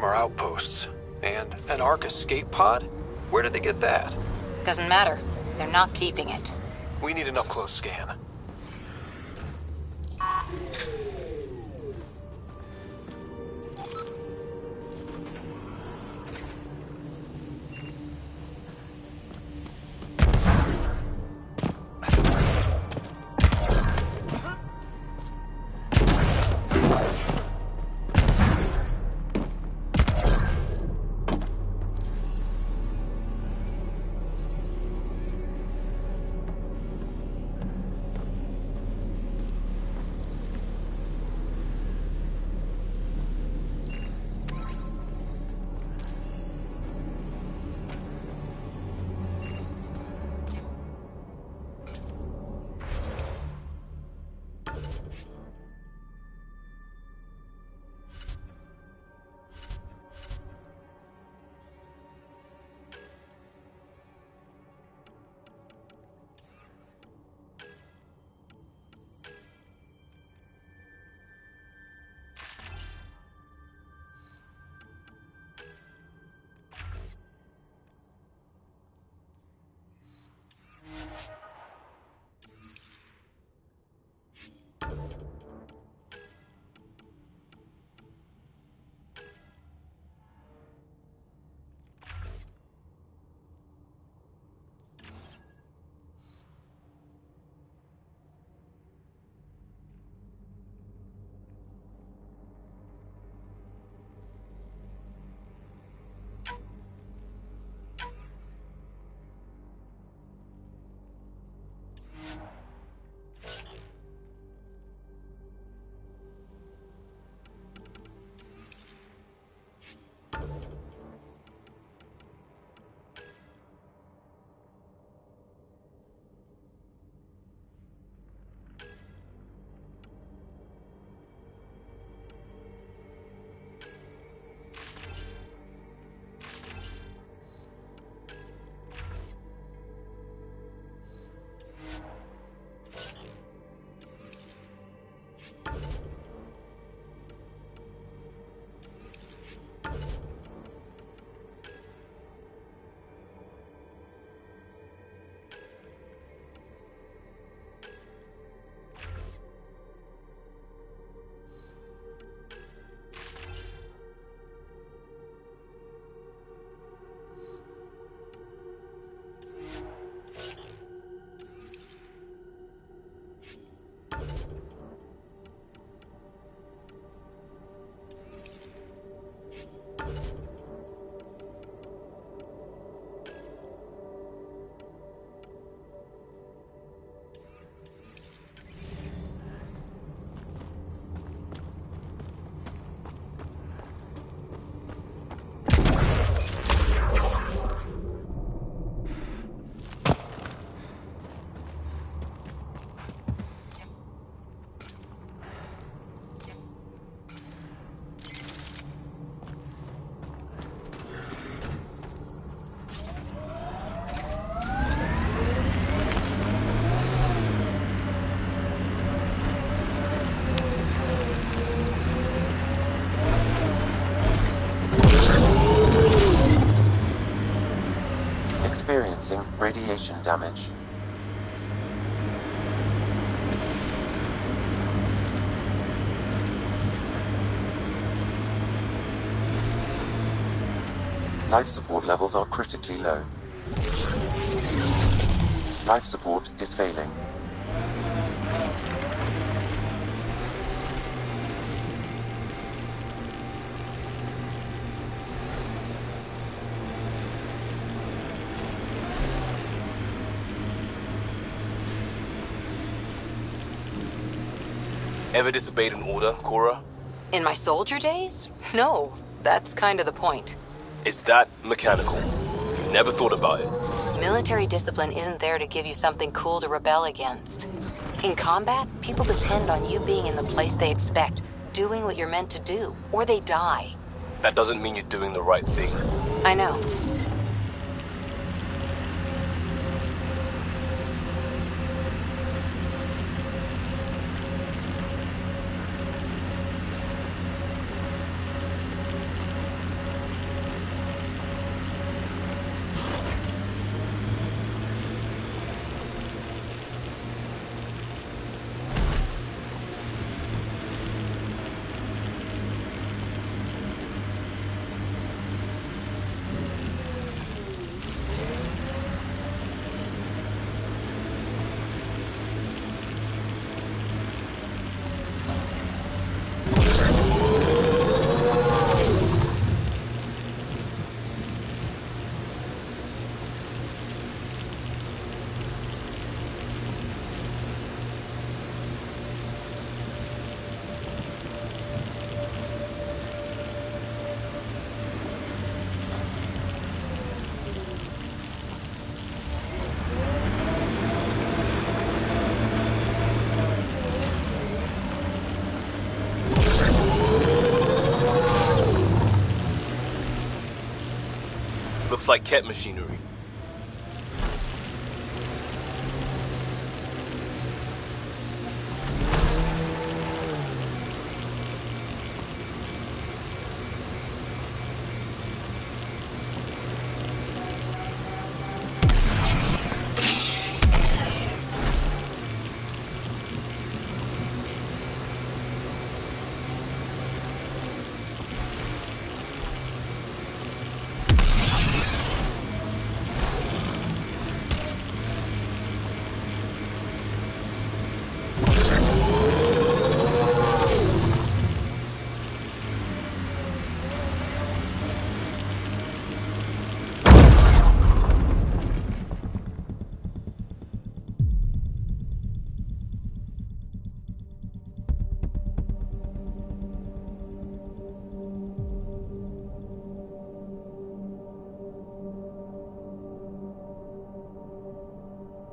Our outposts. And an Ark escape pod? Where did they get that? Doesn't matter. They're not keeping it. We need an up-close scan. Detecting radiation damage. Life support levels are critically low. Life support is failing. Ever disobeyed an order, Cora? In my soldier days? No. That's kind of the point. It's that mechanical. You never thought about it. Military discipline isn't there to give you something cool to rebel against. In combat, people depend on you being in the place they expect, doing what you're meant to do, or they die. That doesn't mean you're doing the right thing. I know. Looks like Ket machinery.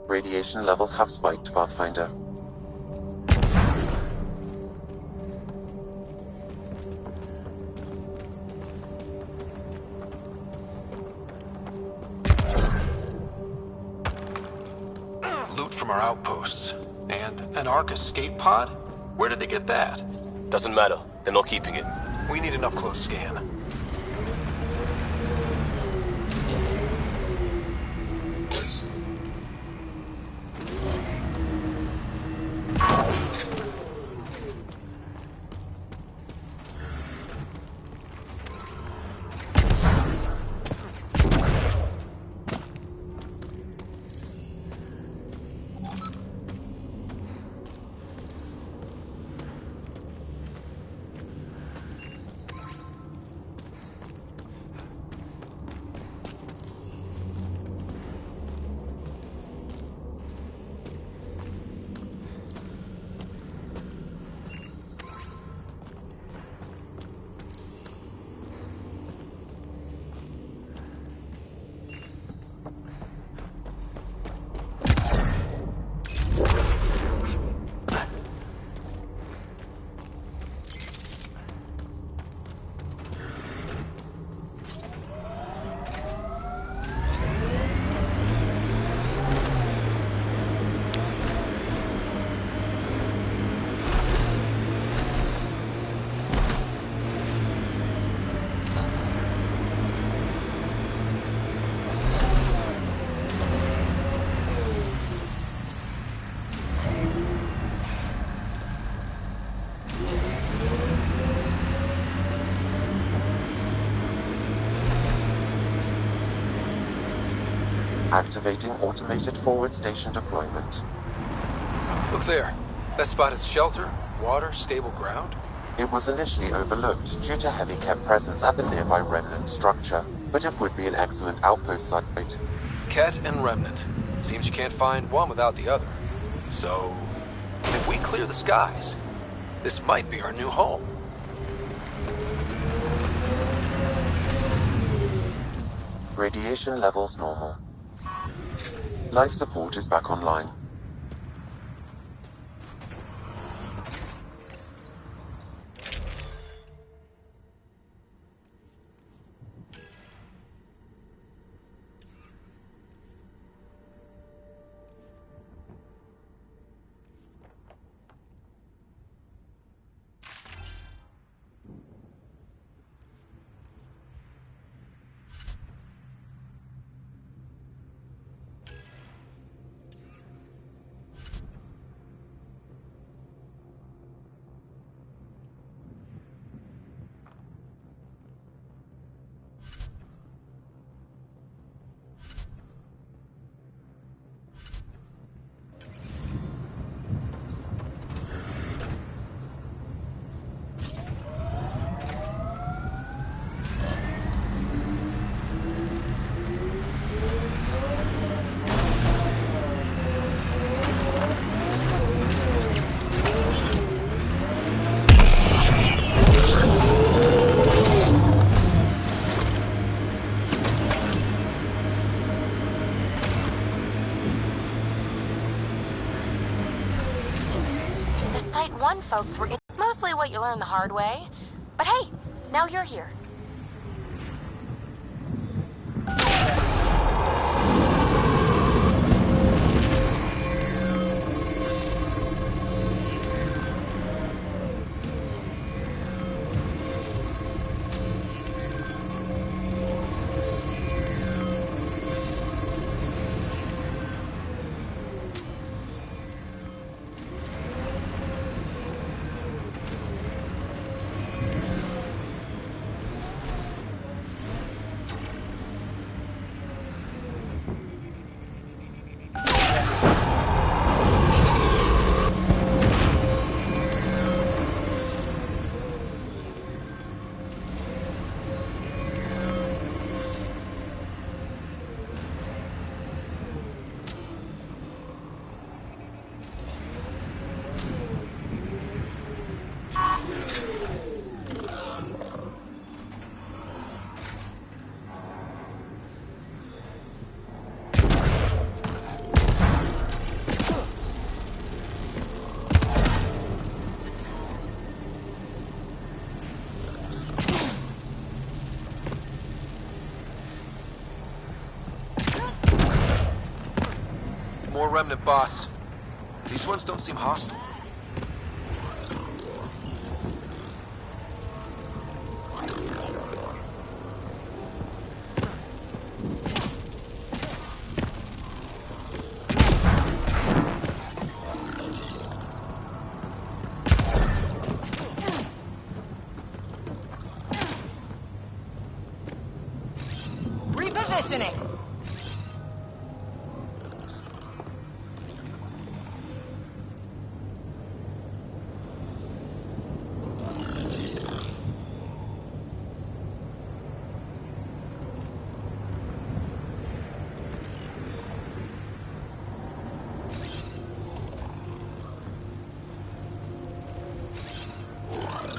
Radiation levels have spiked, Pathfinder. Loot from our outposts. And an Ark escape pod? Where did they get that? Doesn't matter. They're not keeping it. We need an up-close scan. Activating automated forward station deployment. Look there. That spot is shelter, water, stable ground. It was initially overlooked due to heavy kept presence at the nearby Remnant structure, but it would be an excellent outpost site. Ket and Remnant. Seems you can't find one without the other. So, if we clear the skies, this might be our new home. Radiation levels normal. Life support is back online. Folks were mostly what you learn the hard way. But hey, now you're here. More Remnant bots. These ones don't seem hostile. Repositioning.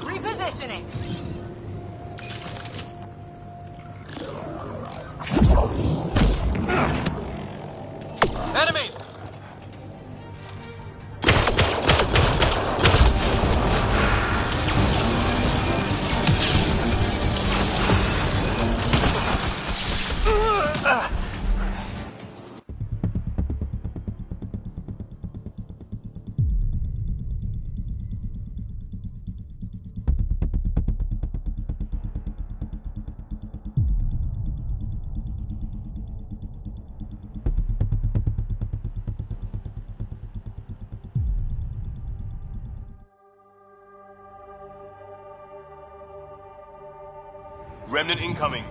Repositioning. Enemies! Remnant incoming.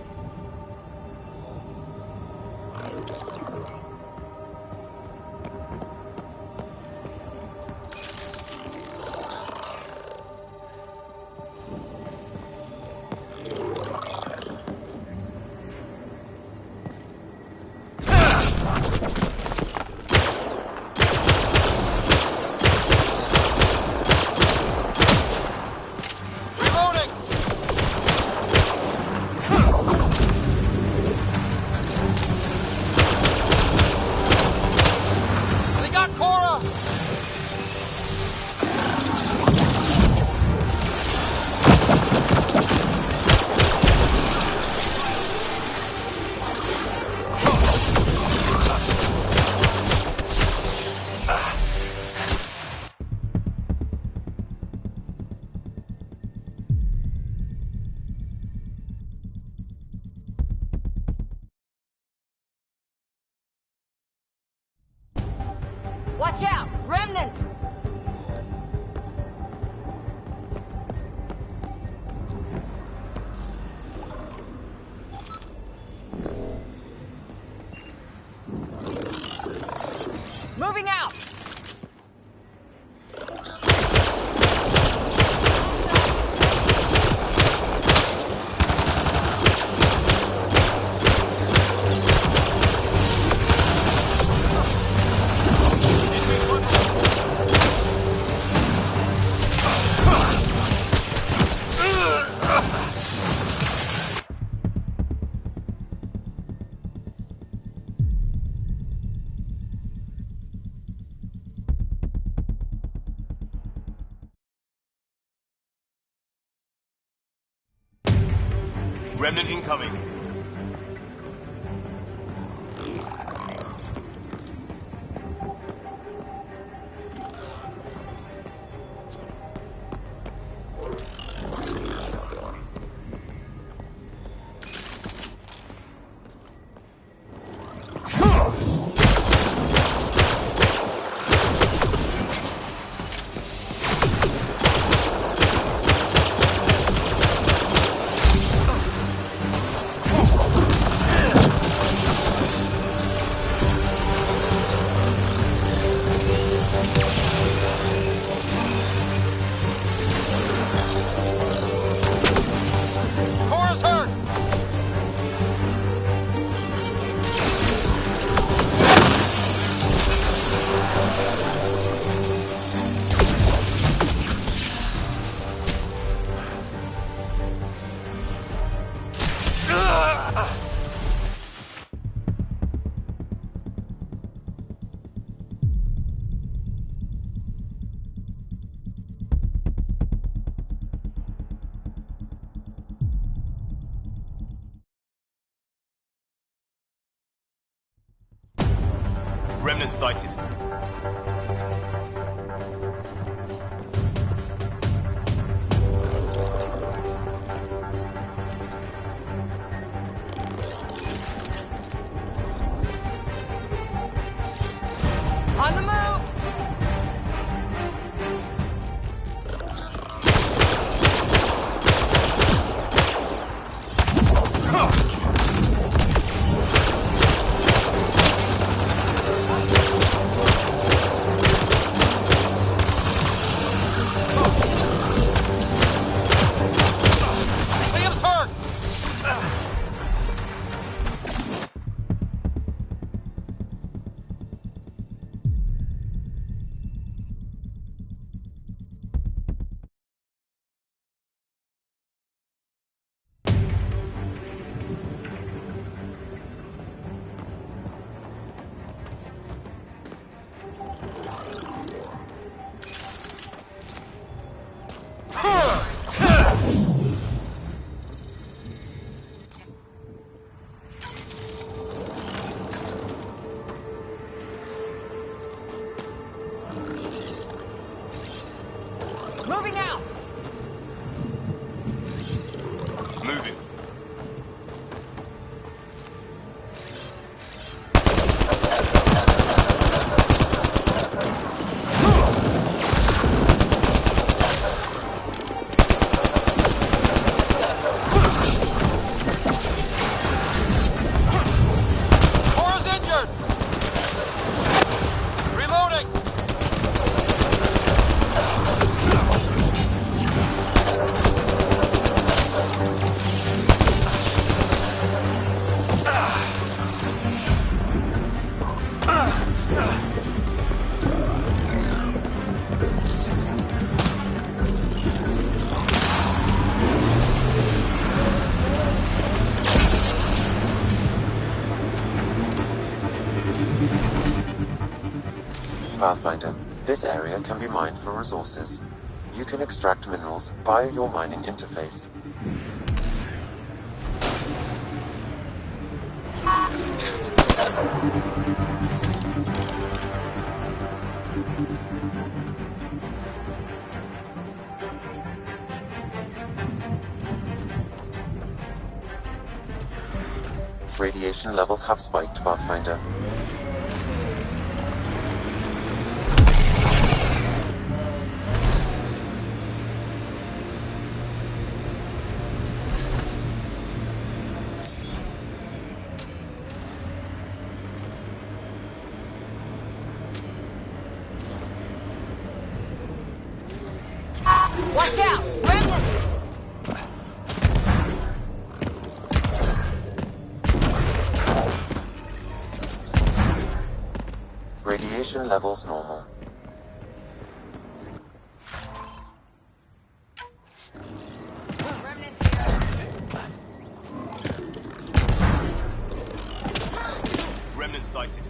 Watch out! Remnant! Moving out! Remnant incoming. Remnant sighted. On the move! Moving out! Moving. Cora's injured! Reloading! Pathfinder, this area can be mined for resources. You can extract minerals via your mining interface. Radiation levels have spiked, Pathfinder. Watch out! Remnant! Radiation levels normal. Remnant here! Remnant sighted.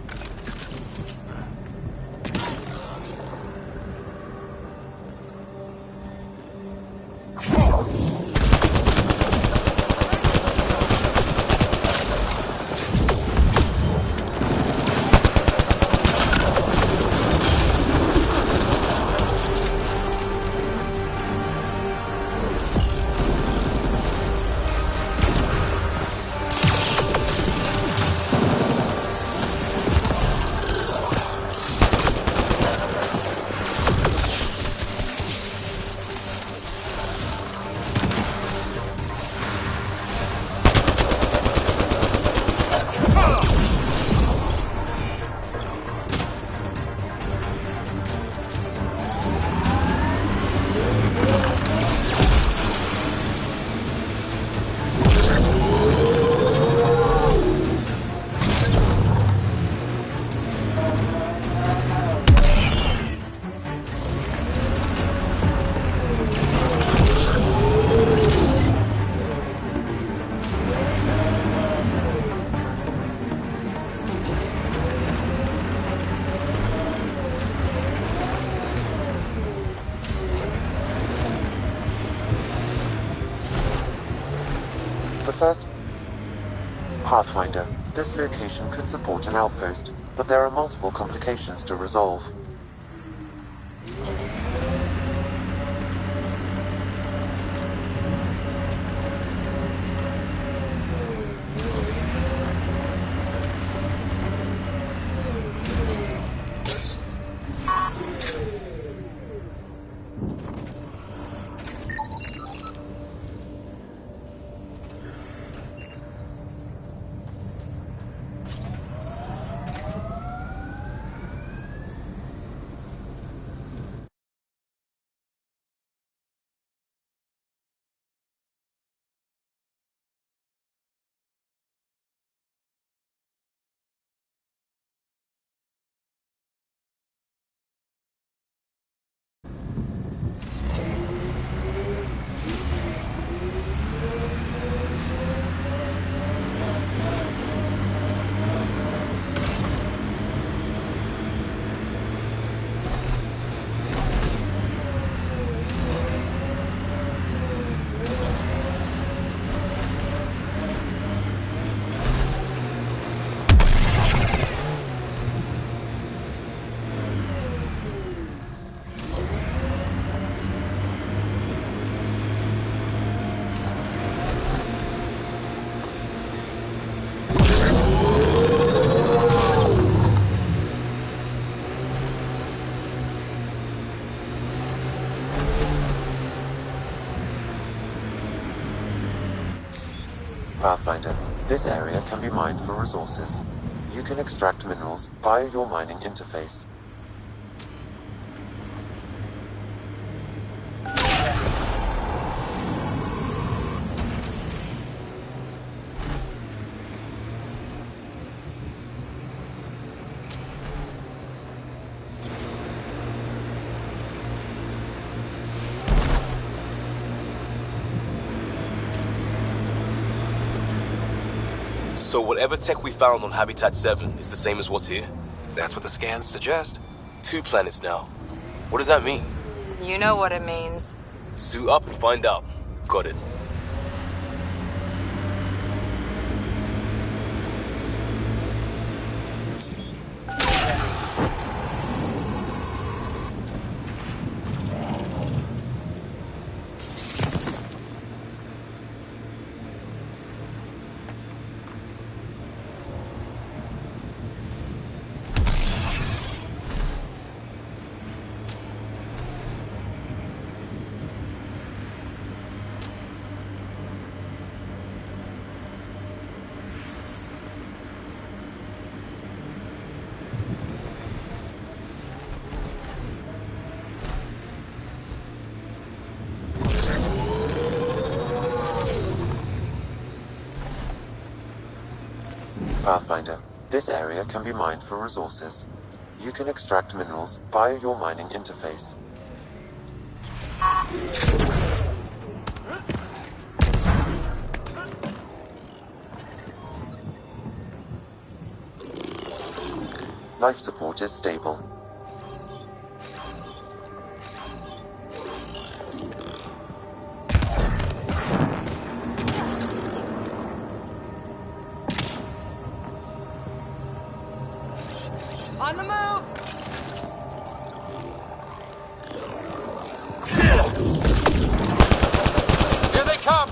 But first, Pathfinder, this location could support an outpost, but there are multiple complications to resolve. Pathfinder, this area can be mined for resources. You can extract minerals via your mining interface. So whatever tech we found on Habitat 7 is the same as what's here? That's what the scans suggest. 2 planets now. What does that mean? You know what it means. Suit up and find out. Got it. Pathfinder, this area can be mined for resources. You can extract minerals via your mining interface. Life support is stable. On the move! Here they come!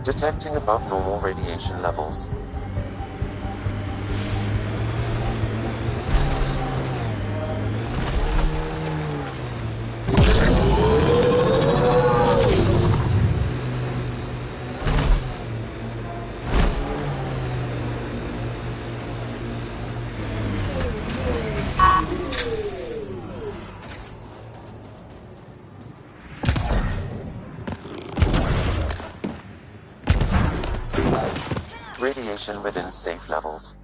Detecting above normal radiation levels. Radiation within safe levels.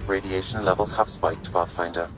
Radiation levels have spiked, Pathfinder.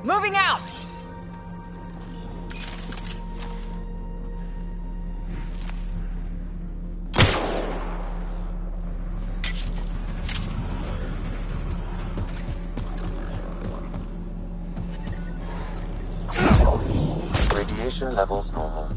Moving out! Radiation levels normal.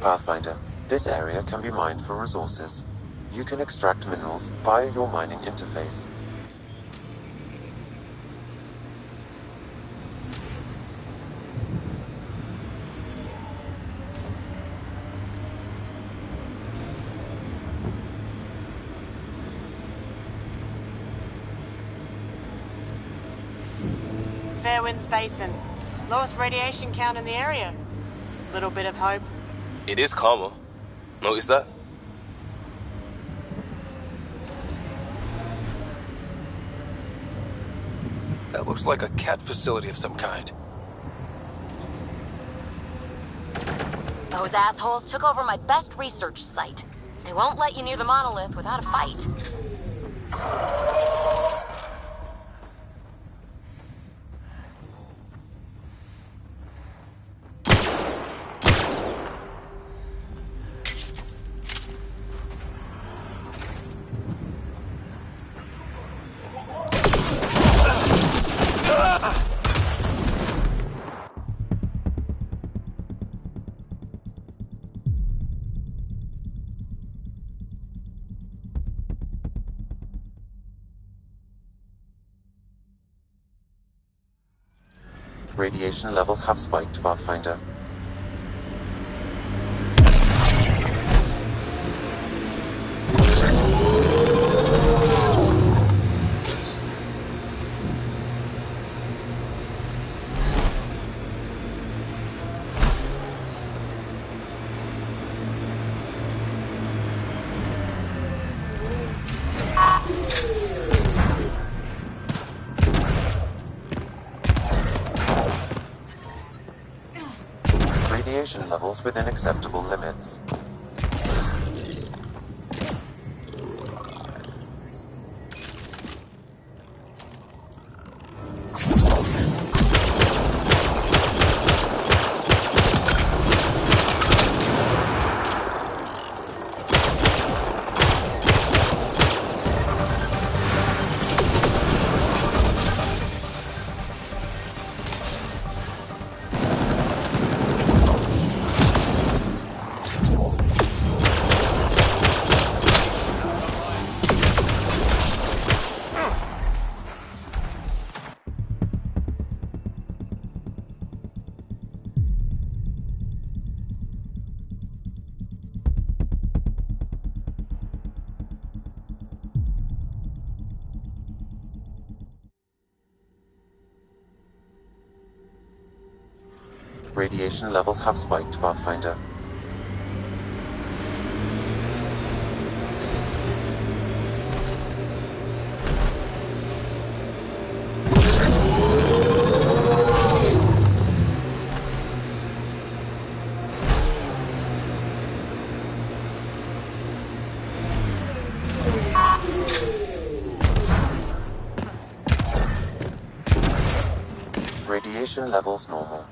Pathfinder, this area can be mined for resources. You can extract minerals via your mining interface. Fairwinds Basin. Lowest radiation count in the area. Little bit of hope. It is calmer. Notice that? That looks like a cat facility of some kind. Those assholes took over my best research site. They won't let you near the monolith without a fight. Radiation levels have spiked, Pathfinder. radiation levels within acceptable limits. Radiation levels have spiked, Pathfinder. Radiation levels normal.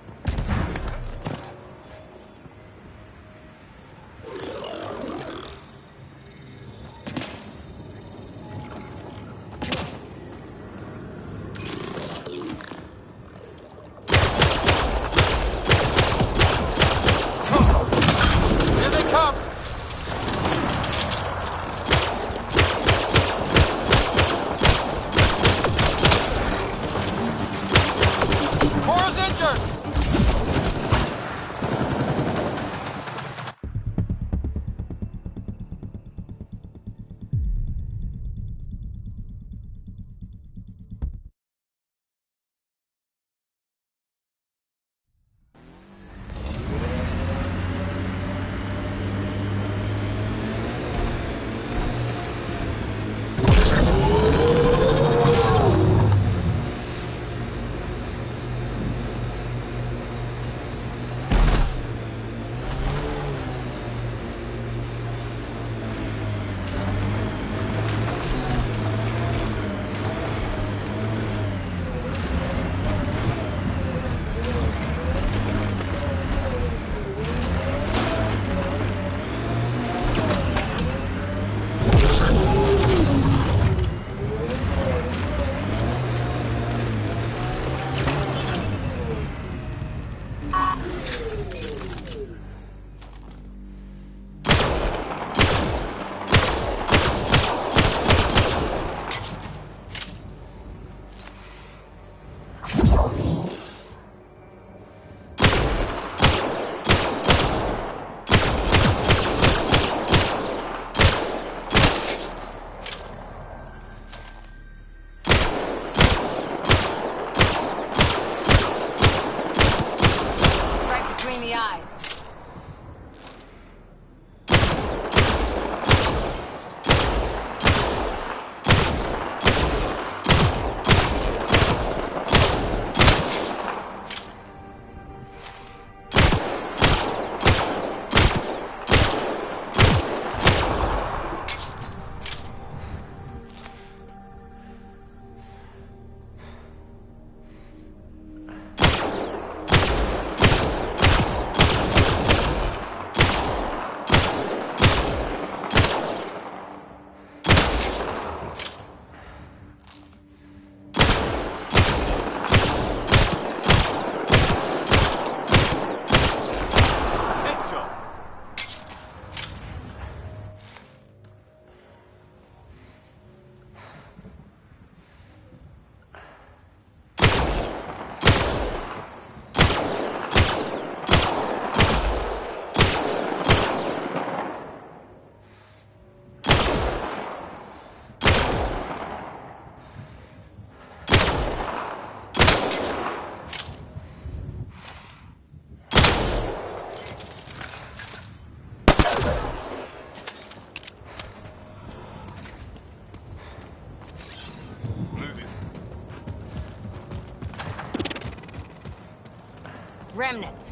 Remnant.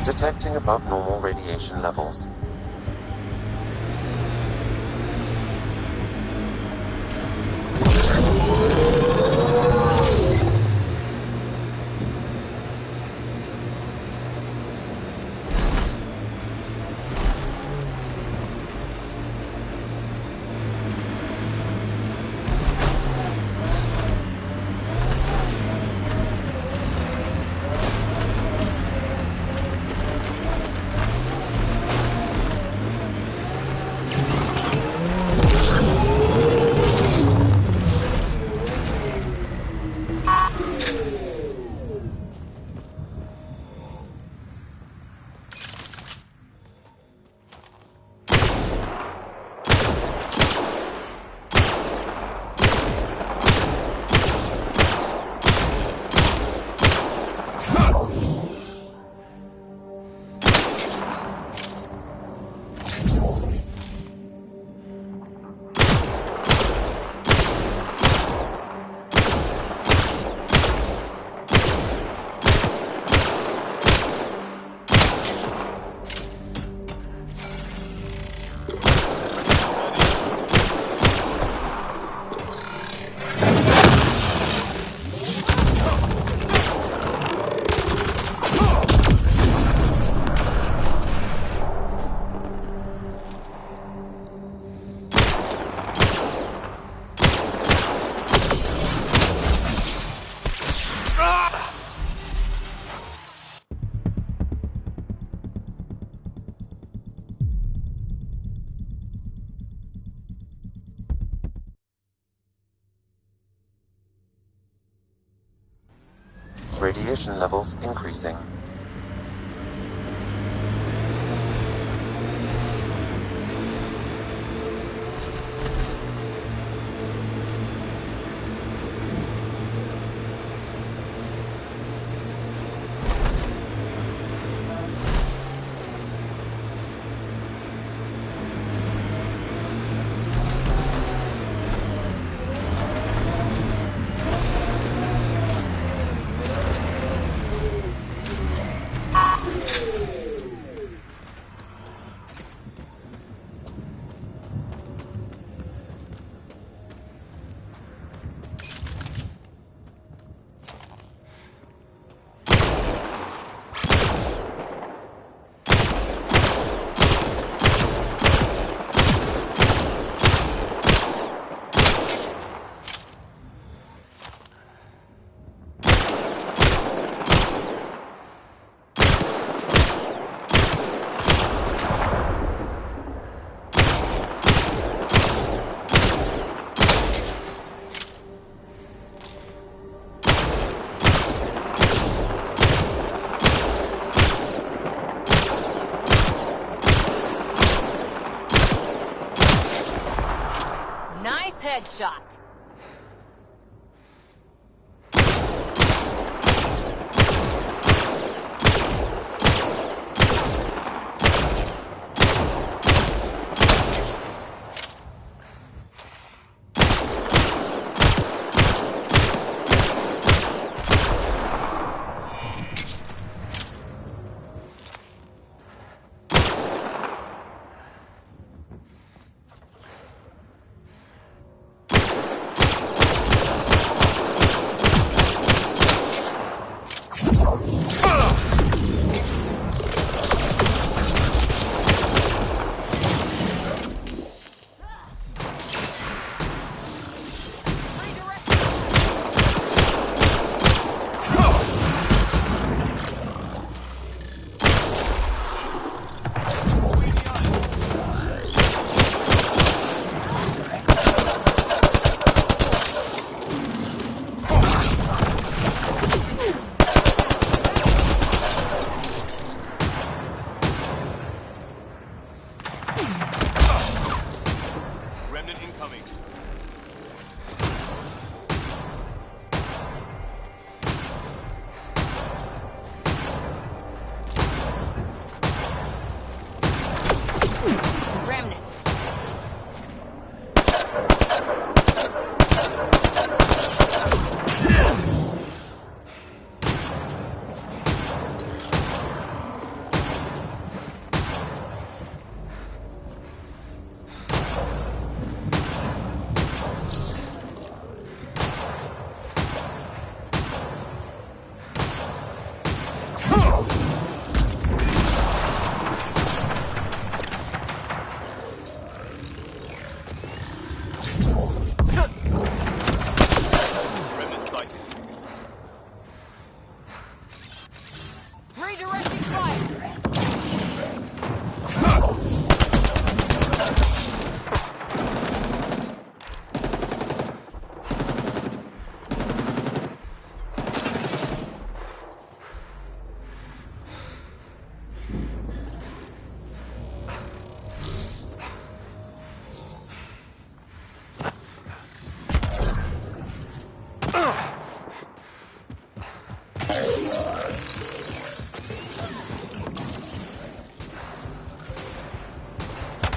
Detecting above normal radiation levels. Radiation levels increasing. Nice headshot. Remnant sighted. Redirecting fire!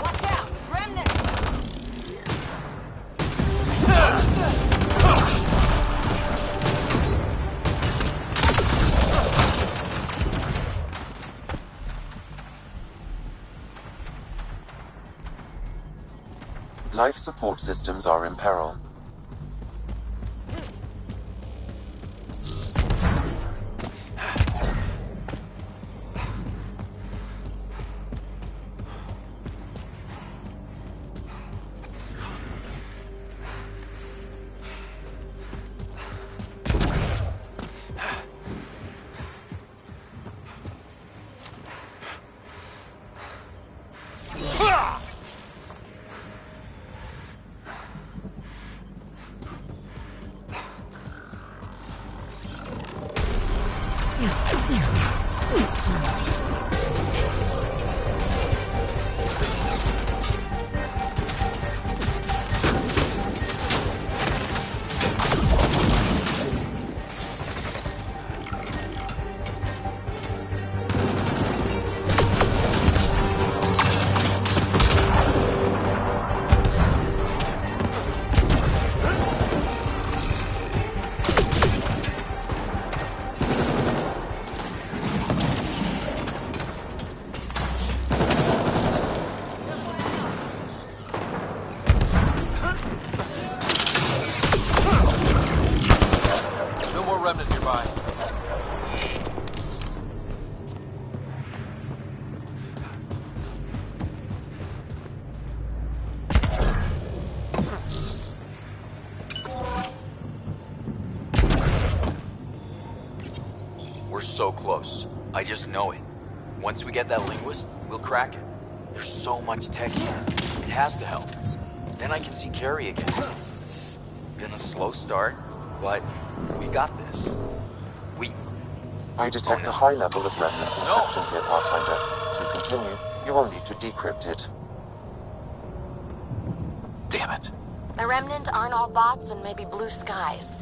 Watch out! Remnant! Life support systems are in peril. No more remnant nearby. We're so close. I just know it. Once we get that linguist, we'll crack it. There's so much tech here. It has to help. Then I can see Carrie again. It's been a slow start, but we got this. I detect a high level of remnant infection here, Pathfinder. To continue, you will need to decrypt it. Damn it. The Remnant aren't all bots and maybe blue skies.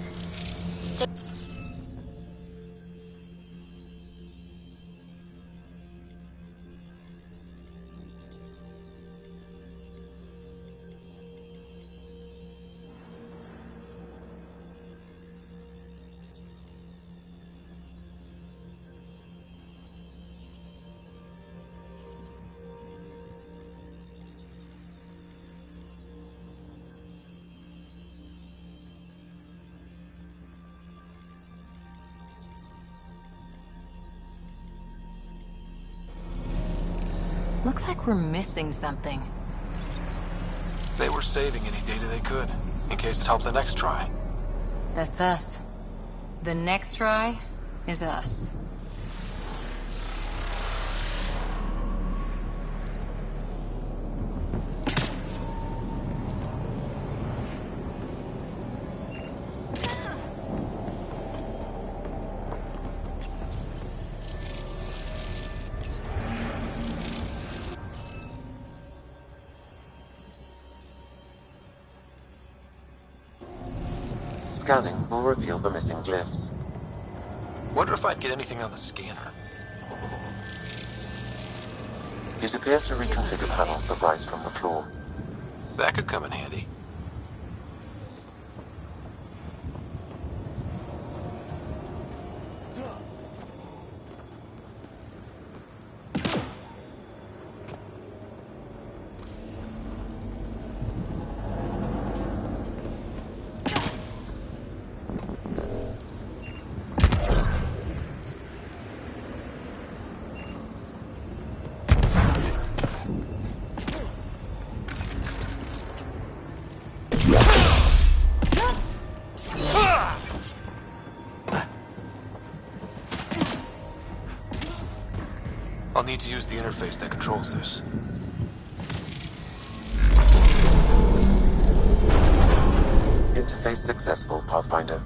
Looks like we're missing something. They were saving any data they could, in case it helped the next try. That's us. The next try is us. Scanning will reveal the missing glyphs. Wonder if I'd get anything on the scanner. It appears to reconfigure panels that rise from the floor. That could come in handy. I'll need to use the interface that controls this. Interface successful, Pathfinder.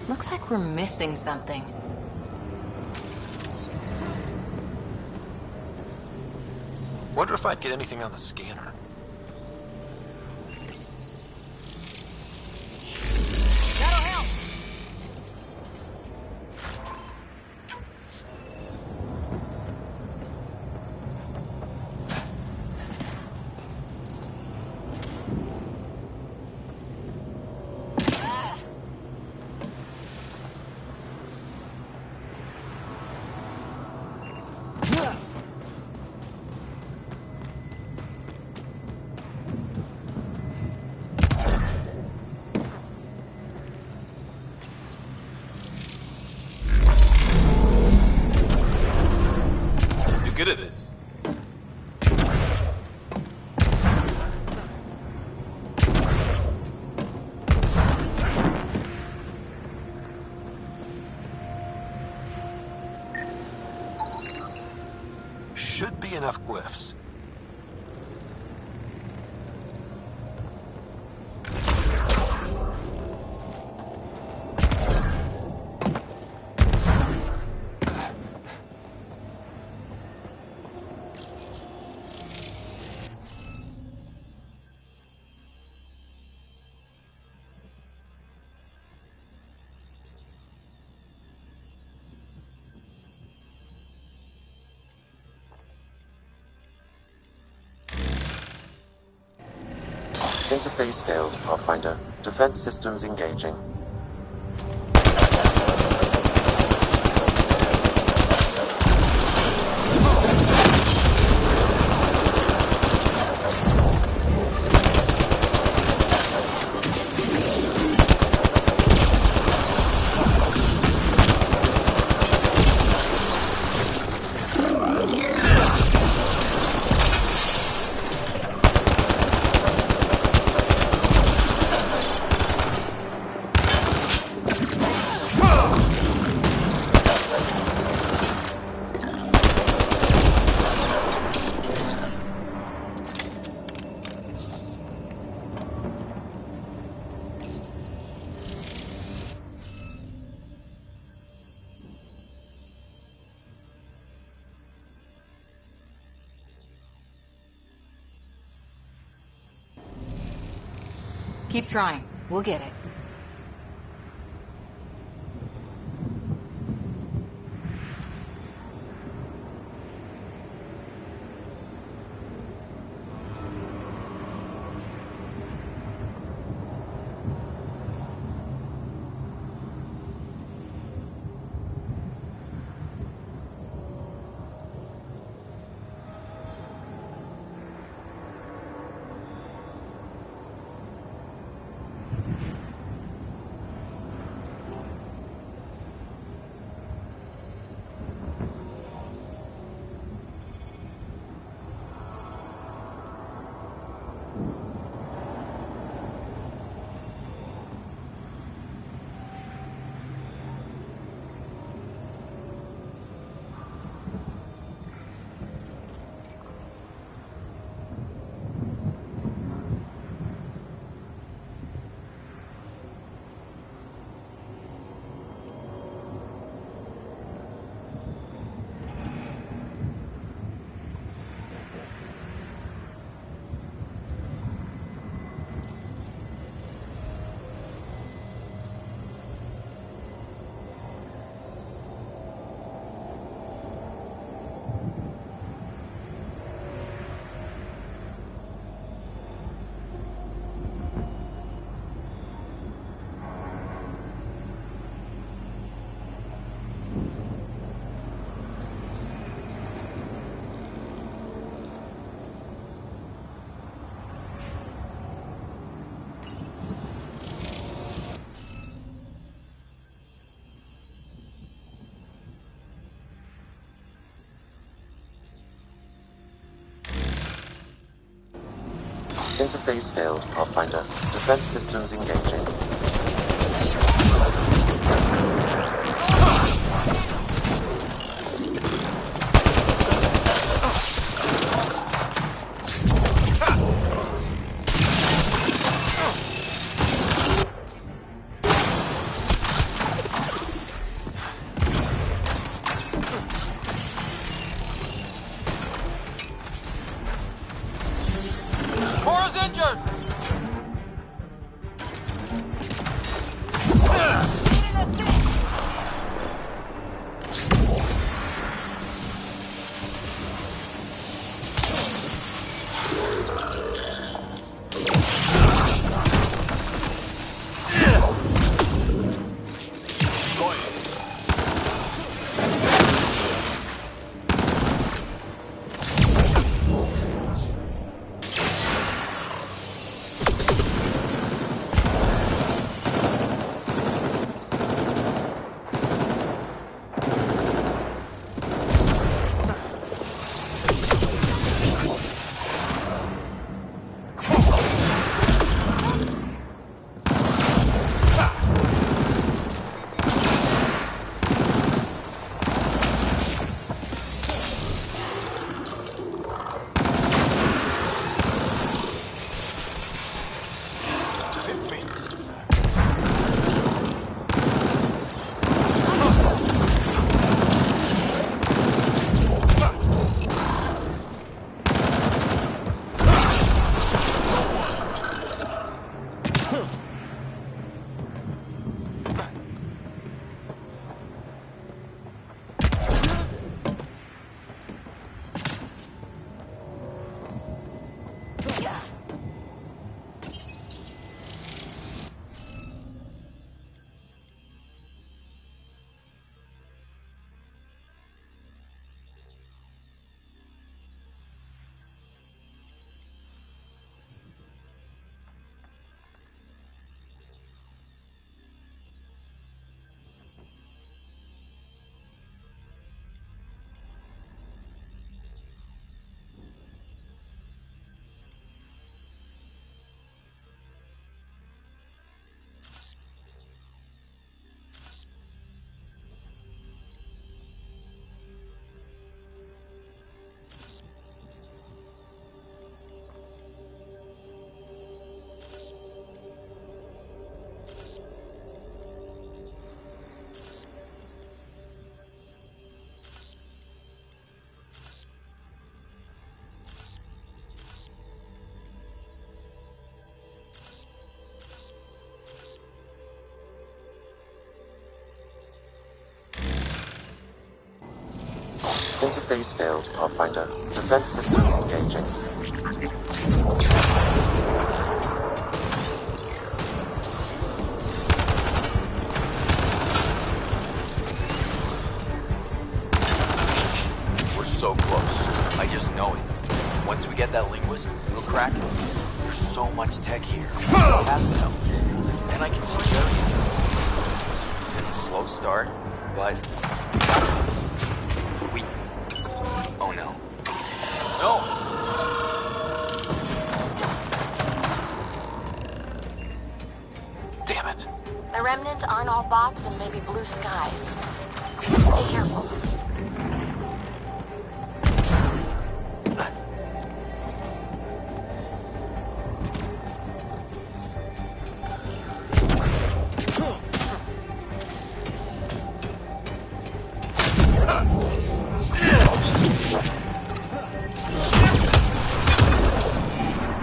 Looks like we're missing something. Wonder if I'd get anything on the scanner. That'll help. You're good at this. Should be enough glyphs. Interface failed, Pathfinder. Defense systems engaging. Keep trying. We'll get it. Interface failed, Pathfinder. Defense systems engaging. Cora's injured! Interface failed, Pathfinder. Defense systems engaging. We're so close. I just know it. Once we get that linguist, we'll crack it. There's so much tech here. It has to help. Then I can see Jerry. Been a slow start, but we got this. Oh no. No! Damn it. The Remnant aren't all bots and maybe blue skies. Stay careful.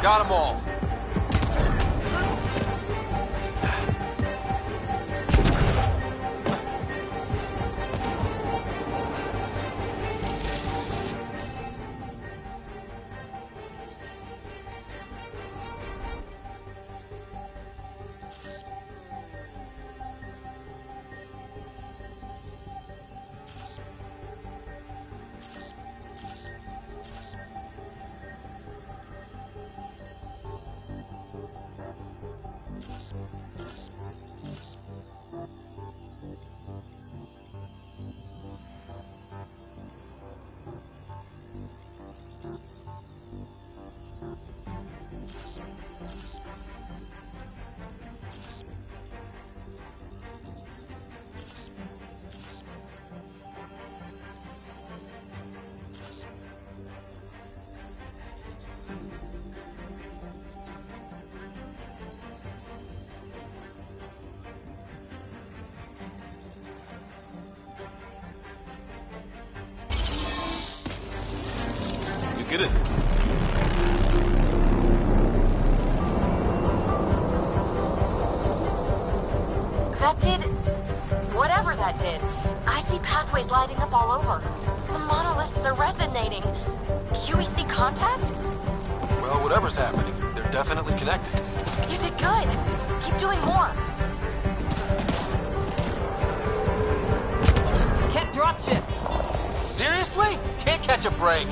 Got them all. You're good at this. That did... whatever that did. I see pathways lighting up all over. The monoliths are resonating. QEC contact? Well, whatever's happening, they're definitely connected. You did good. Keep doing more. Can't dropship. Seriously? Can't catch a break.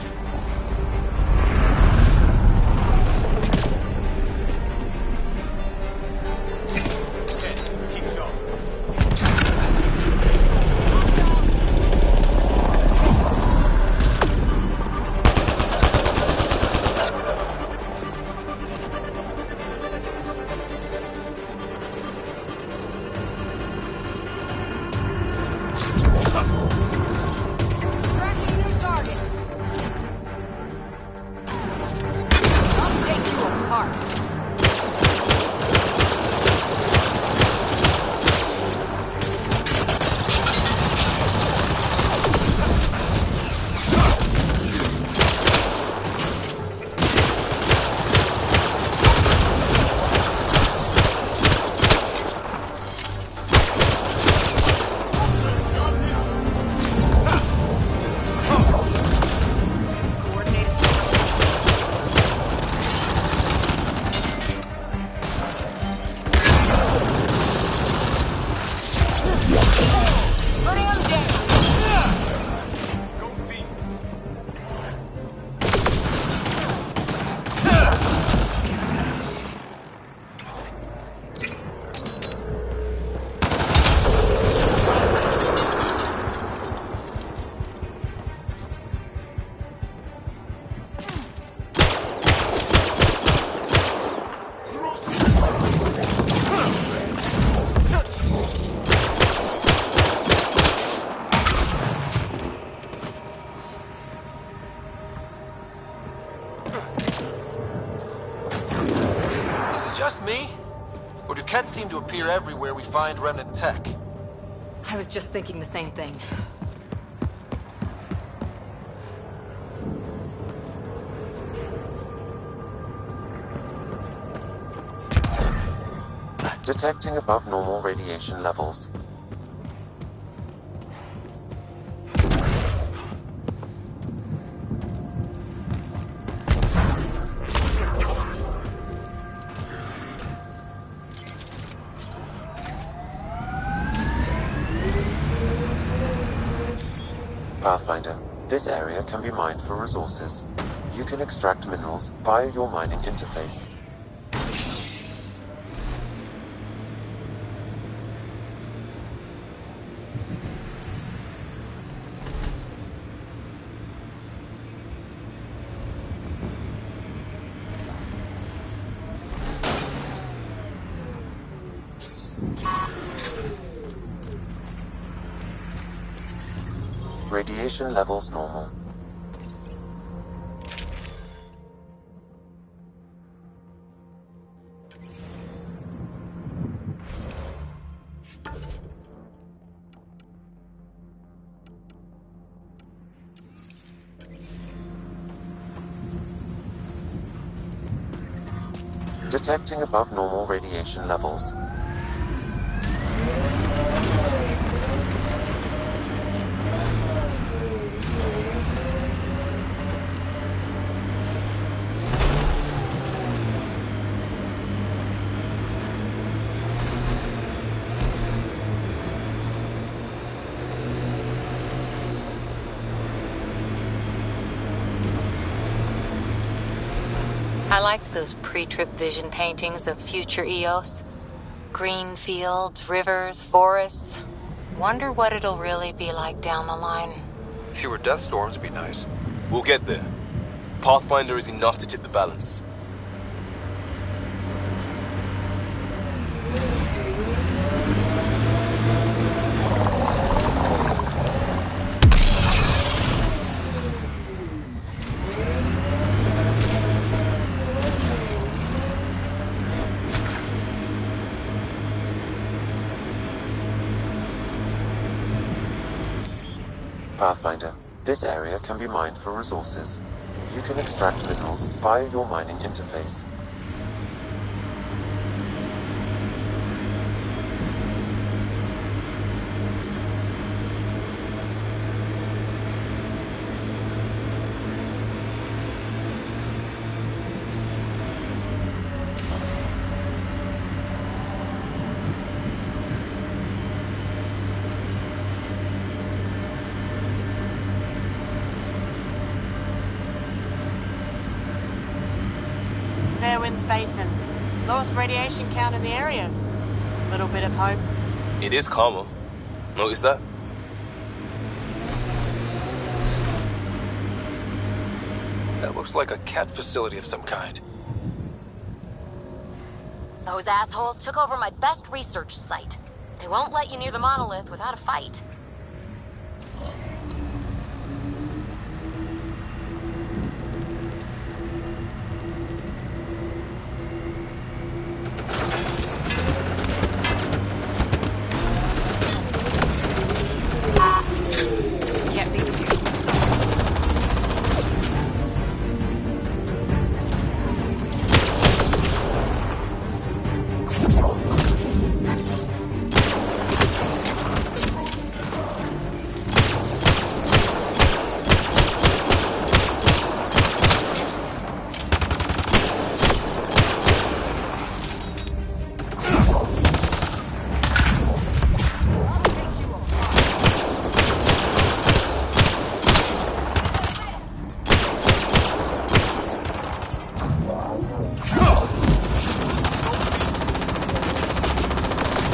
Just me? Or do Kets seem to appear everywhere we find remnant tech? I was just thinking the same thing. Detecting above normal radiation levels. Pathfinder, this area can be mined for resources. You can extract minerals via your mining interface. Radiation levels normal. Detecting above normal radiation levels. I liked those pre-trip vision paintings of future Eos. Green fields, rivers, forests. Wonder what it'll really be like down the line. Fewer death storms would be nice. We'll get there. Pathfinder is enough to tip the balance. Pathfinder, this area can be mined for resources. You can extract minerals via your mining interface. Fairwinds Basin. Lowest radiation count in the area. Little bit of hope. It is calmer. Notice that? That looks like a cat facility of some kind. Those assholes took over my best research site. They won't let you near the monolith without a fight. Can't be.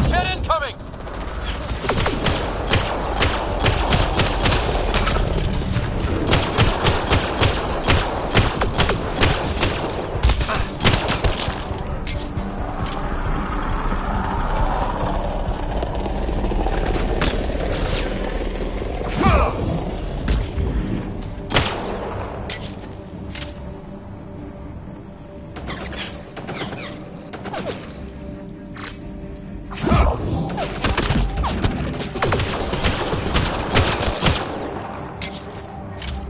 Get incoming!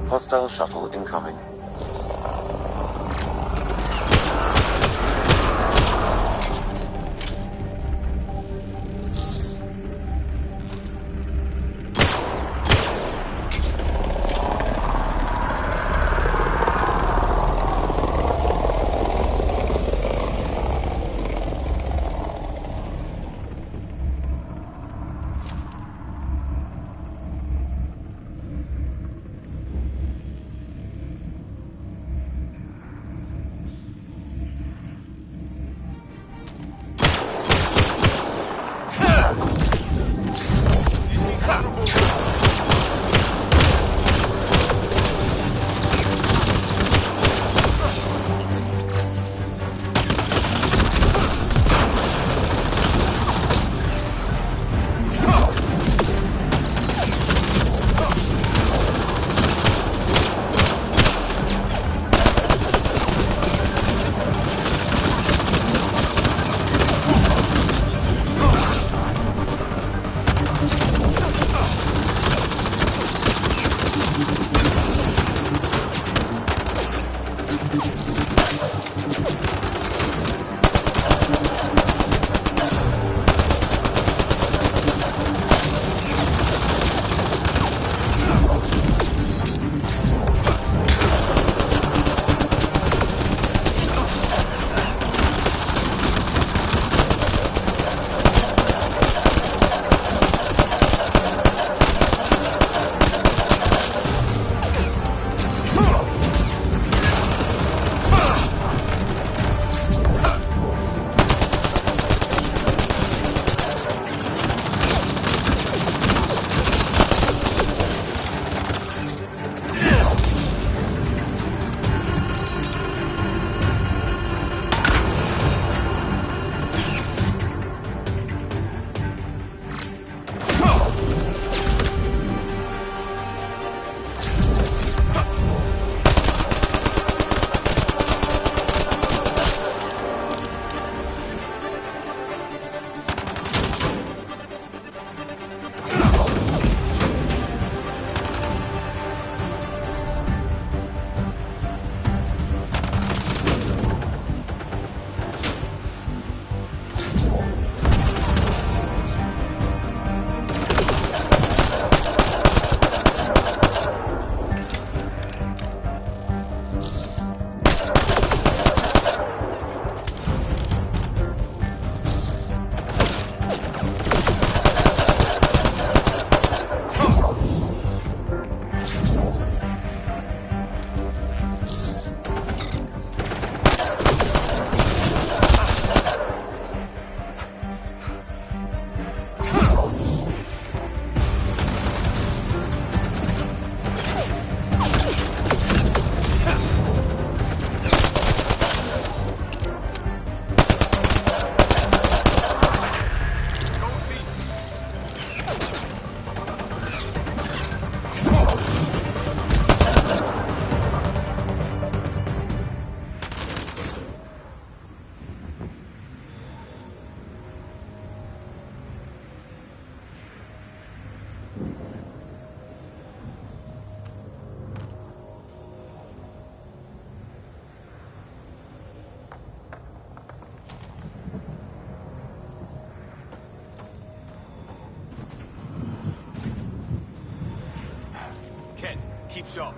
Hostile shuttle incoming. keep sharp.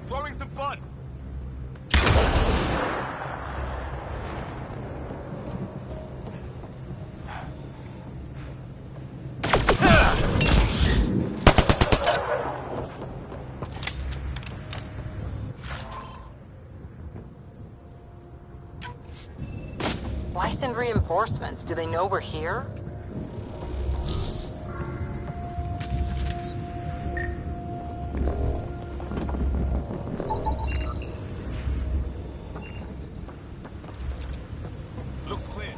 Throwing some fun. Why send reinforcements? Do they know we're here? Looks clear.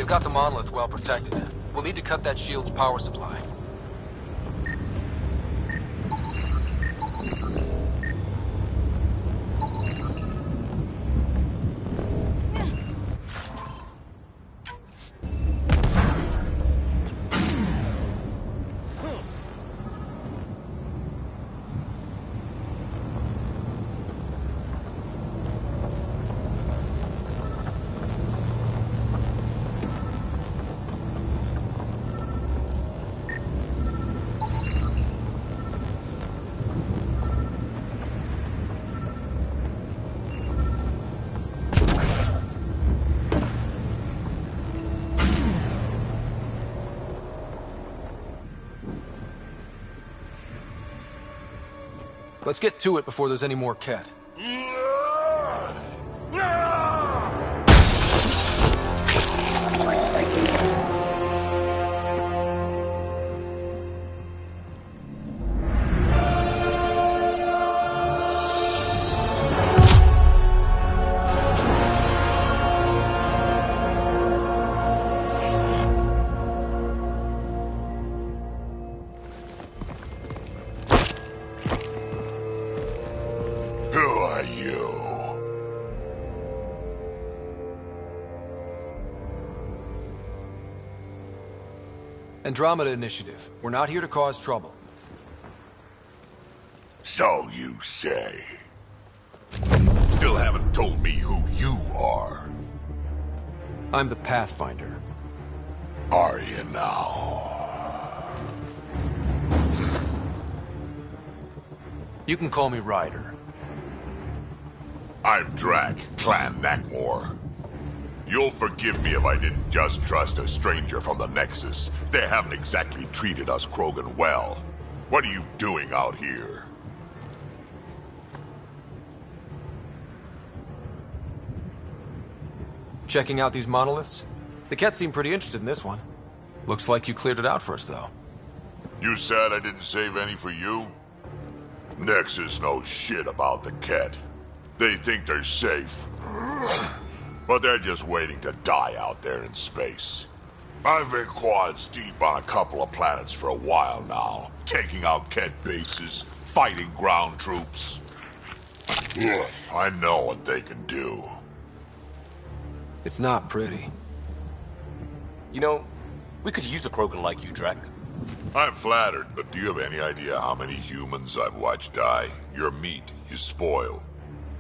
They've got the monolith well protected. We'll need to cut that shield's power supply. Let's get to it before there's any more Ket. Andromeda Initiative. We're not here to cause trouble. So you say. Still haven't told me who you are. I'm the Pathfinder. Are you now? You can call me Ryder. I'm Drac, Clan Nakmor. You'll forgive me if I didn't just trust a stranger from the Nexus. They haven't exactly treated us Krogan well. What are you doing out here? Checking out these monoliths? The Ket seem pretty interested in this one. Looks like you cleared it out for us, though. You said I didn't save any for you? Nexus knows shit about the Ket. They think they're safe. But they're just waiting to die out there in space. I've been quads deep on a couple of planets for a while now, taking out Ket bases, fighting ground troops. I know what they can do. It's not pretty. You know, we could use a Krogan like you, Drac. I'm flattered, but do you have any idea how many humans I've watched die? Your meat is spoiled.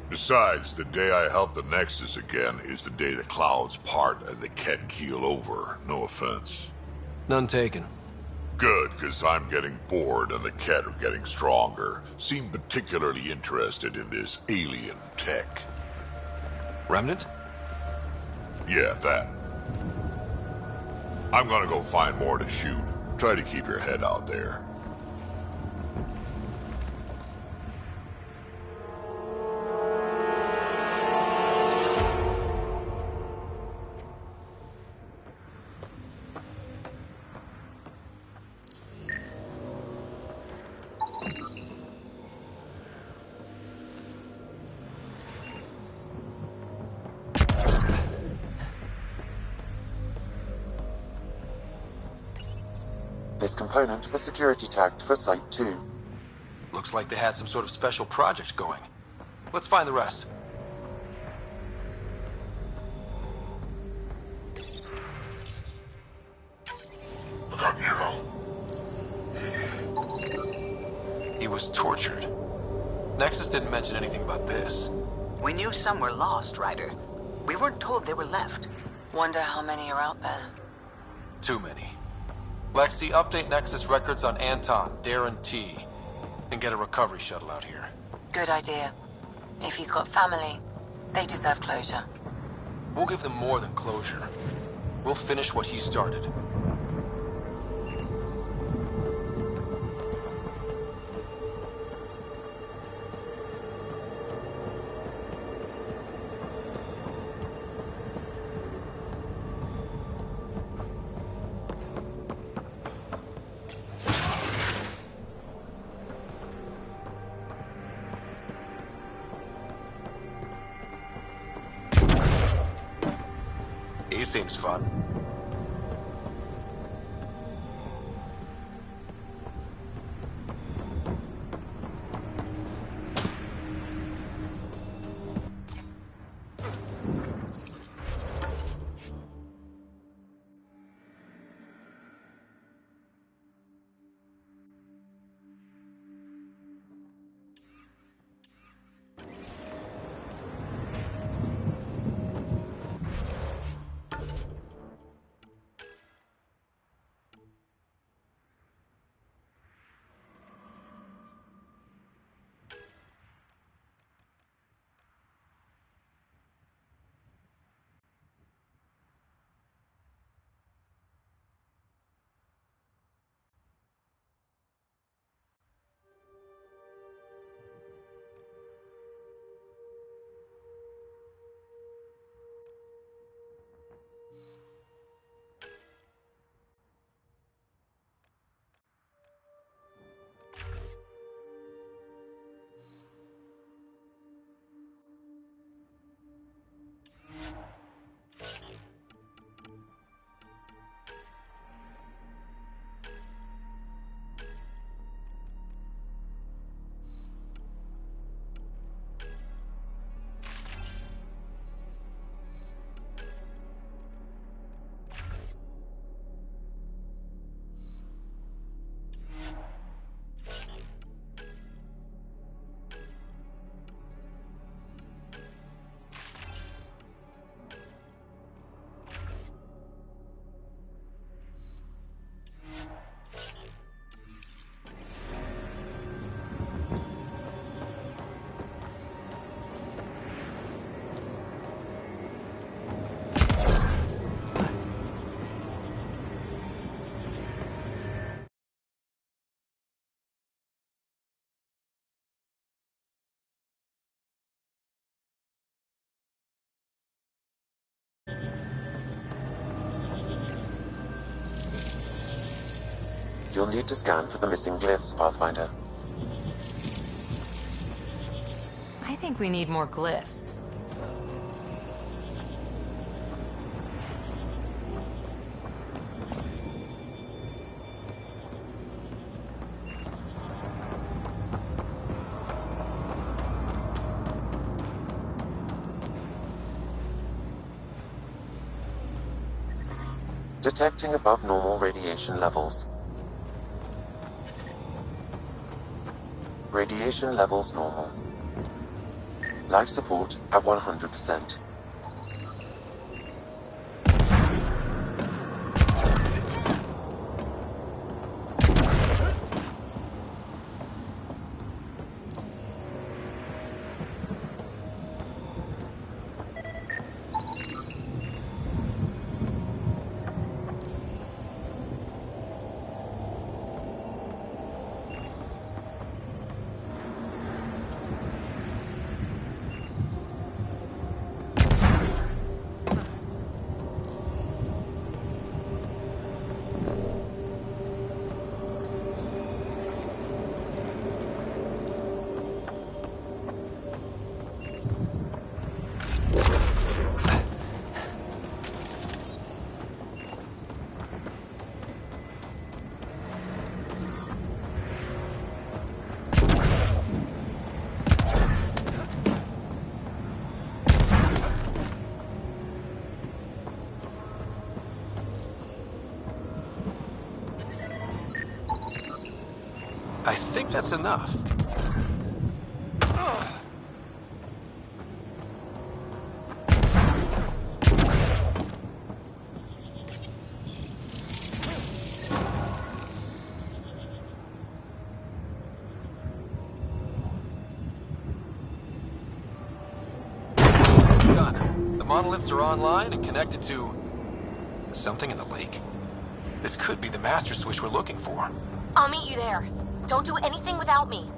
Besides, the day I help the Nexus again is the day the clouds part and the Ket keel over. No offense. None taken. Good, because I'm getting bored and the Ket are getting stronger. Seem particularly interested in this alien tech. Remnant? Yeah, that. I'm gonna go find more to shoot. Try to keep your head out there. This component was security tagged for Site 2. Looks like they had some sort of special project going. Let's find the rest. He was tortured. Nexus didn't mention anything about this. We knew some were lost, Ryder. We weren't told they were left. Wonder how many are out there. Too many. Lexi, update Nexus records on Anton, Darren T. And get a recovery shuttle out here. Good idea. If he's got family, they deserve closure. We'll give them more than closure. We'll finish what he started. He seems fun. You'll need to scan for the missing glyphs, Pathfinder. I think we need more glyphs. Detecting above normal radiation levels. Radiation levels normal. Life support at 100%. I think that's enough. Done. The monoliths are online and connected to something in the lake. This could be the master switch we're looking for. I'll meet you there. Don't do anything without me.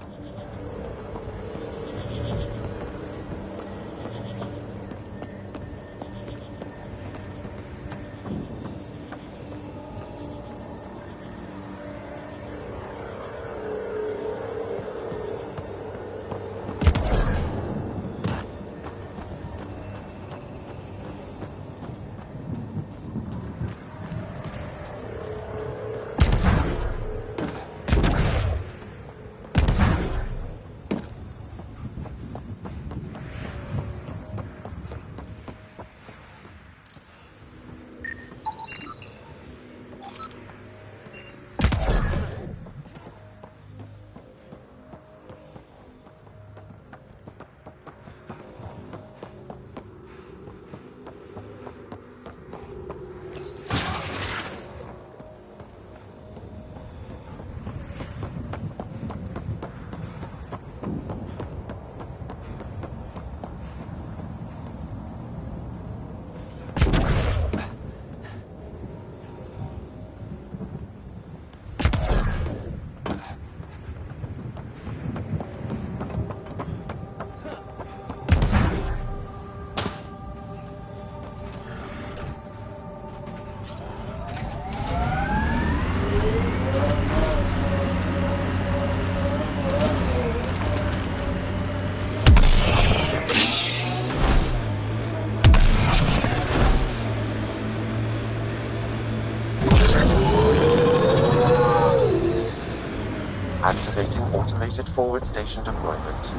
Activating automated forward station deployment.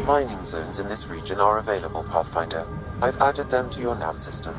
Mining zones in this region are available, Pathfinder. I've added them to your nav system.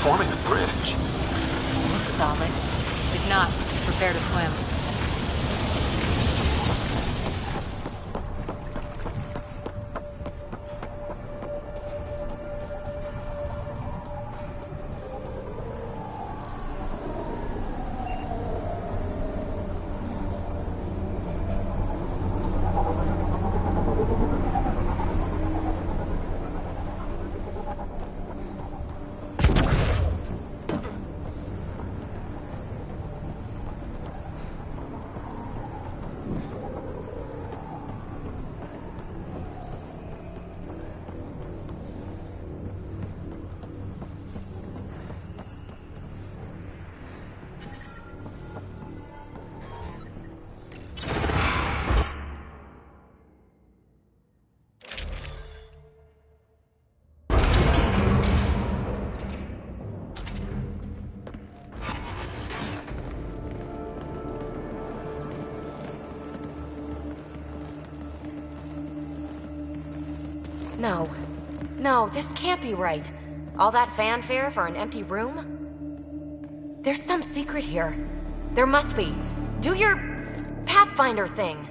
forming a bridge. Looks solid. If not, prepare to swim. No. No, this can't be right. All that fanfare for an empty room? There's some secret here. There must be. Do your Pathfinder thing.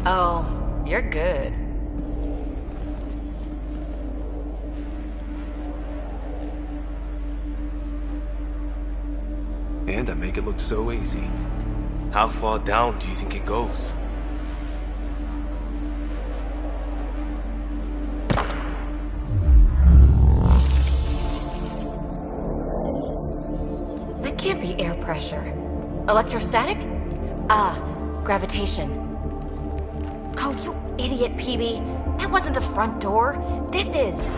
Oh, you're good. And I make it look so easy. How far down do you think it goes? That can't be air pressure. Electrostatic? Ah, gravitation. Oh, you idiot, PB. That wasn't the front door. This is.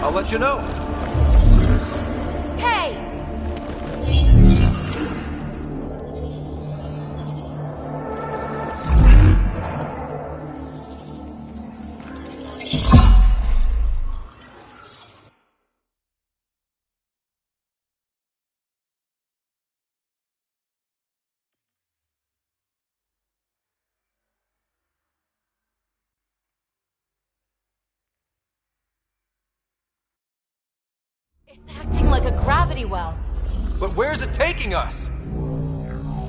I'll let you know. Hey! It's acting like a gravity well. But where's it taking us?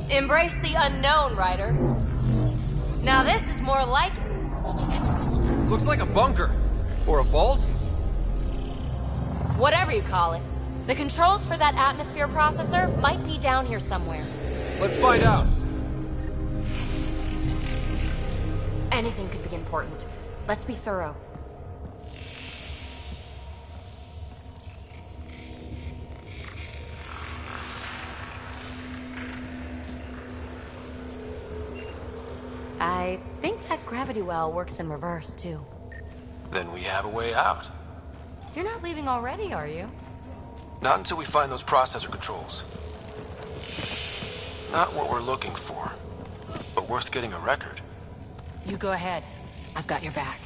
Embrace the unknown, Ryder. Now this is more like it. Looks like a bunker. Or a vault? Whatever you call it. The controls for that atmosphere processor might be down here somewhere. Let's find out. Anything could be important. Let's be thorough. I think that gravity well works in reverse, too. Then we have a way out. You're not leaving already, are you? Not until we find those processor controls. Not what we're looking for, but worth getting a record. You go ahead. I've got your back.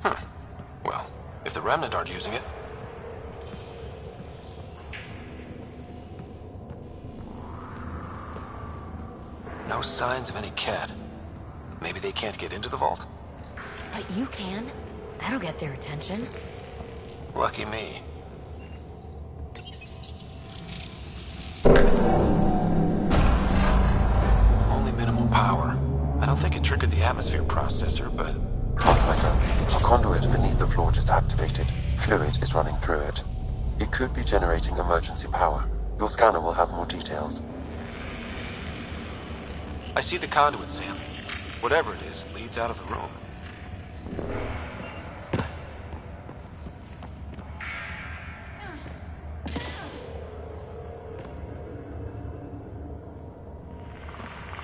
Huh. Well, if the Remnant aren't using it... No signs of any cat. Maybe they can't get into the vault. But you can. That'll get their attention. Lucky me. Only minimal power. I don't think it triggered the atmosphere processor, but... Pathfinder, a conduit beneath the floor just activated. Fluid is running through it. It could be generating emergency power. Your scanner will have more details. I see the conduit, Sam. Whatever it is, leads out of the room.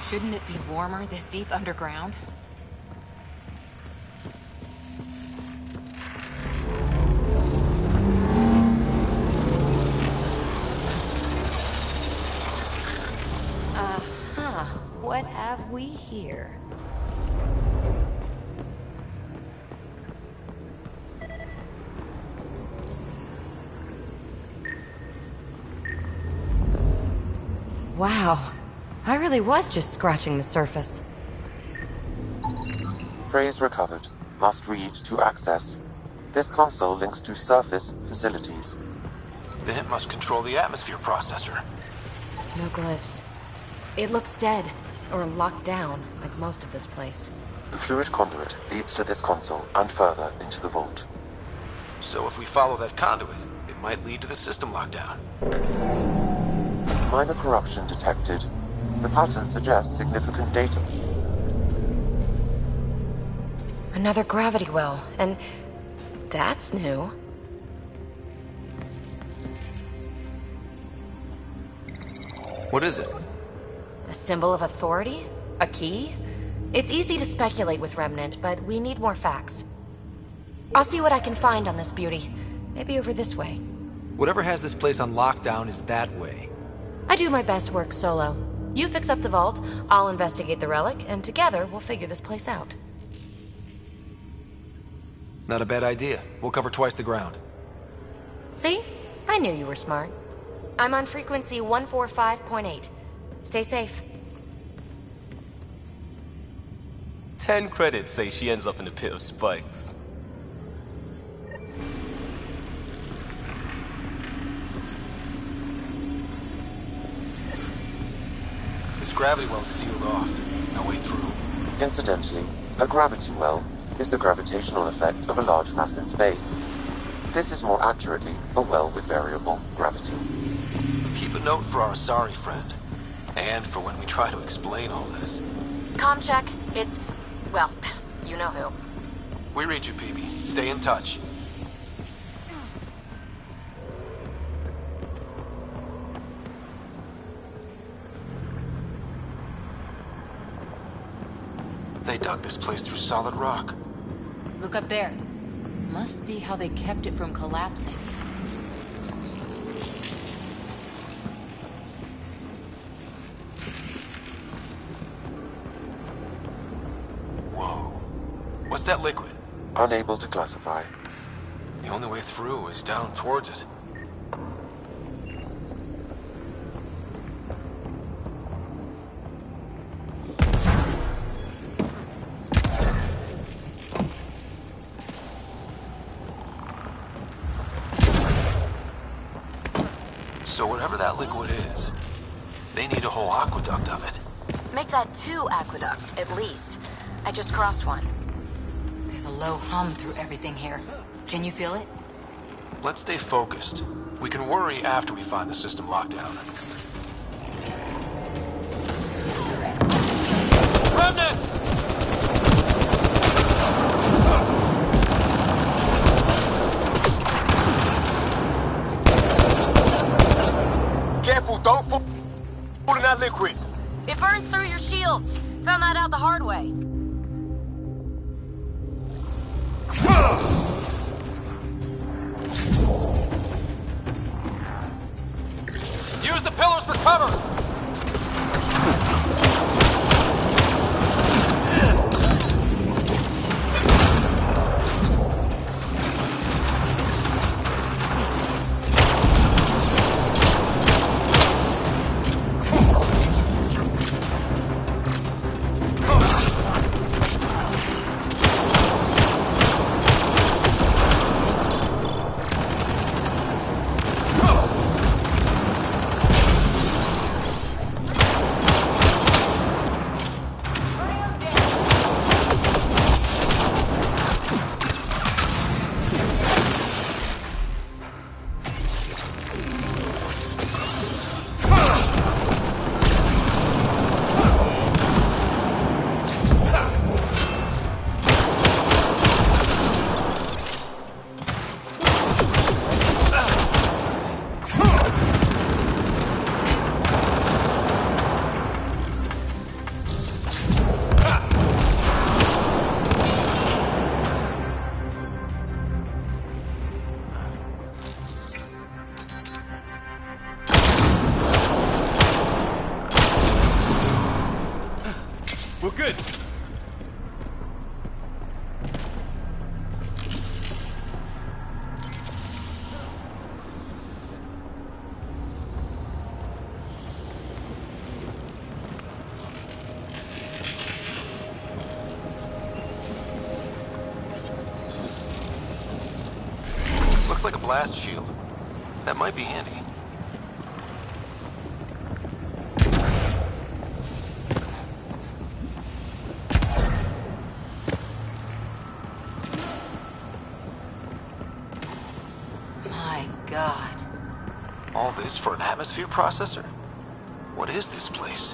Shouldn't it be warmer this deep underground? What have we here? Wow. I really was just scratching the surface. Phrase recovered. Must read to access. This console links to surface facilities. Then it must control the atmosphere processor. No glyphs. It looks dead, or locked down, like most of this place. The fluid conduit leads to this console and further into the vault. So if we follow that conduit, it might lead to the system lockdown. Minor corruption detected. The pattern suggests significant data. Another gravity well, and that's new. What is it? A symbol of authority? A key? It's easy to speculate with Remnant, but we need more facts. I'll see what I can find on this beauty. Maybe over this way. Whatever has this place on lockdown is that way. I do my best work solo. You fix up the vault, I'll investigate the relic, and together we'll figure this place out. Not a bad idea. We'll cover twice the ground. See? I knew you were smart. I'm on frequency 145.8. Stay safe. 10 credits say she ends up in a pit of spikes. This gravity well's sealed off. No way through. Incidentally, a gravity well is the gravitational effect of a large mass in space. This is more accurately a well with variable gravity. Keep a note for our sorry friend. And for when we try to explain all this. Comm check. It's... well, you know who. We read you, PB. Stay in touch. They dug this place through solid rock. Look up there. Must be how they kept it from collapsing. Whoa. What's that liquid? Unable to classify. The only way through is down towards it. So whatever that liquid is, they need a whole aqueduct of it. Make that 2 aqueducts, at least. I just crossed one. There's a low hum through everything here. Can you feel it? Let's stay focused. We can worry after we find the system lockdown. Remnant! Careful, don't fall in that liquid. It burns through your shields. Found that out the hard way. Use the pillars for cover! We're good. blast shield. That might be handy. My God. All this for an atmosphere processor? What is this place?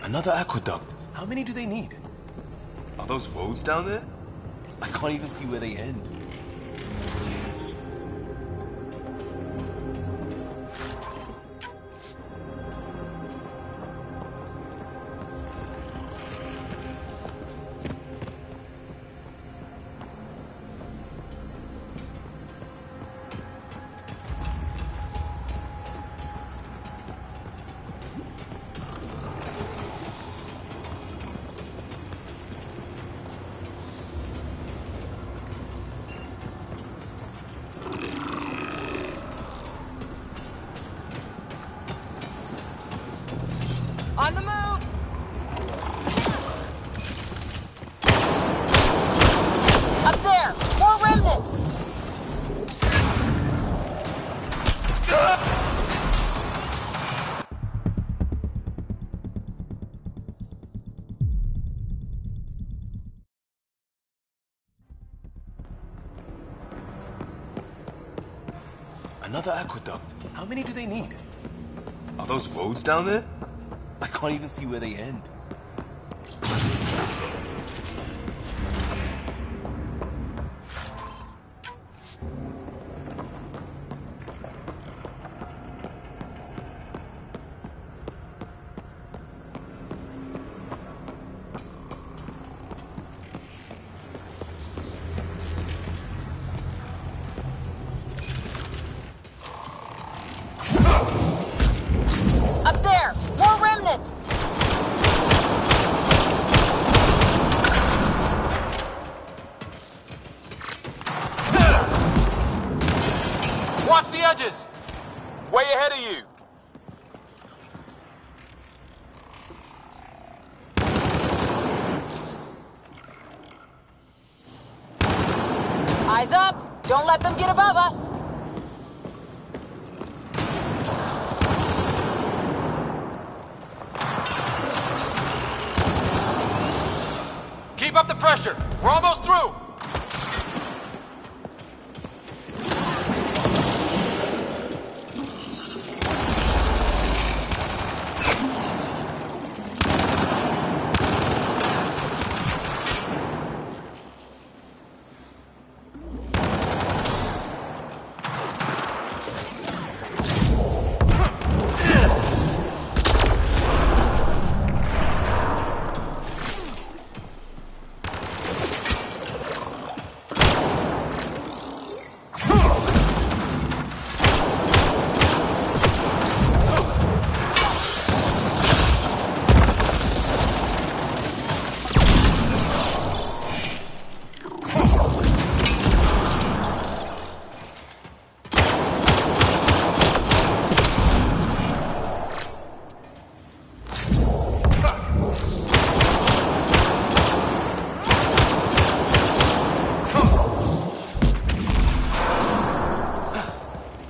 Another aqueduct. How many do they need? Are those roads down there? I can't even see where they end. On the move! Up there! More remnant! Another aqueduct. How many do they need? Are those roads down there? I can't even see where they end. Up there! More remnant! Watch the edges! Way ahead of you! Eyes up! Don't let them get above us! Keep up the pressure! We're almost through!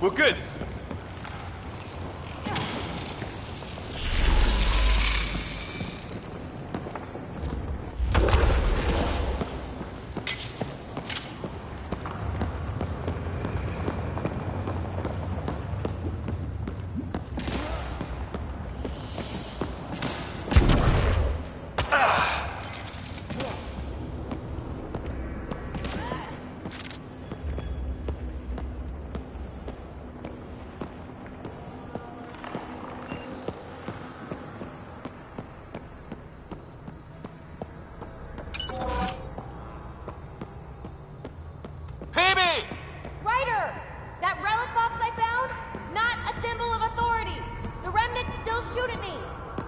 We're good. Shoot at me!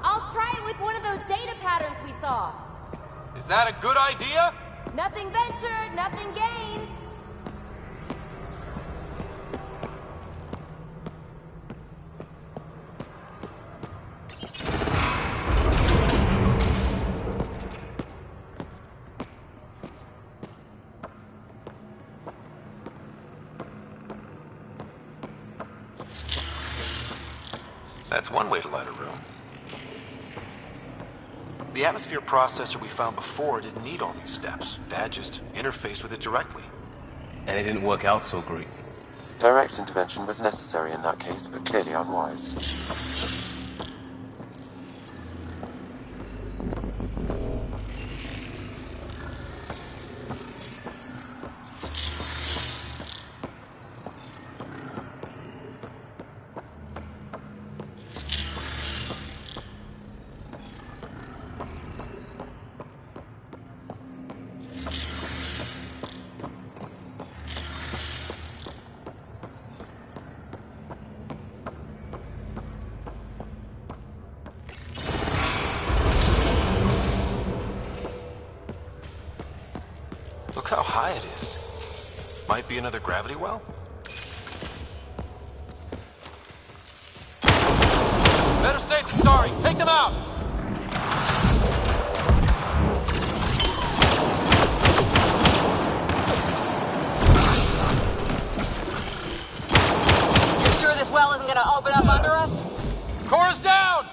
I'll try it with one of those data patterns we saw. Is that a good idea? Nothing ventured, nothing gained. That's one way to light a room. The atmosphere processor we found before didn't need all these steps. Dad just interfaced with it directly. And it didn't work out so great. Direct intervention was necessary in that case, but clearly unwise. Look how high it is. Might be another gravity well? Better safe than sorry. Take them out! You sure this well isn't gonna open up under us? Core's down!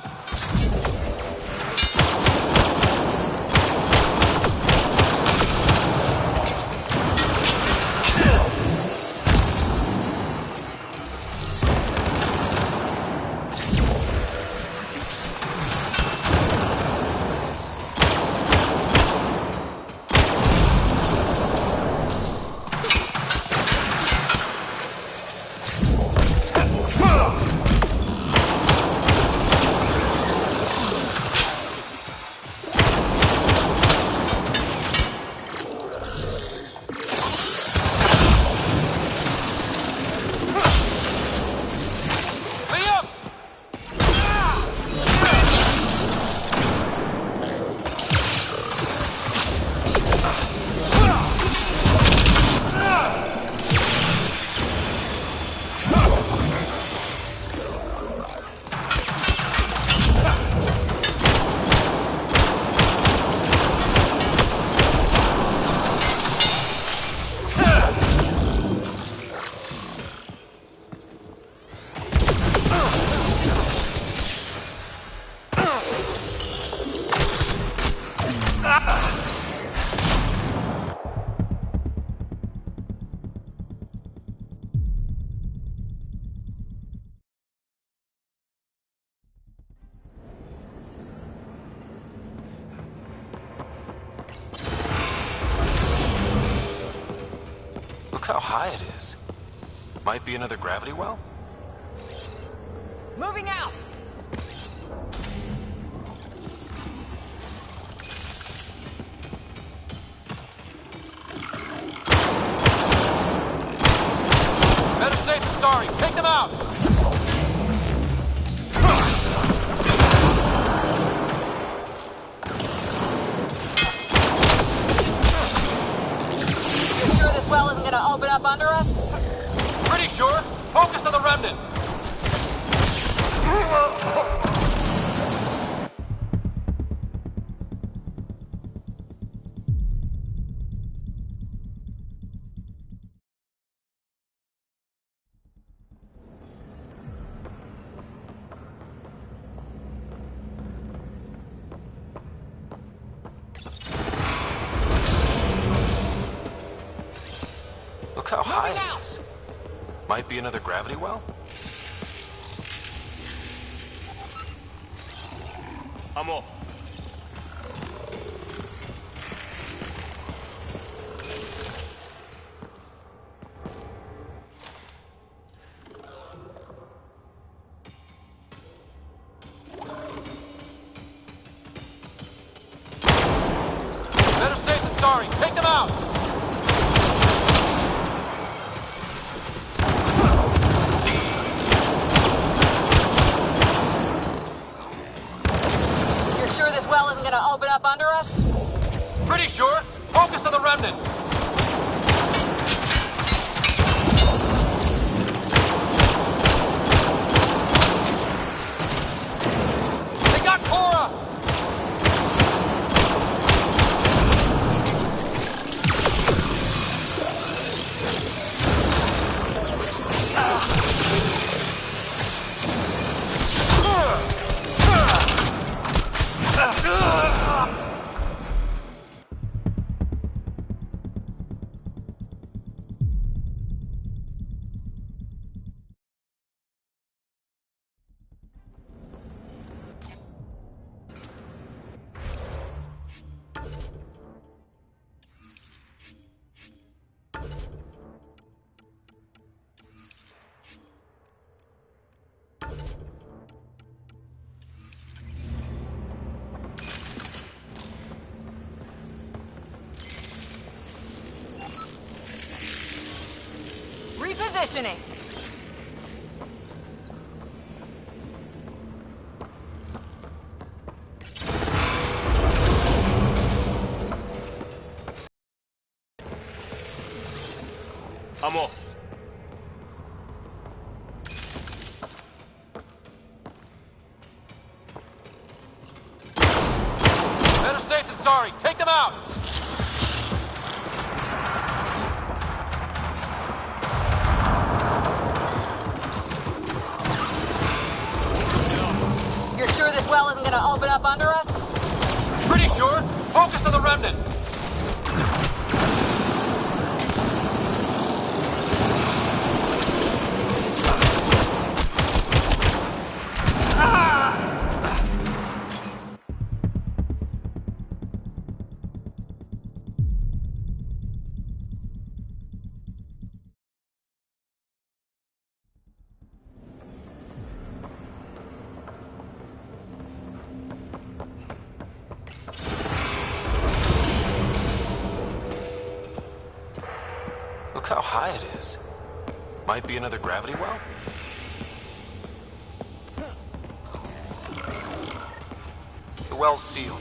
Look how high it is. Might be another gravity well? Moving out! Better safe than sorry. Take them out! You sure this well isn't gonna open up under us? Pretty sure. Focus on the remnant. Look how high it is. Might be another gravity well? I'm off. Better safe than sorry. Take them out! Repositioning. I'm off. Better safe than sorry. Take them out! You're sure this well isn't gonna open up under us? Pretty sure. Focus on the remnant. Look how high it is. Might be another gravity well? The well's sealed.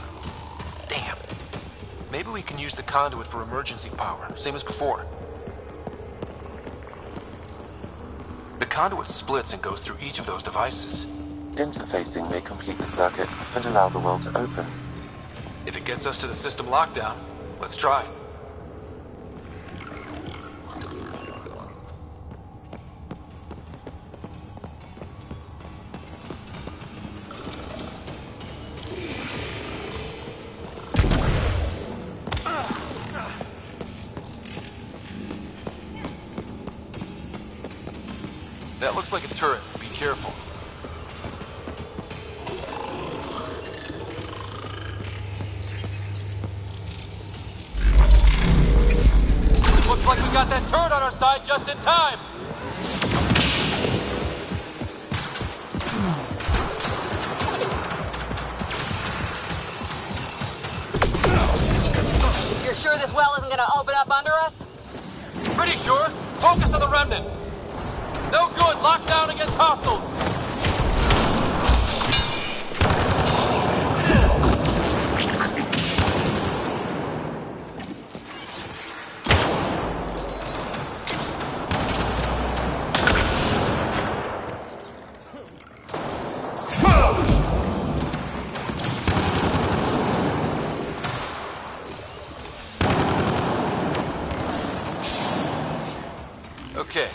Damn. Maybe we can use the conduit for emergency power, same as before. The conduit splits and goes through each of those devices. Interfacing may complete the circuit and allow the well to open. If it gets us to the system lockdown, let's try. That looks like a turret. Be careful. Looks like we got that turret on our side just in time. You're sure this well isn't gonna open up under us? Pretty sure. Focus on the remnant. No good. Lockdown against hostiles. Okay.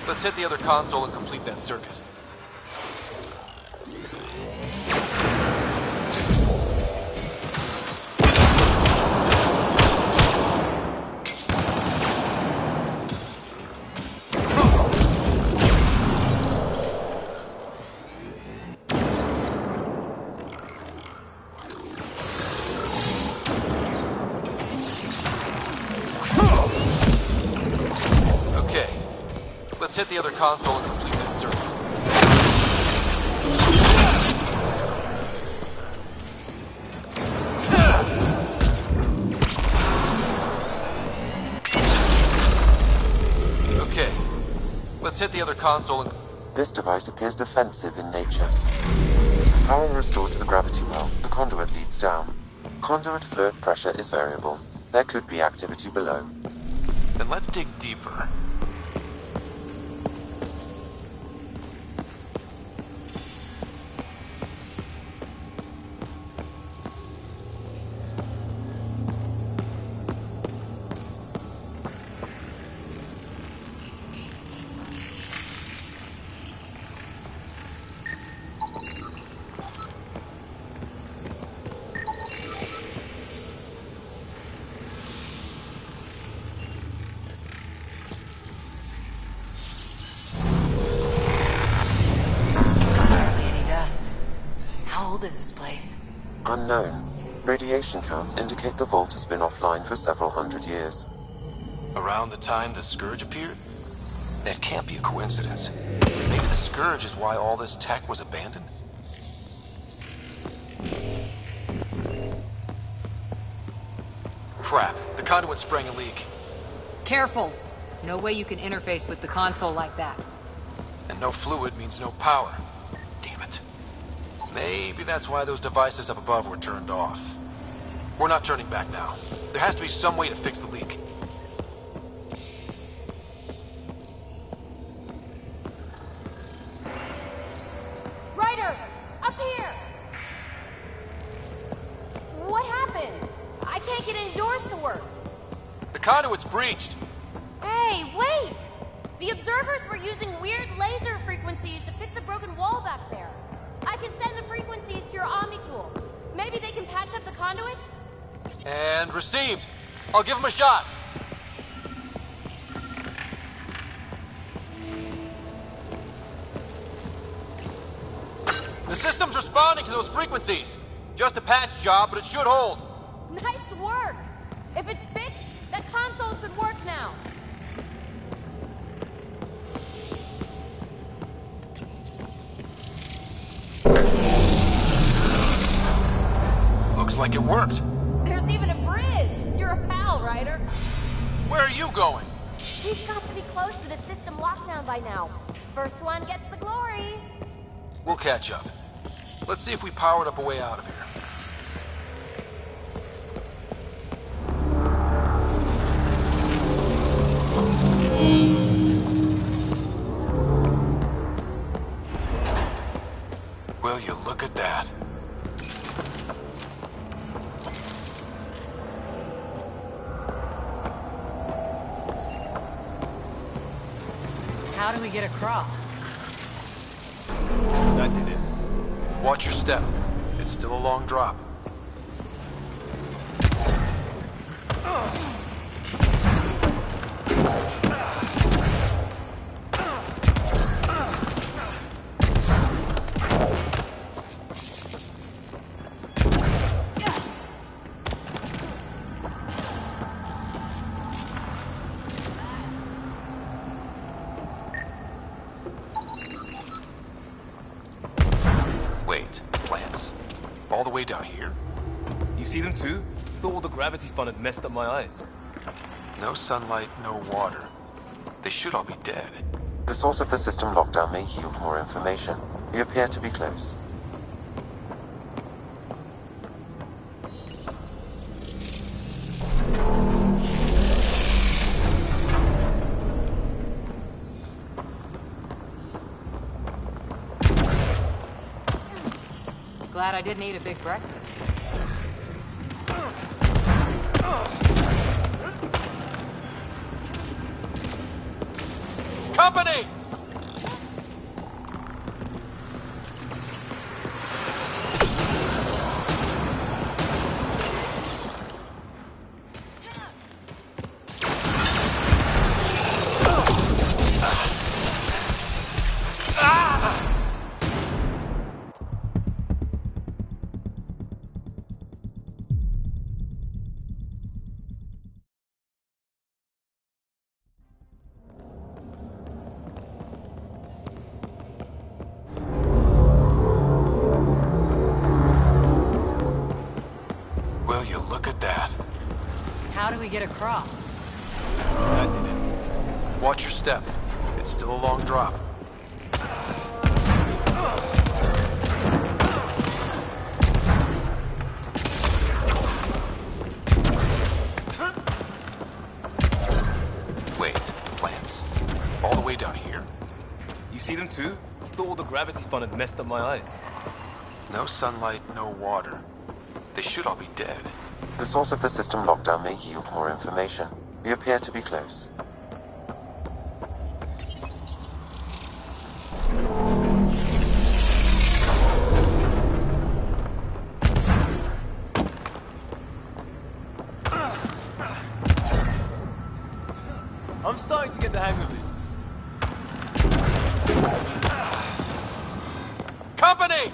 Let's hit the other console and complete that circuit. Okay. Let's hit the other console and complete that circuit. Okay. Let's hit the other console and... This device appears defensive in nature. Power restored to the gravity well. The conduit leads down. Conduit fluid pressure is variable. There could be activity below. Then let's dig deeper. Unknown. Radiation counts indicate the vault has been offline for several hundred years. Around the time the Scourge appeared? That can't be a coincidence. Maybe the Scourge is why all this tech was abandoned? Crap. The conduit sprang a leak. Careful. No way you can interface with the console like that. And no fluid means no power. Damn it. Maybe that's why those devices up above were turned off. We're not turning back now. There has to be some way to fix the leak. Ryder! Up here! What happened? I can't get any doors to work. The conduit's breached. Hey, wait! The observers were using weird laser frequencies to fix a broken wall back there. I can send the frequencies to your Omni tool. Maybe they can patch up the conduit? And received. I'll give him a shot. The system's responding to those frequencies. Just a patch job, but it should hold. Nice work! If it's fixed, that console should work now. Looks like it worked. There's even a bridge! You're a pal, Ryder. Where are you going? We've got to be close to the system lockdown by now. First one gets the glory. We'll catch up. Let's see if we powered up a way out of here. Will you look at that? How do we get across? That did it. Watch your step. It's still a long drop. All the way down here? You see them too? Thought all the gravity fun had messed up my eyes. No sunlight, no water. They should all be dead. The source of the system lockdown may yield more information. We appear to be close. Glad I didn't eat a big breakfast. Company! Will you look at that? How do we get across? That did it. Watch your step. It's still a long drop. Wait, plants. All the way down here? You see them too? Thought all the gravity fun had messed up my eyes. No sunlight, no water. They should all be dead. The source of the system lockdown may yield more information. We appear to be close. I'm starting to get the hang of this. Company!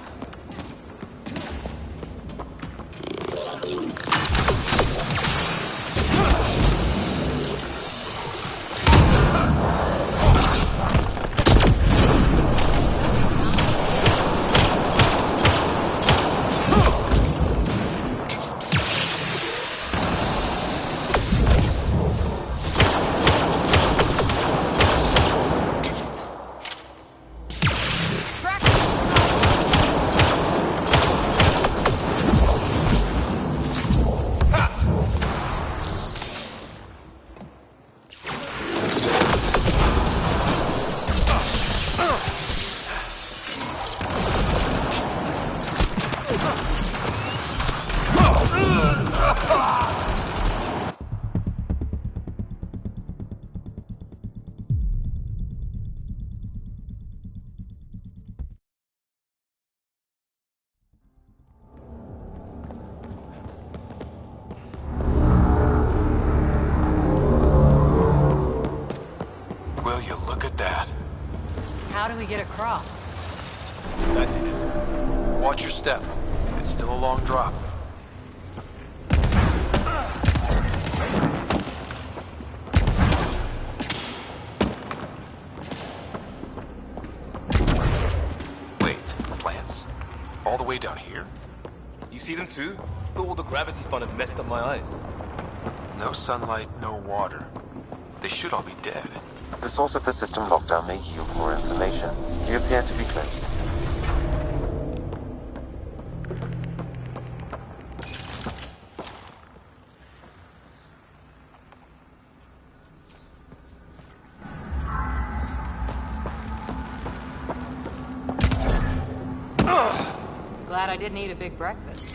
Will you look at that? How do we get across? That did it. Watch your step. It's still a long drop. Wait, plants? All the way down here? You see them too? Thought all the gravity fun had messed up my eyes. No sunlight, no water. They should all be dead. The source of the system lockdown may yield more information. You appear to be close. Glad I didn't eat a big breakfast.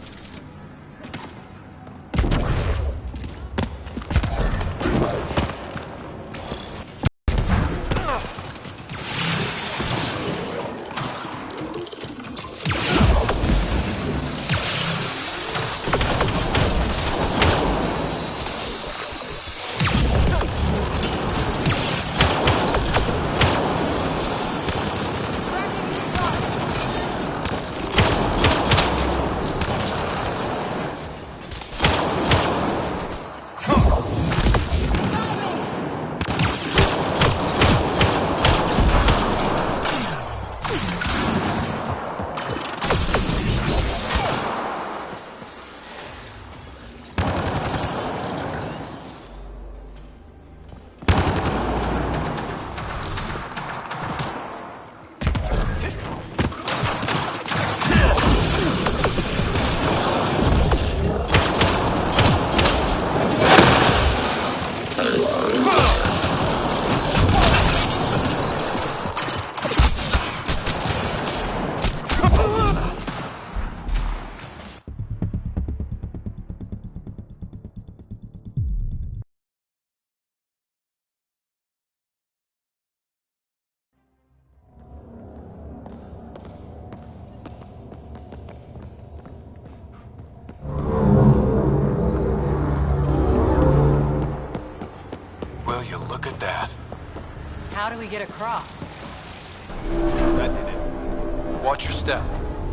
How do we get across? That did it. Watch your step.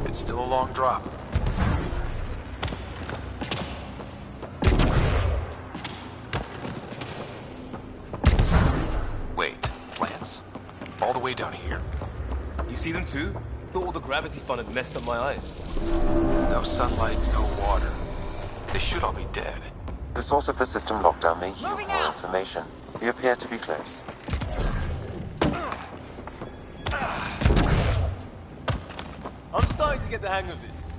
It's still a long drop. Wait, plants? All the way down here? You see them too? Thought all the gravity fun had messed up my eyes. No sunlight, no water. They should all be dead. The source of the system lockdown may yield more information. You appear to be close. I'm starting to get the hang of this.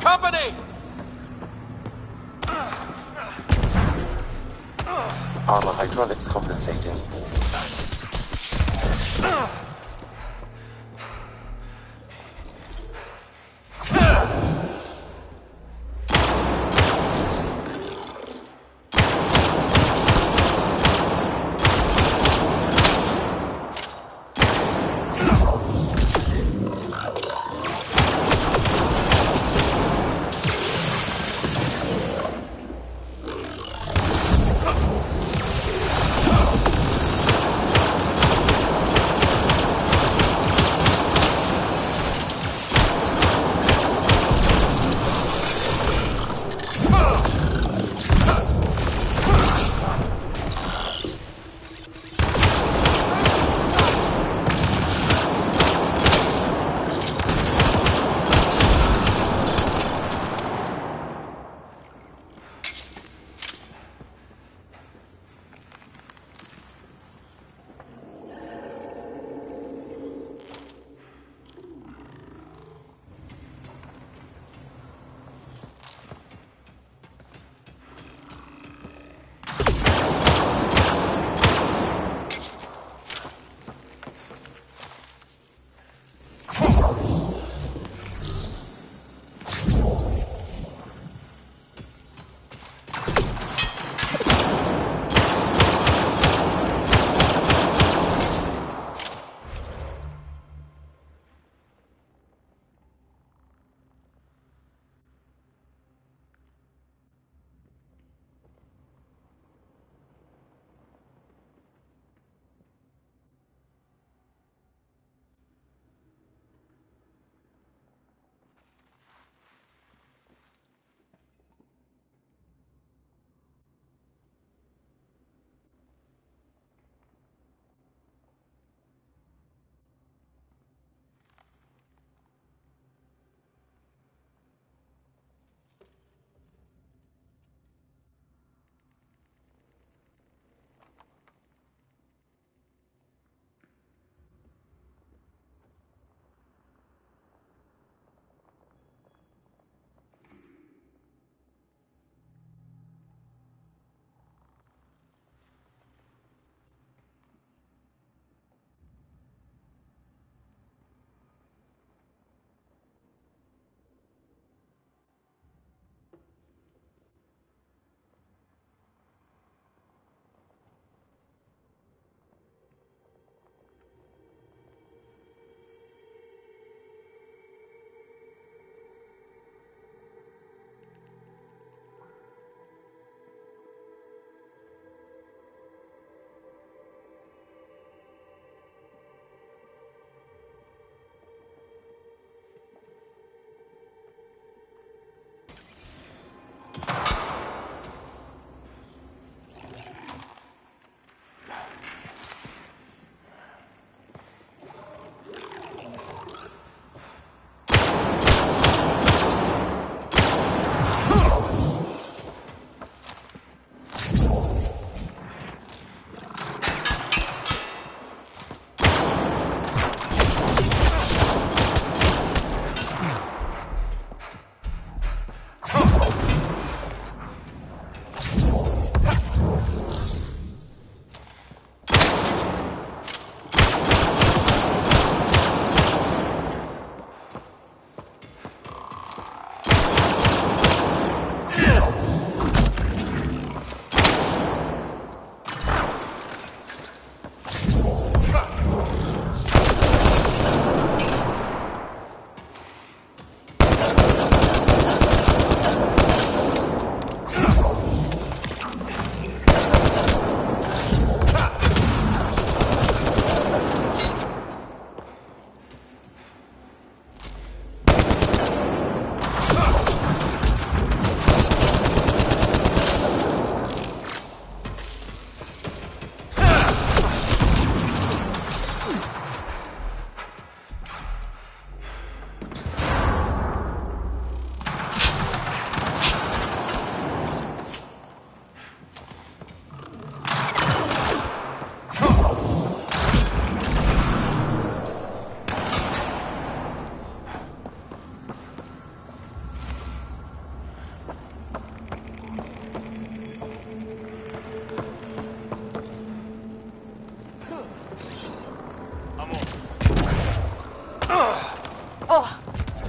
Company! Armor hydraulics compensating.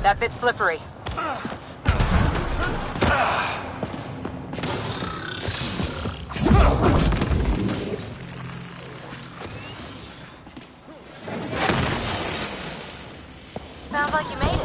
That bit's slippery. Sounds like you made it.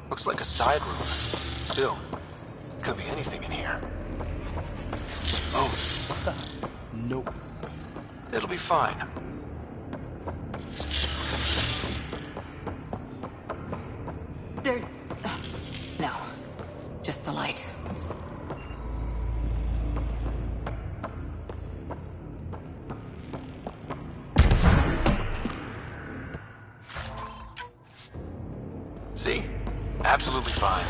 Looks like a side room. Still, could be anything in here. Oh, Nope. it'll be fine. There... no. Just the light. See? Absolutely fine.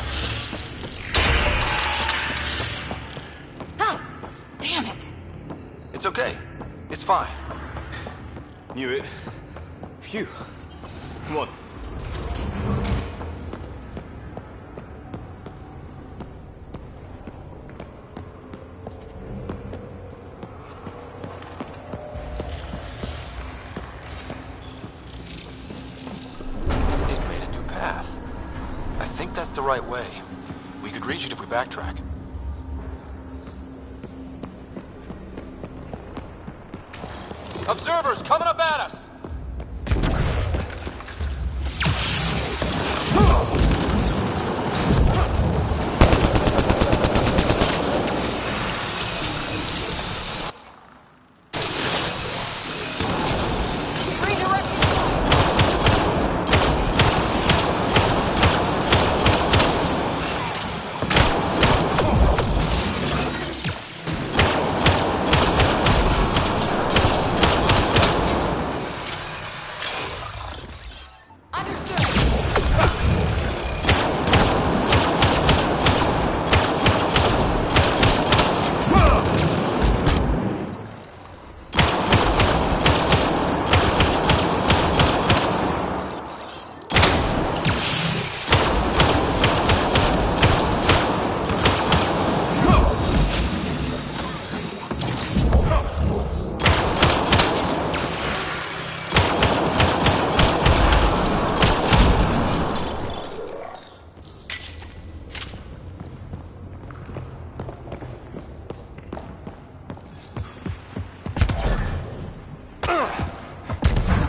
Oh! Damn it! It's okay. It's fine. Knew it. Phew. Come on. It made a new path. I think that's the right way. We could reach it if we backtrack. Observers coming up at us!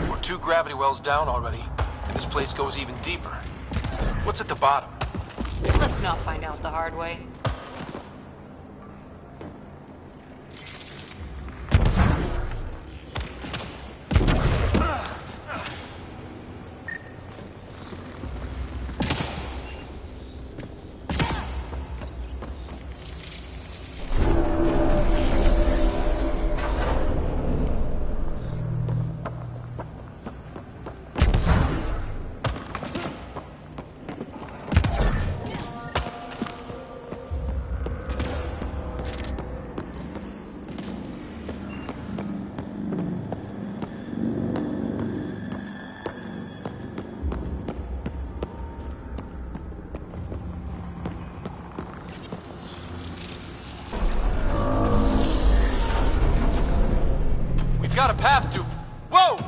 We're 2 gravity wells down already, and this place goes even deeper. What's at the bottom? Let's not find out the hard way. Got a path to... Whoa!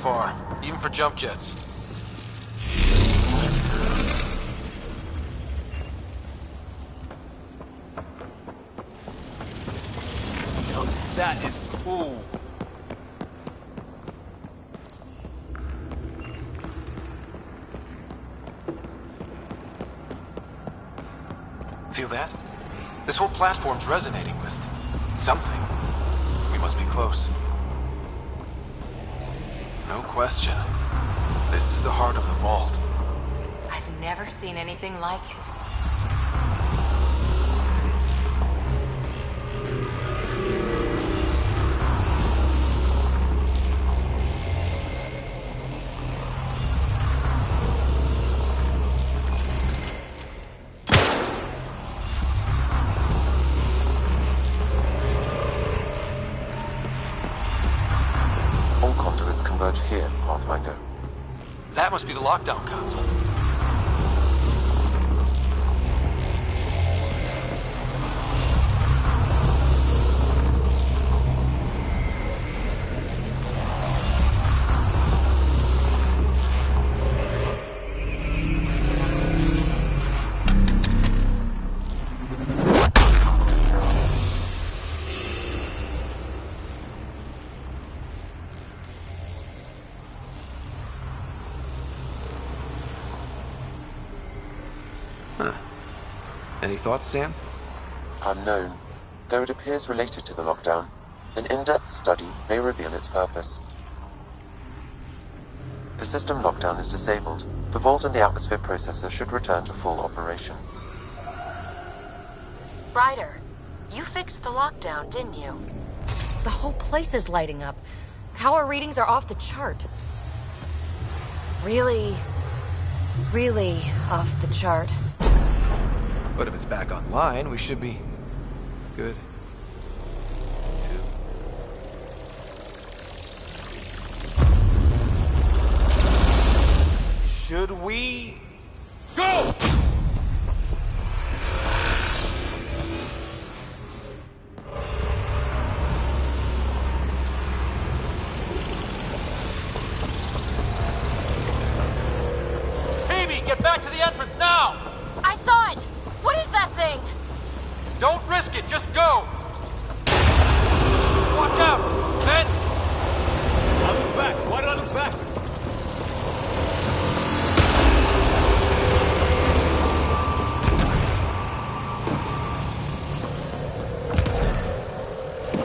far, even for jump jets. That is cool. Feel that? This whole platform's resonating with something. We must be close. No question. This is the heart of the vault. I've never seen anything like it. Here, Pathfinder. That must be the lockdown console. Any thoughts, Sam? Unknown. Though it appears related to the lockdown, an in-depth study may reveal its purpose. The system lockdown is disabled. The vault and the atmosphere processor should return to full operation. Ryder, you fixed the lockdown, didn't you? The whole place is lighting up. Power readings are off the chart. Really off the chart. But if it's back online, we should be good. Should we go? Phoebe, get back to the entrance now! I saw it! What is that thing? Don't risk it, just go! Watch out! Vents! On his back! Why on his back?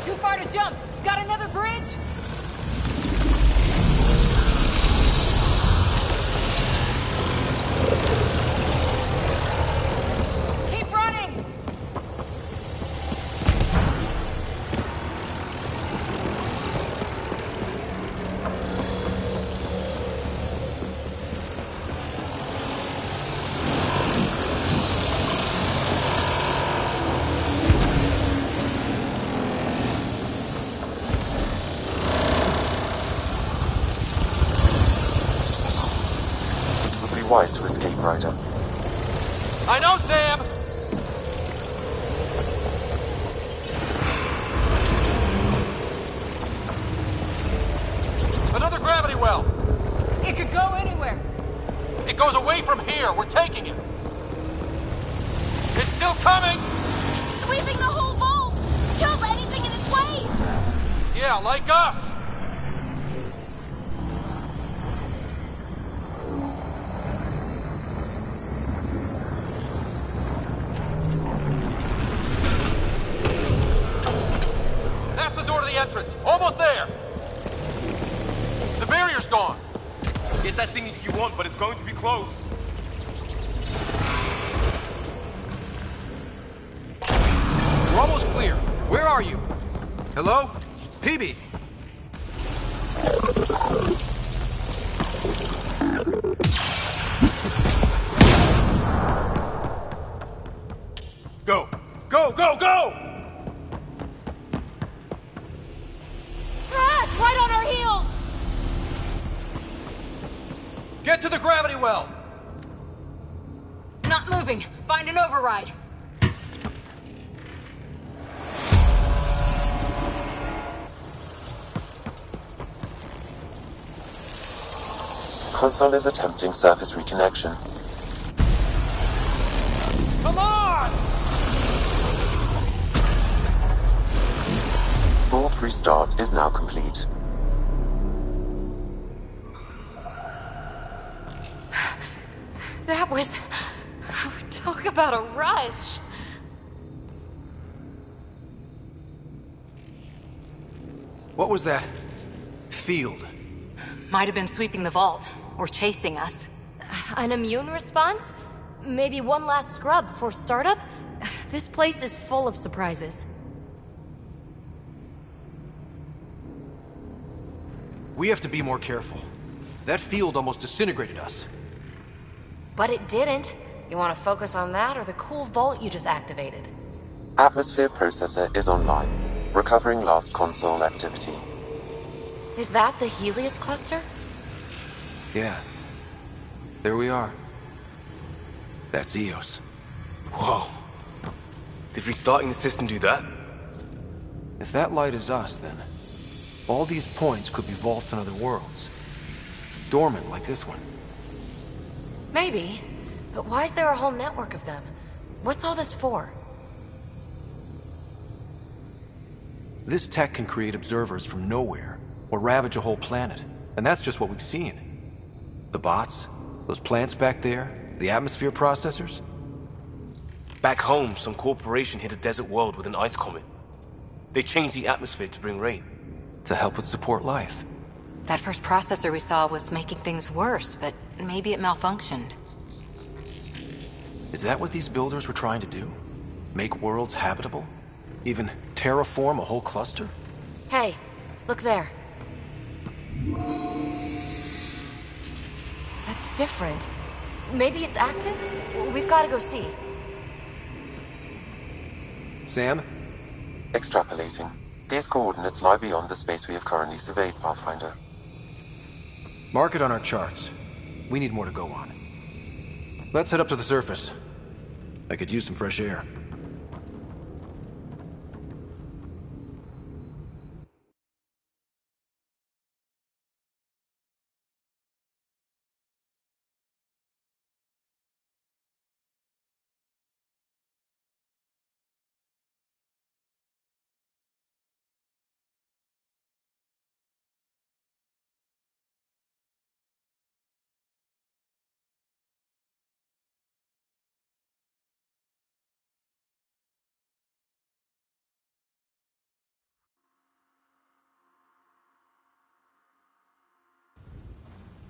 Too far to jump! Got another bridge? Keep running! It would be wise to escape, Ryder. I know, Sam! Another gravity well! It could go anywhere. It goes away from here. We're taking it. It's still coming! Sweeping the whole vault! Kills anything in its way! Yeah, like us! That's the door to the entrance. Almost there. The barrier's gone. Get that thing if you want, but it's going to be close. We're almost clear. Where are you? Hello? PB? Go! Go, go, go! Ah, it's right on our heels! Get to the gravity well! Not moving. Find an override. Console is attempting surface reconnection. Come on! Vault restart is now complete. That was... Talk about a rush. What was that? Field. Might have been sweeping the vault, or chasing us. An immune response? Maybe one last scrub before startup? This place is full of surprises. We have to be more careful. That field almost disintegrated us. But it didn't. You want to focus on that or the cool vault you just activated? Atmosphere processor is online, recovering last console activity. Is that the Helios cluster? Yeah. There we are. That's Eos. Whoa. Did restarting the system do that? If that light is us, then all these points could be vaults on other worlds. Dormant like this one. Maybe. But why is there a whole network of them? What's all this for? This tech can create observers from nowhere, or ravage a whole planet. And that's just what we've seen. The bots, those plants back there, the atmosphere processors. Back home, some corporation hit a desert world with an ice comet. They changed the atmosphere to bring rain. To help with support life. That first processor we saw was making things worse, but maybe it malfunctioned. Is that what these builders were trying to do? Make worlds habitable? Even terraform a whole cluster? Hey, look there. That's different. Maybe it's active? We've got to go see. Sam? Extrapolating. These coordinates lie beyond the space we have currently surveyed, Pathfinder. Mark it on our charts. We need more to go on. Let's head up to the surface. I could use some fresh air.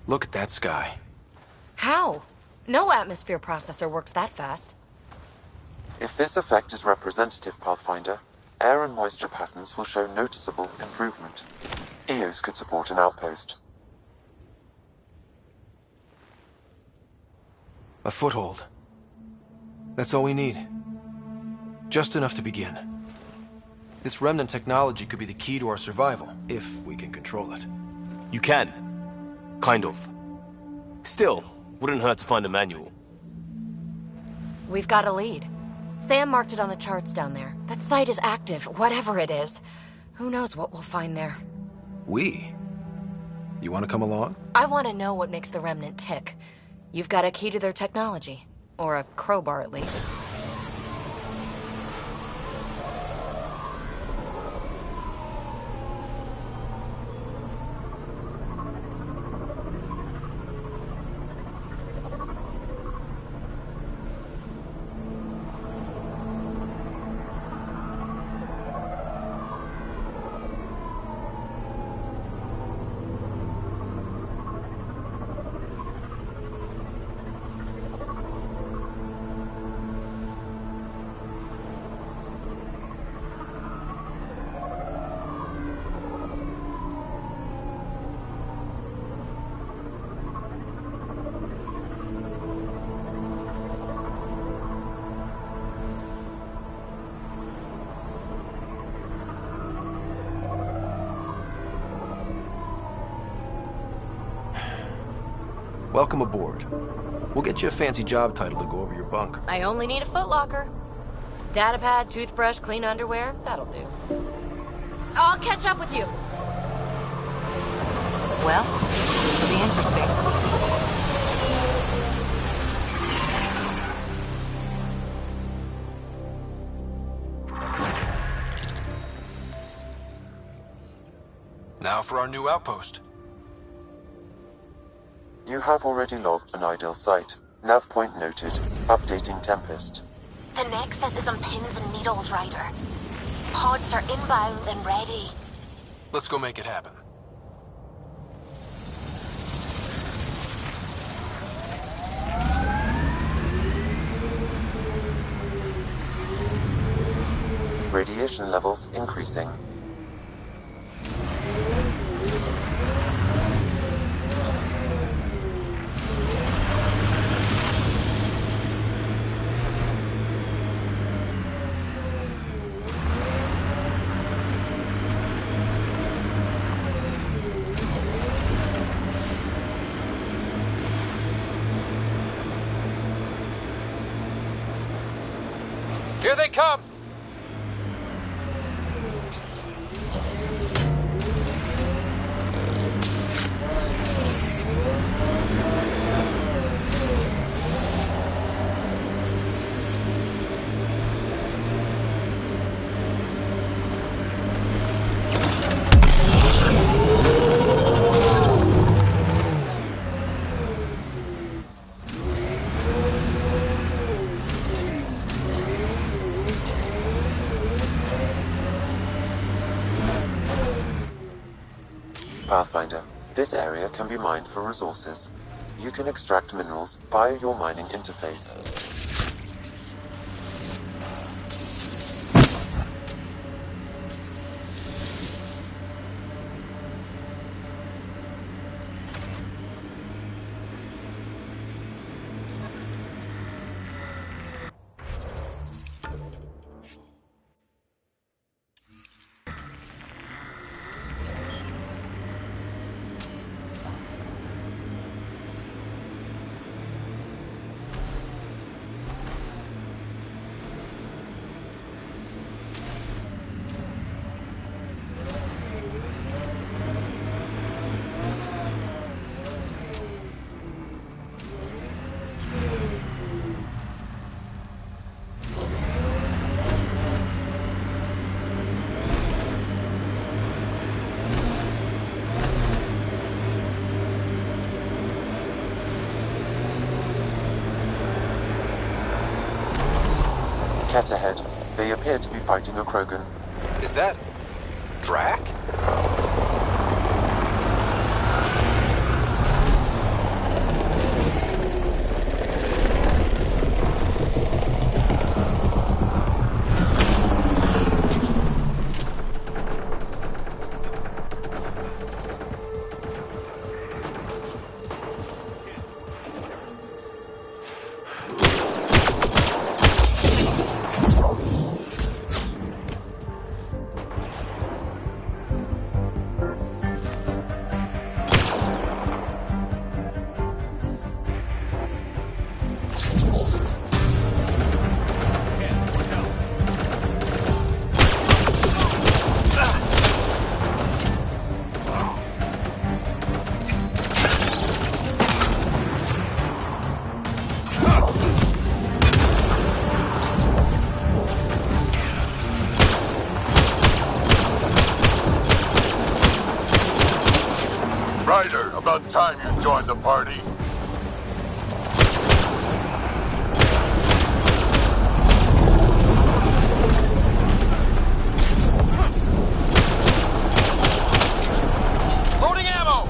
Look at that sky. How? No atmosphere processor works that fast. If this effect is representative, Pathfinder, air and moisture patterns will show noticeable improvement. Eos could support an outpost. A foothold. That's all we need. Just enough to begin. This remnant technology could be the key to our survival, if we can control it. You can. Kind of. Still, wouldn't hurt to find a manual. We've got a lead. Sam marked it on the charts down there. That site is active, whatever it is. Who knows what we'll find there. We? You want to come along? I want to know what makes the Remnant tick. You've got a key to their technology. Or a crowbar, at least. Welcome aboard. We'll get you a fancy job title to go over your bunk. I only need a footlocker. Datapad, toothbrush, clean underwear, that'll do. I'll catch up with you. Well, this will be interesting. Now for our new outpost. You have already logged an ideal site. Nav point noted. Updating Tempest. The Nexus is on pins and needles, Ryder. Pods are inbound and ready. Let's go make it happen. Radiation levels increasing. Here they come! Pathfinder. This area can be mined for resources. You can extract minerals via your mining interface. Cat ahead. They appear to be fighting a Krogan. Is that... Drac? Ryder, about time you joined the party. Loading ammo!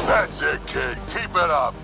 That's it, kid. Keep it up.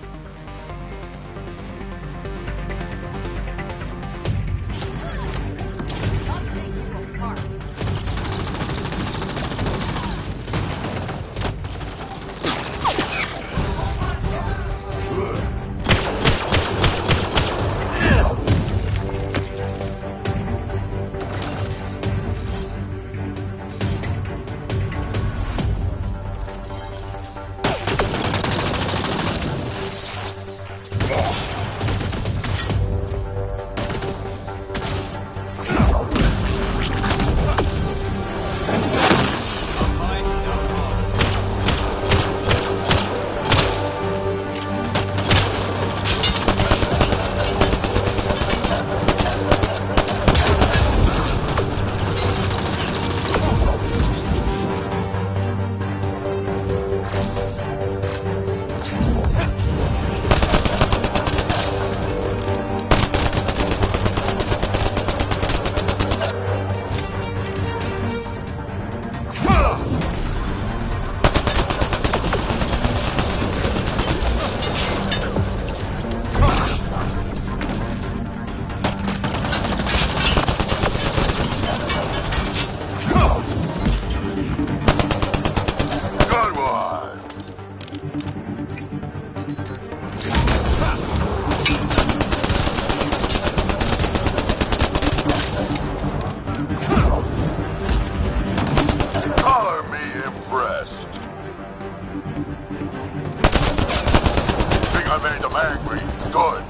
Think I made them angry. Good.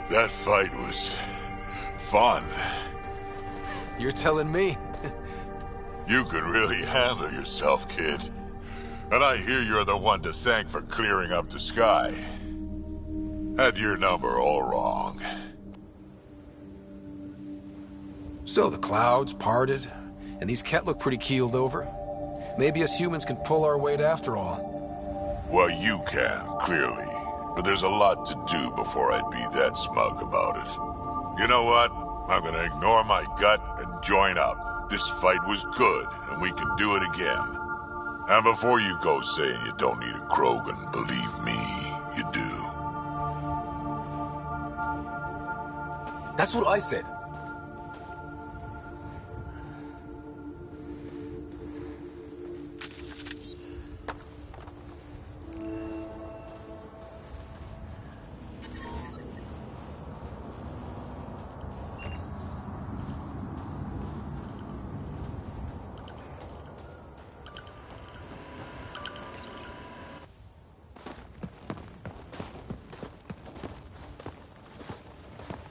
That fight was fun. You're telling me? You can really handle yourself, kid. And I hear you're the one to thank for clearing up the sky. Had your number all wrong. So the clouds parted, and these Ket look pretty keeled over. Maybe us humans can pull our weight after all. Well, you can, clearly. But there's a lot to do before I'd be that smug about it. You know what? I'm gonna ignore my gut and join up. This fight was good, and we can do it again. And before you go saying you don't need a Krogan, believe me, you do. That's what I said.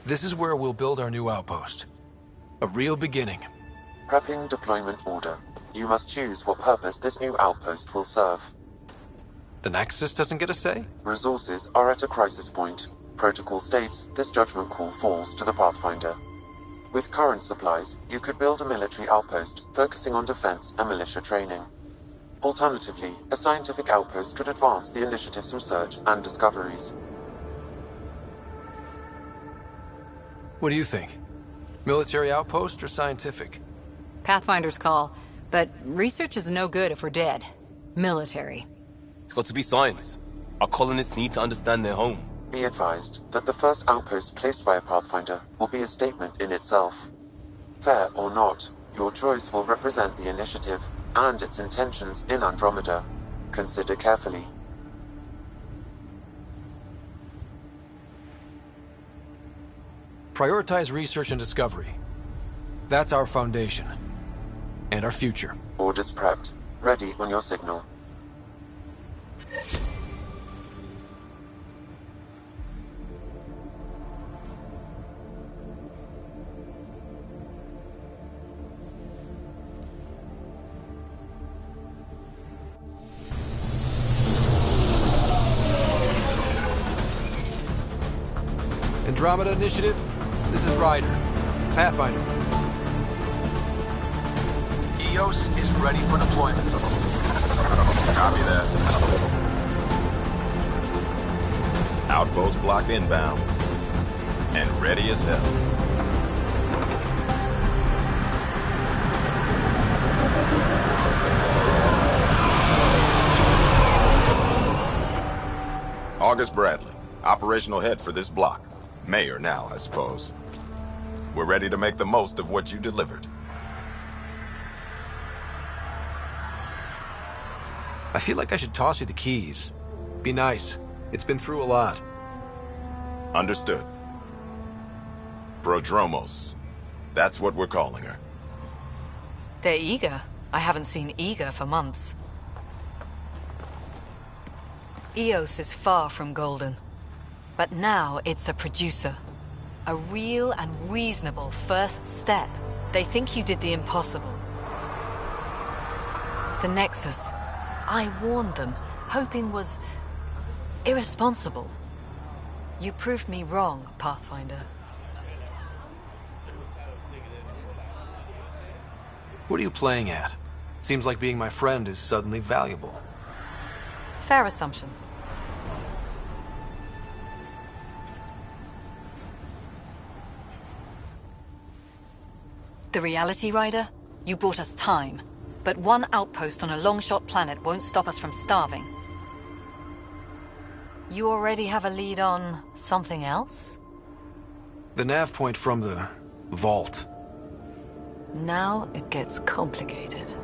This is where we'll build our new outpost. A real beginning. Prepping deployment order. You must choose what purpose this new outpost will serve. The Nexus doesn't get a say? Resources are at a crisis point. Protocol states this judgment call falls to the Pathfinder. With current supplies, you could build a military outpost focusing on defense and militia training. Alternatively, a scientific outpost could advance the initiative's research and discoveries. What do you think? Military outpost or scientific? Pathfinder's call, but research is no good if we're dead. Military. It's got to be science. Our colonists need to understand their home. Be advised that the first outpost placed by a Pathfinder will be a statement in itself. Fair or not, your choice will represent the initiative and its intentions in Andromeda. Consider carefully. Prioritize research and discovery. That's our foundation. And our future. Orders prepped. Ready on your signal. Andromeda Initiative, this is Ryder. Pathfinder. EOS is ready for deployment. Copy that. Outpost block inbound. And ready as hell. August Bradley, operational head for this block. Mayor now, I suppose. We're ready to make the most of what you delivered. I feel like I should toss you the keys. Be nice. It's been through a lot. Understood. Prodromos. That's what we're calling her. They're eager. I haven't seen eager for months. EOS is far from golden. But now it's a producer. A real and reasonable first step. They think you did the impossible. The Nexus. I warned them, hoping was irresponsible. You proved me wrong, Pathfinder. What are you playing at? Seems like being my friend is suddenly valuable. Fair assumption. The Reality Rider? You bought us time. But one outpost on a long-shot planet won't stop us from starving. You already have a lead on something else? The nav point from the vault. Now it gets complicated.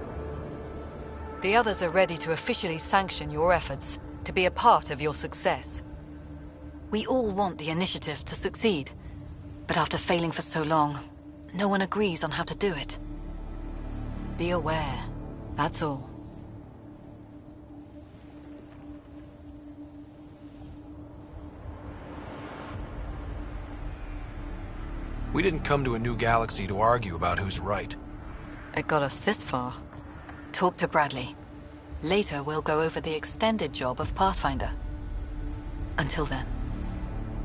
The others are ready to officially sanction your efforts, to be a part of your success. We all want the initiative to succeed, but after failing for so long, no one agrees on how to do it. Be aware, that's all. We didn't come to a new galaxy to argue about who's right. It got us this far. Talk to Bradley. Later, we'll go over the extended job of Pathfinder. Until then,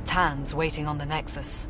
Tan's waiting on the Nexus.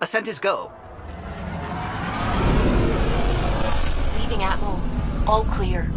Ascent is go. Leaving Atmo. All clear.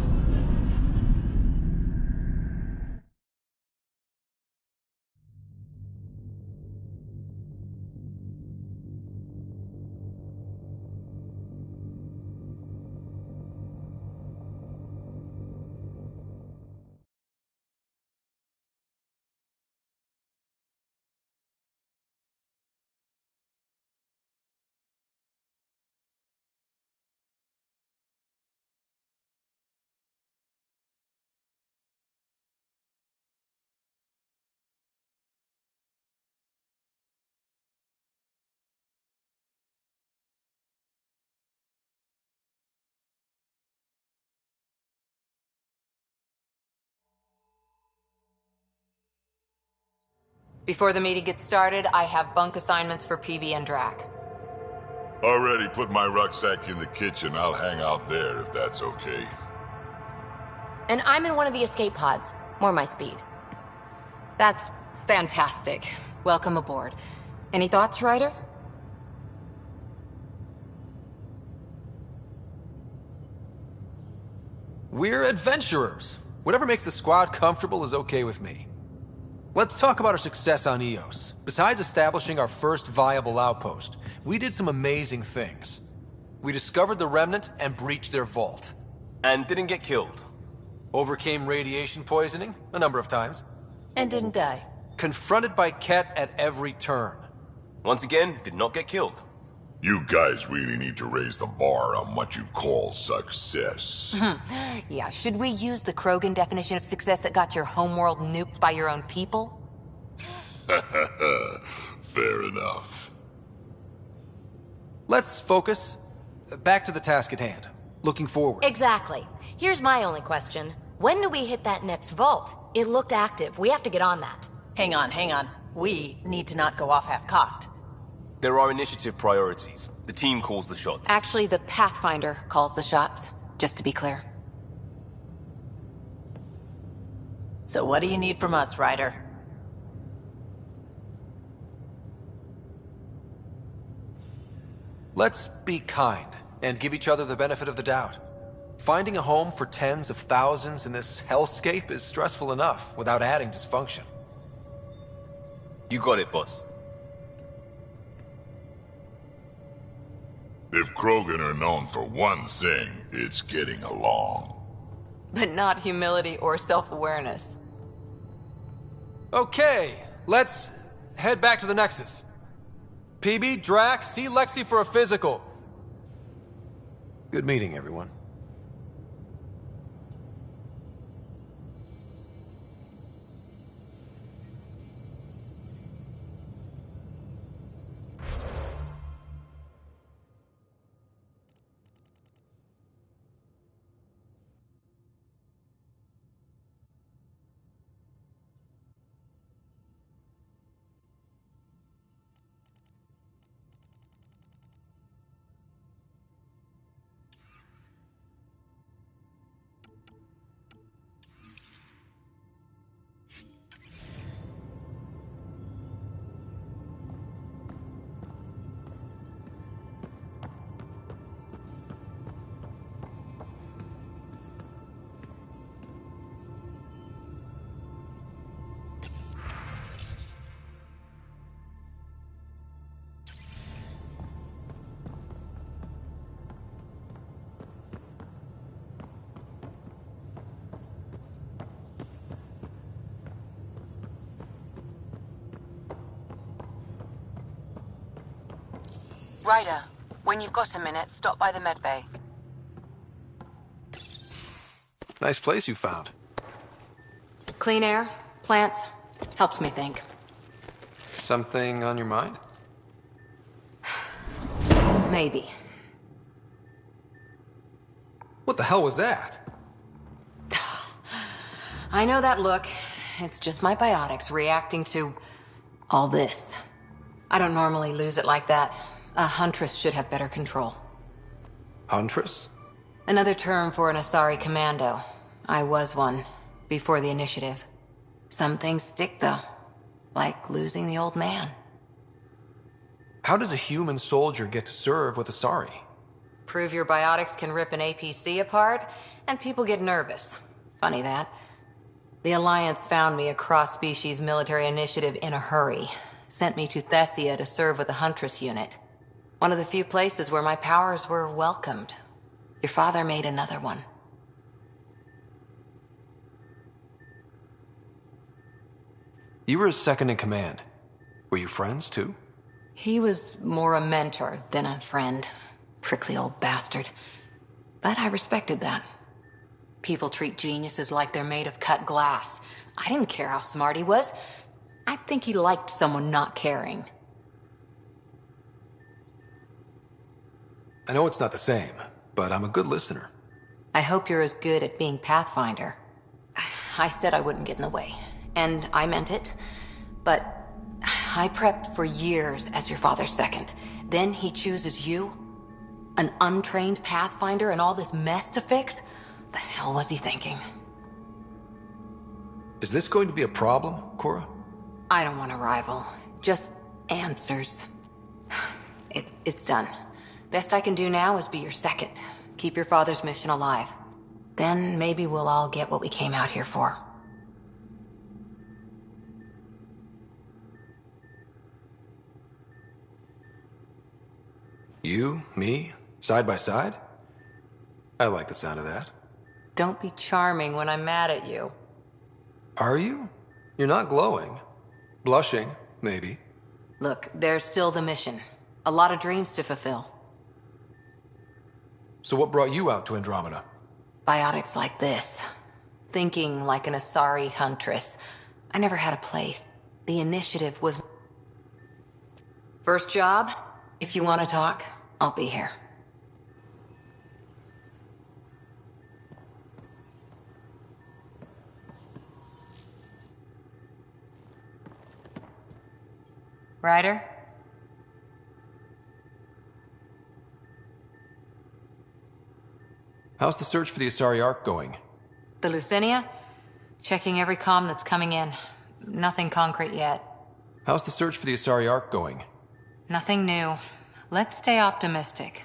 Before the meeting gets started, I have bunk assignments for PB and Drac. Already put my rucksack in the kitchen. I'll hang out there if that's okay. And I'm in one of the escape pods. More my speed. That's fantastic. Welcome aboard. Any thoughts, Ryder? We're adventurers. Whatever makes the squad comfortable is okay with me. Let's talk about our success on Eos. Besides establishing our first viable outpost, we did some amazing things. We discovered the Remnant and breached their vault. And didn't get killed. Overcame radiation poisoning a number of times. And didn't die. Confronted by Ket at every turn. Once again, did not get killed. You guys really need to raise the bar on what you call success. Yeah, should we use the Krogan definition of success that got your homeworld nuked by your own people? Fair enough. Let's focus. Back to the task at hand. Looking forward. Exactly. Here's my only question. When do we hit that next vault? It looked active. We have to get on that. Hang on. We need to not go off half-cocked. There are initiative priorities. The team calls the shots. Actually, the Pathfinder calls the shots, just to be clear. So what do you need from us, Ryder? Let's be kind and give each other the benefit of the doubt. Finding a home for tens of thousands in this hellscape is stressful enough without adding dysfunction. You got it, boss. If Krogan are known for one thing, it's getting along. But not humility or self-awareness. Okay, let's head back to the Nexus. PB, Drac, see Lexi for a physical. Good meeting, everyone. Ryder, when you've got a minute, stop by the medbay. Nice place you found. Clean air, plants, helps me think. Something on your mind? Maybe. What the hell was that? I know that look. It's just my biotics reacting to all this. I don't normally lose it like that. A huntress should have better control. Huntress? Another term for an Asari commando. I was one, before the initiative. Some things stick, though. Like losing the old man. How does a human soldier get to serve with Asari? Prove your biotics can rip an APC apart, and people get nervous. Funny that. The Alliance found me a cross-species military initiative in a hurry. Sent me to Thessia to serve with the Huntress unit. One of the few places where my powers were welcomed. Your father made another one. You were his second in command. Were you friends, too? He was more a mentor than a friend. Prickly old bastard. But I respected that. People treat geniuses like they're made of cut glass. I didn't care how smart he was. I think he liked someone not caring. I know it's not the same, but I'm a good listener. I hope you're as good at being Pathfinder. I said I wouldn't get in the way, and I meant it. But I prepped for years as your father's second. Then he chooses you? An untrained Pathfinder and all this mess to fix? The hell was he thinking? Is this going to be a problem, Cora? I don't want a rival. Just answers. It's done. Best I can do now is be your second. Keep your father's mission alive. Then maybe we'll all get what we came out here for. You, me, side by side? I like the sound of that. Don't be charming when I'm mad at you. Are you? You're not glowing. Blushing, maybe. Look, there's still the mission. A lot of dreams to fulfill. So what brought you out to Andromeda? Biotics like this. Thinking like an Asari huntress. I never had a place. The initiative was... First job? If you want to talk, I'll be here. Ryder? How's the search for the Asari Ark going? The Lucinia? Checking every comm that's coming in. Nothing concrete yet. How's the search for the Asari Ark going? Nothing new. Let's stay optimistic.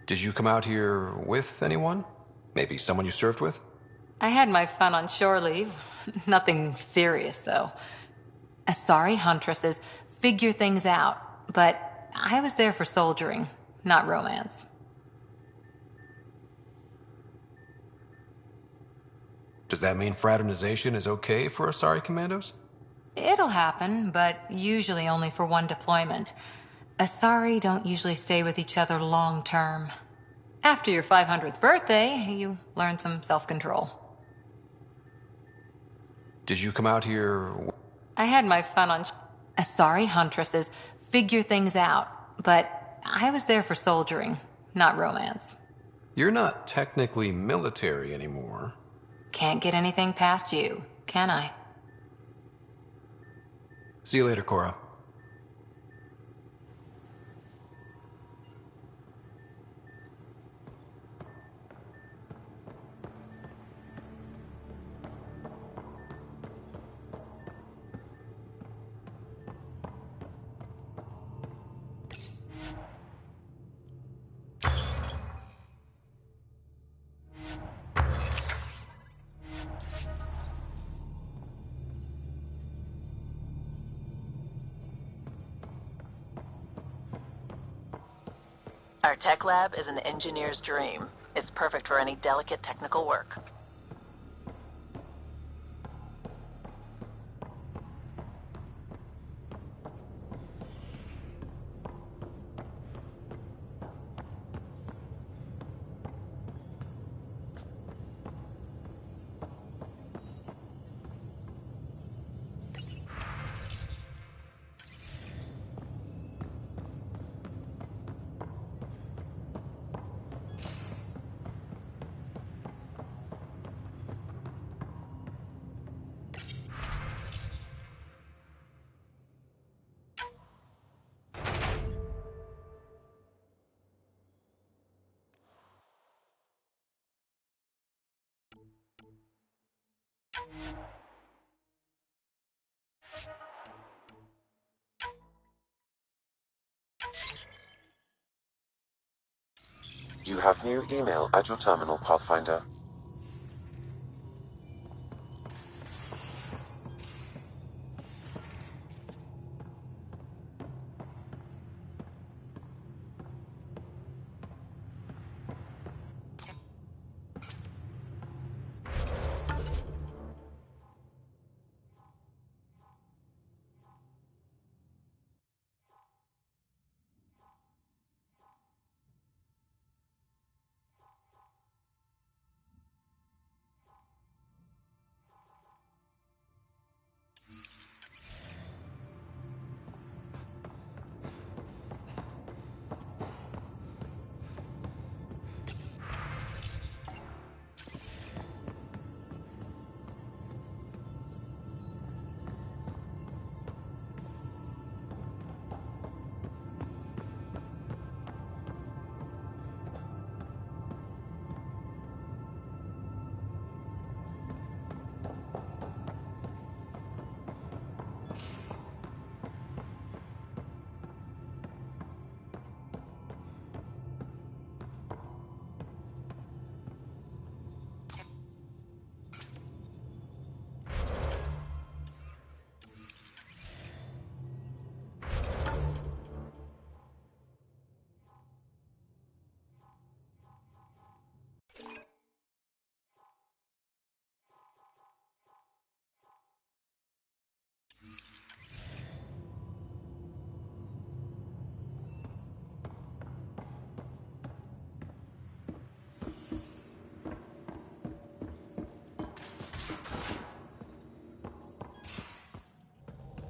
Did you come out here with anyone? Maybe someone you served with? I had my fun on shore leave. Nothing serious, though. Asari huntresses figure things out, but I was there for soldiering, not romance. Does that mean fraternization is okay for Asari commandos? It'll happen, but usually only for one deployment. Asari don't usually stay with each other long term. After your 500th birthday, you learn some self-control. Did you come out here... I had my fun on... Asari huntresses figure things out, but I was there for soldiering, not romance. You're not technically military anymore. Can't get anything past you, can I? See you later, Cora. Our tech lab is an engineer's dream. It's perfect for any delicate technical work. You have new email at your terminal, Pathfinder.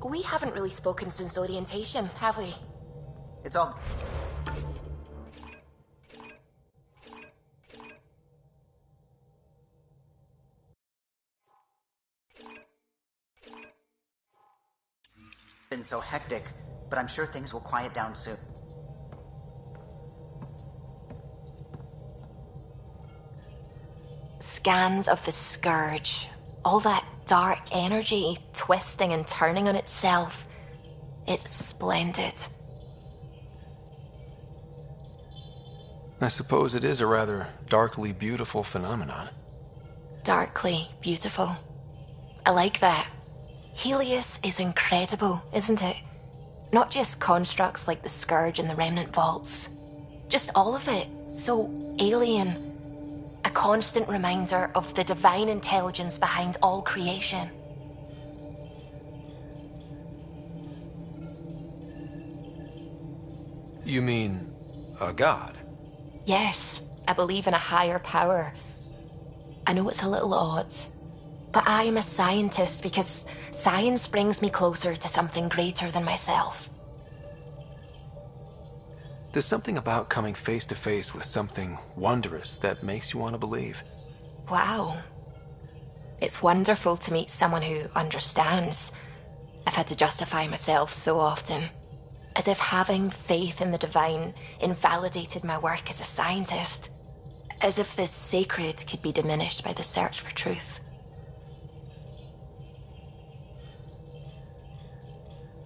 We haven't really spoken since orientation, have we? It's all... been so hectic, but I'm sure things will quiet down soon. Scans of the Scourge. All that dark energy twisting and turning on itself. It's splendid. I suppose it is a rather darkly beautiful phenomenon. Darkly beautiful. I like that. Helios is incredible, isn't it? Not just constructs like the Scourge and the Remnant Vaults. Just all of it. So alien. A constant reminder of the divine intelligence behind all creation. You mean a god? Yes, I believe in a higher power. I know it's a little odd, but I am a scientist because science brings me closer to something greater than myself. There's something about coming face to face with something wondrous that makes you want to believe. Wow. It's wonderful to meet someone who understands. I've had to justify myself so often. As if having faith in the divine invalidated my work as a scientist. As if the sacred could be diminished by the search for truth.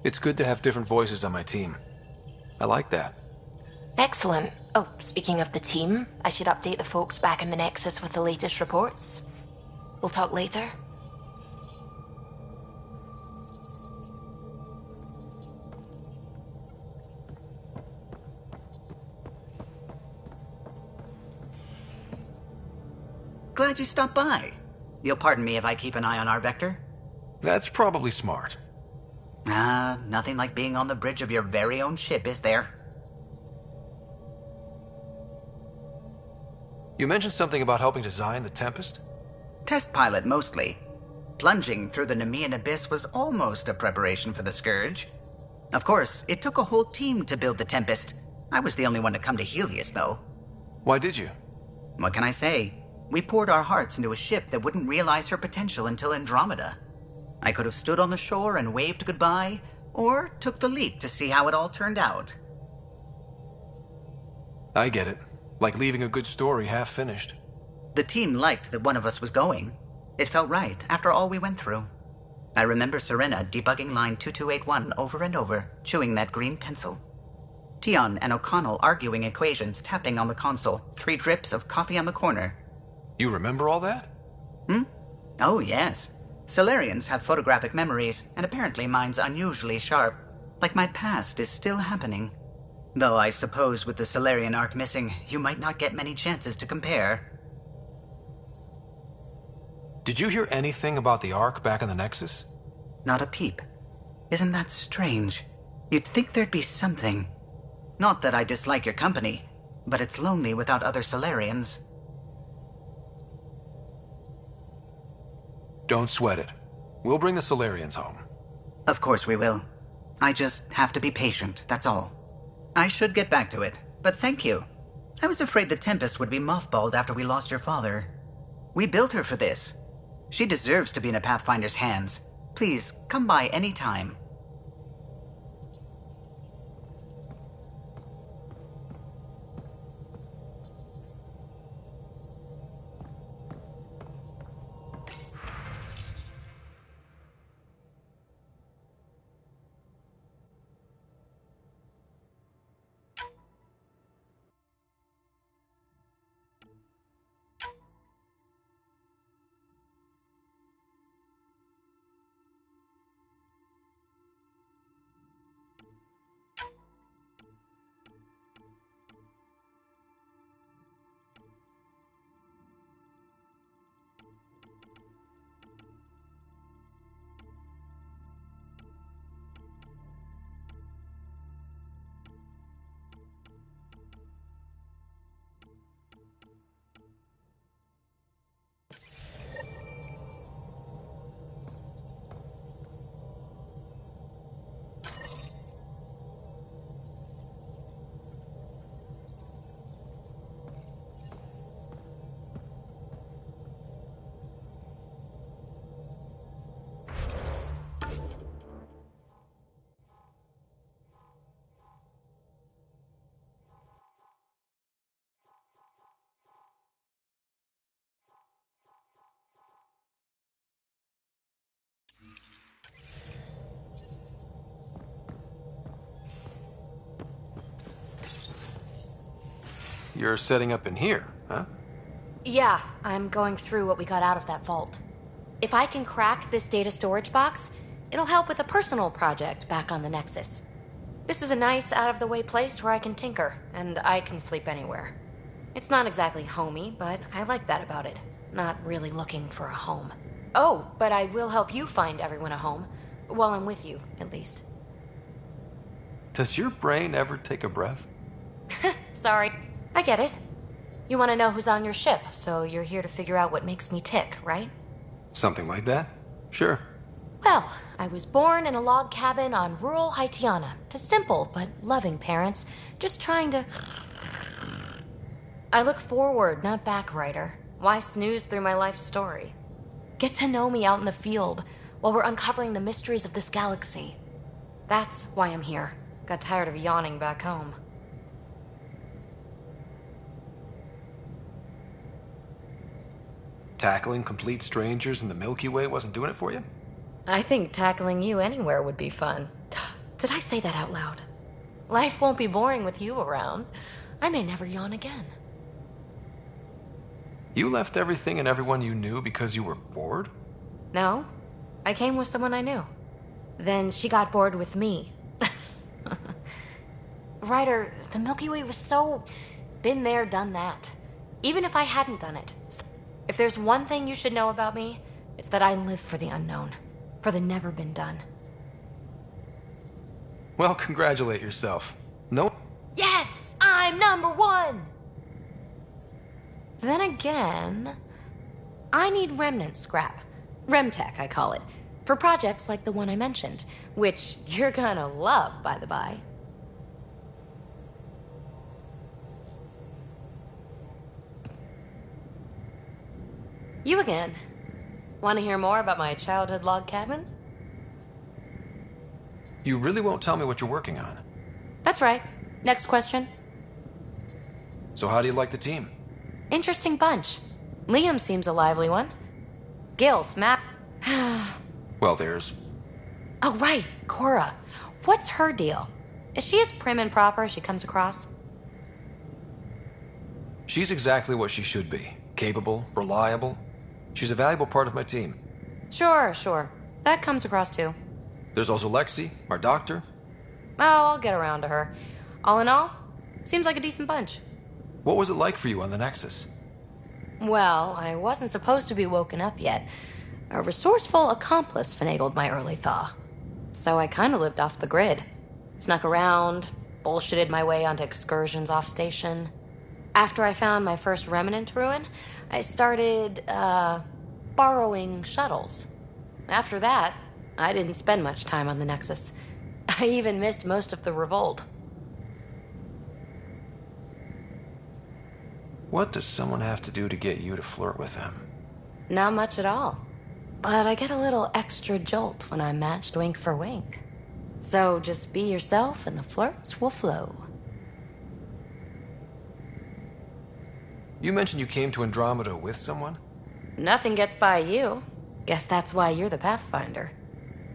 It's good to have different voices on my team. I like that. Excellent. Oh, speaking of the team, I should update the folks back in the Nexus with the latest reports. We'll talk later. Glad you stopped by. You'll pardon me if I keep an eye on our vector? That's probably smart. Nothing like being on the bridge of your very own ship, is there? You mentioned something about helping design the Tempest? Test pilot, mostly. Plunging through the Nemean abyss was almost a preparation for the Scourge. Of course, it took a whole team to build the Tempest. I was the only one to come to Helios, though. Why did you? What can I say? We poured our hearts into a ship that wouldn't realize her potential until Andromeda. I could have stood on the shore and waved goodbye, or took the leap to see how it all turned out. I get it. Like leaving a good story half-finished. The team liked that one of us was going. It felt right, after all we went through. I remember Serena debugging line 2281 over and over, chewing that green pencil. Tion and O'Connell arguing equations, tapping on the console, 3 drips of coffee on the corner. You remember all that? Oh, yes. Solarians have photographic memories, and apparently mine's unusually sharp. Like my past is still happening. Though I suppose with the Solarian arc missing, you might not get many chances to compare. Did you hear anything about the Ark back in the Nexus? Not a peep. Isn't that strange? You'd think there'd be something. Not that I dislike your company, but it's lonely without other Solarians. Don't sweat it. We'll bring the Solarians home. Of course we will. I just have to be patient, that's all. I should get back to it, but thank you. I was afraid the Tempest would be mothballed after we lost your father. We built her for this. She deserves to be in a Pathfinder's hands. Please, come by any time. You're setting up in here, huh? Yeah, I'm going through what we got out of that vault. If I can crack this data storage box, it'll help with a personal project back on the Nexus. This is a nice, out-of-the-way place where I can tinker, and I can sleep anywhere. It's not exactly homey, but I like that about it. Not really looking for a home. Oh, but I will help you find everyone a home. While I'm with you, at least. Does your brain ever take a breath? Sorry. I get it. You want to know who's on your ship, so you're here to figure out what makes me tick, right? Something like that? Sure. Well, I was born in a log cabin on rural Haitiana to simple but loving parents, just trying to... I look forward, not back, writer. Why snooze through my life story? Get to know me out in the field while we're uncovering the mysteries of this galaxy. That's why I'm here. Got tired of yawning back home. Tackling complete strangers in the Milky Way wasn't doing it for you? I think tackling you anywhere would be fun. Did I say that out loud? Life won't be boring with you around. I may never yawn again. You left everything and everyone you knew because you were bored? No. I came with someone I knew. Then she got bored with me. Ryder, the Milky Way was so... been there, done that. Even if I hadn't done it. If there's one thing you should know about me, it's that I live for the unknown. For the never been done. Well, congratulate yourself. No. Yes! I'm #1! Then again... I need remnant scrap. Remtech, I call it. For projects like the one I mentioned. Which you're gonna love, by the by. You again. Want to hear more about my childhood log cabin? You really won't tell me what you're working on? That's right. Next question. So how do you like the team? Interesting bunch. Liam seems a lively one. Gil's Matt. Well, there's... Oh, right. Cora. What's her deal? Is she as prim and proper as she comes across? She's exactly what she should be. Capable, reliable. She's a valuable part of my team. Sure. That comes across too. There's also Lexi, our doctor. Oh, I'll get around to her. All in all, seems like a decent bunch. What was it like for you on the Nexus? Well, I wasn't supposed to be woken up yet. A resourceful accomplice finagled my early thaw. So I kinda lived off the grid. Snuck around, bullshitted my way onto excursions off station. After I found my first remnant ruin, I started, borrowing shuttles. After that, I didn't spend much time on the Nexus. I even missed most of the revolt. What does someone have to do to get you to flirt with them? Not much at all. But I get a little extra jolt when I'm matched wink for wink. So just be yourself and the flirts will flow. You mentioned you came to Andromeda with someone? Nothing gets by you. Guess that's why you're the Pathfinder.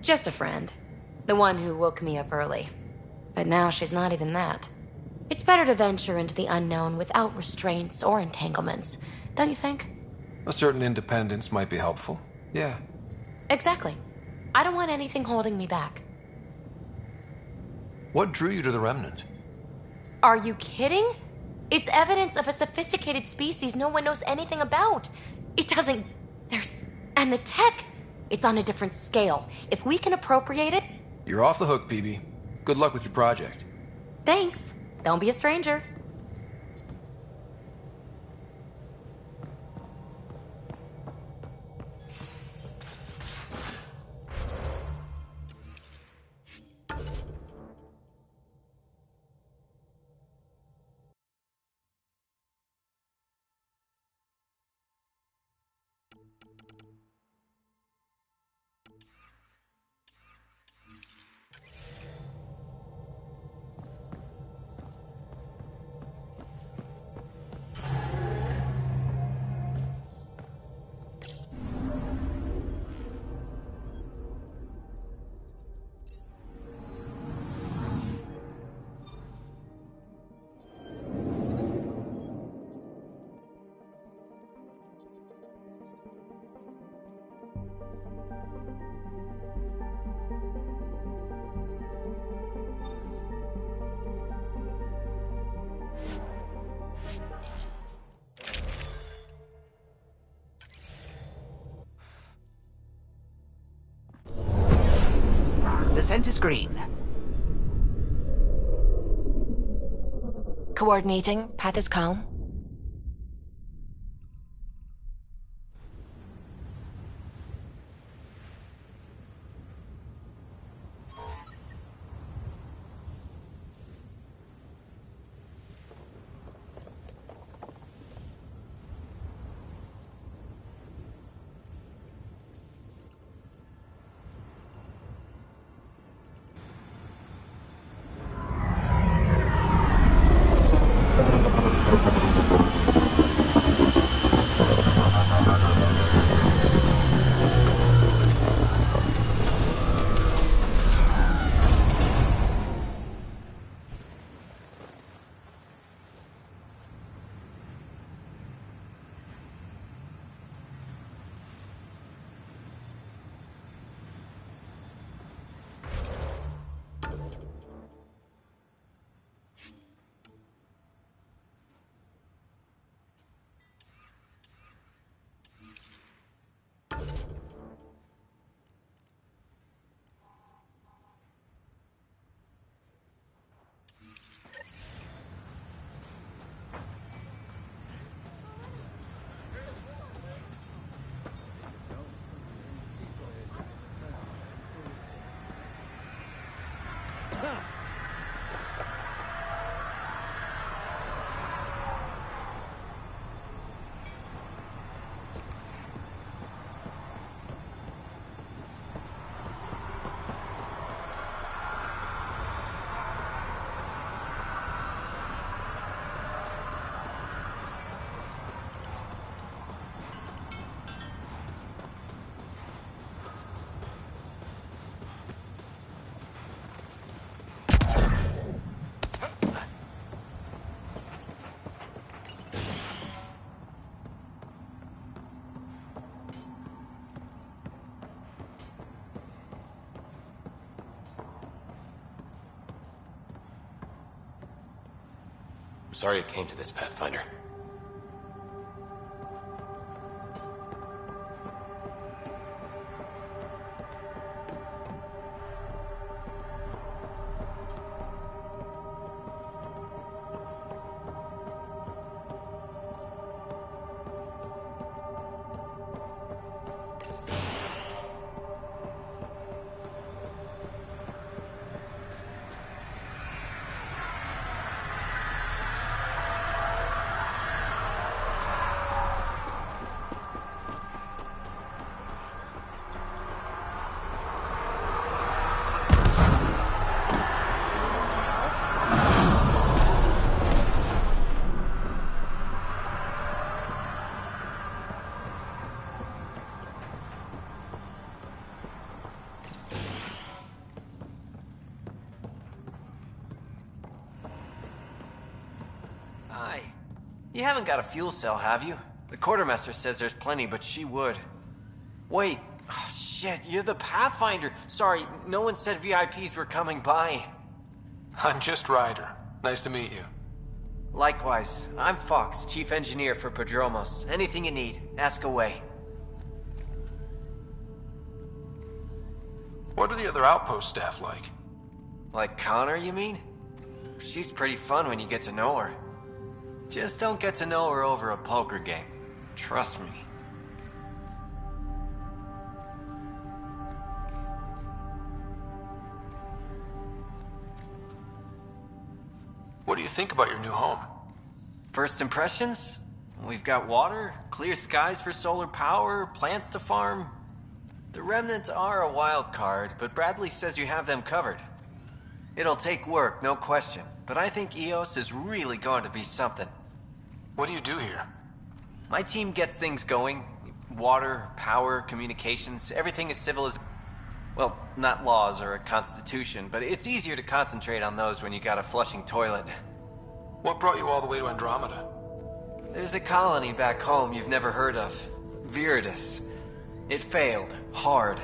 Just a friend. The one who woke me up early. But now she's not even that. It's better to venture into the unknown without restraints or entanglements, don't you think? A certain independence might be helpful. Yeah. Exactly. I don't want anything holding me back. What drew you to the Remnant? Are you kidding? It's evidence of a sophisticated species no one knows anything about. It doesn't... And the tech, it's on a different scale. If we can appropriate it... You're off the hook, PB. Good luck with your project. Thanks. Don't be a stranger. Descent is green. Coordinating. Path is calm. sorry it came to this, Pathfinder. You haven't got a fuel cell, have you? The quartermaster says there's plenty, but she would. Wait. Oh, shit, you're the Pathfinder. Sorry, no one said VIPs were coming by. I'm just Ryder. Nice to meet you. Likewise. I'm Fox, chief engineer for Prodromos. Anything you need, ask away. What are the other outpost staff like? Like Connor, you mean? She's pretty fun when you get to know her. Just don't get to know her over a poker game. Trust me. What do you think about your new home? First impressions? We've got water, clear skies for solar power, plants to farm. The remnants are a wild card, but Bradley says you have them covered. It'll take work, no question, but I think EOS is really going to be something. What do you do here? My team gets things going. Water, power, communications, everything as civil as... Well, not laws or a constitution, but it's easier to concentrate on those when you got a flushing toilet. What brought you all the way to Andromeda? There's a colony back home you've never heard of. Viridis. It failed. Hard.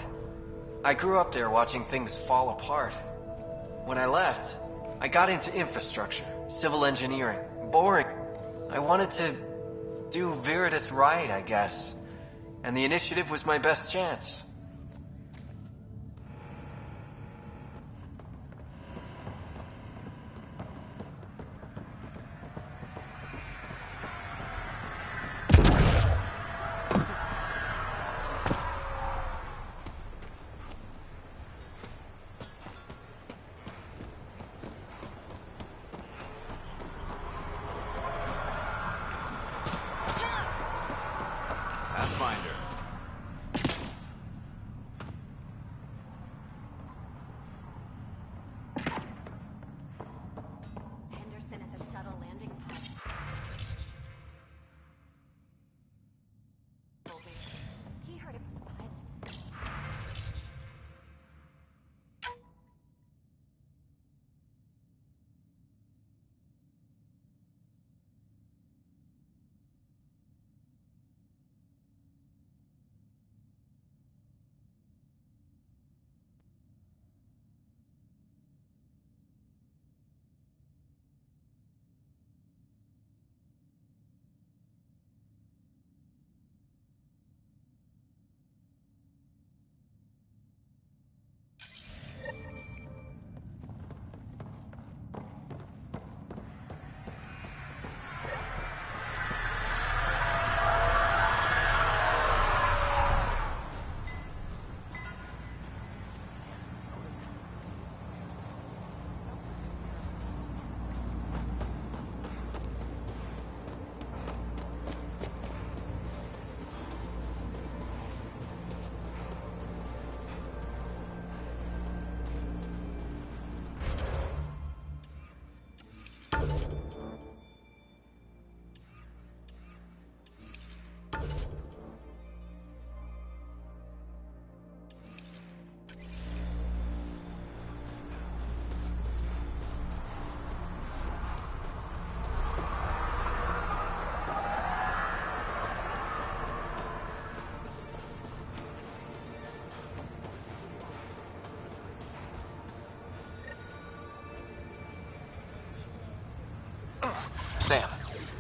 I grew up there watching things fall apart. When I left, I got into infrastructure, civil engineering. Boring. I wanted to do Viridis right, I guess. And the initiative was my best chance.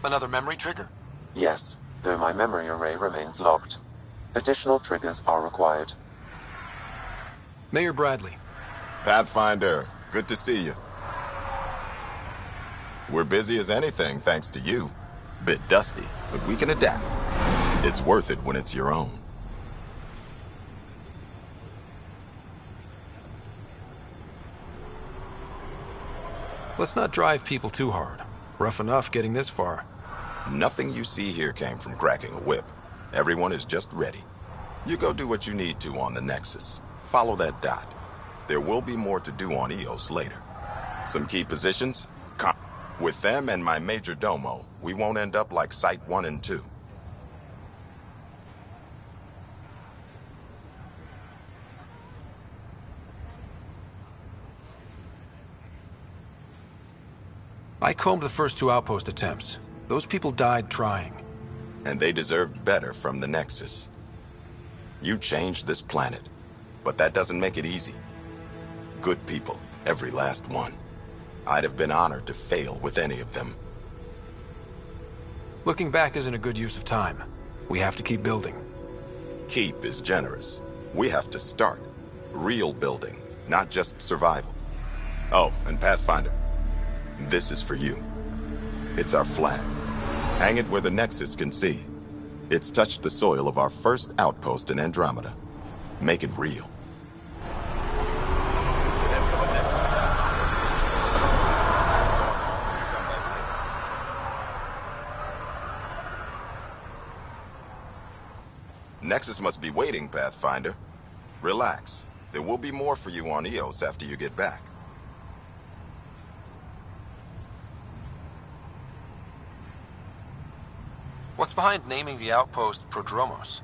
Another memory trigger? Yes, though my memory array remains locked. Additional triggers are required. Mayor Bradley. Pathfinder, good to see you. We're busy as anything, thanks to you. Bit dusty, but we can adapt. It's worth it when it's your own. Let's not drive people too hard. Rough enough getting this far. Nothing you see here came from cracking a whip. Everyone is just ready. You go do what you need to on the Nexus. Follow that dot. There will be more to do on Eos later. Some key positions? With them and my major domo, we won't end up like Site 1 and 2. I combed the first 2 outpost attempts. Those people died trying. And they deserved better from the Nexus. You changed this planet, but that doesn't make it easy. Good people, every last one. I'd have been honored to fail with any of them. Looking back isn't a good use of time. We have to keep building. Keep is generous. We have to start. Real building, not just survival. Oh, and Pathfinder, this is for you. It's our flag. Hang it where the Nexus can see. It's touched the soil of our first outpost in Andromeda. Make it real. Nexus must be waiting, Pathfinder. Relax. There will be more for you on Eos after you get back. What's behind naming the outpost Prodromos?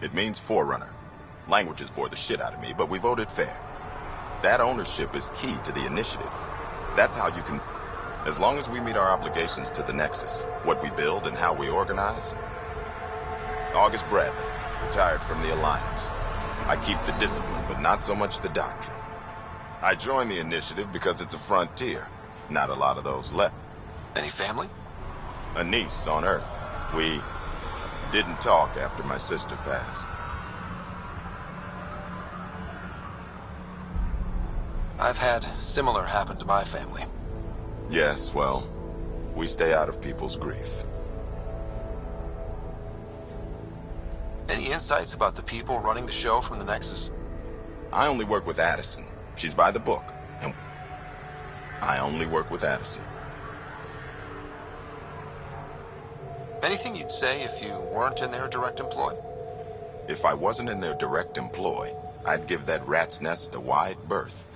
It means Forerunner. Languages bore the shit out of me, but we voted fair. That ownership is key to the initiative. That's how you can... As long as we meet our obligations to the Nexus, what we build and how we organize... August Bradley, retired from the Alliance. I keep the discipline, but not so much the doctrine. I joined the initiative because it's a frontier. Not a lot of those left. Any family? A niece on Earth. We didn't talk after my sister passed. I've had similar happen to my family. Yes, well, we stay out of people's grief. Any insights about the people running the show from the Nexus? I only work with Addison. She's by the book. And I only work with Addison. Anything you'd say if you weren't in their direct employ? If I wasn't in their direct employ, I'd give that rat's nest a wide berth.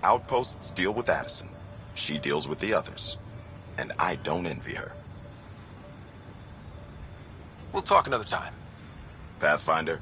Outposts deal with Addison. She deals with the others. And I don't envy her. We'll talk another time. Pathfinder?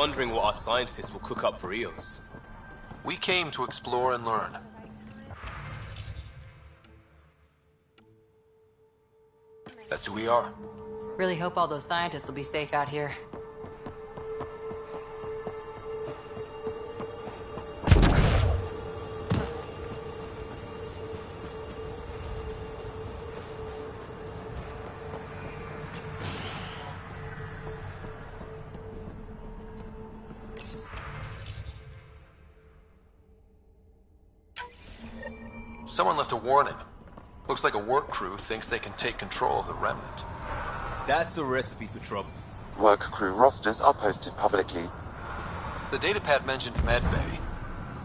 wondering what our scientists will cook up for Eos. We came to explore and learn. That's who we are. Really hope all those scientists will be safe out here. Someone left a warning. Looks like a work crew thinks they can take control of the remnant. That's a recipe for trouble. Work crew rosters are posted publicly. The datapad mentioned medbay.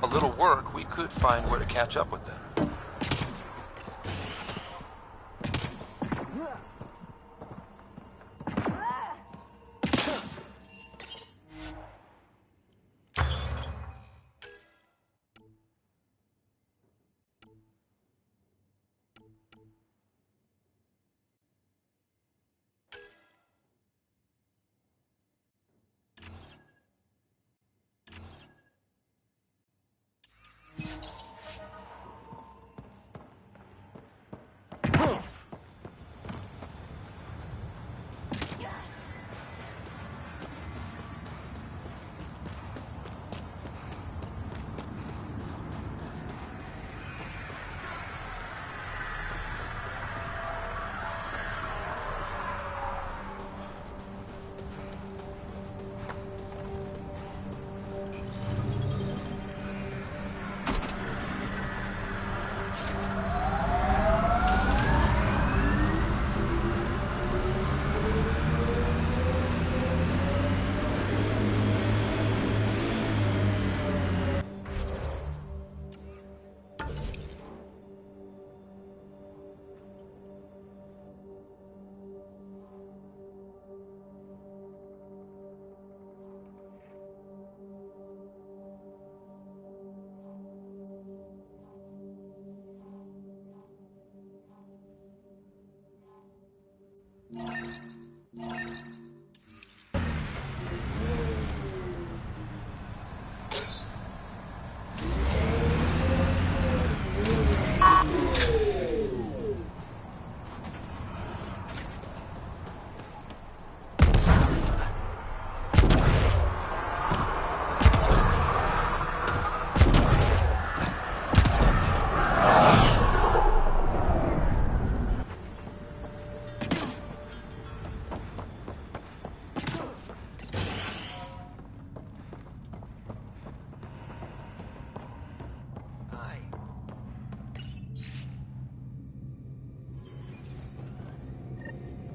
A little work, we could find where to catch up with them.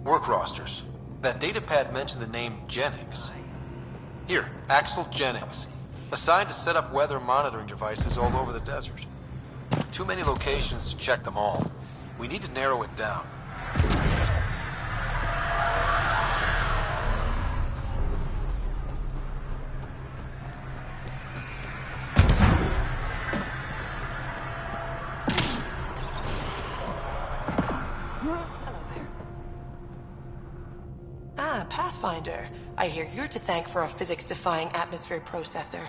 Work rosters. That datapad mentioned the name Jennings. Here, Axel Jennings. Assigned to set up weather monitoring devices all over the desert. Too many locations to check them all. We need to narrow it down. Pathfinder. I hear you're to thank for a physics-defying atmosphere processor.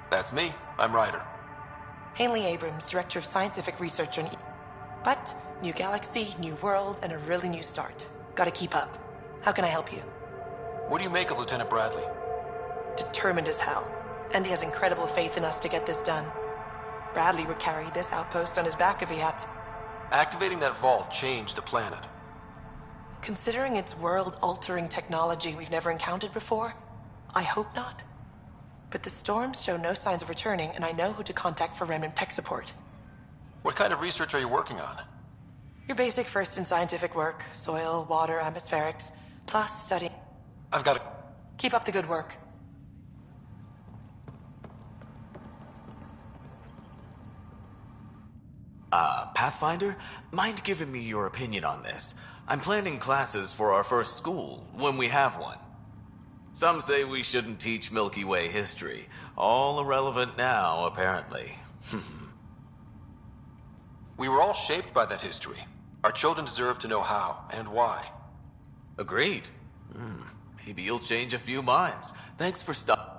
That's me. I'm Ryder. Hanley Abrams, Director of Scientific Research on But, new galaxy, new world, and a really new start. Gotta keep up. How can I help you? What do you make of Lieutenant Bradley? Determined as hell. And he has incredible faith in us to get this done. Bradley would carry this outpost on his back if he had to. Activating that vault changed the planet. Considering it's world-altering technology we've never encountered before, I hope not. But the storms show no signs of returning, and I know who to contact for remnant tech support. What kind of research are you working on? Your basic first in scientific work, soil, water, atmospherics, plus studying. I've got to... Keep up the good work. Pathfinder? Mind giving me your opinion on this? I'm planning classes for our first school, when we have one. Some say we shouldn't teach Milky Way history. All irrelevant now, apparently. We were all shaped by that history. Our children deserve to know how and why. Agreed. Maybe you'll change a few minds. Thanks for stopping.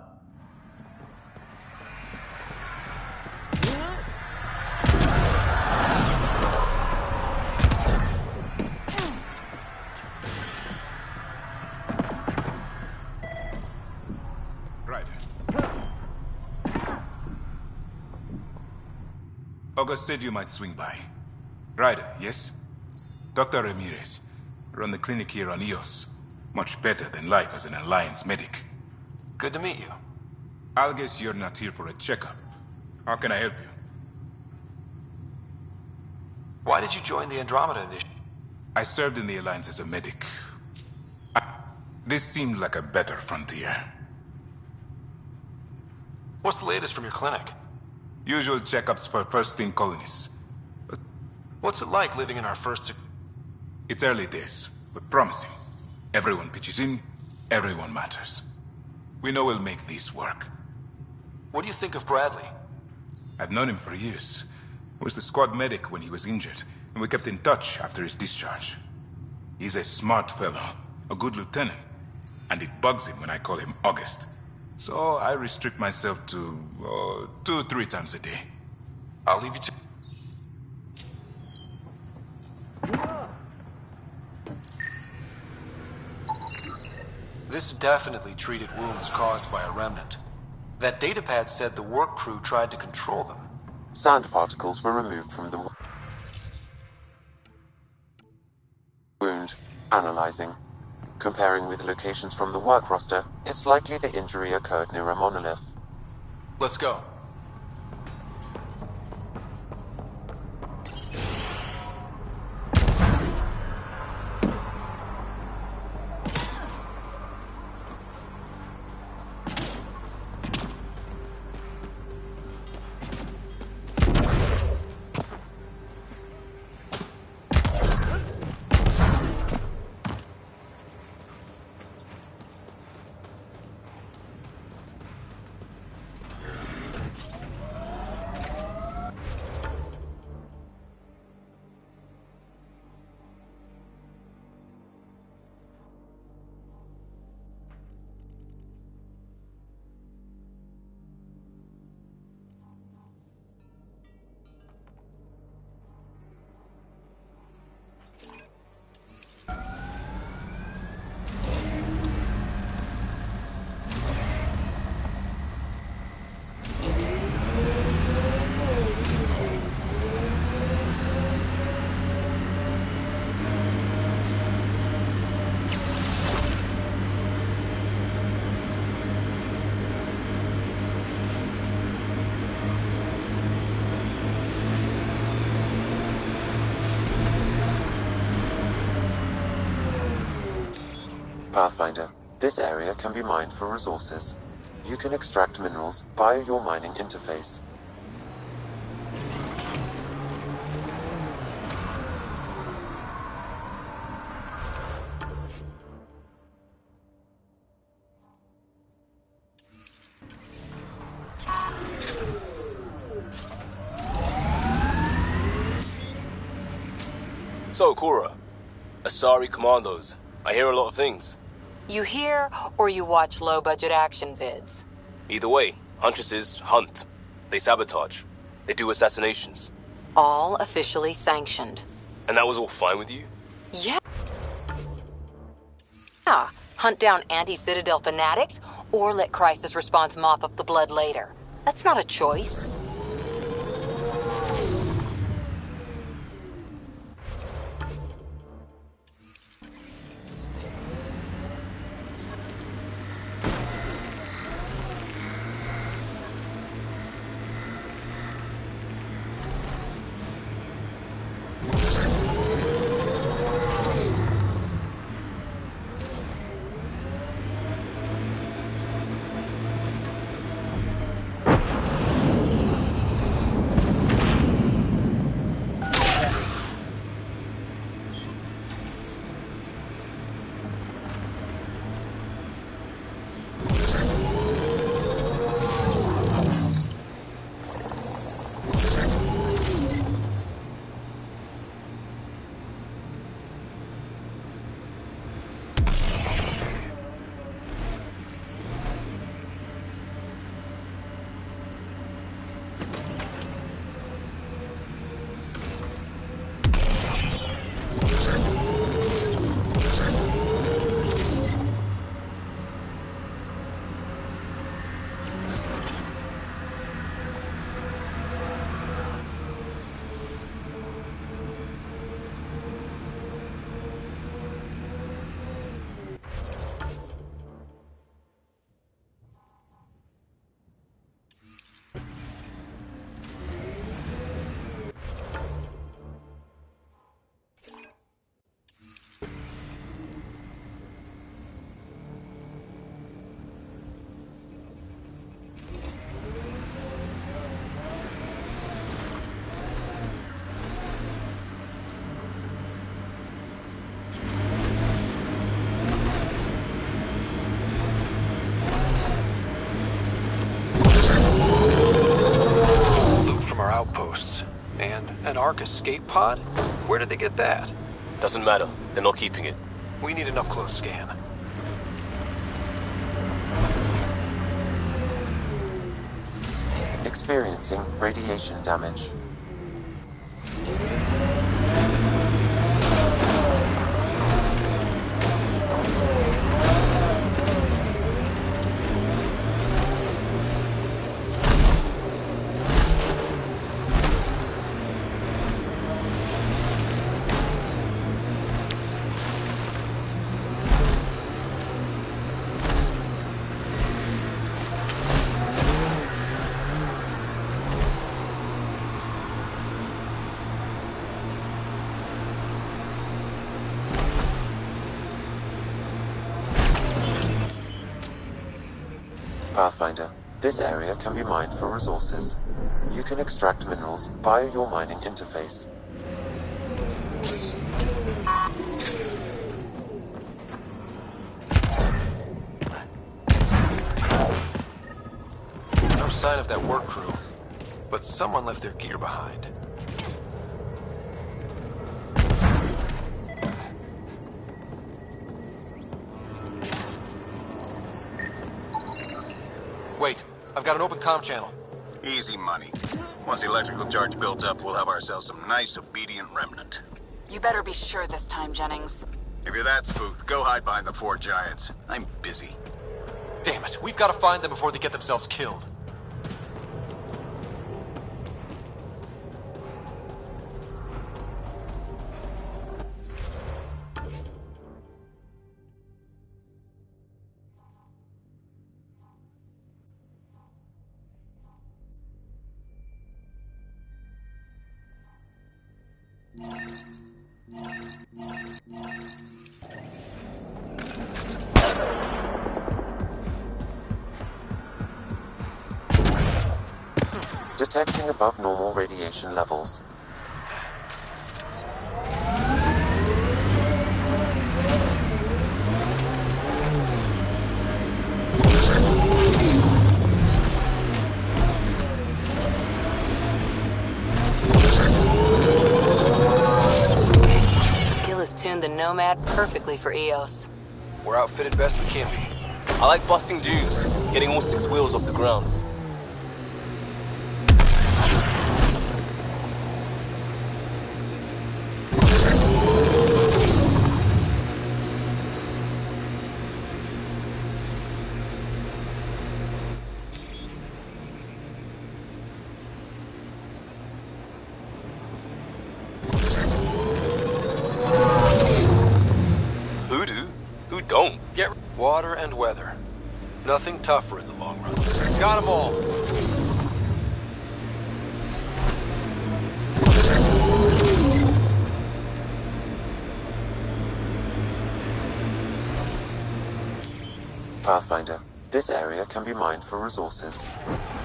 August said you might swing by. Ryder, yes? Dr. Ramirez. Run the clinic here on Eos. Much better than life as an Alliance medic. Good to meet you. I'll guess you're not here for a checkup. How can I help you? Why did you join the Andromeda initiative? I served in the Alliance as a medic. This seemed like a better frontier. What's the latest from your clinic? Usual checkups for first-in colonists. What's it like living in our first... It's early days, but promising. Everyone pitches in, everyone matters. We know we'll make this work. What do you think of Bradley? I've known him for years. I was the squad medic when he was injured, and we kept in touch after his discharge. He's a smart fellow, a good lieutenant, and it bugs him when I call him August. So I restrict myself to 2-3 times a day. I'll leave you to... This definitely treated wounds caused by a remnant. That datapad said the work crew tried to control them. Sand particles were removed from the wound. Analyzing. Comparing with locations from the work roster, it's likely the injury occurred near a monolith. Let's go. Pathfinder, this area can be mined for resources. You can extract minerals via your mining interface. So, Cora, Asari Commandos. I hear a lot of things. You hear or you watch low-budget action vids? Either way, Huntresses hunt. They sabotage. They do assassinations. All officially sanctioned. And that was all fine with you? Yeah. Hunt down anti-Citadel fanatics, or let crisis response mop up the blood later. That's not a choice. An Ark escape pod? Where did they get that? Doesn't matter. They're not keeping it. We need an up-close scan. Experiencing radiation damage. Pathfinder, this area can be mined for resources. You can extract minerals via your mining interface. No sign of that work crew, but someone left their gear behind. Wait, I've got an open comm channel. Easy money. Once the electrical charge builds up, we'll have ourselves some nice, obedient remnant. You better be sure this time, Jennings. If you're that spooked, go hide behind the 4 giants. I'm busy. Damn it, we've got to find them before they get themselves killed. Detecting above normal radiation levels. Gil has tuned the Nomad perfectly for EOS. We're outfitted best we can be. I like busting dudes, getting all 6 wheels off the ground. Who do? Who don't? Get water and weather. Nothing tougher in the long run. Got 'em all. Pathfinder, this area can be mined for resources.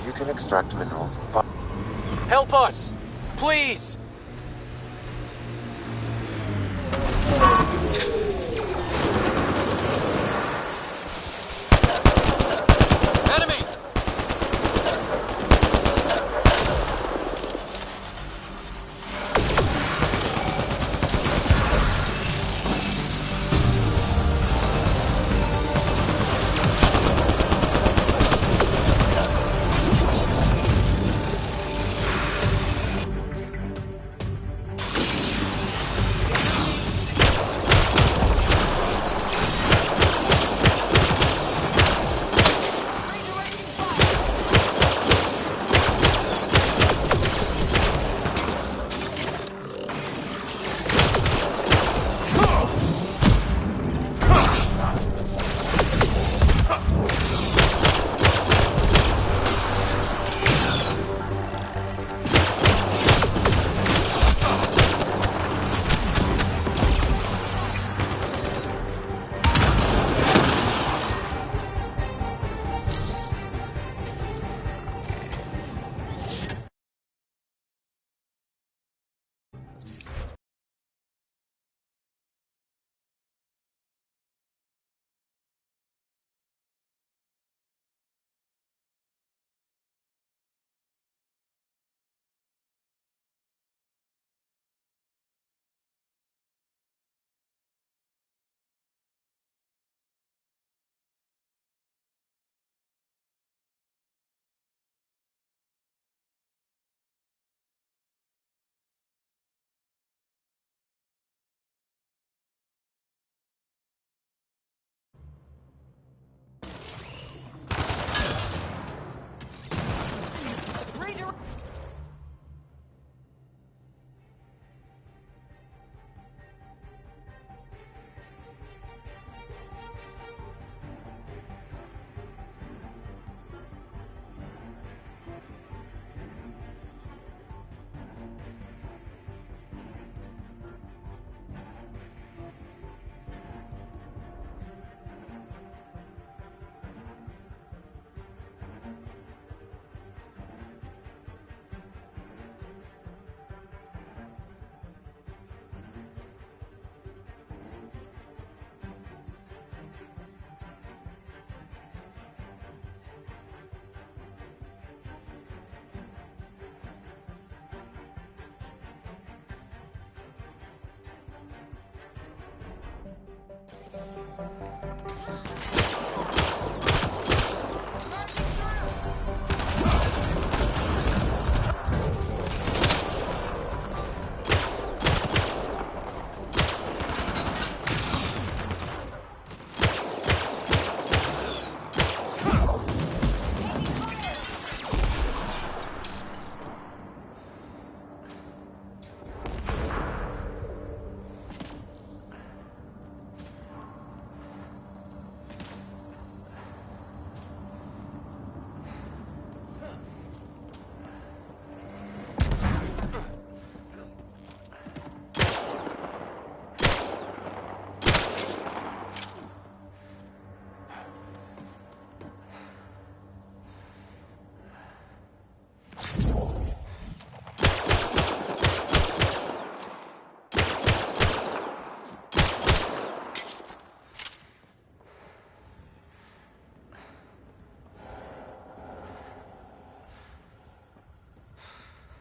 You can extract minerals by... Help us! Please! Enemies!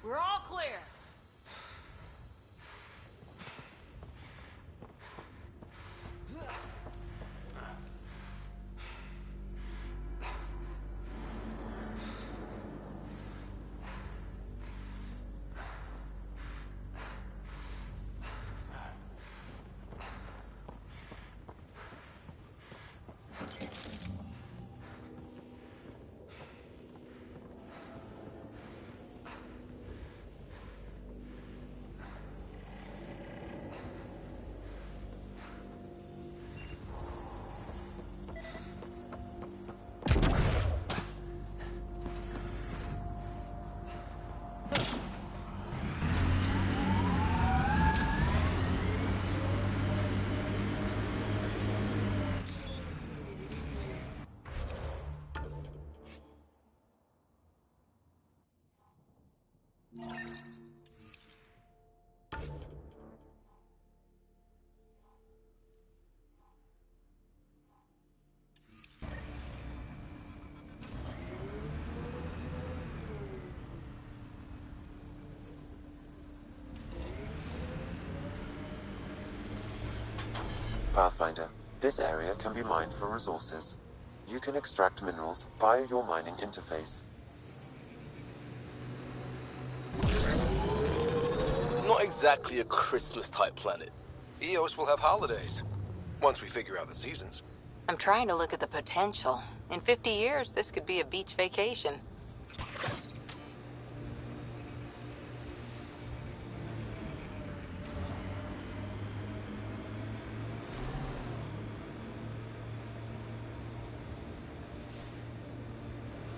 We're all clear. Pathfinder, this area can be mined for resources. You can extract minerals via your mining interface. Not exactly a Christmas-type planet. Eos will have holidays, once we figure out the seasons. I'm trying to look at the potential. In 50 years, this could be a beach vacation.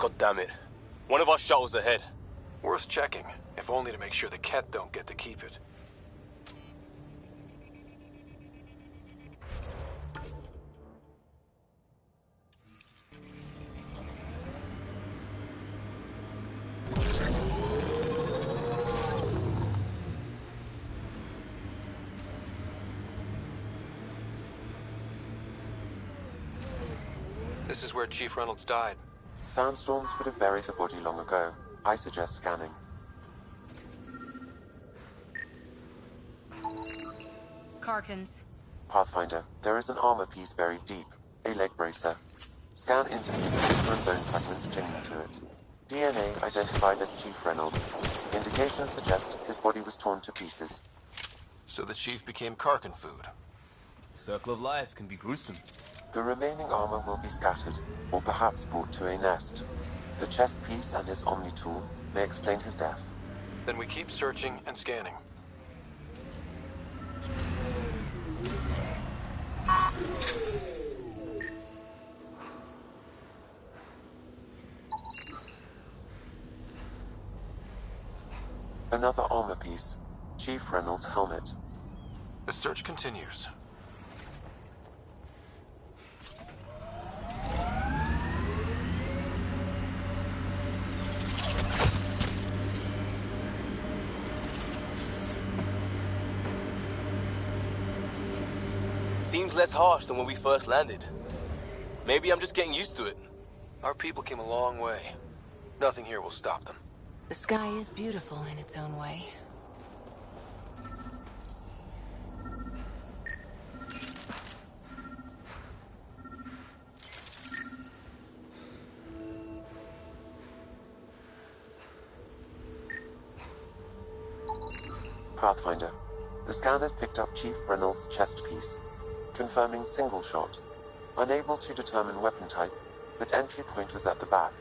God damn it. One of our shuttles ahead. Worth checking, if only to make sure the Ket don't get to keep it. This is where Chief Reynolds died. Sandstorms would have buried the body long ago. I suggest scanning. Karkins. Pathfinder, there is an armor piece buried deep. A leg bracer. Scan into the and bone fragments clinging to it. DNA identified as Chief Reynolds. Indications suggest his body was torn to pieces. So the Chief became Karkin food. Circle of life can be gruesome. The remaining armor will be scattered, or perhaps brought to a nest. The chest piece and his Omni tool may explain his death. Then we keep searching and scanning. Another armor piece. Chief Reynolds' helmet. The search continues. Seems less harsh than when we first landed. Maybe I'm just getting used to it. Our people came a long way. Nothing here will stop them. The sky is beautiful in its own way. Pathfinder. The scanners picked up Chief Reynolds' chest piece, confirming single shot. Unable to determine weapon type, but entry point was at the back.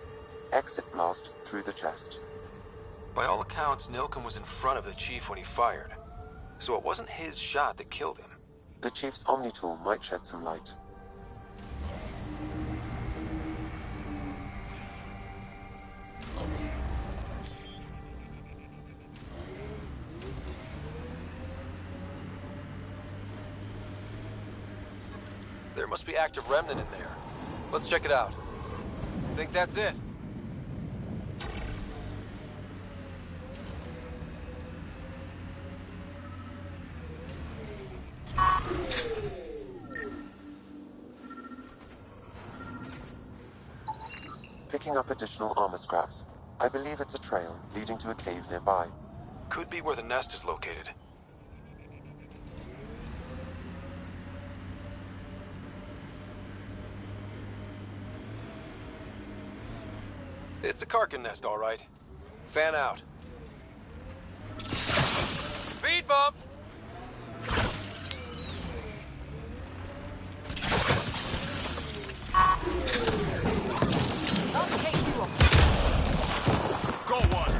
Exit blast through the chest. By all accounts, Nilken was in front of the Chief when he fired. So it wasn't his shot that killed him. The Chief's Omni tool might shed some light. There must be active remnant in there. Let's check it out. Think that's it? Picking up additional armor scraps. I believe it's a trail leading to a cave nearby. Could be where the nest is located. It's a Karkin nest, all right. Fan out. Speed bump! Go one!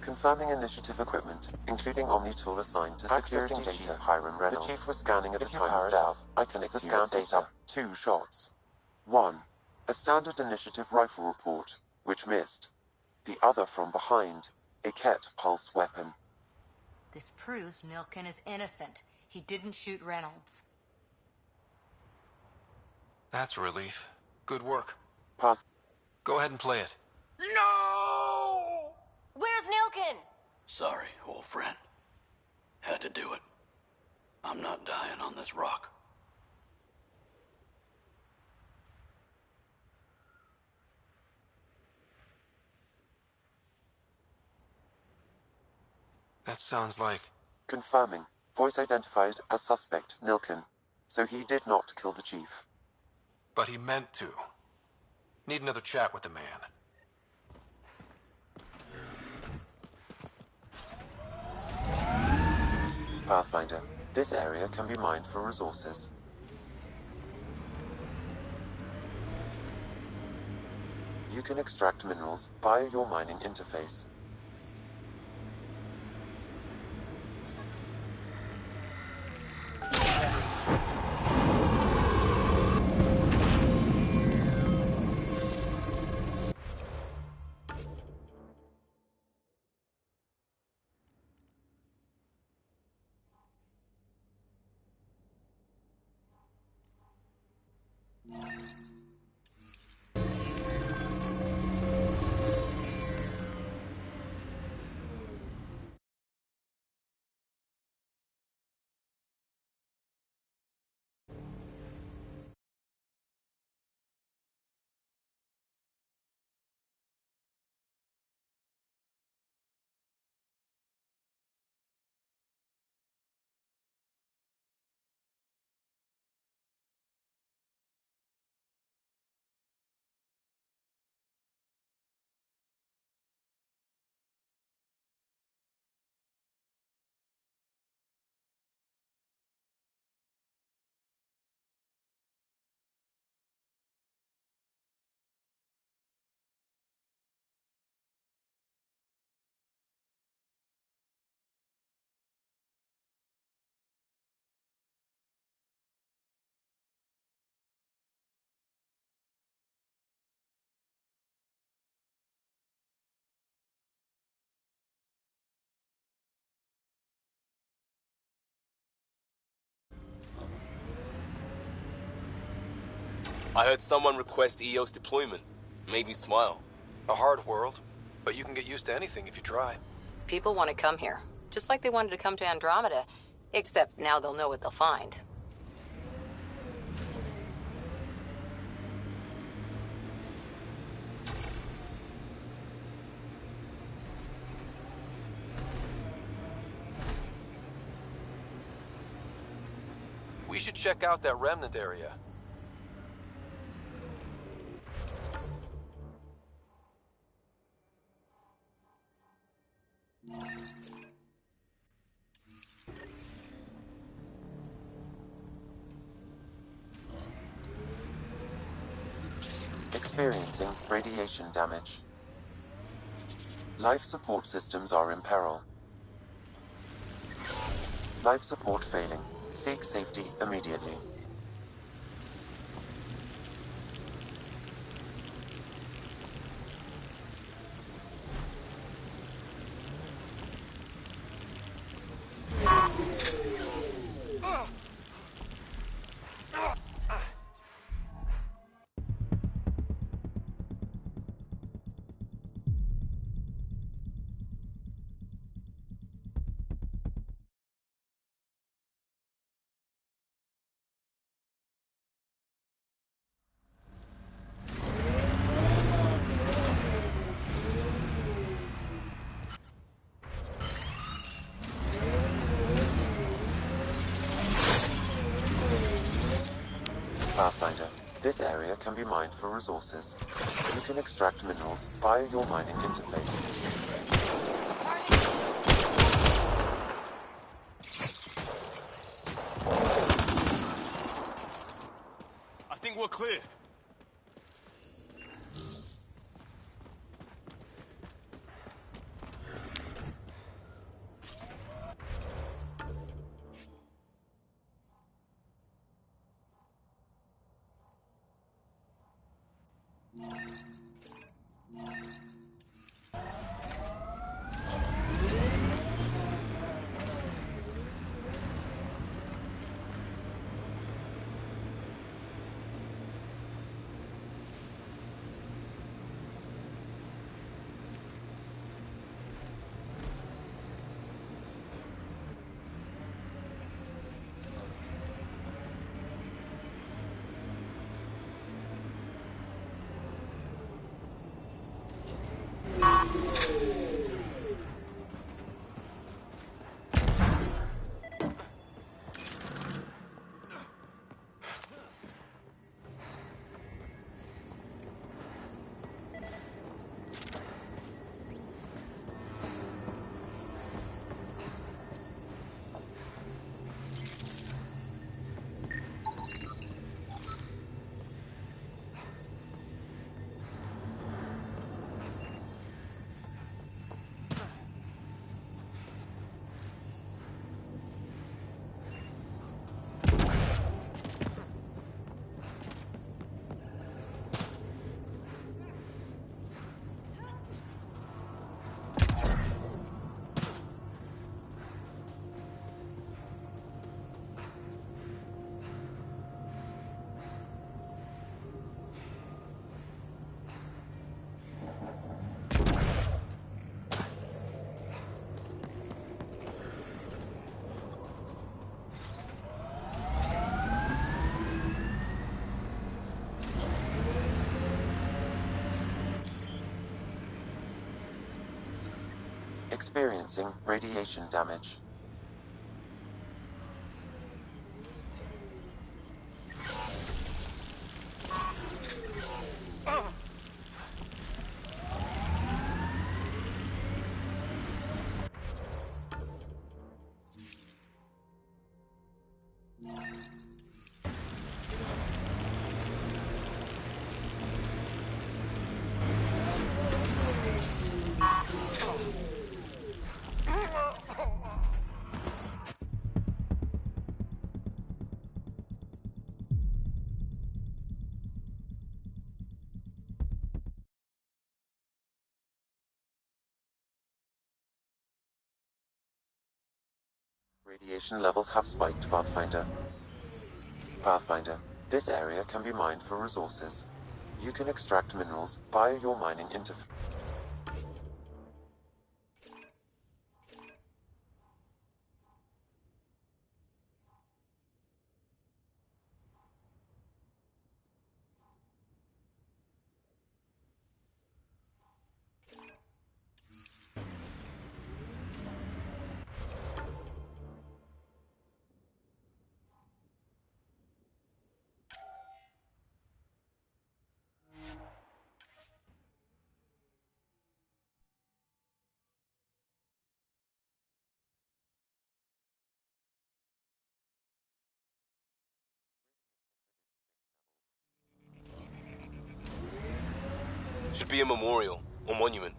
Confirming initiative equipment, including Omni tool assigned to security data. Hiram Reynolds. The Chief was scanning at the time of death. I can scan data. 2 shots. 1. A standard initiative rifle report, which missed. The other from behind, a Ket pulse weapon. This proves Nilken is innocent. He didn't shoot Reynolds. That's a relief. Good work. Path. Go ahead and play it. No! Where's Nilken? Sorry, old friend. Had to do it. I'm not dying on this rock. That sounds like... Confirming. Voice identified as suspect, Nilken. So he did not kill the Chief. But he meant to. Need another chat with the man. Pathfinder. This area can be mined for resources. You can extract minerals via your mining interface. I heard someone request EOS deployment. Made me smile. A hard world, but you can get used to anything if you try. People want to come here, just like they wanted to come to Andromeda, except now they'll know what they'll find. We should check out that remnant area. Experiencing radiation damage. Life support systems are in peril. Life support failing. Seek safety immediately. Pathfinder, this area can be mined for resources. You can extract minerals via your mining interface. I think we're clear. Experiencing radiation damage. Radiation levels have spiked, Pathfinder. Pathfinder, this area can be mined for resources. You can extract minerals via your mining interface. should be a memorial or monument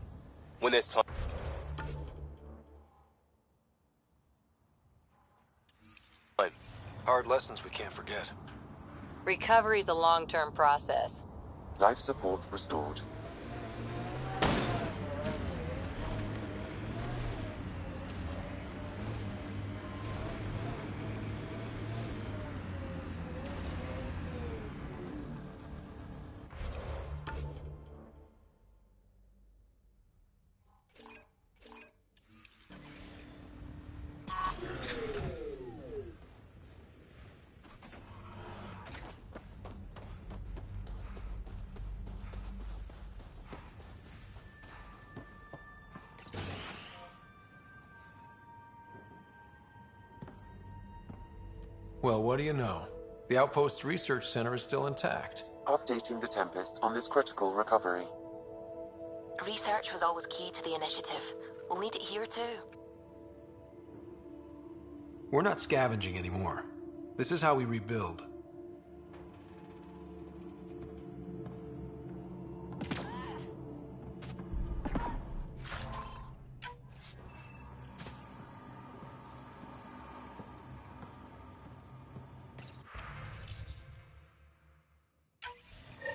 when there's time. Hard lessons we can't forget. Recovery's a long-term process. Life support restored. Well, what do you know? The Outpost Research Center is still intact. Updating the Tempest on this critical recovery. Research was always key to the initiative. We'll need it here too. We're not scavenging anymore. This is how we rebuild.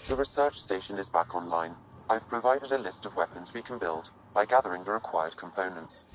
The research station is back online. I've provided a list of weapons we can build by gathering the required components.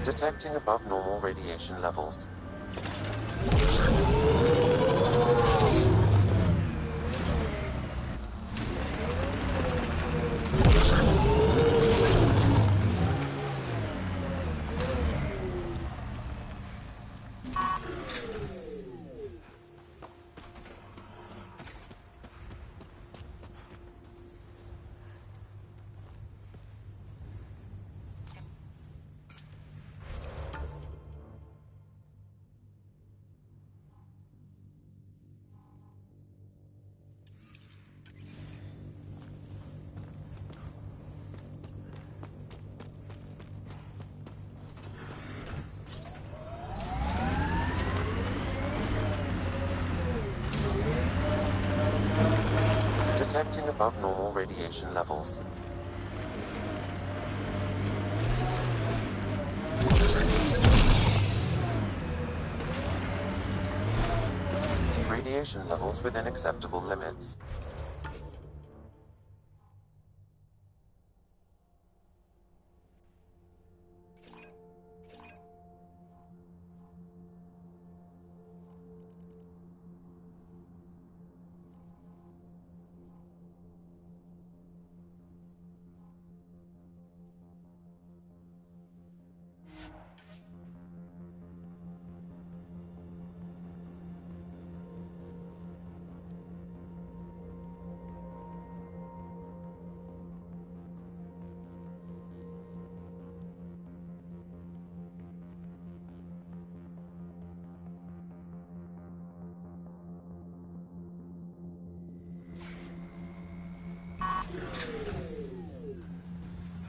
Detecting above normal radiation levels. Detecting above normal radiation levels. Radiation levels within acceptable limits.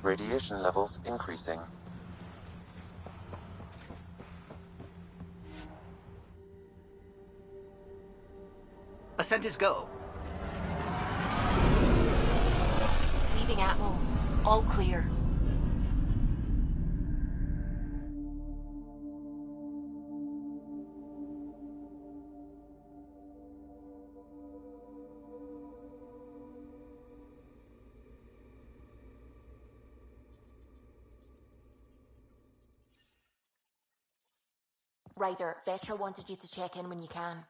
radiation levels increasing. Ascent is go. Leaving Atmo. All clear. Ryder, Vetra wanted you to check in when you can.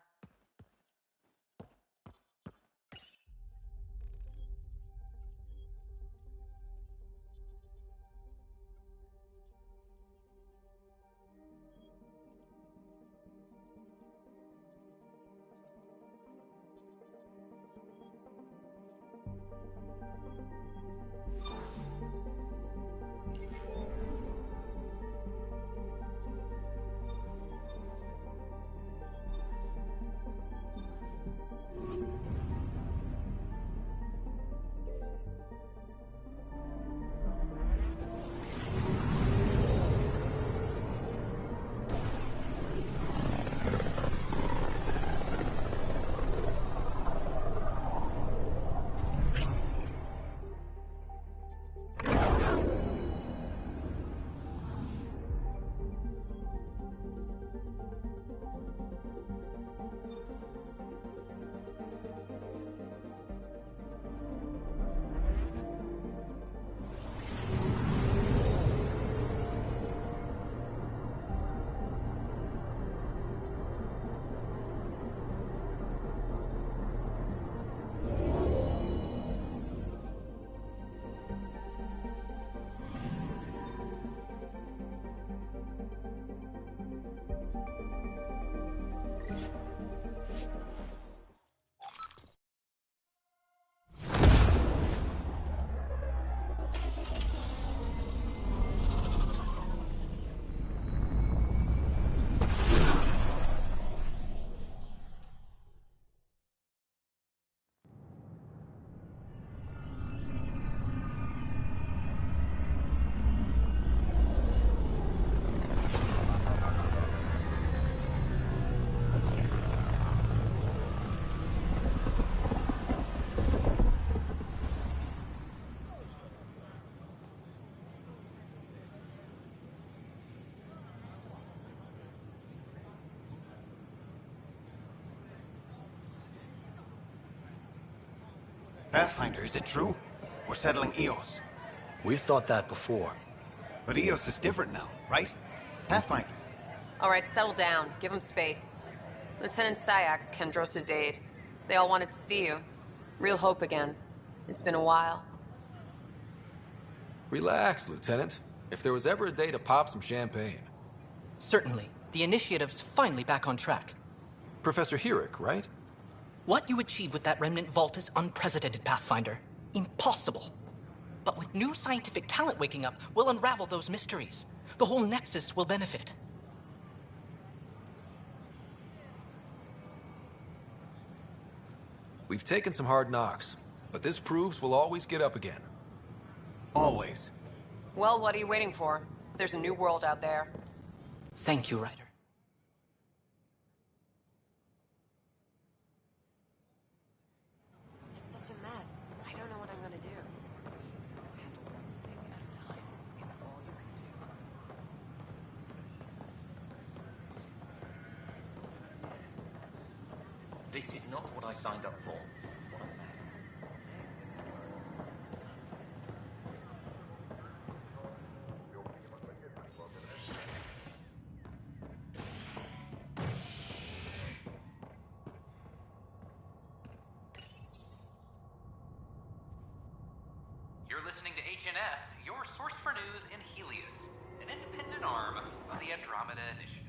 Pathfinder, is it true? We're settling Eos. We've thought that before. But Eos is different now, right? Pathfinder. All right, settle down. Give him space. Lieutenant Syax, Kendros' aide. They all wanted to see you. Real hope again. It's been a while. Relax, Lieutenant. If there was ever a day to pop some champagne. Certainly. The initiative's finally back on track. Professor Herrick, right? What you achieved with that remnant vault is unprecedented, Pathfinder. Impossible. But with new scientific talent waking up, we'll unravel those mysteries. The whole Nexus will benefit. We've taken some hard knocks, but this proves we'll always get up again. Always. Well, what are you waiting for? There's a new world out there. Thank you, Ryder. It's such a mess. I don't know what I'm gonna do. Handle one thing at a time. It's all you can do. This is not what I signed up for. What a mess. You're listening to HNS, your source for news in Helios, an independent arm of the Andromeda Initiative.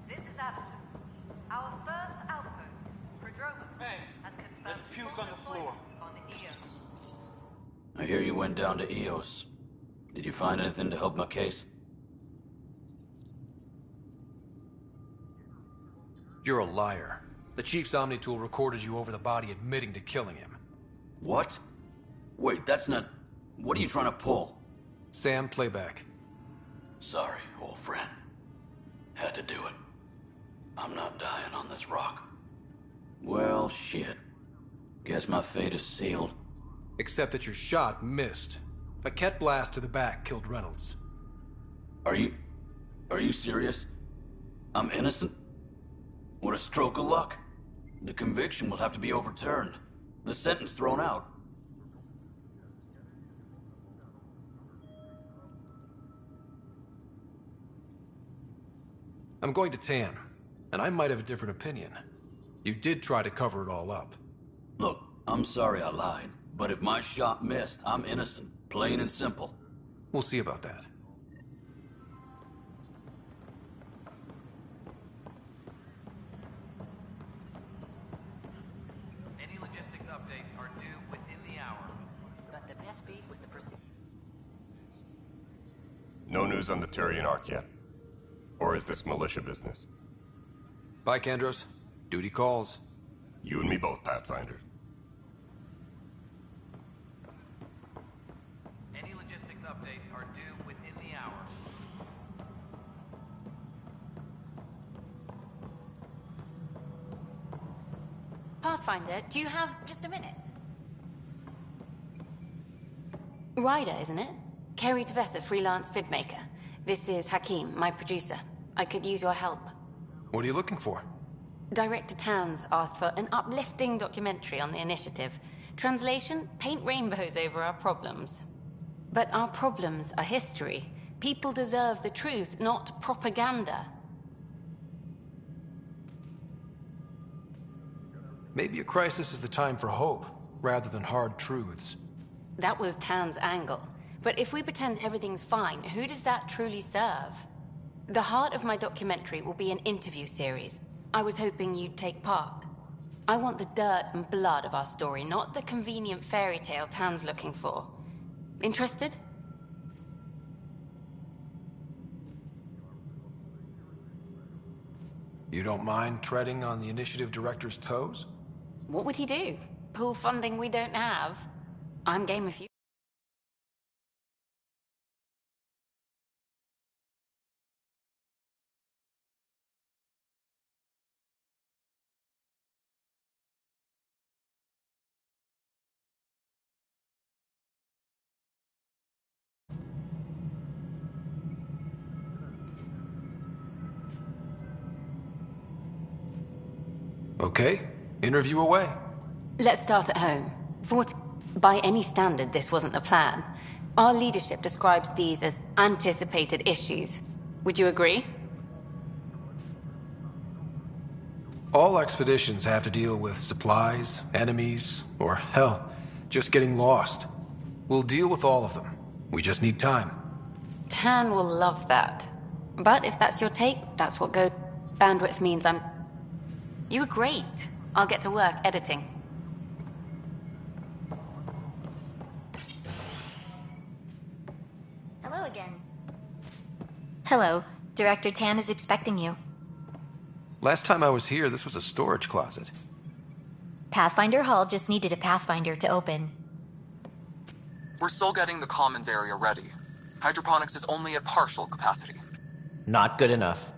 This is Alistair. Our first outpost, Prodromos, I hear you went down to EOS. Did you find anything to help my case? You're a liar. The Chief's Omni-tool recorded you over the body admitting to killing him. What? Wait, that's not... What are you trying to pull? Sam, playback. Sorry, old friend. Had to do it. I'm not dying on this rock. Well, shit. Guess my fate is sealed. Except that your shot missed. A Ket blast to the back killed Reynolds. Are you serious? I'm innocent? What a stroke of luck. The conviction will have to be overturned. The sentence thrown out. I'm going to Tan, and I might have a different opinion. You did try to cover it all up. Look, I'm sorry I lied, but if my shot missed, I'm innocent. Plain and simple. We'll see about that. Any logistics updates are due within the hour. But the best beat was the No news on the Turian Ark yet? Or is this militia business? Bye, Kandros. Duty calls. You and me both, Pathfinder. Any logistics updates are due within the hour. Pathfinder, do you have just a minute? Ryder, isn't it? Kerry Tevessa, freelance vidmaker. This is Hakim, my producer. I could use your help. What are you looking for? Director Tanz asked for an uplifting documentary on the initiative. Translation, paint rainbows over our problems. But our problems are history. People deserve the truth, not propaganda. Maybe a crisis is the time for hope, rather than hard truths. That was Tan's angle. But if we pretend everything's fine, who does that truly serve? The heart of my documentary will be an interview series. I was hoping you'd take part. I want the dirt and blood of our story, not the convenient fairy tale Tan's looking for. Interested? You don't mind treading on the initiative director's toes? What would he do? Pull funding we don't have? I'm game if you... Okay, interview away. Let's start at home. By any standard, this wasn't the plan. Our leadership describes these as anticipated issues. Would you agree? All expeditions have to deal with supplies, enemies, or hell, just getting lost. We'll deal with all of them. We just need time. Tan will love that. But if that's your take, that's what goes. Bandwidth means I'm... You were great. I'll get to work editing. Hello again. Hello. Director Tan is expecting you. Last time I was here, this was a storage closet. Pathfinder Hall just needed a Pathfinder to open. We're still getting the commons area ready. Hydroponics is only at partial capacity. Not good enough.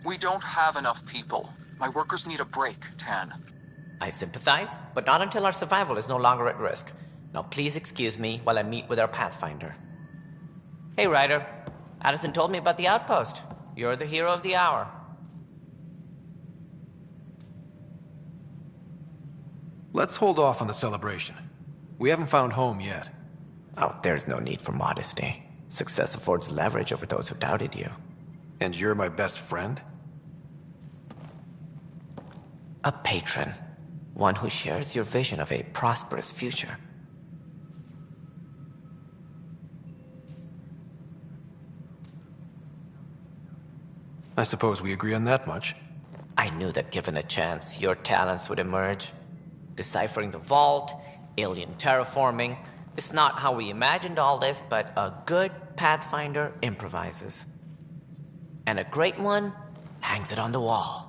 We don't have enough people. My workers need a break, Tan. I sympathize, but not until our survival is no longer at risk. Now please excuse me while I meet with our Pathfinder. Hey, Ryder. Addison told me about the outpost. You're the hero of the hour. Let's hold off on the celebration. We haven't found home yet. Oh, there's no need for modesty. Success affords leverage over those who doubted you. And you're my best friend? A patron. One who shares your vision of a prosperous future. I suppose we agree on that much. I knew that given a chance, your talents would emerge. Deciphering the vault, alien terraforming, It's not how we imagined all this, but a good Pathfinder improvises. And a great one hangs it on the wall.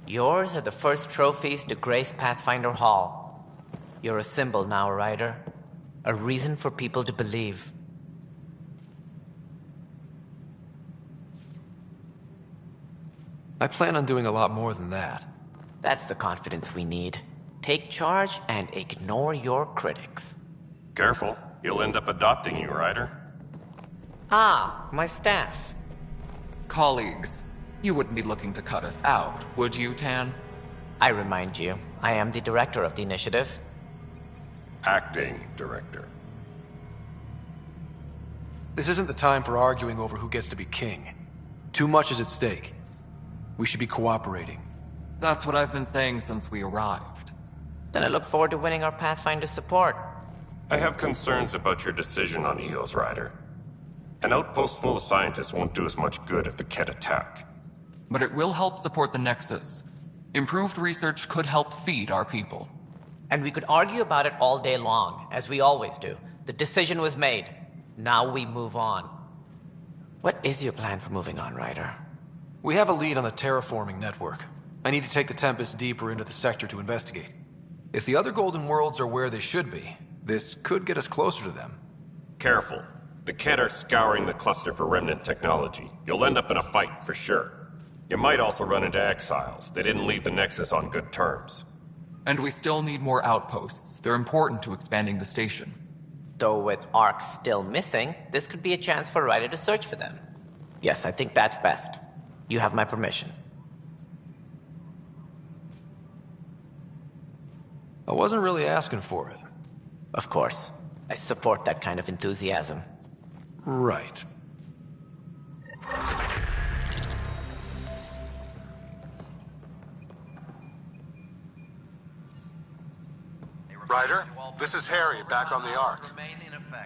Yours are the first trophies to grace Pathfinder Hall. You're a symbol now, Ryder. A reason for people to believe. I plan on doing a lot more than that. That's the confidence we need. Take charge and ignore your critics. Careful, he'll end up adopting you, Ryder. Ah, my staff. Colleagues, you wouldn't be looking to cut us out, would you, Tan? I remind you, I am the director of the initiative. Acting director. This isn't the time for arguing over who gets to be king. Too much is at stake. We should be cooperating. That's what I've been saying since we arrived. Then I look forward to winning our Pathfinder support. I have concerns about your decision on Eos, Ryder. An outpost full of scientists won't do us much good if the Ket attack. But it will help support the Nexus. Improved research could help feed our people. And we could argue about it all day long, as we always do. The decision was made. Now we move on. What is your plan for moving on, Ryder? We have a lead on the terraforming network. I need to take the Tempest deeper into the sector to investigate. If the other Golden Worlds are where they should be, this could get us closer to them. Careful. The Ket are scouring the cluster for remnant technology. You'll end up in a fight, for sure. You might also run into exiles. They didn't leave the Nexus on good terms. And we still need more outposts. They're important to expanding the station. Though with Ark still missing, this could be a chance for Ryder to search for them. Yes, I think that's best. You have my permission. I wasn't really asking for it. Of course. I support that kind of enthusiasm. Right. Ryder, this is Harry, back on the Ark.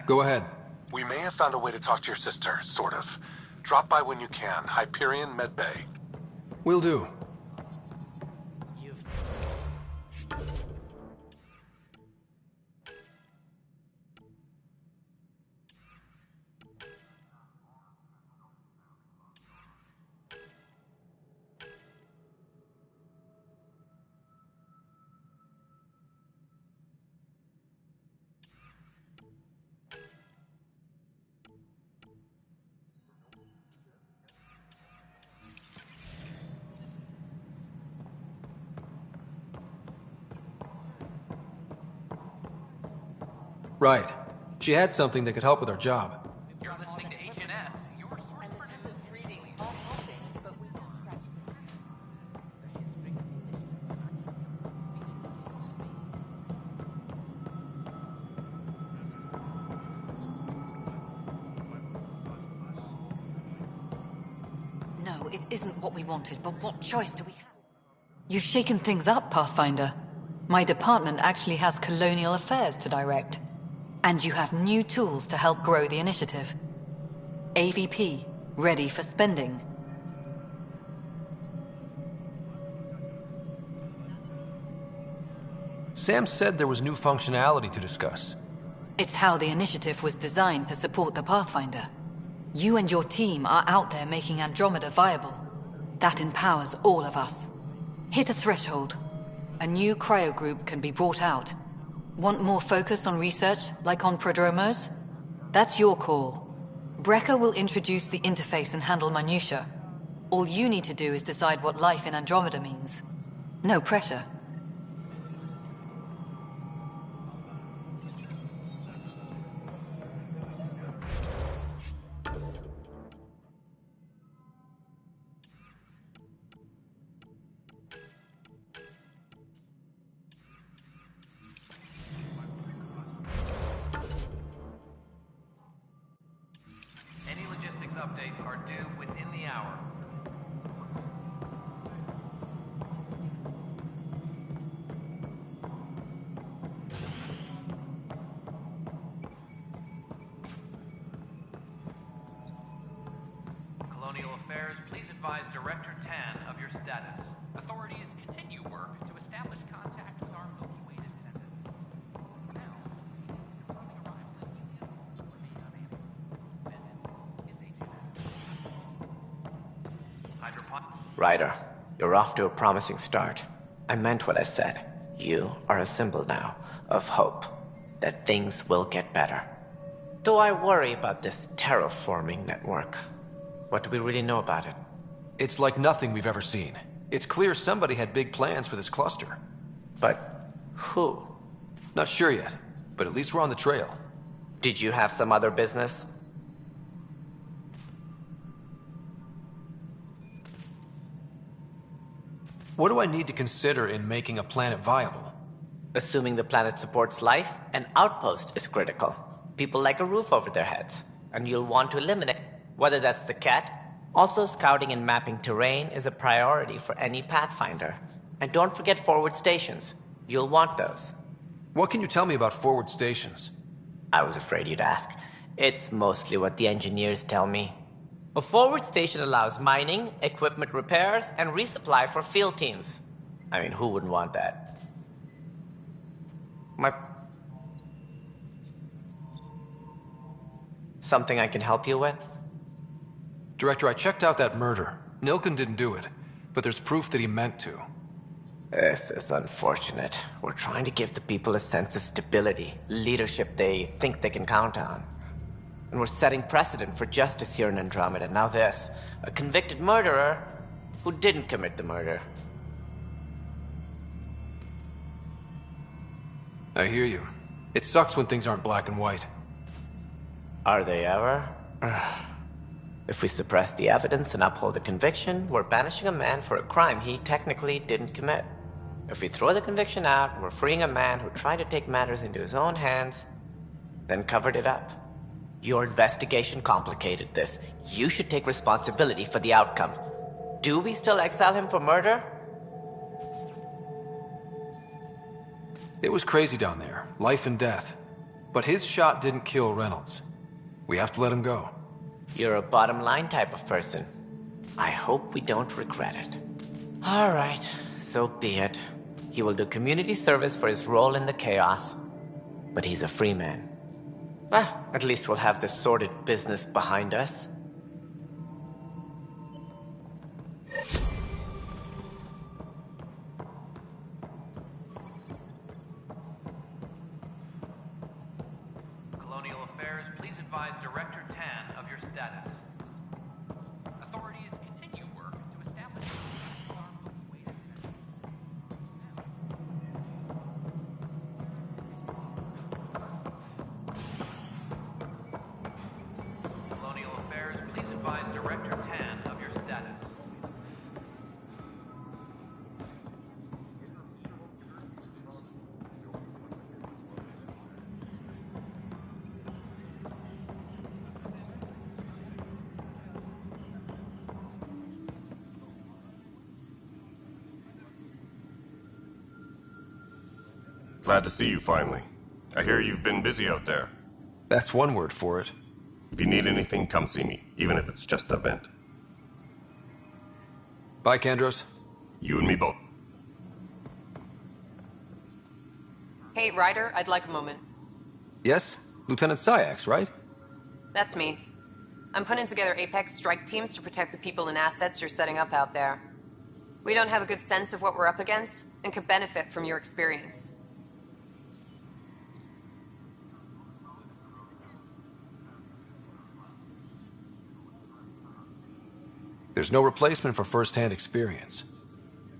Go ahead. We may have found a way to talk to your sister, sort of. Drop by when you can. Hyperion Medbay. Will do. Right. She had something that could help with our job. You're listening to HNS, your source for news. No, it isn't what we wanted, but what choice do we have? You've shaken things up, Pathfinder. My department actually has colonial affairs to direct. And you have new tools to help grow the initiative. AVP, ready for spending. Sam said there was new functionality to discuss. It's how the initiative was designed to support the Pathfinder. You and your team are out there making Andromeda viable. That empowers all of us. Hit a threshold. A new cryo group can be brought out. Want more focus on research, like on Prodromos? That's your call. Brecker will introduce the interface and handle minutiae. All you need to do is decide what life in Andromeda means. No pressure. Updates are due within the hour. Colonial Affairs, please advise Director Tan of your status. Authorities continue work to establish contact with our Milky Way descendants. Ryder, you're off to a promising start. I meant what I said. You are a symbol now of hope that things will get better. Though I worry about this terraforming network. What do we really know about it? It's like nothing we've ever seen. It's clear somebody had big plans for this cluster. But who? Not sure yet, but at least we're on the trail. Did you have some other business? What do I need to consider in making a planet viable? Assuming the planet supports life, an outpost is critical. People like a roof over their heads, and you'll want to eliminate whether that's the cat. Also, scouting and mapping terrain is a priority for any Pathfinder. And don't forget forward stations. You'll want those. What can you tell me about forward stations? I was afraid you'd ask. It's mostly what the engineers tell me. A forward station allows mining, equipment repairs, and resupply for field teams. I mean, who wouldn't want that? Something I can help you with? Director, I checked out that murder. Nilken didn't do it, but there's proof that he meant to. This is unfortunate. We're trying to give the people a sense of stability, leadership they think they can count on. And we're setting precedent for justice here in Andromeda. Now this, a convicted murderer who didn't commit the murder. I hear you. It sucks when things aren't black and white. Are they ever? If we suppress the evidence and uphold the conviction, we're banishing a man for a crime he technically didn't commit. If we throw the conviction out, we're freeing a man who tried to take matters into his own hands, then covered it up. Your investigation complicated this. You should take responsibility for the outcome. Do we still exile him for murder? It was crazy down there, life and death. But his shot didn't kill Reynolds. We have to let him go. You're a bottom line type of person. I hope we don't regret it. All right, so be it. He will do community service for his role in the chaos. But he's a free man. At least we'll have the sordid business behind us. Colonial Affairs, please advise Director Tan of your status. Authorities continue work to establish... Colonial Affairs, please advise Director Tan of your status. Glad to see you finally. I hear you've been busy out there. That's one word for it. If you need anything, come see me, even if it's just a vent. Bye, Kandros. You and me both. Hey, Ryder, I'd like a moment. Yes? Lieutenant Syax, right? That's me. I'm putting together Apex strike teams to protect the people and assets you're setting up out there. We don't have a good sense of what we're up against, and could benefit from your experience. There's no replacement for first-hand experience.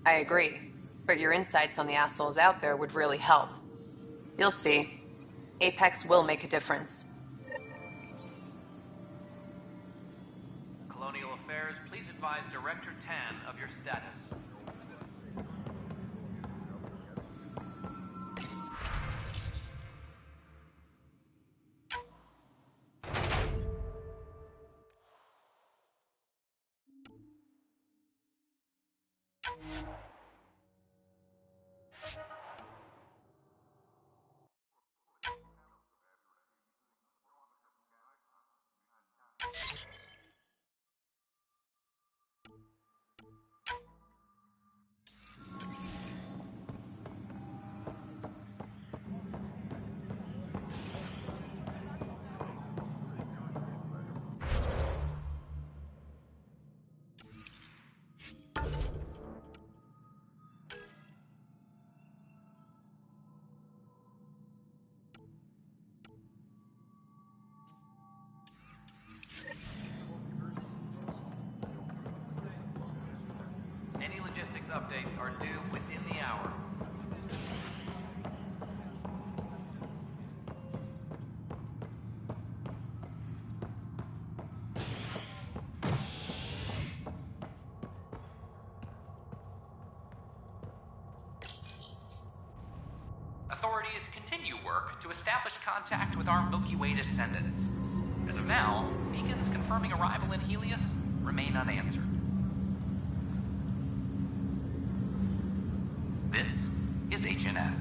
I agree, but your insights on the assholes out there would really help. You'll see. Apex will make a difference. Colonial Affairs, please advise Director Tan of your status. updates are due within the hour. Authorities continue work to establish contact with our Milky Way descendants. As of now, beacons confirming arrival in Helios remain unanswered. This is HNS.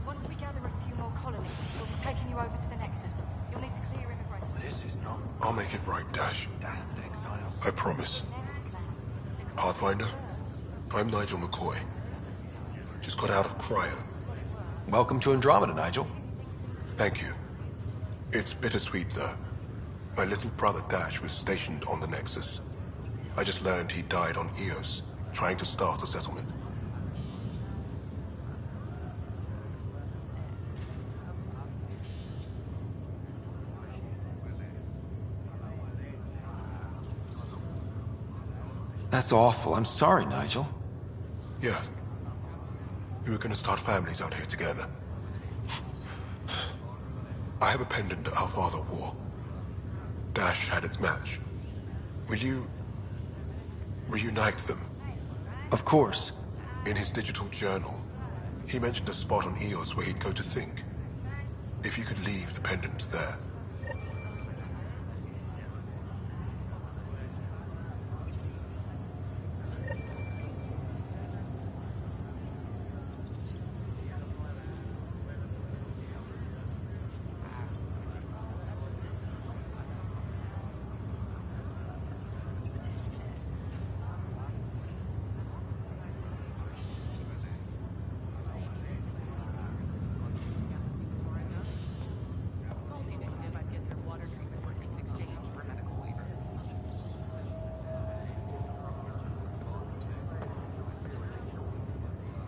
Once we gather a few more colonies, we'll be taking you over to the Nexus. You'll need to clear immigration. This is not... I'll make it right, Dash. I promise. Pathfinder, I'm Nigel McCoy. Just got out of cryo. Welcome to Andromeda, Nigel. Thank you. It's bittersweet, though. My little brother Dash was stationed on the Nexus. I just learned he died on Eos, trying to start a settlement. That's awful. I'm sorry, Nigel. Yeah. We were gonna start families out here together. I have a pendant our father wore. Dash had its match. Will you... reunite them? Of course. In his digital journal, he mentioned a spot on Eos where he'd go to think. If you could leave the pendant there.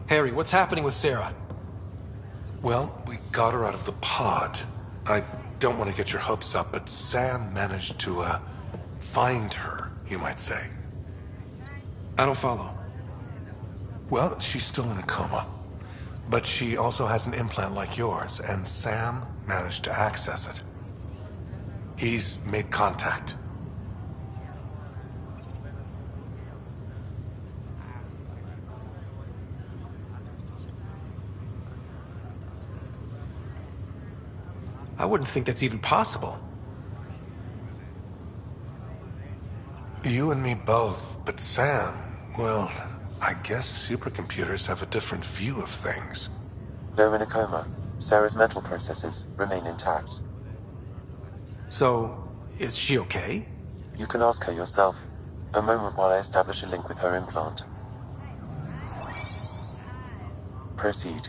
Harry, what's happening with Sarah? Well, we got her out of the pod. I don't want to get your hopes up, but Sam managed to, find her, you might say. I don't follow. Well, she's still in a coma. But she also has an implant like yours, and Sam managed to access it. He's made contact. I wouldn't think that's even possible. You and me both, but Sam, well, I guess supercomputers have a different view of things. Though in a coma, Sarah's mental processes remain intact. So, is she okay? You can ask her yourself. A moment while I establish a link with her implant. Proceed.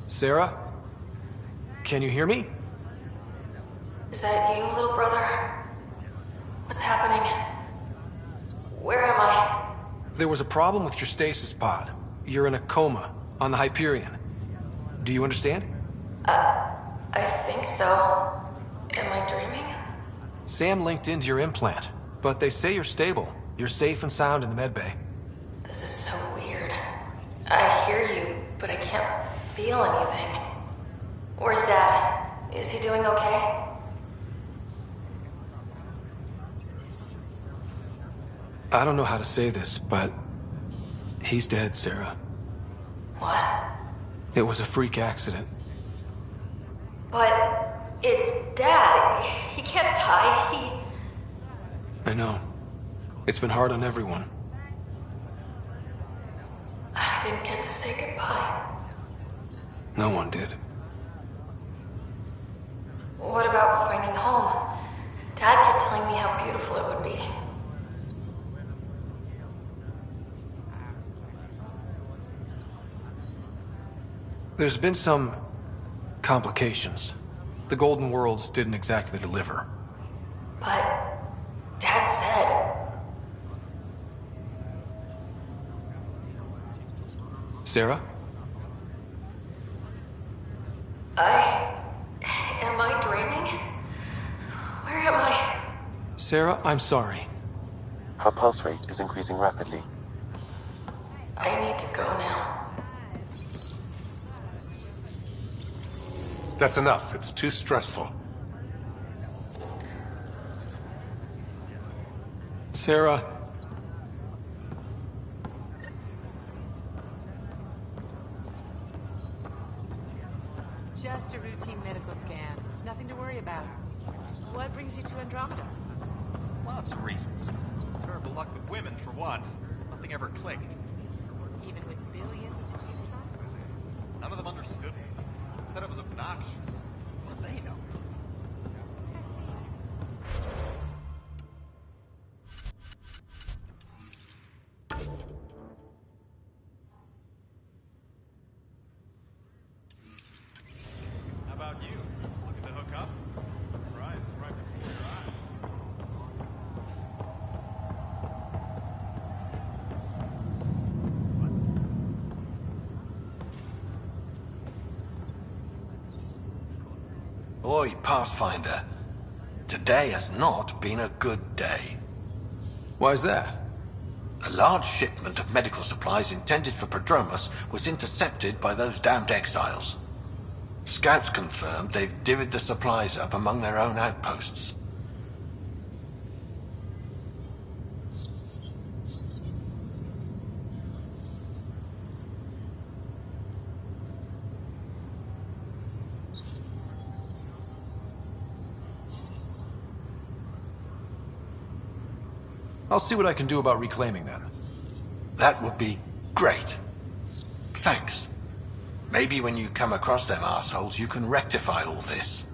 Sarah? Can you hear me? Is that you, little brother? What's happening? Where am I? There was a problem with your stasis pod. You're in a coma on the Hyperion. Do you understand? I think so. Am I dreaming? Sam linked into your implant, but they say you're stable. You're safe and sound in the medbay. This is so weird. I hear you, but I can't feel anything. Where's Dad? Is he doing okay? I don't know how to say this, but he's dead, Sarah. What? It was a freak accident. But it's Dad. He can't die. I know. It's been hard on everyone. I didn't get to say goodbye. No one did. What about finding home? Dad kept telling me how beautiful it would be. There's been some complications. The Golden Worlds didn't exactly deliver. But Dad said... Sarah? I Sarah, I'm sorry. Her pulse rate is increasing rapidly. I need to go now. That's enough. It's too stressful. Sarah. Just a routine medical scan. Nothing to worry about. What brings you to Andromeda? Lots of reasons. Terrible luck with women, for one. Nothing ever clicked. Even with billions to choose from? None of them understood me. Said it was obnoxious. What do they know? How about you? Looking to hook up? Prize right before your eyes. Oi, Pathfinder. Today has not been a good day. Why's that? A large shipment of medical supplies intended for Prodromus was intercepted by those damned exiles. Scouts confirmed they've divvied the supplies up among their own outposts. I'll see what I can do about reclaiming them. That would be great. Thanks. Maybe when you come across them assholes, you can rectify all this.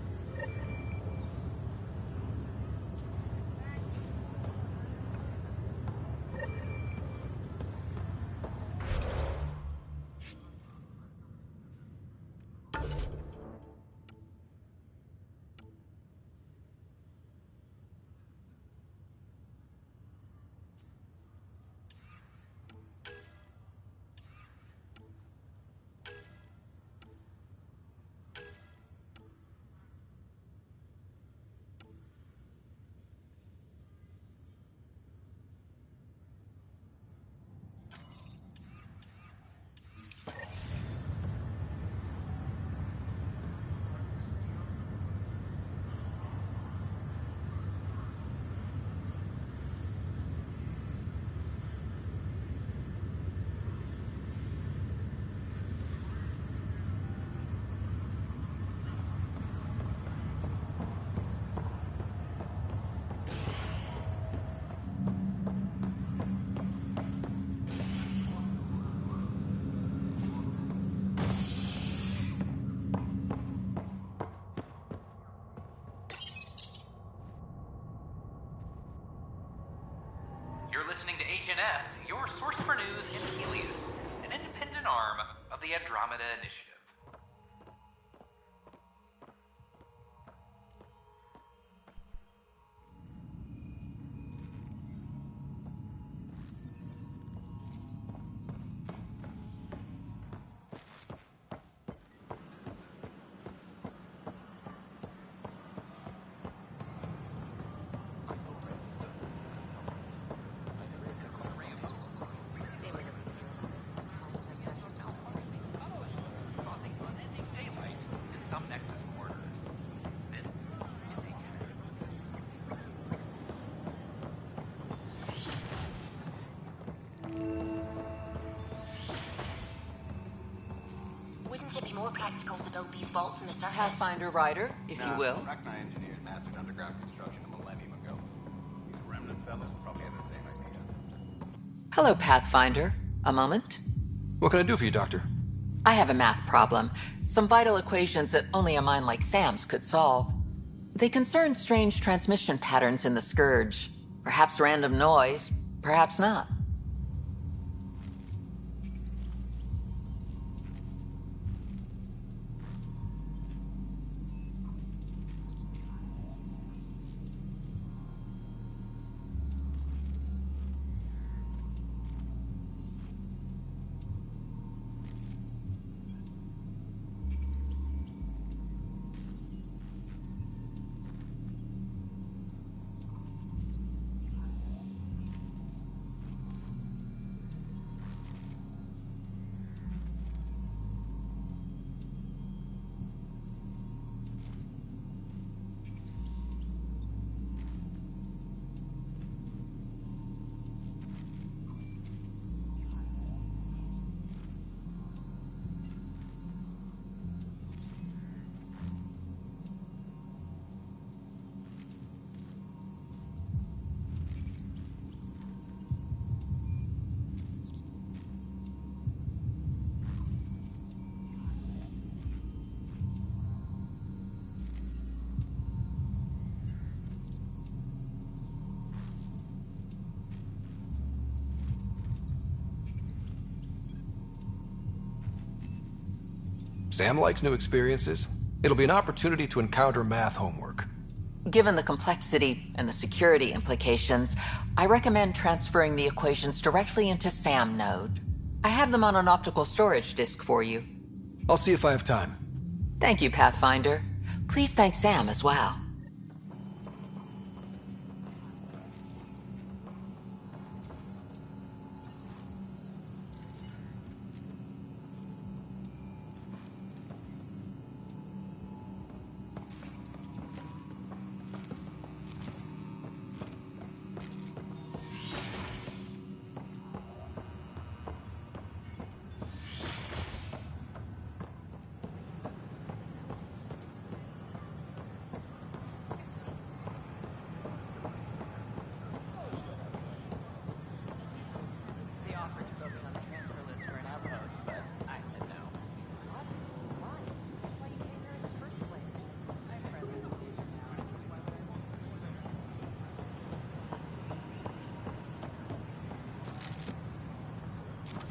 You're listening to HNS, your source for news in Helios, an independent arm of the Andromeda Initiative. Wouldn't it be more practical to build these vaults in the surface? Pathfinder Rider, if you will. Arachni engineers mastered underground construction a millennium ago. These remnant fellows probably had the same idea. Hello, Pathfinder. A moment? What can I do for you, Doctor? I have a math problem. Some vital equations that only a mind like Sam's could solve. They concern strange transmission patterns in the Scourge. Perhaps random noise, perhaps not. Sam likes new experiences. It'll be an opportunity to encounter math homework. Given the complexity and the security implications, I recommend transferring the equations directly into SAM node. I have them on an optical storage disk for you. I'll see if I have time. Thank you, Pathfinder. Please thank Sam as well.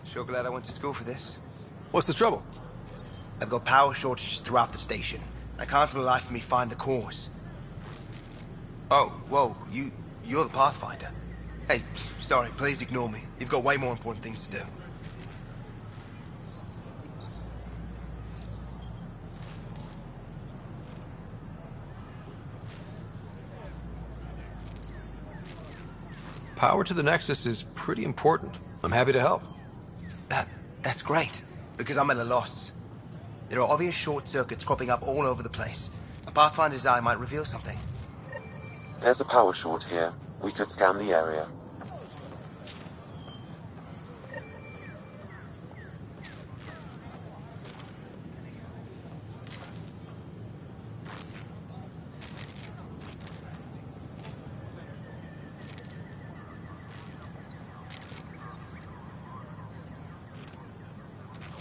Sure glad I went to school for this. What's the trouble? I've got power shortages throughout the station. I can't for the life of me find the cause. Oh, whoa, you're the Pathfinder. Hey, sorry, please ignore me. You've got way more important things to do. Power to the Nexus is pretty important. I'm happy to help. That's great, because I'm at a loss. There are obvious short circuits cropping up all over the place. A Pathfinder's eye might reveal something. There's a power short here. We could scan the area.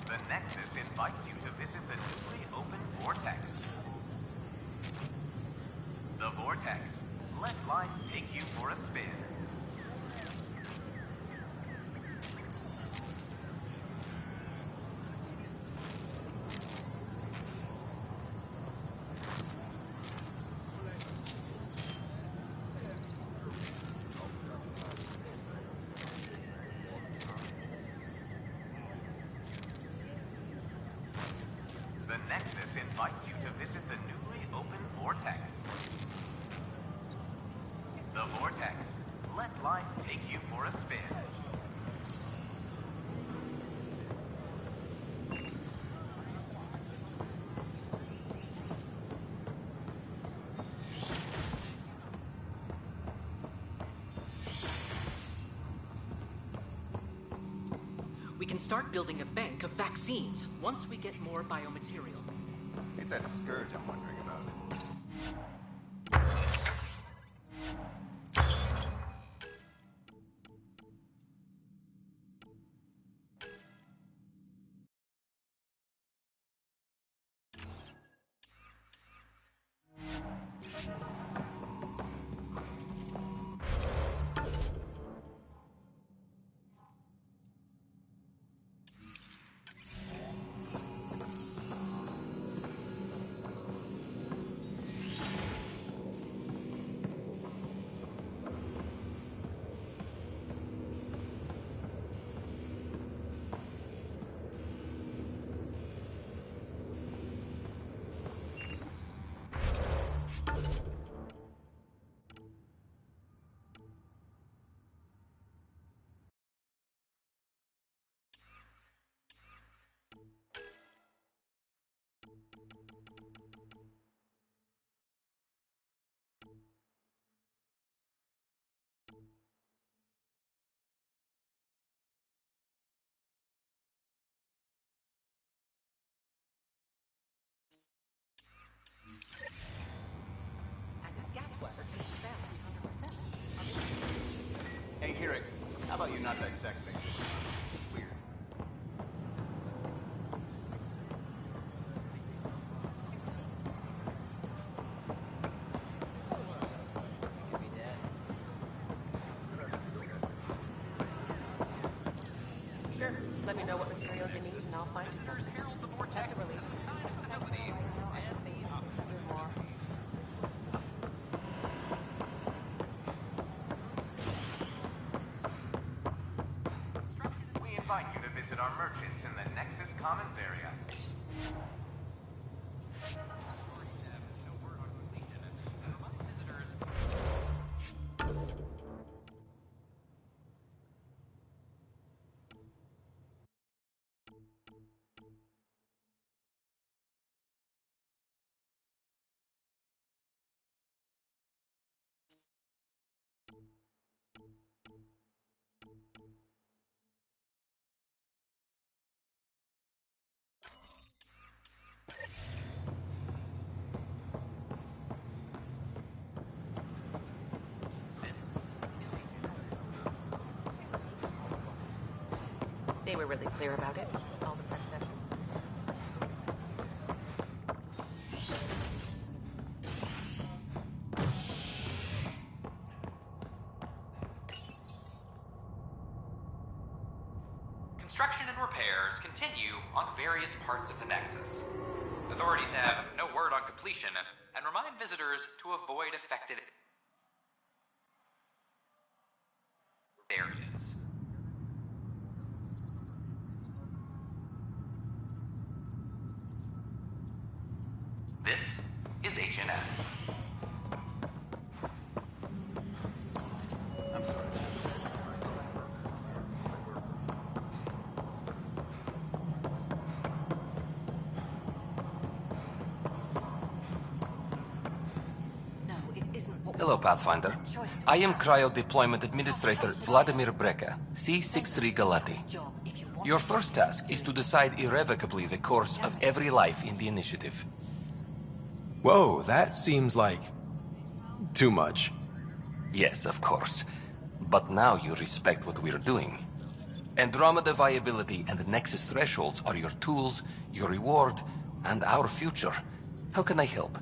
The Nexus invites you to visit the newly opened Vortex. The Vortex. Let life take you for a spin. The Nexus invites you to visit the newly opened Vortex. The Vortex. Let life take you for a spin. We can start building a bank of vaccines once we get more biomaterial. It's that scourge I'm wondering about. Hey, Kirik, how about you not dissect things? Weird. Sure. Let me know what materials you need and I'll find you something. That's a relief. our merchants in the Nexus Commons area. They were really clear about it. All the perceptions. Construction and repairs continue on various parts of the Nexus. Authorities have no word on completion and remind visitors to avoid affected areas. This is HNS. I'm sorry. Hello, Pathfinder. I am Cryo Deployment Administrator Vladimir Breka, C-63 Galati. Your first task is to decide irrevocably the course of every life in the initiative. Whoa, that seems like... too much. Yes, of course. But now you respect what we're doing. Andromeda viability and the Nexus thresholds are your tools, your reward, and our future. How can I help?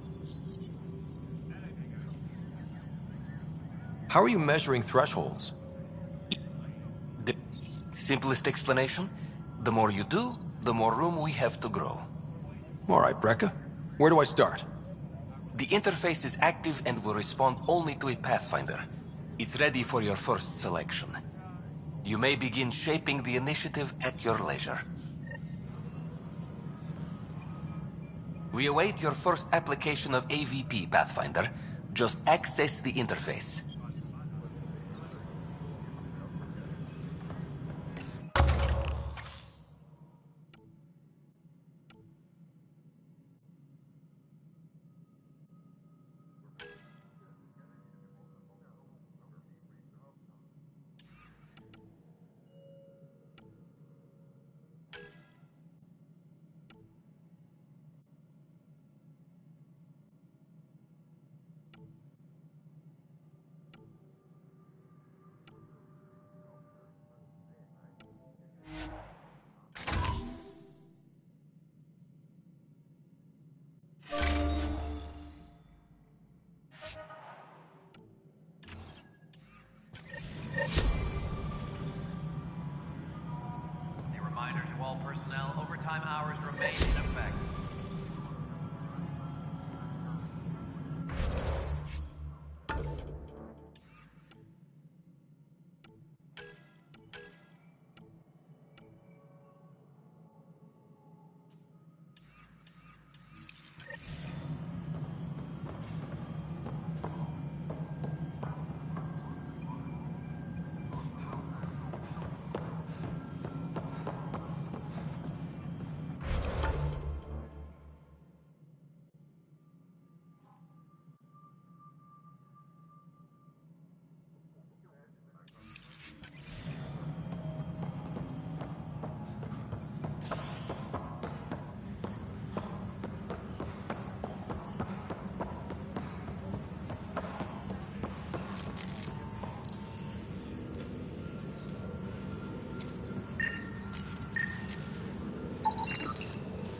How are you measuring thresholds? The simplest explanation? The more you do, the more room we have to grow. All right, Breka. Where do I start? The interface is active and will respond only to a Pathfinder. It's ready for your first selection. You may begin shaping the initiative at your leisure. We await your first application of AVP, Pathfinder. Just access the interface. A reminder to all personnel, overtime hours remain in effect.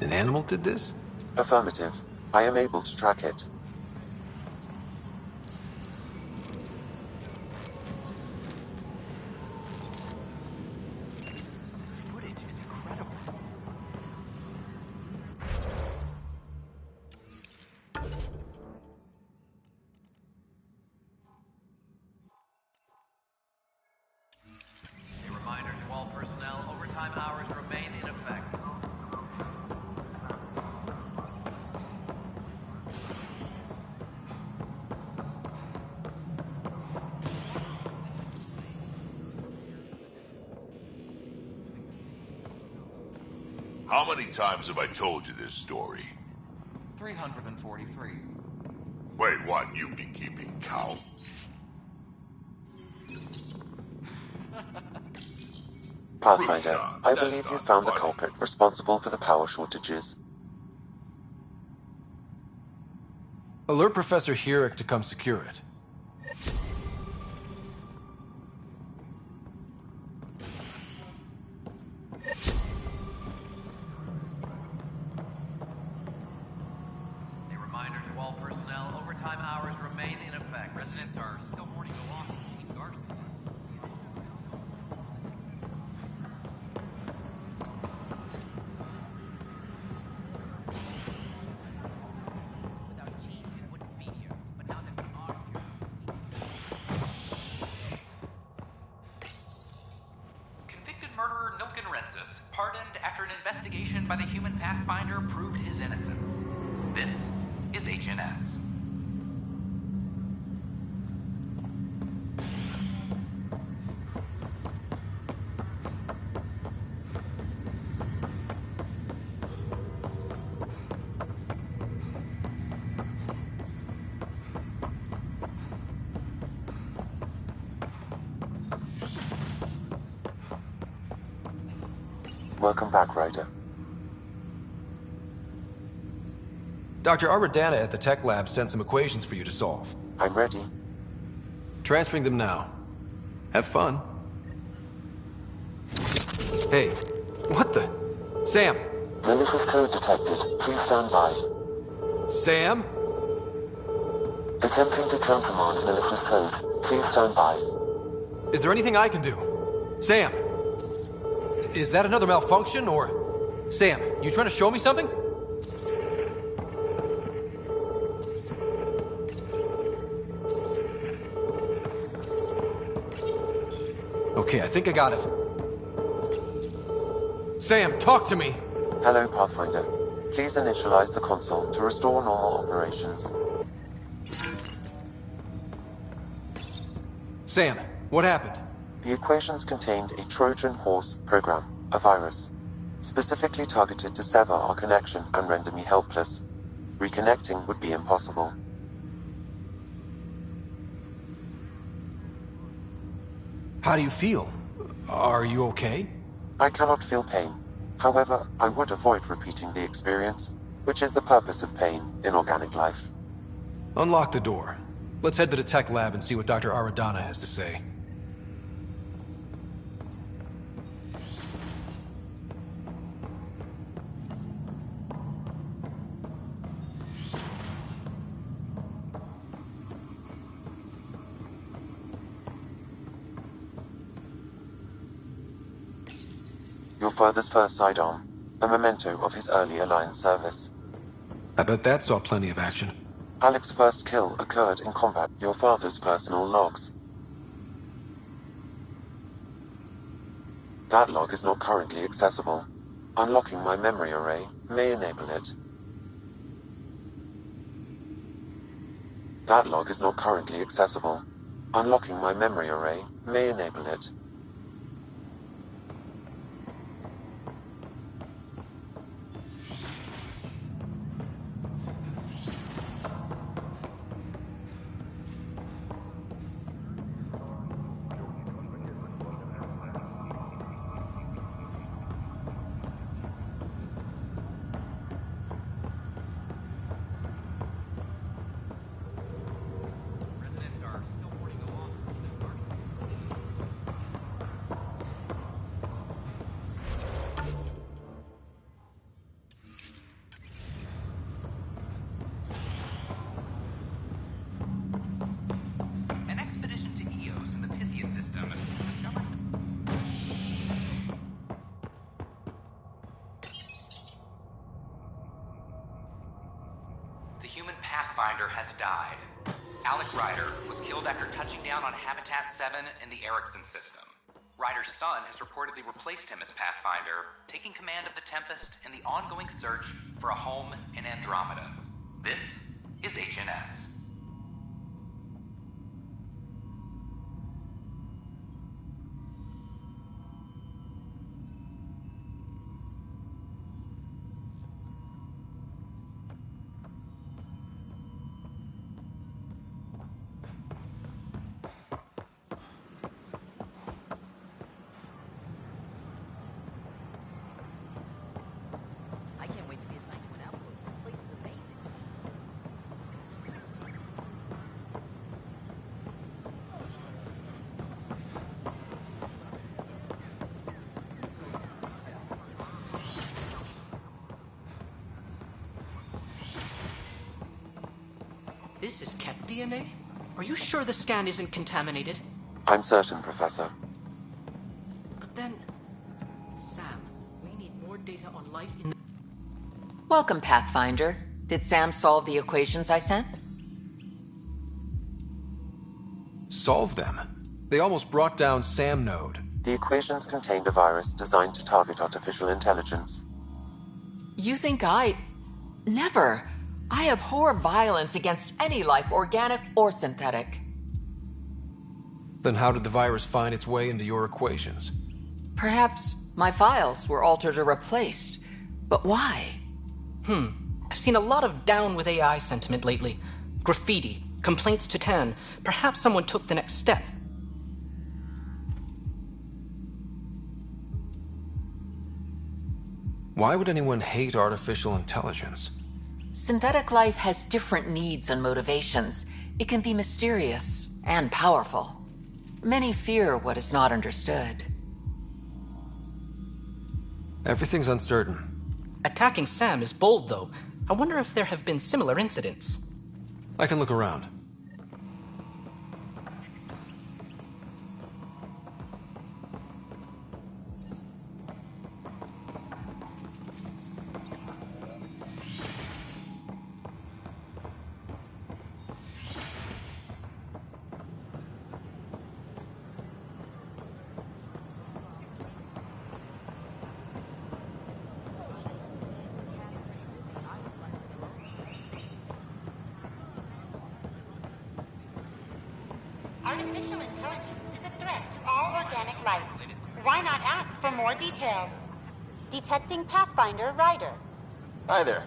An animal did this? Affirmative. I am able to track it. A reminder to all personnel, overtime hours remain How many times have I told you this story? 343. Wait, what? You've been keeping count? Pathfinder, I believe you found the culprit responsible for the power shortages. Alert Professor Hurek to come secure it. A reminder to all personnel, overtime hours remain in effect. Residents are still mourning the loss of Chief Garcia. Convicted murderer Nilken Rensis, pardoned after an investigation by the human Pathfinder proved his innocence. This is HNS. Welcome back, Ryder. Dr. Aradana at the tech lab sent some equations for you to solve. I'm ready. Transferring them now. Have fun. Hey, what the? Sam! Malicious code detected. Please stand by. Sam? Attempting to countermand malicious code. Please stand by. Is there anything I can do? Sam! Is that another malfunction, or... Sam, you trying to show me something? Okay, I think I got it. Sam, talk to me! Hello, Pathfinder. Please initialize the console to restore normal operations. Sam, what happened? The equations contained a Trojan horse program, a virus, specifically targeted to sever our connection and render me helpless. Reconnecting would be impossible. How do you feel? Are you okay? I cannot feel pain. However, I would avoid repeating the experience, which is the purpose of pain in organic life. Unlock the door. Let's head to the tech lab and see what Dr. Aradana has to say. Your father's first sidearm, a memento of his early Alliance service. I bet that saw plenty of action. Alex's first kill occurred in combat. Your father's personal logs. That log is not currently accessible. Unlocking my memory array may enable it. That log is not currently accessible. Unlocking my memory array may enable it. Pathfinder has died. Alec Ryder was killed after touching down on Habitat 7 in the Erickson system. Ryder's son has reportedly replaced him as Pathfinder, taking command of the Tempest in the ongoing search for a home in Andromeda. This is HNS. This is cat DNA? Are you sure the scan isn't contaminated? I'm certain, Professor. But then... Sam, we need more data on life in the... Welcome, Pathfinder. Did Sam solve the equations I sent? Solve them? They almost brought down Sam Node. The equations contained a virus designed to target artificial intelligence. You think I... Never. I abhor violence against any life, organic or synthetic. Then how did the virus find its way into your equations? Perhaps my files were altered or replaced. But why? I've seen a lot of down with AI sentiment lately. Graffiti, complaints to 10. Perhaps someone took the next step. Why would anyone hate artificial intelligence? Synthetic life has different needs and motivations. It can be mysterious and powerful. Many fear what is not understood. Everything's uncertain. Attacking Sam is bold, though. I wonder if there have been similar incidents. I can look around. Artificial intelligence is a threat to all organic life. Why not ask for more details? Detecting Pathfinder Ryder. Hi there.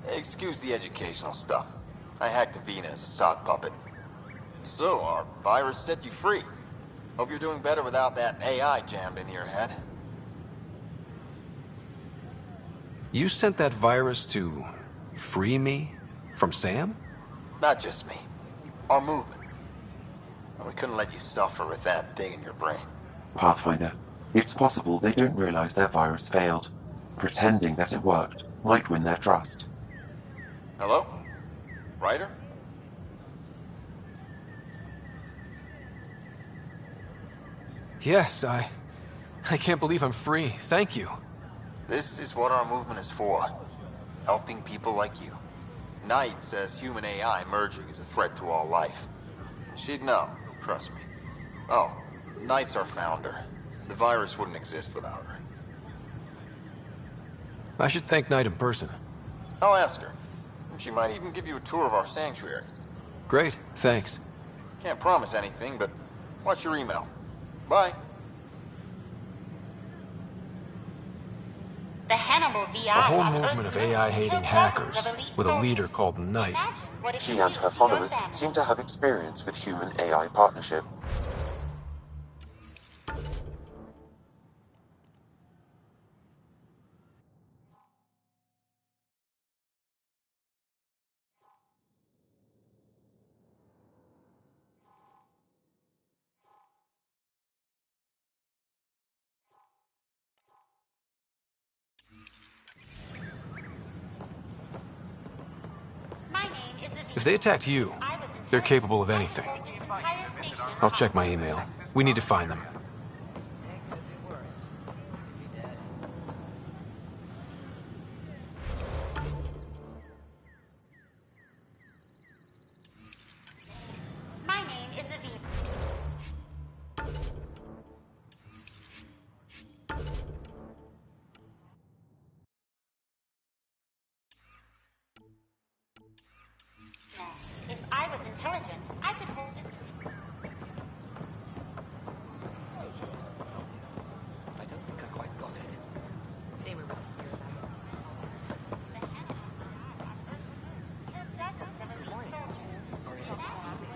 Excuse the educational stuff. I hacked Avina as a sock puppet. So, our virus set you free. Hope you're doing better without that AI jammed into your head. You sent that virus to free me from Sam? Not just me. Our movement. We couldn't let you suffer with that thing in your brain. Pathfinder, it's possible they don't realize their virus failed. Pretending that it worked might win their trust. Hello? Ryder? Yes, I can't believe I'm free. Thank you. This is what our movement is for. Helping people like you. Knight says human AI merging is a threat to all life. She'd know, trust me. Oh, Knight's our founder. The virus wouldn't exist without her. I should thank Knight in person. I'll ask her. She might even give you a tour of our sanctuary. Great, thanks. Can't promise anything, but watch your email. Bye. The Hannibal VI A whole on movement Earth's of moon AI-hating killed hackers dozens of elite with a soldiers. leader called Knight. What if She you and use her your followers family? seem to have experience with human-AI partnership. My name is Avina. If they attacked you, they're capable of anything. I'll check my email. We need to find them. My name is Avina. Now, if I was intelligent, I could hold this. I don't think I quite got it. They were really clear about Killed dozens of elite soldiers.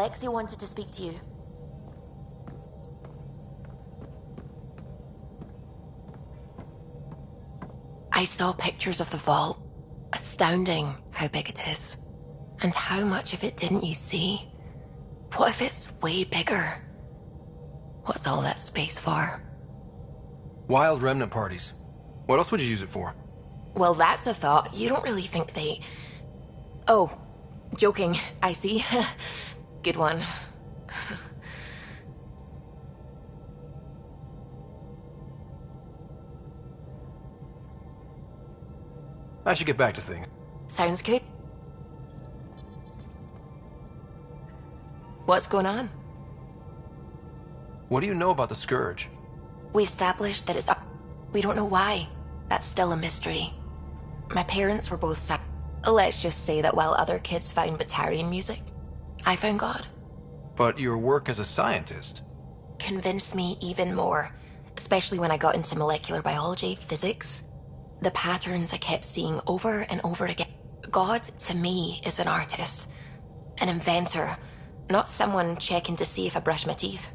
Lexi wanted to speak to you. I saw pictures of the vault. Astounding how big it is. And how much of it didn't you see? What if it's way bigger? What's all that space for? Wild remnant parties. What else would you use it for? Well, that's a thought. You don't really think they... Oh, joking. I see. Good one. I should get back to things. Sounds good. What's going on? What do you know about the Scourge? We established that it's up. We don't know why. That's still a mystery. My parents were both Let's just say that while other kids found Batarian music, I found God. But your work as a scientist... Convinced me even more, especially when I got into molecular biology, physics. The patterns I kept seeing over and over again. God, to me, is an artist. An inventor, not someone checking to see if I brush my teeth.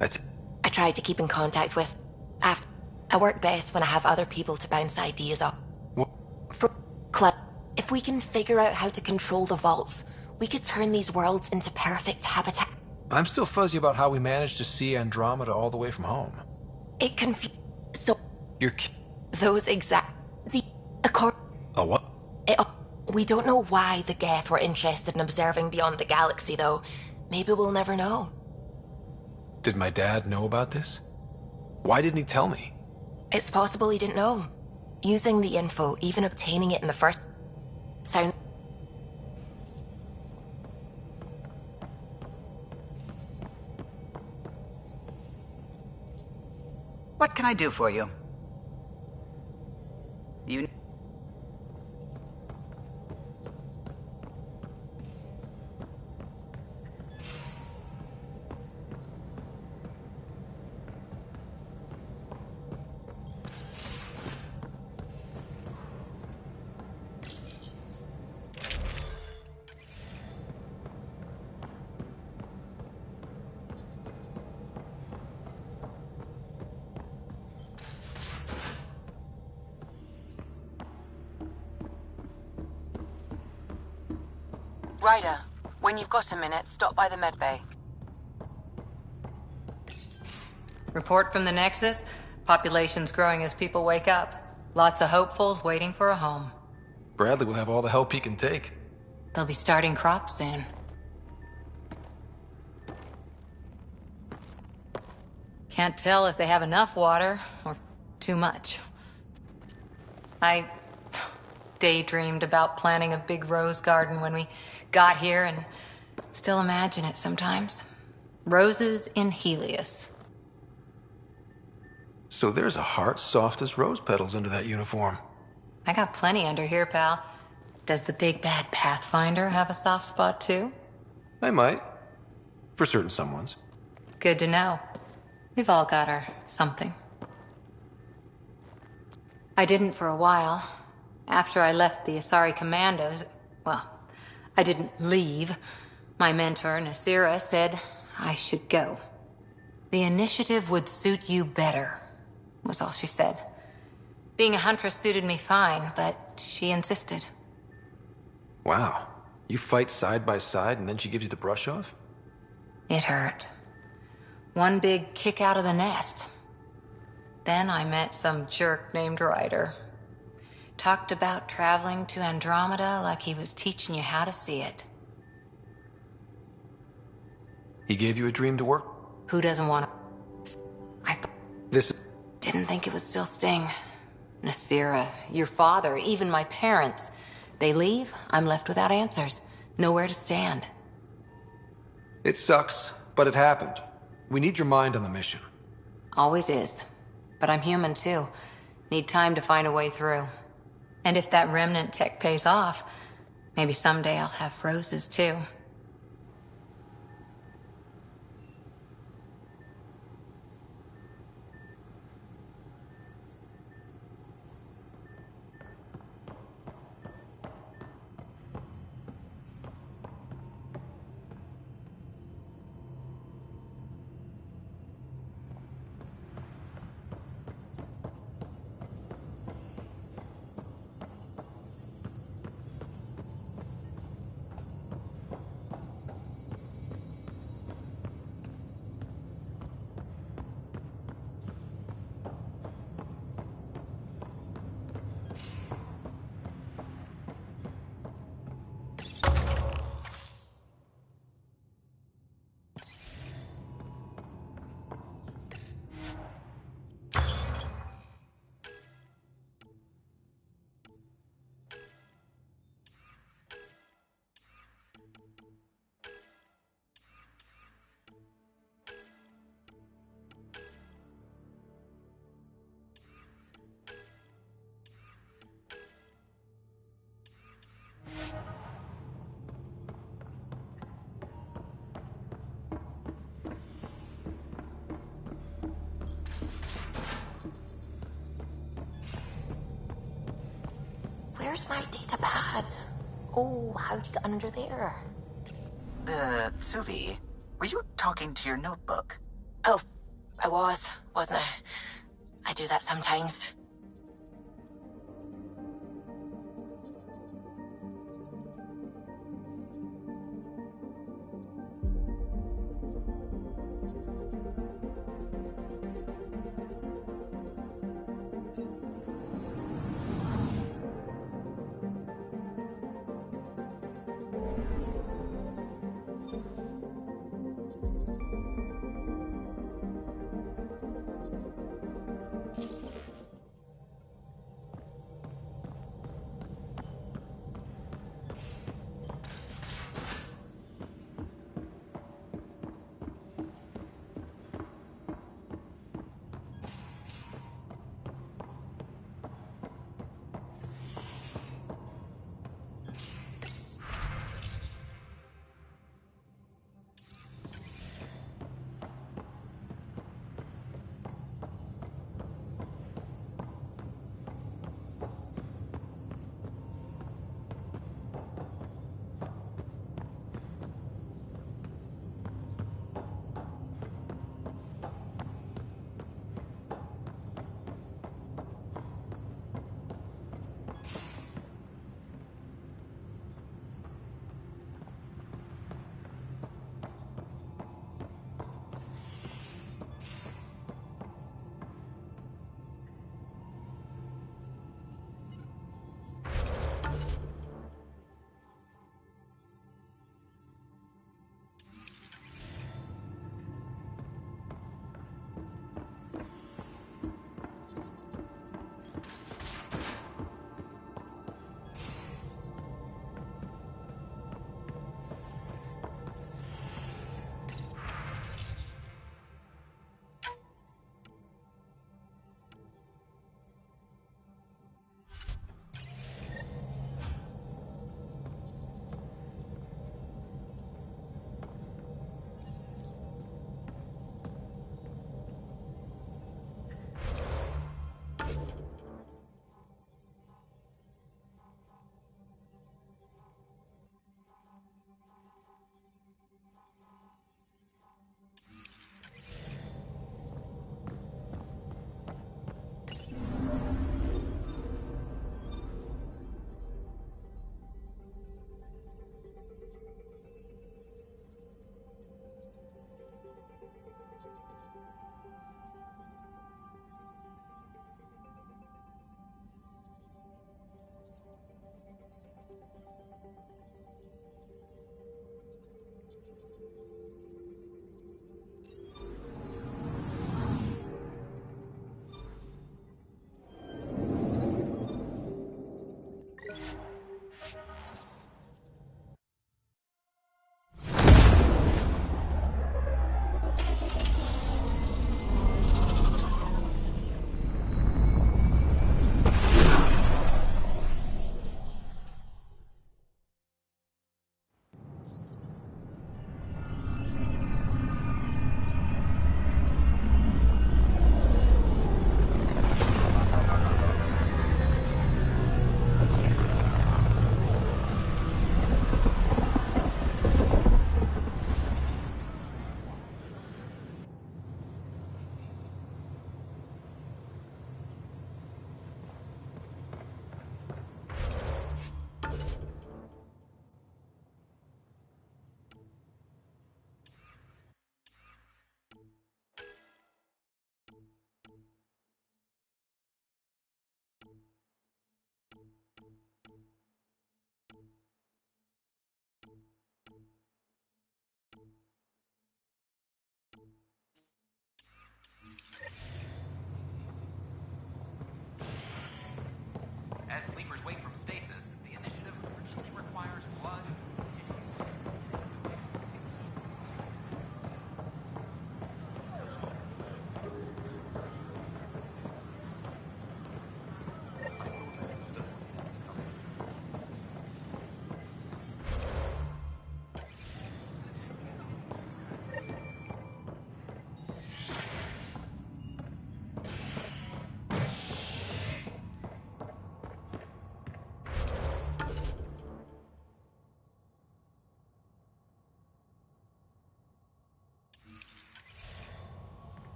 I tried to keep in contact with... I work best when I have other people to bounce ideas off. If we can figure out how to control the vaults, we could turn these worlds into perfect habitat. I'm still fuzzy about how we managed to see Andromeda all the way from home. It So... You're... Those exact... A what? We don't know why the Geth were interested in observing beyond the galaxy, though. Maybe we'll never know. Did my dad know about this? Why didn't he tell me? It's possible he didn't know. Using the info, even obtaining it in the first... Sound... What can I do for you? You... Ryder, when you've got a minute, stop by the medbay. Report from the Nexus. Population's growing as people wake up. Lots of hopefuls waiting for a home. Bradley will have all the help he can take. They'll be starting crops soon. Can't tell if they have enough water or too much. I daydreamed about planting a big rose garden when we got here and still imagine it sometimes. Roses in Helios. So there's a heart soft as rose petals under that uniform. I got plenty under here, pal. Does the big bad Pathfinder have a soft spot too? I might. For certain someones. Good to know. We've all got our something. I didn't for a while. After I left the Asari Commandos, well, I didn't leave. My mentor, Nasira, said I should go. The initiative would suit you better, was all she said. Being a huntress suited me fine, but she insisted. Wow. You fight side by side and then she gives you the brush off? It hurt. One big kick out of the nest. Then I met some jerk named Ryder. Talked about traveling to Andromeda like he was teaching you how to see it. He gave you a dream to work? Who doesn't want to... This... Didn't think it would still sting. Nasira, your father, even my parents. They leave, I'm left without answers. Nowhere to stand. It sucks, but it happened. We need your mind on the mission. Always is. But I'm human too. Need time to find a way through. And if that remnant tech pays off, maybe someday I'll have roses too. Where's my data pad? Oh, how'd you get under there? Suvi, were you talking to your notebook? Oh, I wasn't I? I do that sometimes.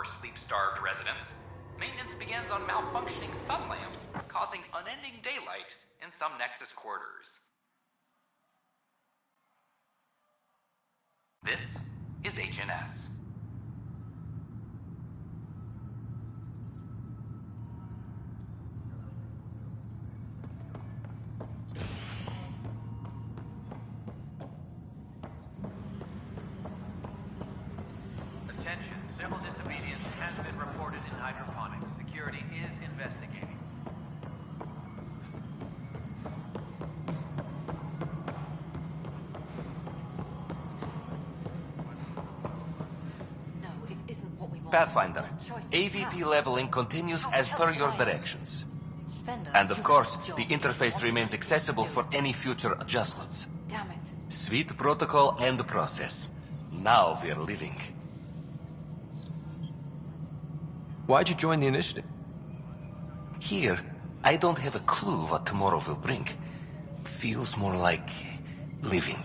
for sleep-starved residents, maintenance begins on malfunctioning sun lamps, causing unending daylight in some Nexus quarters. This is HNS. Attention, civil disobedience has been reported in hydroponics. Security is investigating. Pathfinder, AVP leveling continues as per your directions. And of course, the interface remains accessible for any future adjustments. Damn it. Sweet protocol and process. Now we're living. Why'd you join the initiative? Here, I don't have a clue what tomorrow will bring. Feels more like living.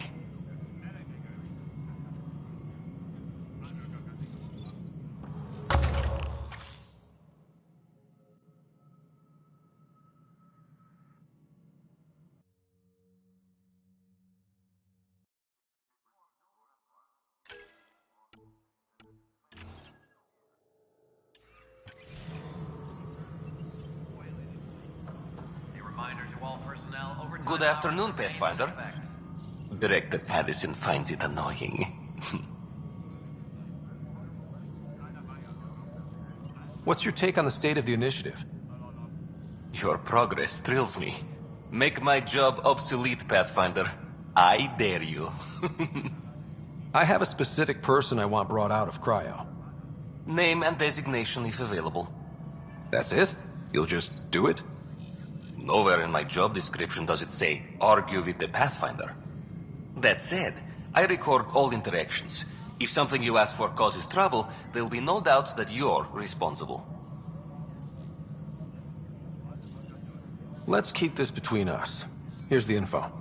Good afternoon, Pathfinder. Director Addison finds it annoying. What's your take on the state of the initiative? Your progress thrills me. Make my job obsolete, Pathfinder. I dare you. I have a specific person I want brought out of cryo. Name and designation if available. That's it? You'll just do it? Nowhere in my job description does it say, argue with the Pathfinder. That said, I record all interactions. If something you ask for causes trouble, there'll be no doubt that you're responsible. Let's keep this between us. Here's the info.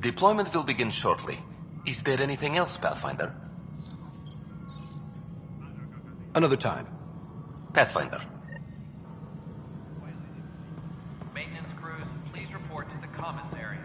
Deployment will begin shortly. Is there anything else, Pathfinder? Another time. Pathfinder. Maintenance crews, please report to the commons area.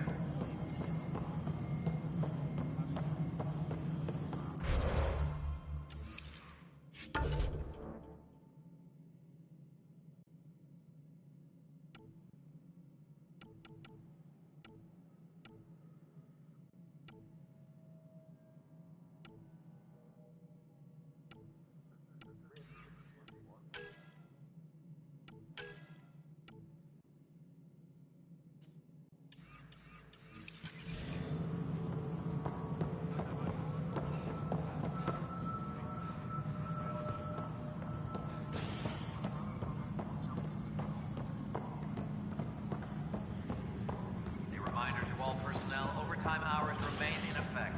Overtime hours remain in effect.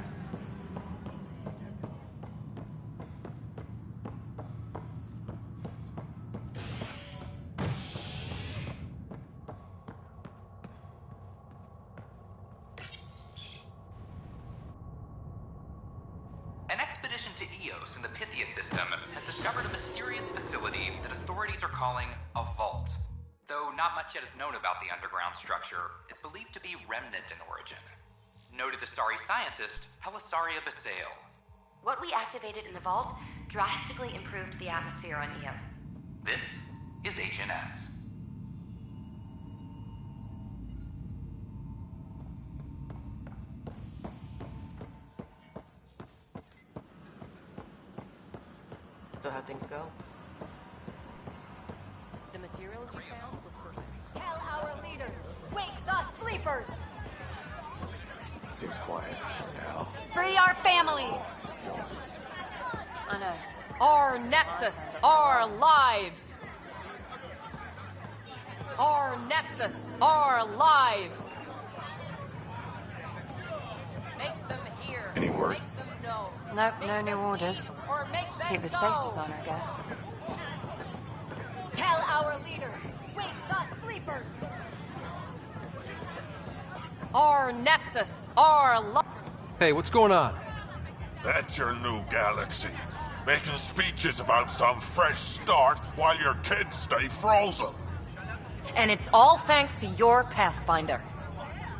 An expedition to Eos in the Pythia system has discovered a mysterious facility that authorities are calling a vault. Though not much yet is known about the underground structure, it's believed to be remnant in origin. Noted Asari scientist, Helisaria Basale. What we activated in the vault drastically improved the atmosphere on Eos. This is HNS. So how'd things go? The materials you found were perfect. Tell our leaders, wake the sleepers! Seems quiet for now. Free our families! I know. Our Nexus, our lives! Our Nexus, our lives! Make them hear. Any word? Make them know. Nope, no new orders. Or make them Keep the go. safeties on, I guess. Tell our leaders, wake the sleepers! Our Nexus, our lives! Hey, what's going on? That's your new galaxy. making speeches about some fresh start while your kids stay frozen. And it's all thanks to your Pathfinder.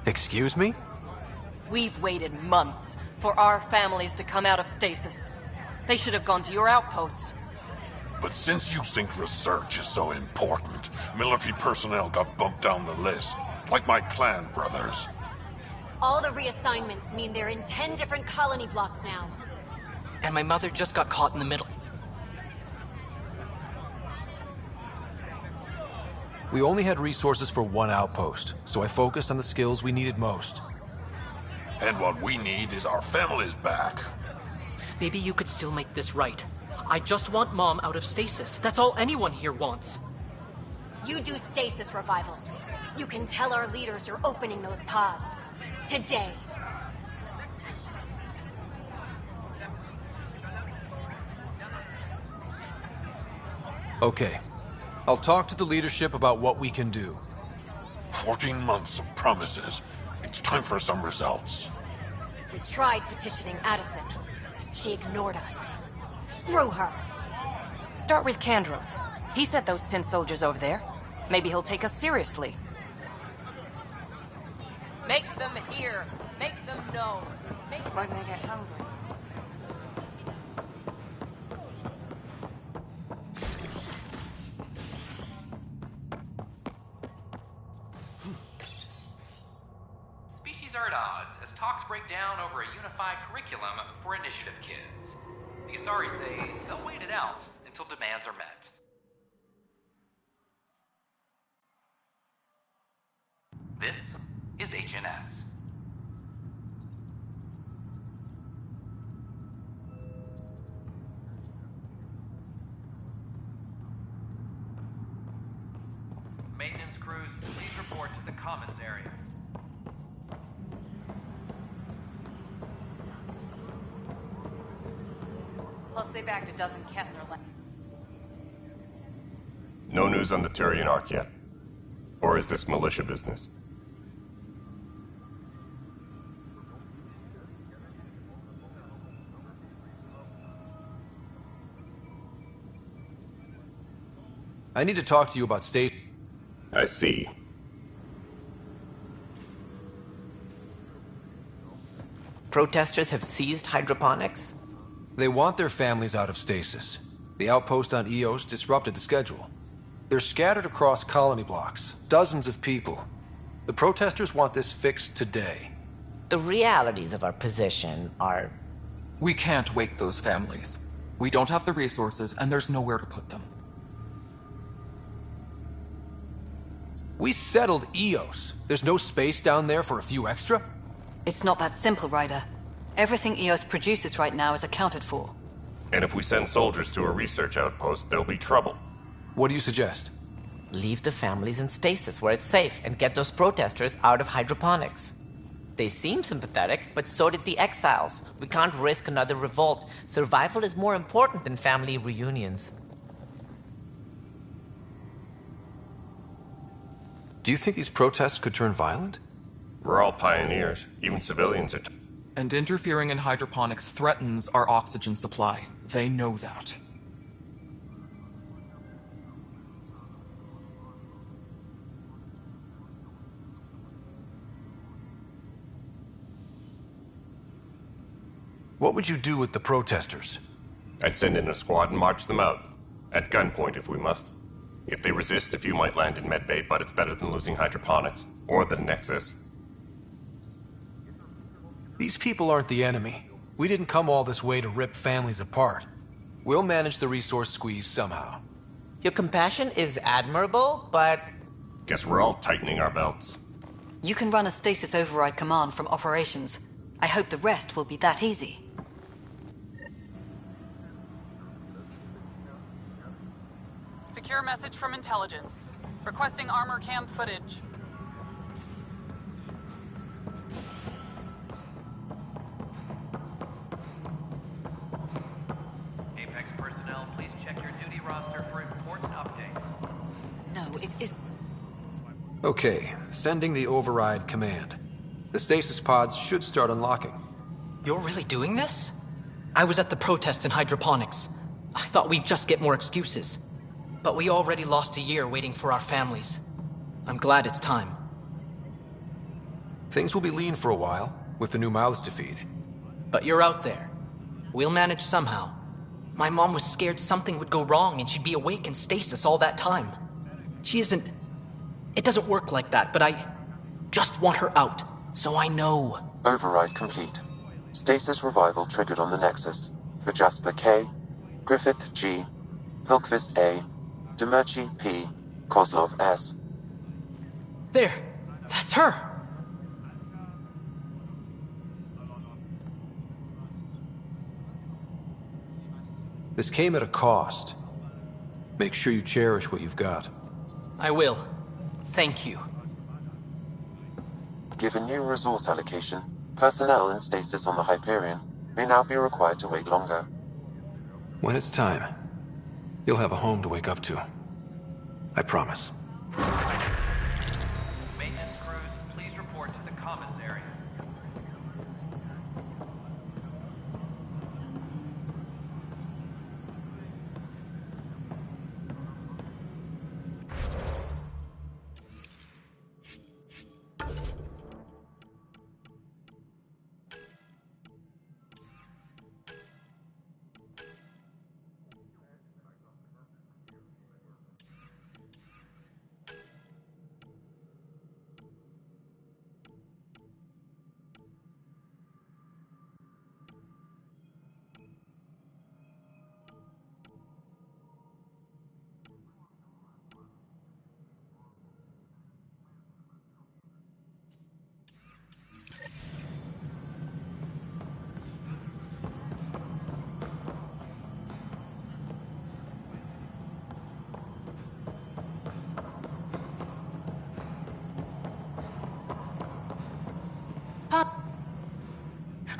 Excuse me? We've waited months for our families to come out of stasis. They should have gone to your outpost. But since you think research is so important, military personnel got bumped down the list, like my clan brothers. All the reassignments mean they're in 10 different colony blocks now. And my mother just got caught in the middle. We only had resources for one outpost, so I focused on the skills we needed most. And what we need is our families back. Maybe you could still make this right. I just want Mom out of stasis. That's all anyone here wants. You do stasis revivals. You can tell our leaders you're opening those pods. Today. Okay. I'll talk to the leadership about what we can do. 14 months of promises. It's time for some results. We tried petitioning Addison. She ignored us. Screw her. Start with Kandros. He sent those 10 soldiers over there. Maybe he'll take us seriously. Make them hear. Make them know. When they get hungry. Species are at odds as talks break down over a unified curriculum for initiative kids. The Asari say they'll wait it out until demands are met. This is HNS. Maintenance crews, please report to the commons area. I'll stay back to dozen Kettler left. No news on the Turian Ark yet? Or is this militia business? I need to talk to you about state. I see. Protesters have seized hydroponics? They want their families out of stasis. The outpost on Eos disrupted the schedule. They're scattered across colony blocks, dozens of people. The protesters want this fixed today. The realities of our position are... We can't wake those families. We don't have the resources, and there's nowhere to put them. We settled Eos. There's no space down there for a few extra? It's not that simple, Ryder. Everything Eos produces right now is accounted for. And if we send soldiers to a research outpost, there'll be trouble. What do you suggest? Leave the families in stasis where it's safe and get those protesters out of hydroponics. They seem sympathetic, but so did the exiles. We can't risk another revolt. Survival is more important than family reunions. Do you think these protests could turn violent? We're all pioneers. Even civilians are... And interfering in hydroponics threatens our oxygen supply. They know that. What would you do with the protesters? I'd send in a squad and march them out. At gunpoint if we must. If they resist, a few might land in medbay, but it's better than losing hydroponics. Or the Nexus. These people aren't the enemy. We didn't come all this way to rip families apart. We'll manage the resource squeeze somehow. Your compassion is admirable, but... Guess we're all tightening our belts. You can run a stasis override command from operations. I hope the rest will be that easy. Secure message from intelligence. Requesting armor cam footage. Apex personnel, please check your duty roster for important updates. No, it is... Okay, sending the override command. The stasis pods should start unlocking. You're really doing this? I was at the protest in hydroponics. I thought we'd just get more excuses. But we already lost a year waiting for our families. I'm glad it's time. Things will be lean for a while, with the new mouths to feed. But you're out there. We'll manage somehow. My mom was scared something would go wrong and she'd be awake in stasis all that time. She isn't... It doesn't work like that, but I just want her out, so I know. Override complete. Stasis revival triggered on the Nexus. For Jasper K, Griffith G, Pilkvist A, Demerchi P, Kozlov S. There! That's her! This came at a cost. Make sure you cherish what you've got. I will. Thank you. Given new resource allocation, personnel in stasis on the Hyperion may now be required to wait longer. When it's time, you'll have a home to wake up to. I promise. Maintenance crews, please report to the commons area.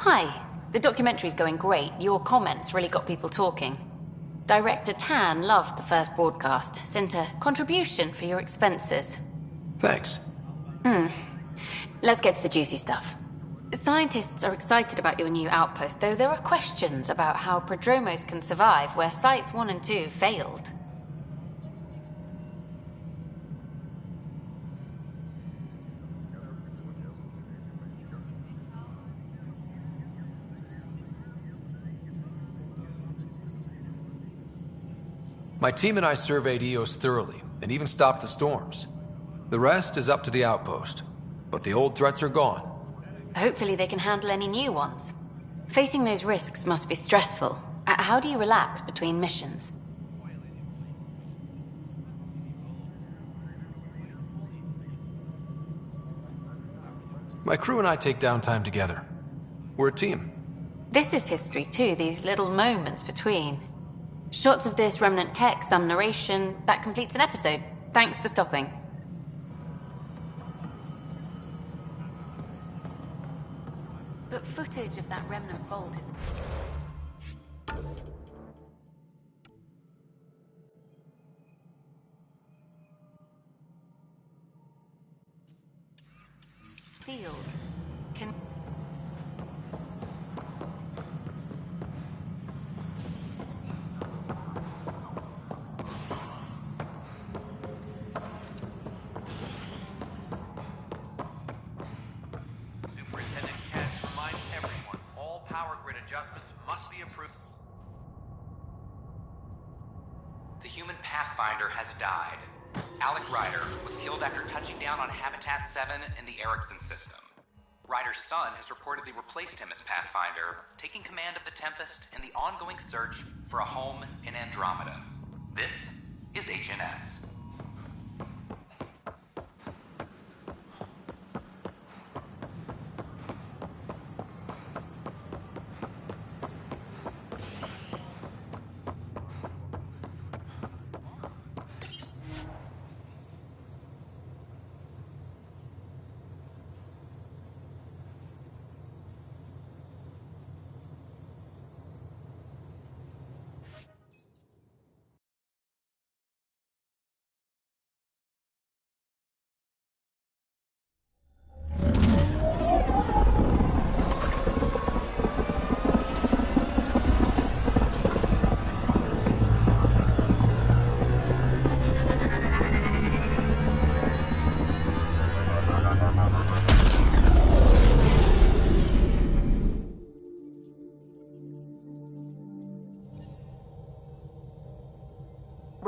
Hi. The documentary's going great. Your comments really got people talking. Director Tan loved the first broadcast. Sent a contribution for your expenses. Thanks. Let's get to the juicy stuff. Scientists are excited about your new outpost, though there are questions about how prodromos can survive where Sites 1 and 2 failed. My team and I surveyed Eos thoroughly, and even stopped the storms. The rest is up to the outpost, but the old threats are gone. Hopefully they can handle any new ones. Facing those risks must be stressful. How do you relax between missions? My crew and I take downtime together. We're a team. This is history too, these little moments between. Shots of this remnant tech, some narration, that completes an episode. Thanks for stopping. But footage of that remnant vault is... Field. Can... Superintendent Kent reminds everyone all power grid adjustments must be approved. The human Pathfinder has died. Alec Ryder was killed after touching down on Habitat 7 in the Erickson system. Ryder's son has reportedly replaced him as Pathfinder, taking command of the Tempest in the ongoing search for a home in Andromeda. This is HNS.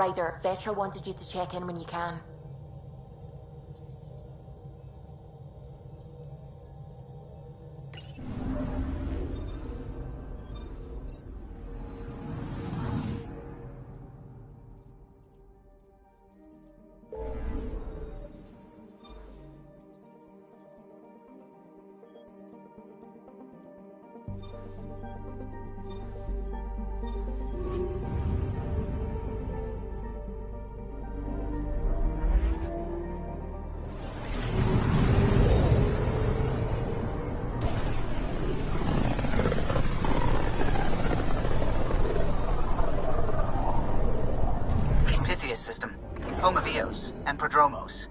Ryder, Vetra wanted you to check in when you can. System, home of Eos and Prodromos.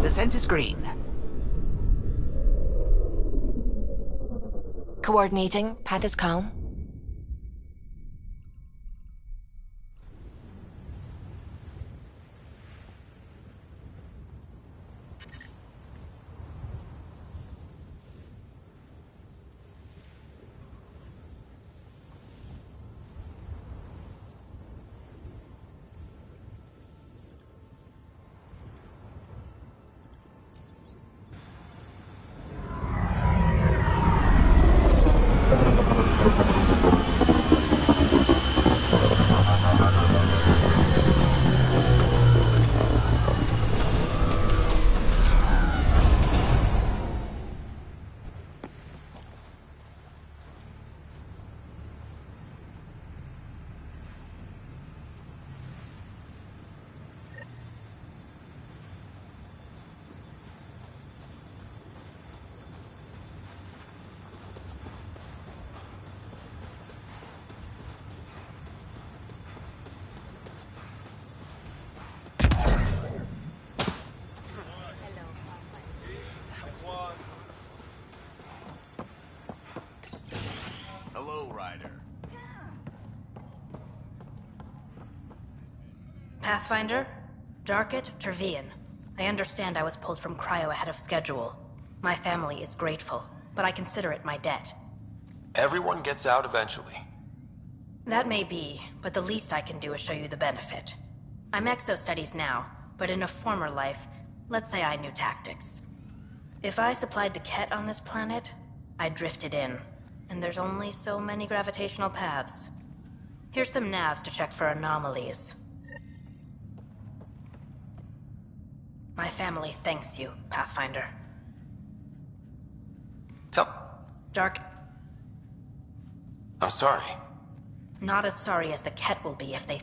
Descent is green. Coordinating. Path is calm. Hello, Ryder. Pathfinder? Darket, Trevian. I understand I was pulled from cryo ahead of schedule. My family is grateful, but I consider it my debt. Everyone gets out eventually. That may be, but the least I can do is show you the benefit. I'm exo-studies now, but in a former life, let's say I knew tactics. If I supplied the Ket on this planet, I drifted in, and there's only so many gravitational paths. Here's some navs to check for anomalies. My family thanks you, Pathfinder. Dark... I'm sorry. Not as sorry as the Ket will be if they...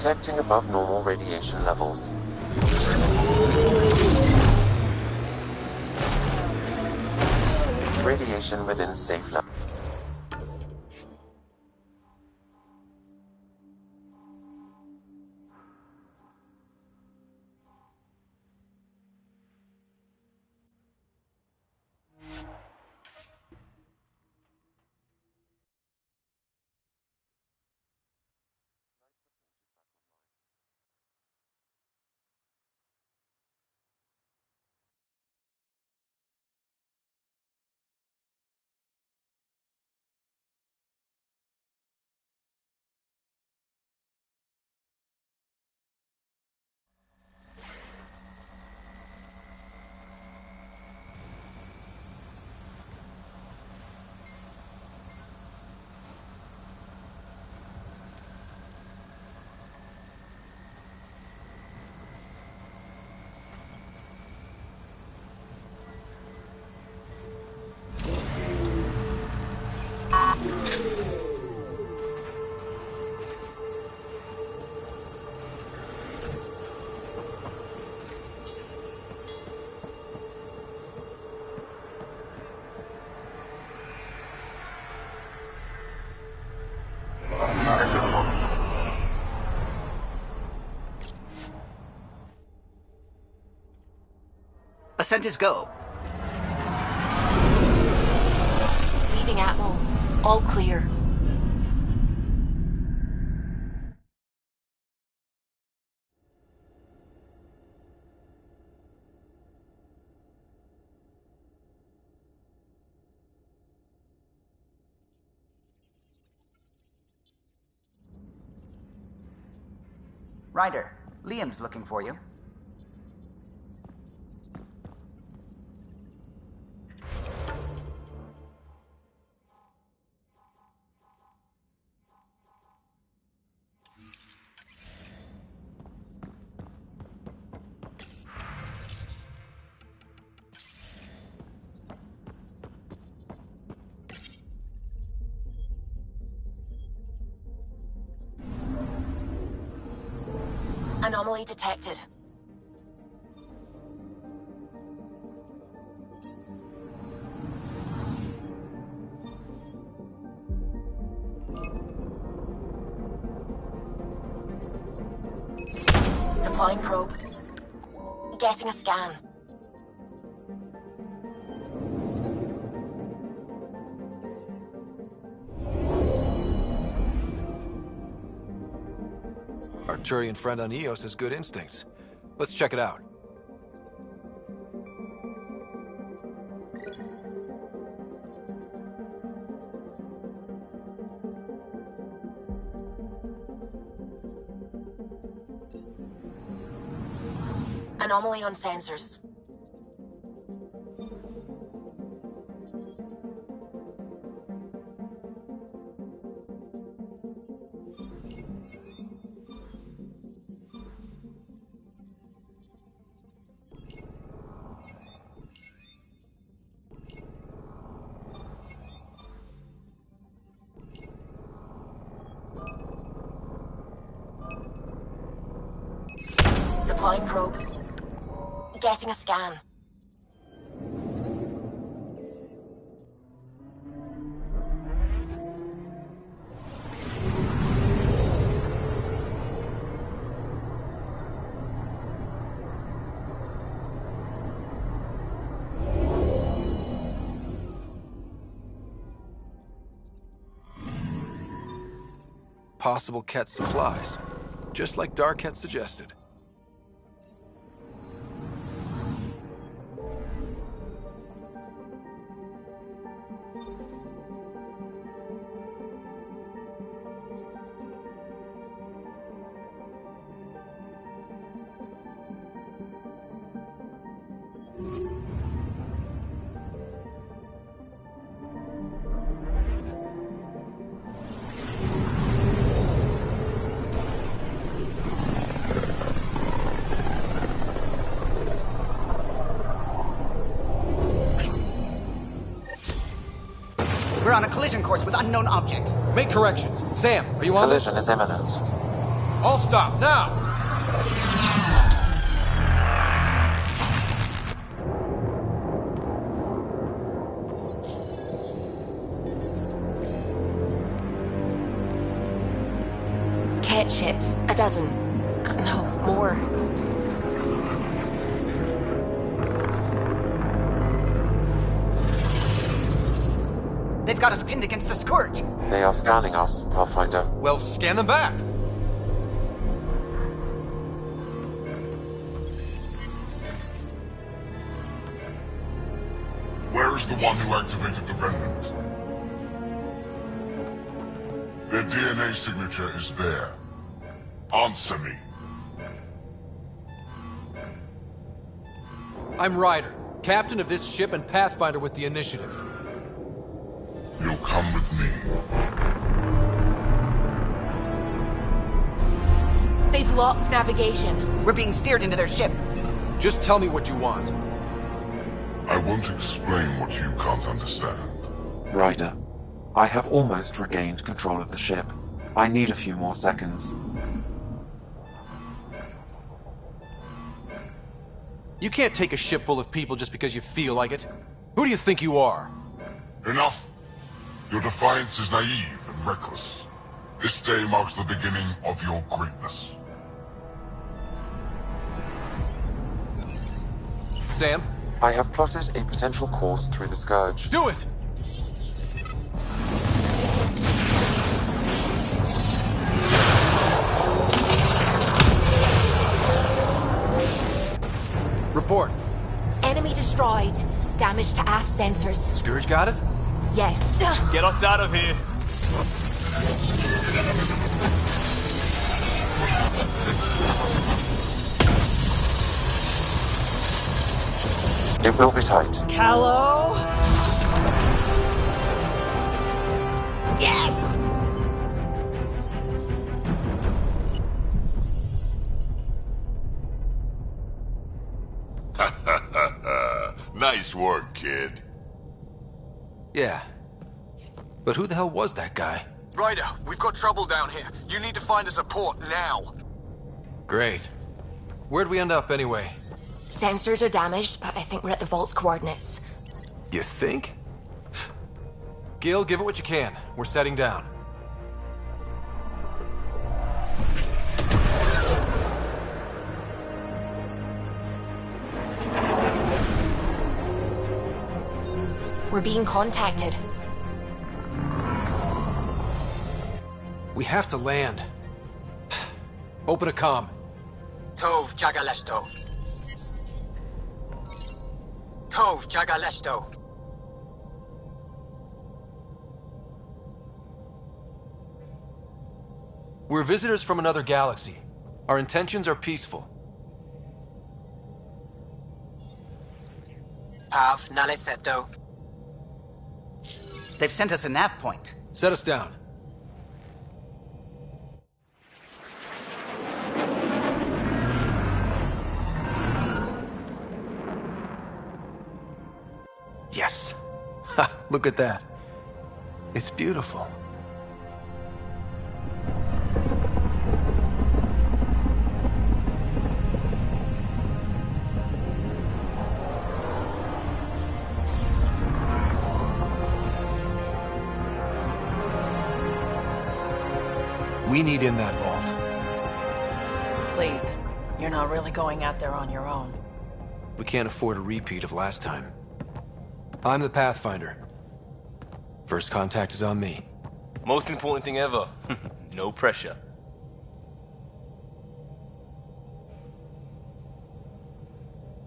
Detecting above normal radiation levels. Radiation within safe level. Ascent is go. Leaving Atwell. All clear. Ryder, Liam's looking for you. Anomaly detected. Deploying probe. Getting a scan. Our Turian friend on Eos has good instincts. Let's check it out. Anomaly on sensors. Deploying probe. Getting a scan. Possible Ket supplies, just like Darket suggested. We're on a collision course with unknown objects. Make corrections. Sam, are you on this? Collision is imminent. All stop, now! Cat ships, a dozen. No, more. They've got us pinned against the Scourge. They are scanning us, Pathfinder. Well, scan them back. Where is the one who activated the remnant? Their DNA signature is there. Answer me. I'm Ryder, captain of this ship and Pathfinder with the initiative. You'll come with me. They've lost navigation. We're being steered into their ship. Just tell me what you want. I won't explain what you can't understand. Ryder, I have almost regained control of the ship. I need a few more seconds. You can't take a ship full of people just because you feel like it. Who do you think you are? Enough! Your defiance is naive and reckless. This day marks the beginning of your greatness. Sam? I have plotted a potential course through the Scourge. Do it! Report. Enemy destroyed. Damage to aft sensors. Scourge got it? Yes. Get us out of here. It will be tight. Callow? Yes! Nice work, kid. Yeah. But who the hell was that guy? Ryder, we've got trouble down here. You need to find us a port now. Great. Where'd we end up anyway? Sensors are damaged, but I think we're at the vault's coordinates. You think? Gil, give it what you can. We're setting down. We're being contacted. We have to land. Open a comm. Tov Jagaleshto. Tov Jagaleshto. We're visitors from another galaxy. Our intentions are peaceful. Av Naleseto. They've sent us a nav point. Set us down. Yes. Ha, look at that. It's beautiful. We need in that vault. Please, you're not really going out there on your own. We can't afford a repeat of last time. I'm the Pathfinder. First contact is on me. Most important thing ever. No pressure.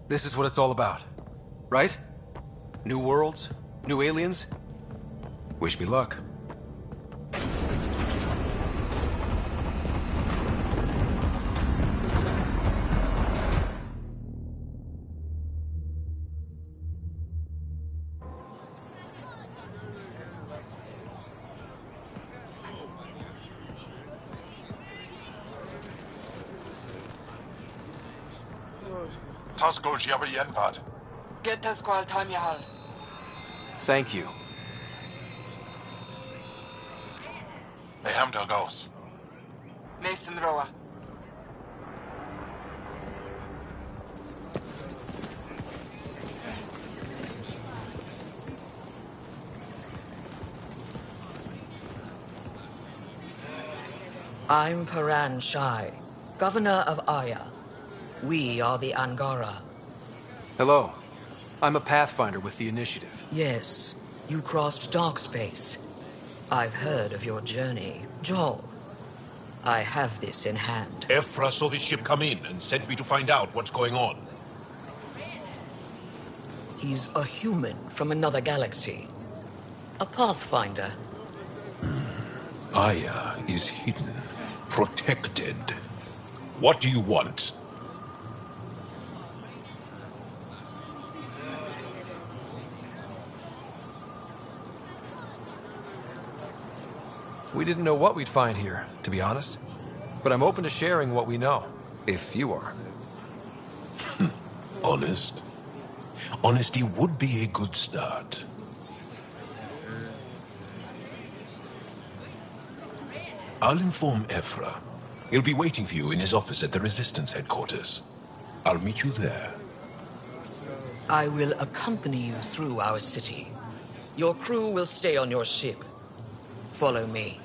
This is what it's all about, right? New worlds, new aliens. Wish me luck. Get the squad time yahal. Thank you. Nathan Roa. I'm Paran Shai, Governor of Aya. We are the Angara. Hello. I'm a Pathfinder with the Initiative. Yes, you crossed dark space. I've heard of your journey, Joel. I have this in hand. Ephra saw this ship come in and sent me to find out what's going on. He's a human from another galaxy. A Pathfinder. Aya is hidden, protected. What do you want? We didn't know what we'd find here, to be honest. But I'm open to sharing what we know, if you are. Honest? Honesty would be a good start. I'll inform Ephra. He'll be waiting for you in his office at the Resistance headquarters. I'll meet you there. I will accompany you through our city. Your crew will stay on your ship. Follow me.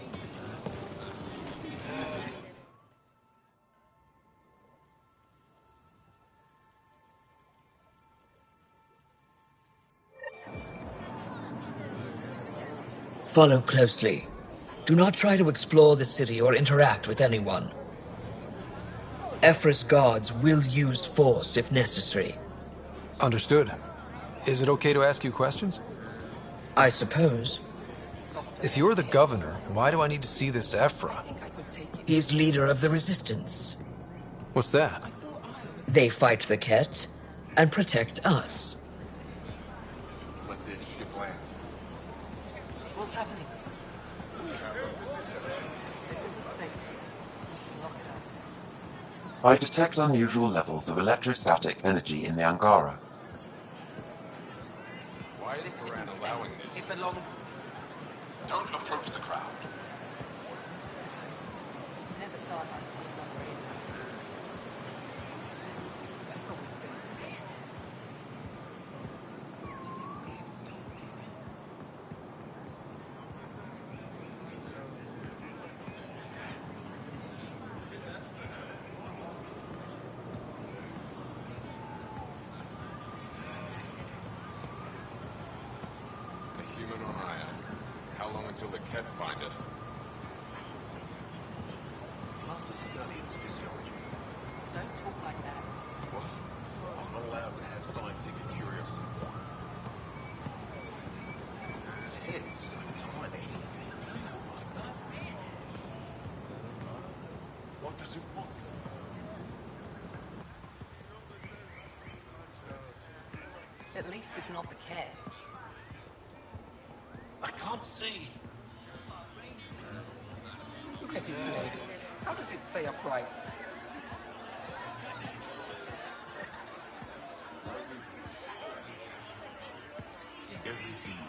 Follow closely. Do not try to explore the city or interact with anyone. Ephra's guards will use force if necessary. Understood. Is it okay to ask you questions? I suppose. If you're the governor, why do I need to see this Ephra? He's leader of the Resistance. What's that? They fight the Ket and protect us. What's happening? I detect unusual levels of electrostatic energy in the Angara. Why is Paran allowing this? It belongs... Don't approach the crowd. Never thought I'd see another alien. A human on Aya. How long until the Ket find us? Markus studies physiology. Don't talk like that. What? I'm not allowed to have scientific curiosity. His head's so tiny. What does it want? At least it's not the cat. I can't see. Look at his legs. How does it stay upright?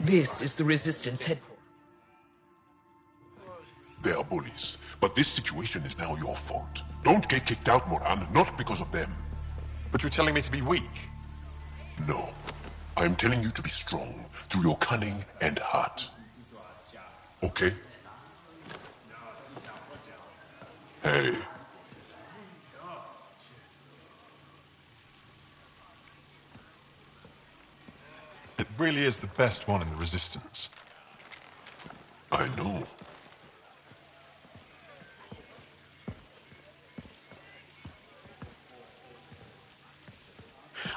This is the Resistance headquarters. They are bullies, but this situation is now your fault. Don't get kicked out, Moran, not because of them. But you're telling me to be weak? No. I'm telling you to be strong, through your cunning and heart. Okay? Hey. It really is the best one in the Resistance. I know.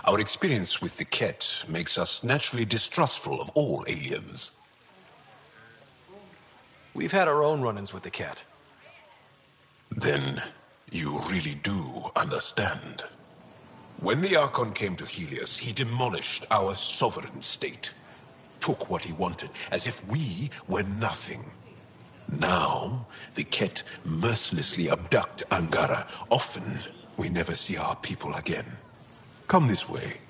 Our experience with the Ket makes us naturally distrustful of all aliens. We've had our own run-ins with the cat. Then you really do understand. When the Archon came to Helios, he demolished our sovereign state. Took what he wanted, as if we were nothing. Now, the Ket mercilessly abduct Angara. Often, we never see our people again. Come this way.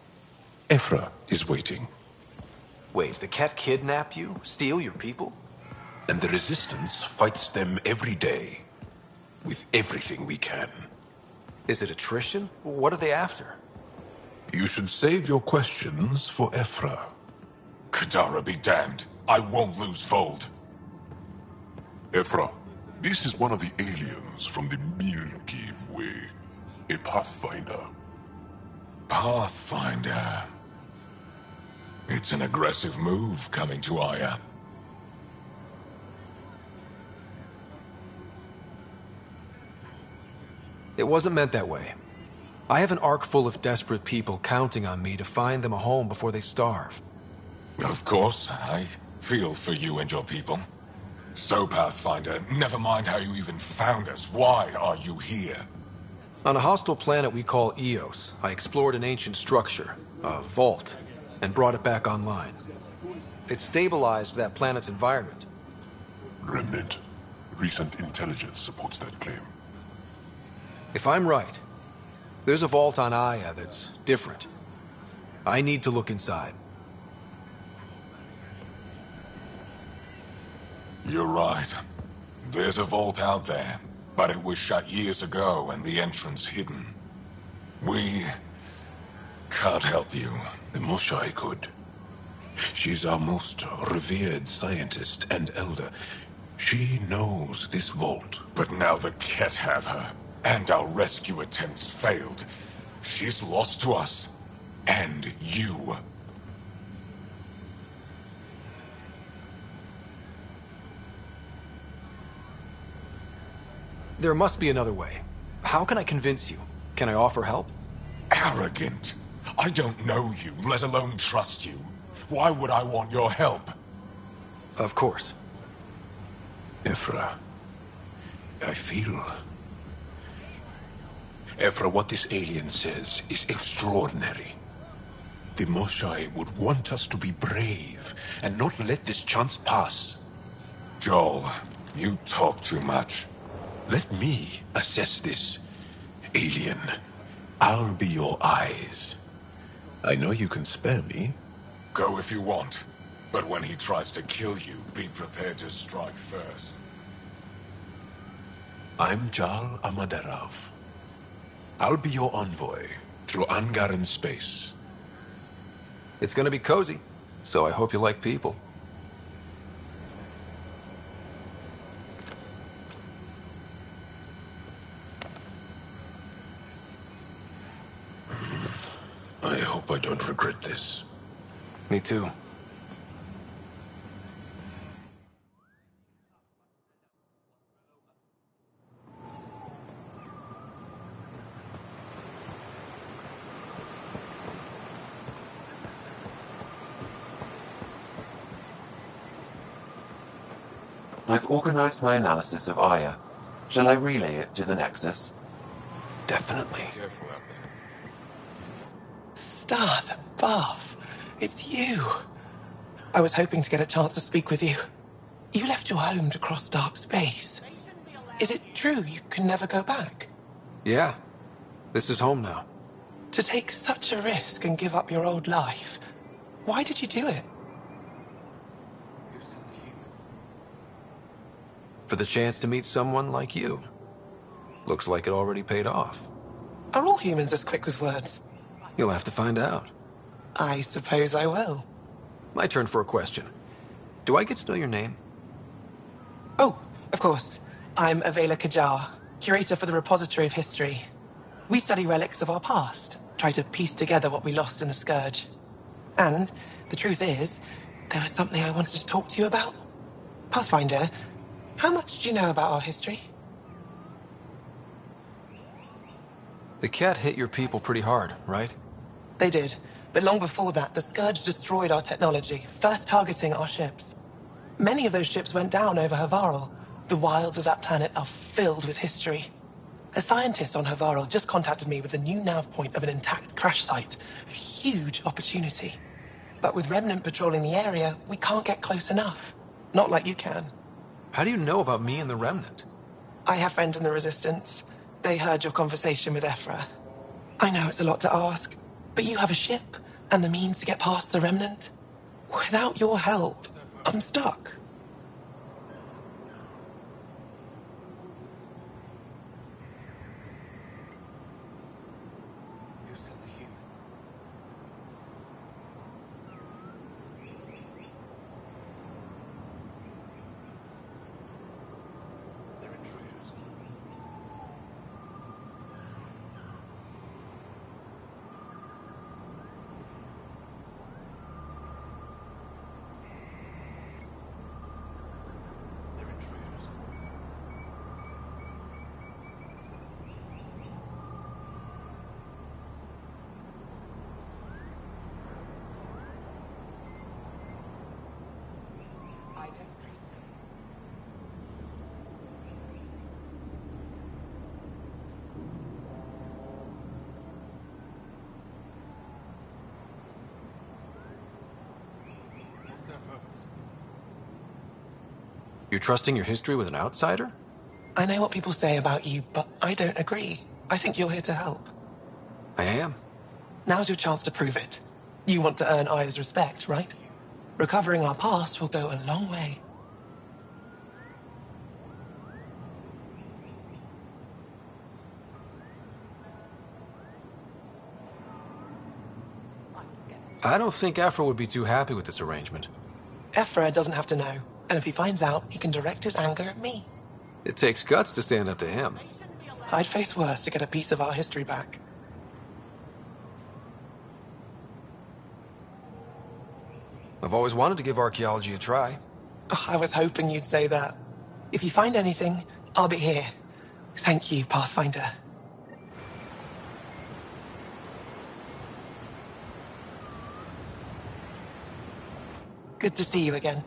Ephra is waiting. Wait, the cat kidnap you? Steal your people? And the Resistance fights them every day. With everything we can. Is it attrition? What are they after? You should save your questions for Ephra. Kadara be damned. I won't lose Fold. Ephra, This is one of the aliens from the Milky Way. A Pathfinder. Pathfinder. It's an aggressive move coming to Aya. It wasn't meant that way. I have an ark full of desperate people counting on me to find them a home before they starve. Of course, I feel for you and your people. So, Pathfinder, never mind how you even found us. Why are you here? On a hostile planet we call Eos, I explored an ancient structure, a vault, and brought it back online. It stabilized that planet's environment. Remnant. Recent intelligence supports that claim. If I'm right, there's a vault on Aya that's different. I need to look inside. You're right. There's a vault out there, but it was shut years ago and the entrance hidden. We can't help you. The Moshai could. She's our most revered scientist and elder. She knows this vault. But now the Ket have her, and our rescue attempts failed. She's lost to us, and you. There must be another way. How can I convince you? Can I offer help? Arrogant. I don't know you, let alone trust you. Why would I want your help? Of course. Ephra, I feel... Ephra, what this alien says is extraordinary. The Moshai would want us to be brave and not let this chance pass. Joel, you talk too much. Let me assess this, alien. I'll be your eyes. I know you can spare me. Go if you want. But when he tries to kill you, be prepared to strike first. I'm Jal Amaderov. I'll be your envoy through Angaran space. It's gonna be cozy, so I hope you like people. I hope I don't regret this. Me too. I've organized my analysis of Aya. Shall I relay it to the Nexus? Definitely. Careful out there. Stars above. It's you. I was hoping to get a chance to speak with you. You left your home to cross dark space. Is it true you can never go back? Yeah. This is home now. To take such a risk and give up your old life, why did you do it? For the chance to meet someone like you. Looks like it already paid off. Are all humans as quick with words? You'll have to find out. I suppose I will. My turn for a question. Do I get to know your name? Oh, of course. I'm Avela Kajar, curator for the Repository of History. We study relics of our past, try to piece together what we lost in the Scourge. And the truth is, there was something I wanted to talk to you about. Pathfinder, how much do you know about our history? The Ket hit your people pretty hard, right? They did. But long before that, the Scourge destroyed our technology, first targeting our ships. Many of those ships went down over Havarl. The wilds of that planet are filled with history. A scientist on Havarl just contacted me with the new nav point of an intact crash site. A huge opportunity. But with Remnant patrolling the area, we can't get close enough. Not like you can. How do you know about me and the Remnant? I have friends in the Resistance. They heard your conversation with Ephra. I know it's a lot to ask, but you have a ship and the means to get past the Remnant. Without your help, I'm stuck. You're trusting your history with an outsider? I know what people say about you, but I don't agree. I think you're here to help. I am. Now's your chance to prove it. You want to earn Aya's respect, right? Recovering our past will go a long way. I don't think Ephra would be too happy with this arrangement. Ephra doesn't have to know, and if he finds out, he can direct his anger at me. It takes guts to stand up to him. I'd face worse to get a piece of our history back. I've always wanted to give archaeology a try. Oh, I was hoping you'd say that. If you find anything, I'll be here. Thank you, Pathfinder. Good to see you again.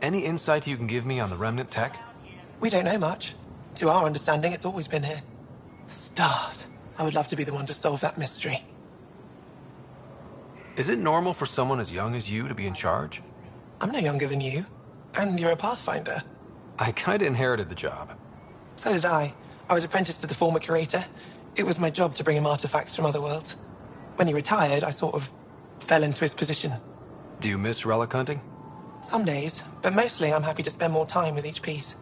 Any insight you can give me on the Remnant tech? We don't know much. To our understanding, it's always been here. Start. I would love to be the one to solve that mystery. Is it normal for someone as young as you to be in charge? I'm no younger than you. And you're a Pathfinder. I kinda inherited the job. So did I. I was apprenticed to the former curator. It was my job to bring him artifacts from other worlds. When he retired, I sort of fell into his position. Do you miss relic hunting? Some days, but mostly I'm happy to spend more time with each piece.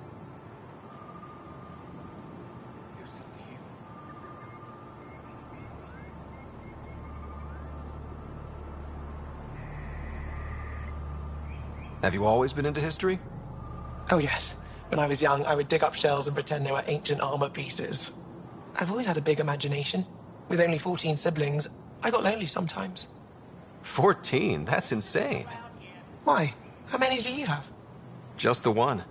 Have you always been into history? Oh yes. When I was young, I would dig up shells and pretend they were ancient armor pieces. I've always had a big imagination. With only 14 siblings, I got lonely sometimes. 14? That's insane. Why? How many do you have? Just the one.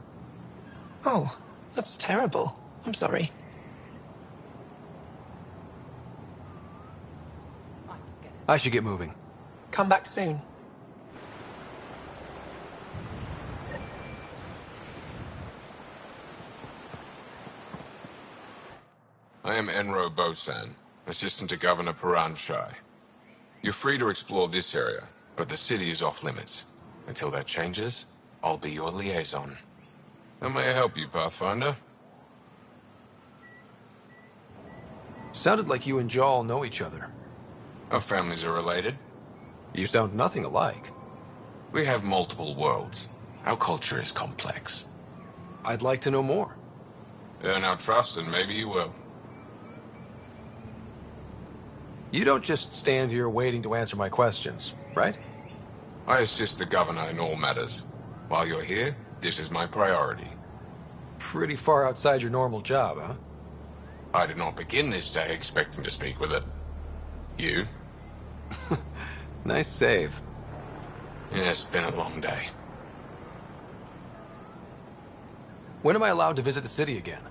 Oh, that's terrible. I'm sorry. I should get moving. Come back soon. I am Enro Bosan, assistant to Governor Piranshai. You're free to explore this area, but the city is off limits. Until that changes, I'll be your liaison. How may I help you, Pathfinder? Sounded like you and Jal know each other. Our families are related. You sound nothing alike. We have multiple worlds. Our culture is complex. I'd like to know more. Earn our trust and maybe you will. You don't just stand here waiting to answer my questions, right? I assist the governor in all matters. While you're here, this is my priority. Pretty far outside your normal job, huh? I did not begin this day expecting to speak with it. You? Nice save. Yeah, it's been a long day. When am I allowed to visit the city again?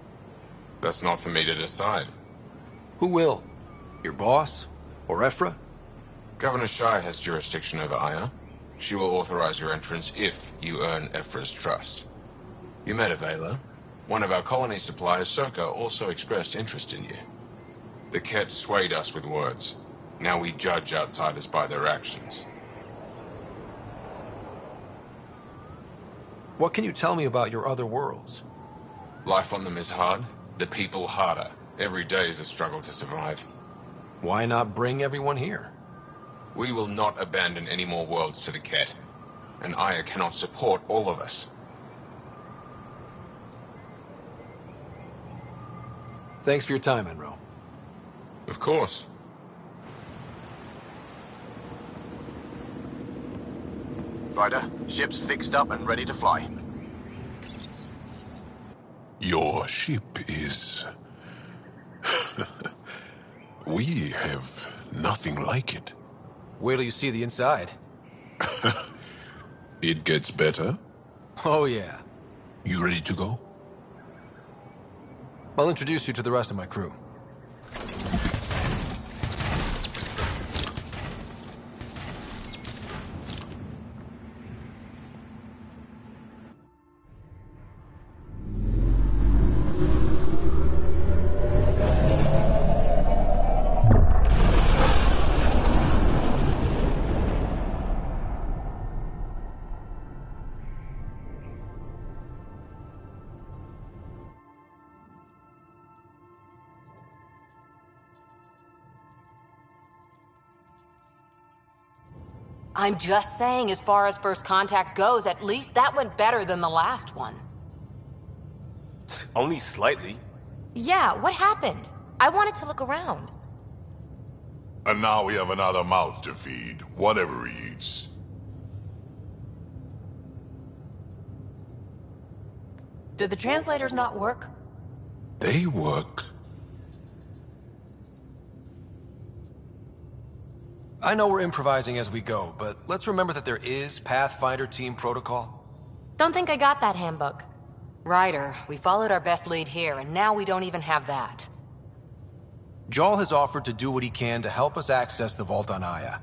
That's not for me to decide. Who will? Your boss? Or Ephra? Governor Shai has jurisdiction over Aya. She will authorize your entrance if you earn Ephra's trust. You met Avela. One of our colony suppliers, Soka, also expressed interest in you. The Ket swayed us with words. Now we judge outsiders by their actions. What can you tell me about your other worlds? Life on them is hard, the people harder. Every day is a struggle to survive. Why not bring everyone here? We will not abandon any more worlds to the Ket. And Aya cannot support all of us. Thanks for your time, Enro. Of course. Ryder, ship's fixed up and ready to fly. Your ship is... We have nothing like it. Wait till you see the inside. It gets better? Oh, yeah. You ready to go? I'll introduce you to the rest of my crew. I'm just saying, as far as first contact goes, at least that went better than the last one. Only slightly. Yeah, what happened? I wanted to look around. And now we have another mouth to feed, whatever he eats. Did the translators not work? They work. I know we're improvising as we go, but let's remember that there is Pathfinder team protocol. Don't think I got that handbook. Ryder, we followed our best lead here, and now we don't even have that. Jarl has offered to do what he can to help us access the vault on Aya.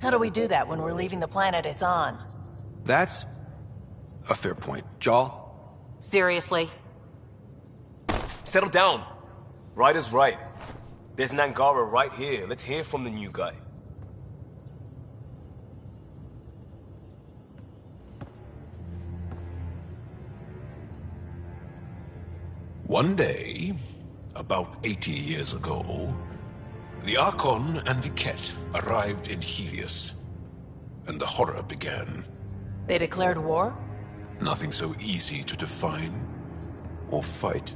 How do we do that when we're leaving the planet it's on? That's a fair point. Jarl? Seriously? Settle down. Ryder's right. There's an Angara right here. Let's hear from the new guy. One day, about 80 years ago, the Archon and the Ket arrived in Helios, and the horror began. They declared war? Nothing so easy to define or fight.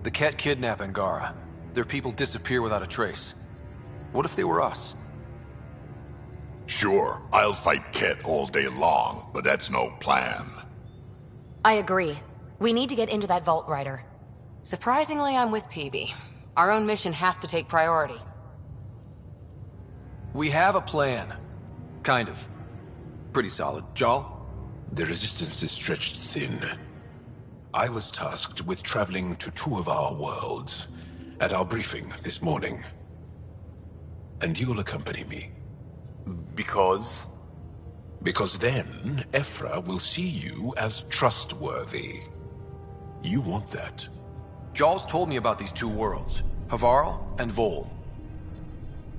The Ket kidnap Angara. Their people disappear without a trace. What if they were us? Sure, I'll fight Ket all day long, but that's no plan. I agree. We need to get into that vault, Ryder. Surprisingly, I'm with PB. Our own mission has to take priority. We have a plan. Kind of. Pretty solid. Jarl? The resistance is stretched thin. I was tasked with traveling to two of our worlds at our briefing this morning. And you'll accompany me. Because? Because then, Ephra will see you as trustworthy. You want that. Jarl's told me about these two worlds, Havarl and Vol.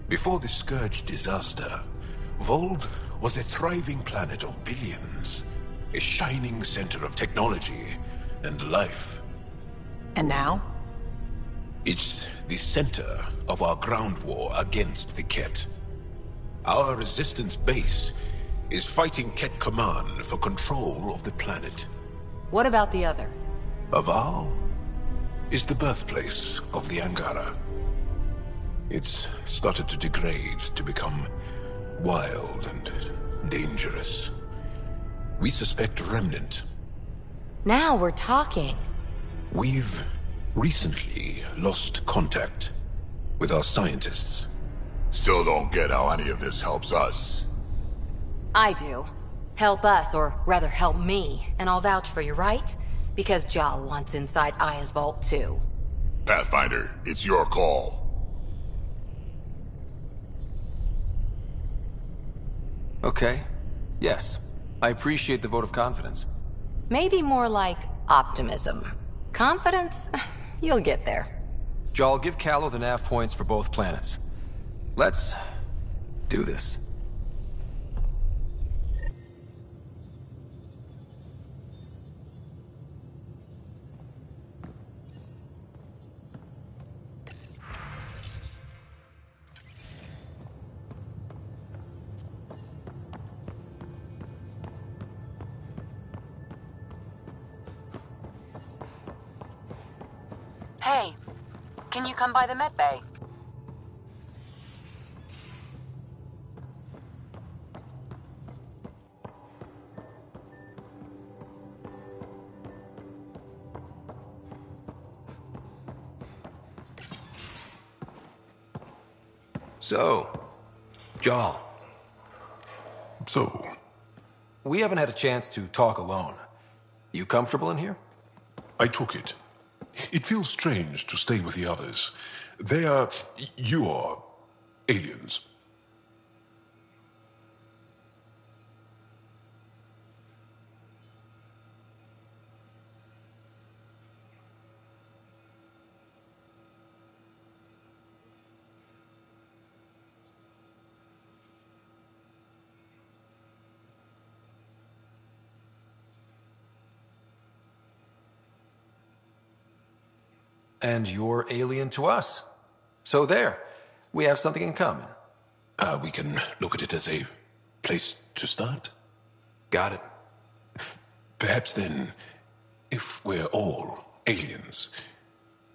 Before the Scourge disaster, Vold was a thriving planet of billions. A shining center of technology and life. And now? It's the center of our ground war against the Ket. Our resistance base is fighting Ket Command for control of the planet. What about the other? Aval is the birthplace of the Angara. It's started to degrade, to become wild and dangerous. We suspect Remnant. Now we're talking. We've recently lost contact with our scientists. Still don't get how any of this helps us. I do. Help us, or rather help me, and I'll vouch for you, right? Because Jarl wants inside Aya's vault too. Pathfinder, it's your call. Okay. Yes. I appreciate the vote of confidence. Maybe more like optimism. Confidence? You'll get there. Jarl, give Callow the nav points for both planets. Let's do this. Hey, can you come by the med bay? So, Jarl. So? We haven't had a chance to talk alone. You comfortable in here? I took it. It feels strange to stay with the others. They are... you are... aliens. And you're alien to us. So there, we have something in common. We can look at it as a place to start? Got it. Perhaps then, if we're all aliens,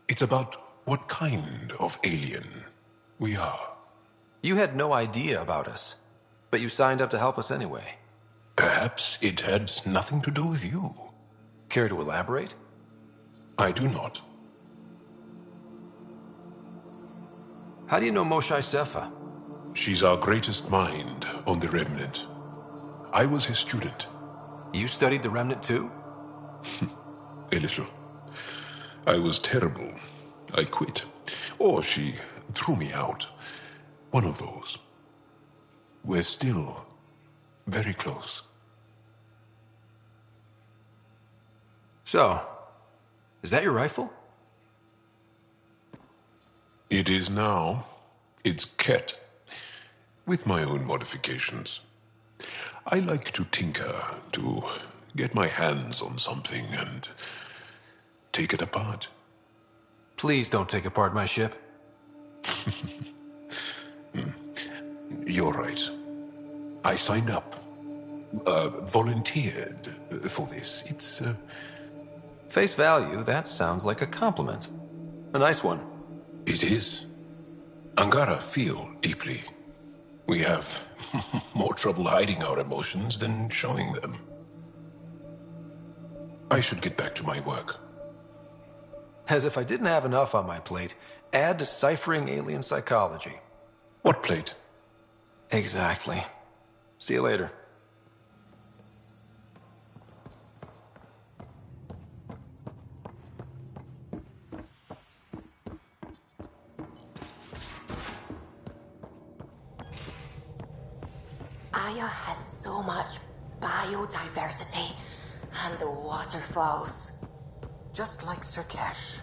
it's about what kind of alien we are. You had no idea about us, but you signed up to help us anyway. Perhaps it had nothing to do with you. Care to elaborate? I do not. How do you know Moshae Sefa? She's our greatest mind on the Remnant. I was his student. You studied the Remnant too? A little. I was terrible. I quit. Or she threw me out. One of those. We're still very close. So, is that your rifle? It is now. It's Ket. With my own modifications. I like to tinker, to get my hands on something and take it apart. Please don't take apart my ship. You're right. I signed up. Volunteered for this. It's, Face value, that sounds like a compliment. A nice one. It is. Angara feel deeply. We have more trouble hiding our emotions than showing them. I should get back to my work. As if I didn't have enough on my plate, add deciphering alien psychology. What plate? Exactly. See you later. Aya has so much biodiversity and the waterfalls. Just like Sirkesh.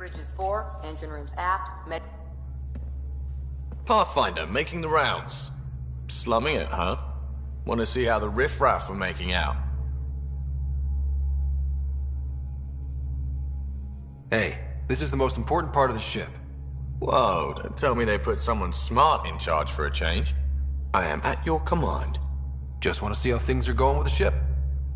Bridges 4, engine rooms aft, Pathfinder making the rounds. Slumming it, huh? Want to see how the riffraff are making out? Hey, this is the most important part of the ship. Whoa, don't tell me they put someone smart in charge for a change. I am at your command. Just want to see how things are going with the ship.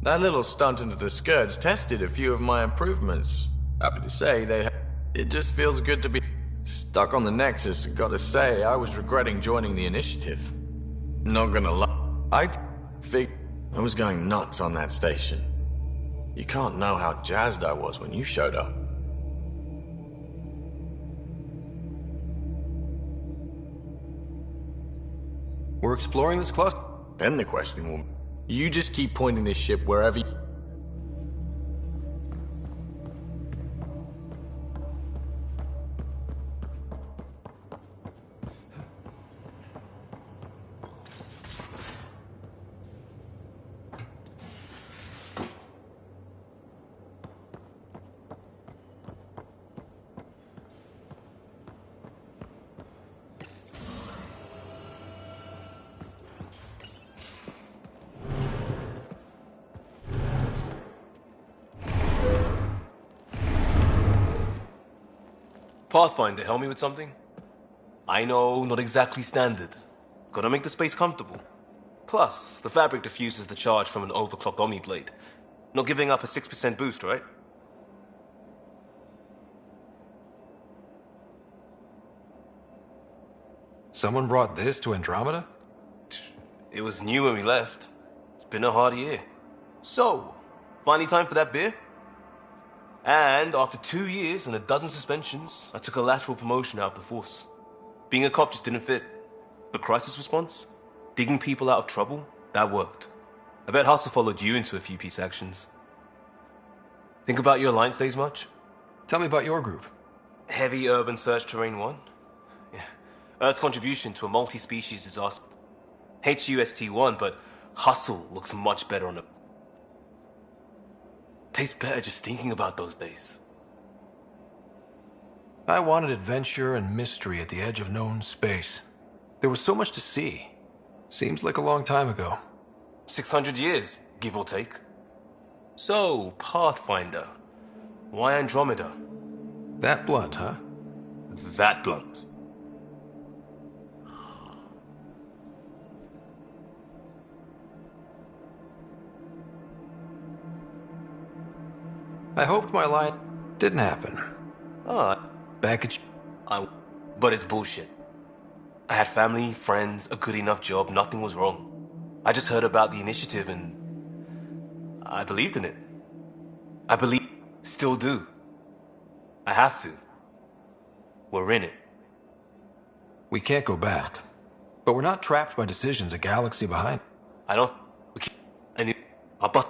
That little stunt into the Scourge tested a few of my improvements. Happy to say it just feels good to be stuck on the Nexus. Gotta say, I was regretting joining the initiative. Not gonna lie, I was going nuts on that station. You can't know how jazzed I was when you showed up. We're exploring this cluster. Then the question will... You just keep pointing this ship wherever you... Pathfinder, help me with something? I know, not exactly standard. Gotta make the space comfortable. Plus, the fabric diffuses the charge from an overclocked Omni blade. Not giving up a 6% boost, right? Someone brought this to Andromeda? It was new when we left. It's been a hard year. So, finally time for that beer? And after 2 years and a dozen suspensions, I took a lateral promotion out of the force. Being a cop just didn't fit. But crisis response? Digging people out of trouble? That worked. I bet Hustle followed you into a few peace actions. Think about your Alliance days much? Tell me about your group. Heavy Urban Search Terrain 1? Yeah. Earth's contribution to a multi-species disaster. HUST-1, but Hustle looks much better on a... Tastes better just thinking about those days. I wanted adventure and mystery at the edge of known space. There was so much to see. Seems like a long time ago. 600 years, give or take. So, Pathfinder. Why Andromeda? That blunt, huh? That blunt. I hoped my line didn't happen. Back at you. But it's bullshit. I had family, friends, a good enough job, nothing was wrong. I just heard about the initiative and I believed in it. I believe, still do. I have to. We're in it. We can't go back. But we're not trapped by decisions a galaxy behind. I don't... We can't... I'll bust...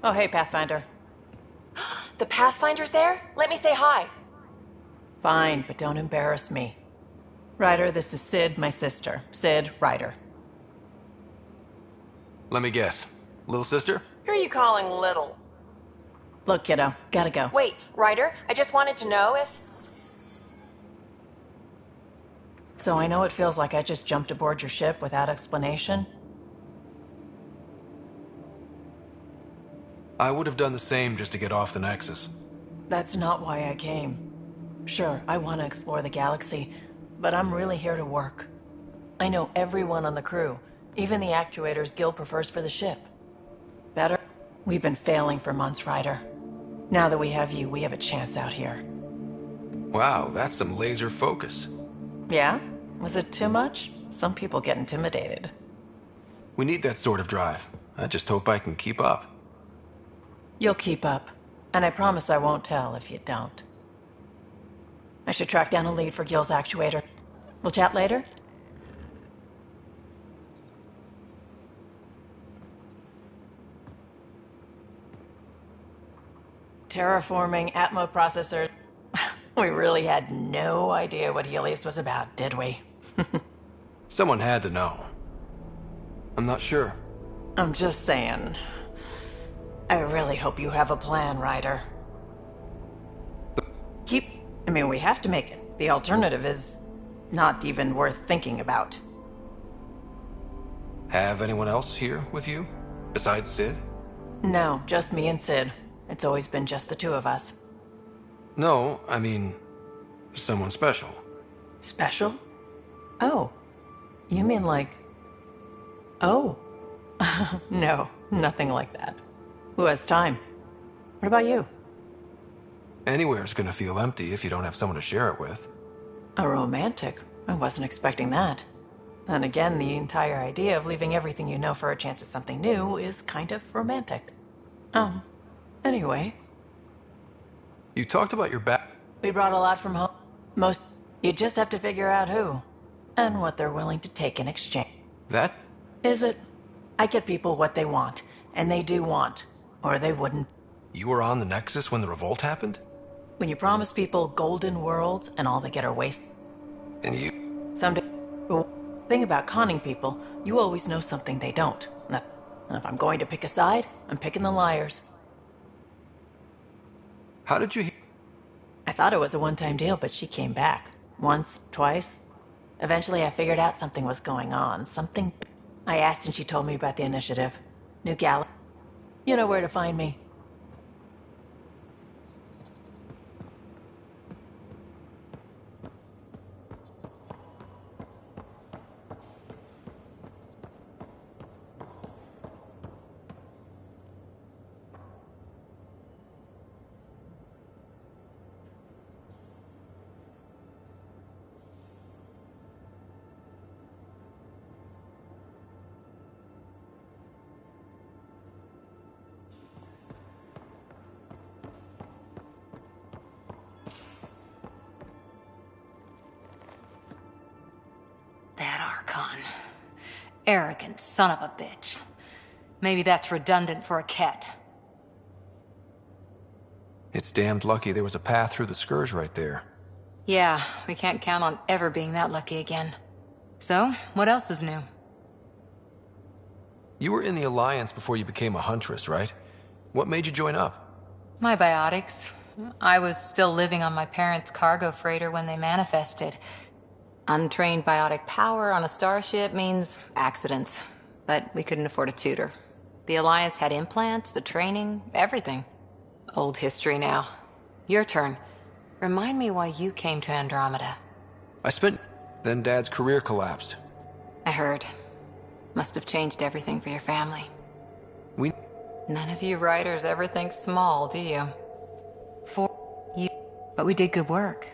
Oh, hey, Pathfinder. The Pathfinder's there? Let me say hi. Fine, but don't embarrass me. Ryder, this is Sid, my sister. Sid, Ryder. Let me guess. Little sister? Who are you calling little? Look, kiddo, gotta go. Wait, Ryder, I just wanted to know if... So I know it feels like I just jumped aboard your ship without explanation. I would have done the same just to get off the Nexus. That's not why I came. Sure, I want to explore the galaxy, but I'm really here to work. I know everyone on the crew, even the actuators Gil prefers for the ship. Better? We've been failing for months, Ryder. Now that we have you, we have a chance out here. Wow, that's some laser focus. Yeah? Was it too much? Some people get intimidated. We need that sort of drive. I just hope I can keep up. You'll keep up, and I promise I won't tell if you don't. I should track down a lead for Gil's actuator. We'll chat later? Terraforming Atmo processors. We really had no idea what Helios was about, did we? Someone had to know. I'm not sure. I'm just saying. I really hope you have a plan, Ryder. We have to make it. The alternative is not even worth thinking about. Have anyone else here with you? Besides Sid? No, just me and Sid. It's always been just the two of us. No, I mean, someone special. Special? Oh. You mean like... Oh. No, nothing like that. Who has time? What about you? Anywhere's gonna feel empty if you don't have someone to share it with. A romantic? I wasn't expecting that. And again, the entire idea of leaving everything you know for a chance at something new is kind of romantic. Anyway. You talked about your back. We brought a lot from home. You just have to figure out who. And what they're willing to take in exchange. That? Is it? I get people what they want. And they do want. Or they wouldn't. You were on the Nexus when the revolt happened? When you promise people golden worlds and all they get are waste. And you... Someday... The thing about conning people, you always know something they don't. And if I'm going to pick a side, I'm picking the liars. How did you... I thought it was a one-time deal, but she came back. Once, twice. Eventually I figured out something was going on. Something... I asked and she told me about the initiative. New Galaxy. You know where to find me. Arrogant son of a bitch. Maybe that's redundant for a cat. It's damned lucky there was a path through the Scourge right there. Yeah, we can't count on ever being that lucky again. So, what else is new? You were in the Alliance before you became a Huntress, right? What made you join up? My biotics. I was still living on my parents' cargo freighter when they manifested. Untrained biotic power on a starship means accidents. But we couldn't afford a tutor. The Alliance had implants, the training, everything. Old history now. Your turn. Remind me why you came to Andromeda. Then Dad's career collapsed. I heard. Must have changed everything for your family. None of you writers ever think small, do you? But we did good work.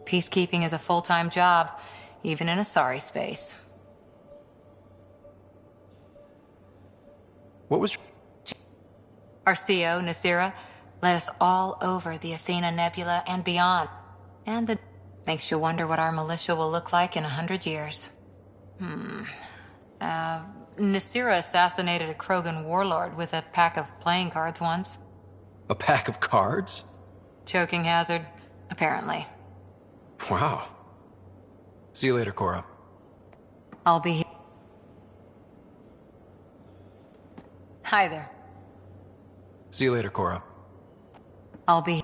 Peacekeeping is a full-time job, even in a sorry space. What was... Our CO, Nasira, led us all over the Athena Nebula and beyond. And the... makes you wonder what our militia will look like in 100 years. Nasira assassinated a Krogan warlord with a pack of playing cards once. A pack of cards? Choking hazard, apparently. Wow. See you later, Cora. I'll be here. Hi there. See you later, Cora. I'll be...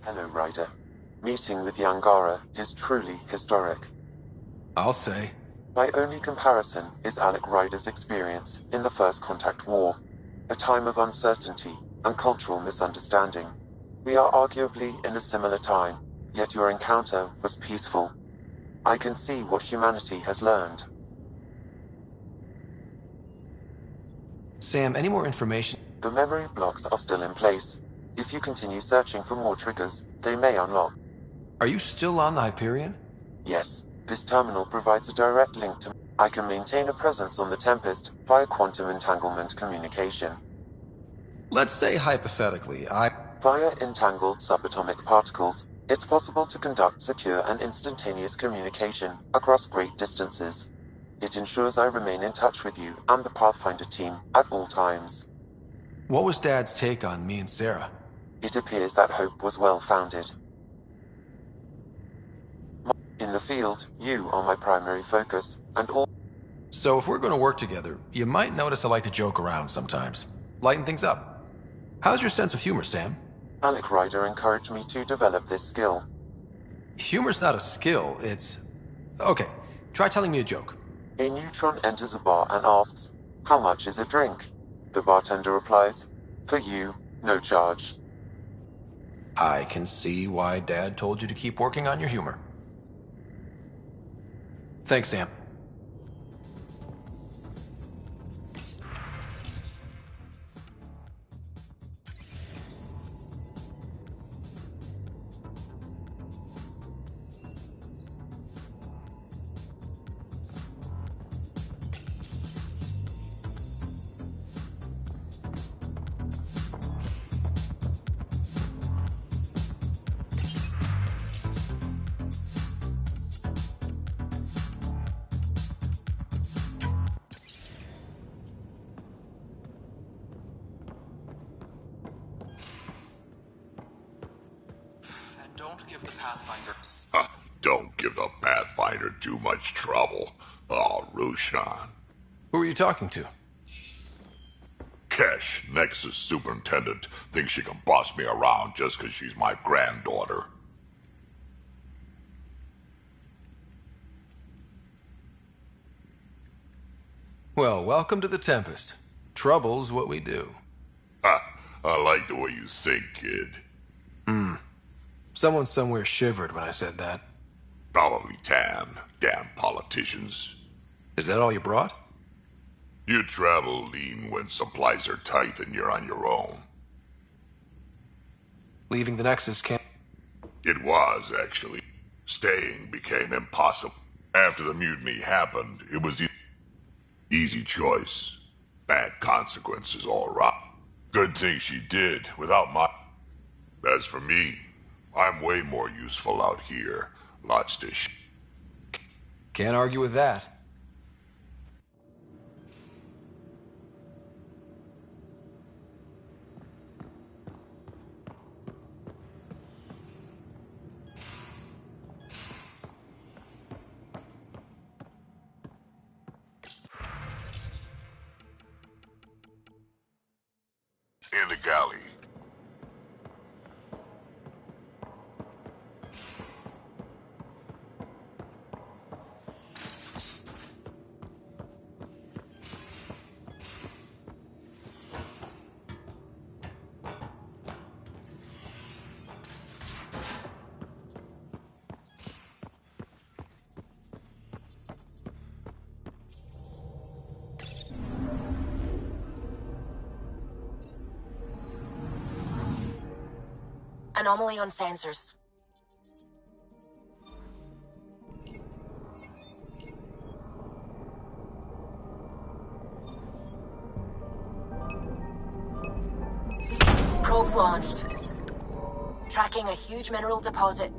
Hello, Ryder. Meeting with Yangara is truly historic. I'll say. My only comparison is Alec Ryder's experience in the First Contact War, a time of uncertainty and cultural misunderstanding. We are arguably in a similar time, yet your encounter was peaceful. I can see what humanity has learned. Sam, any more information? The memory blocks are still in place. If you continue searching for more triggers, they may unlock. Are you still on the Hyperion? Yes. This terminal provides a direct link to... I can maintain a presence on the Tempest via quantum entanglement communication. Let's say hypothetically, Via entangled subatomic particles, it's possible to conduct secure and instantaneous communication across great distances. It ensures I remain in touch with you and the Pathfinder team at all times. What was Dad's take on me and Sarah? It appears that hope was well-founded. In the field, you are my primary focus, and all... So if we're going to work together, you might notice I like to joke around sometimes. Lighten things up. How's your sense of humor, Sam? Alec Ryder encouraged me to develop this skill. Humor's not a skill, it's... Okay, try telling me a joke. A neutron enters a bar and asks, How much is a drink? The bartender replies. For you, no charge. I can see why Dad told you to keep working on your humor. Thanks, Sam. Don't give the Pathfinder... Don't give the Pathfinder too much trouble. Oh, Rushan. Who are you talking to? Kesh, Nexus Superintendent, thinks she can boss me around just because she's my granddaughter. Well, welcome to the Tempest. Trouble's what we do. Ha! I like the way you think, kid. Someone somewhere shivered when I said that. Probably Tan. Damn politicians. Is that all you brought? You travel lean when supplies are tight and you're on your own. Leaving the Nexus can't... It was, actually. Staying became impossible. After the mutiny happened, it was easy choice. Bad consequences all around. Good thing she did, without my... As for me, I'm way more useful out here. Lots to Can't argue with that. In the galley. Anomaly on sensors. Probes launched. Tracking a huge mineral deposit.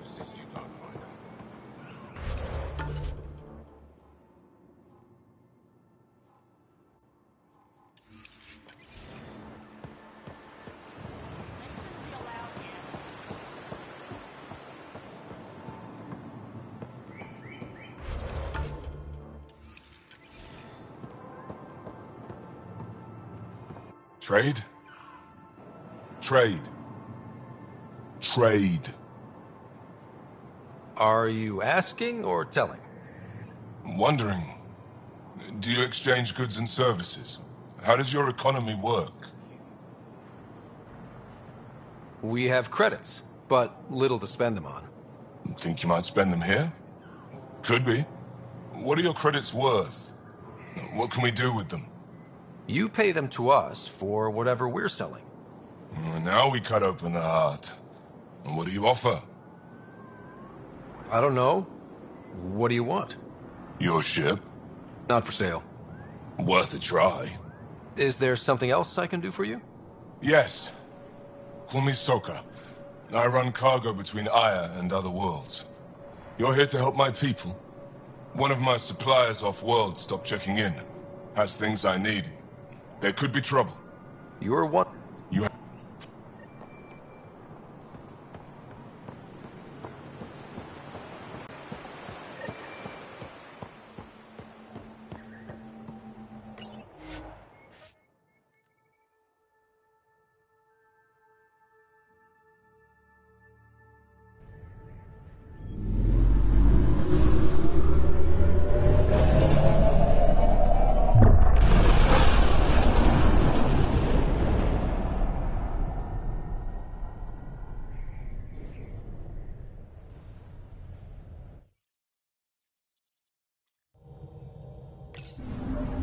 assist you, Pathfinder. Trade? Trade. Trade. Are you asking or telling? Wondering, do you exchange goods and services? How does your economy work? We have credits, but little to spend them on. Think you might spend them here? Could be. What are your credits worth? What can we do with them? You pay them to us for whatever we're selling. Now we cut open the heart. What do you offer? I don't know. What do you want? Your ship? Not for sale. Worth a try. Is there something else I can do for you? Yes. Call me Soka. I run cargo between Aya and other worlds. You're here to help my people? One of my suppliers off-world stopped checking in. Has things I need. There could be trouble. You're what? You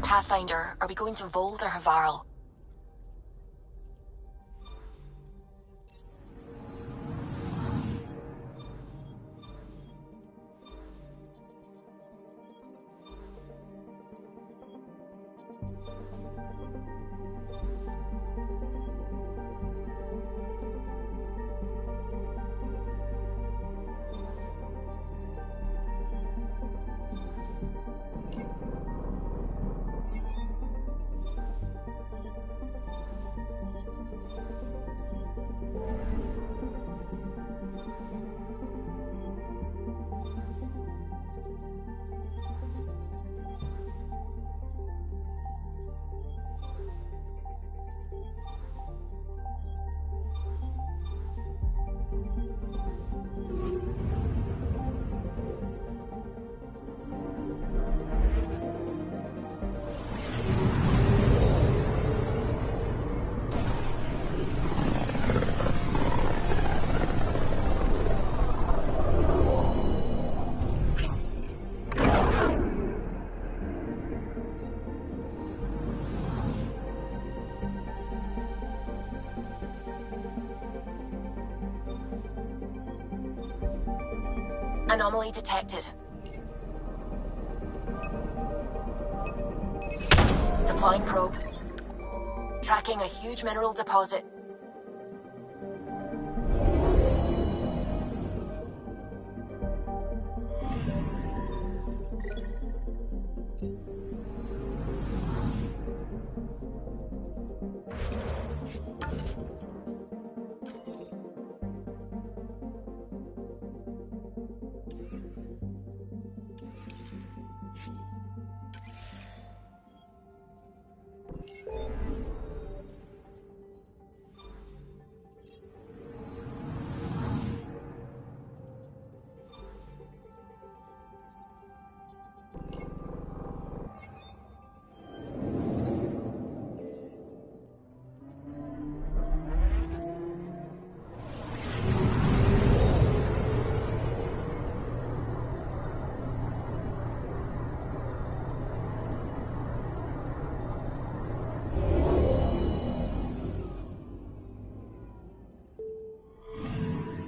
Pathfinder, are we going to Vold or Havarl? Anomaly detected. Deploying probe. Tracking a huge mineral deposit.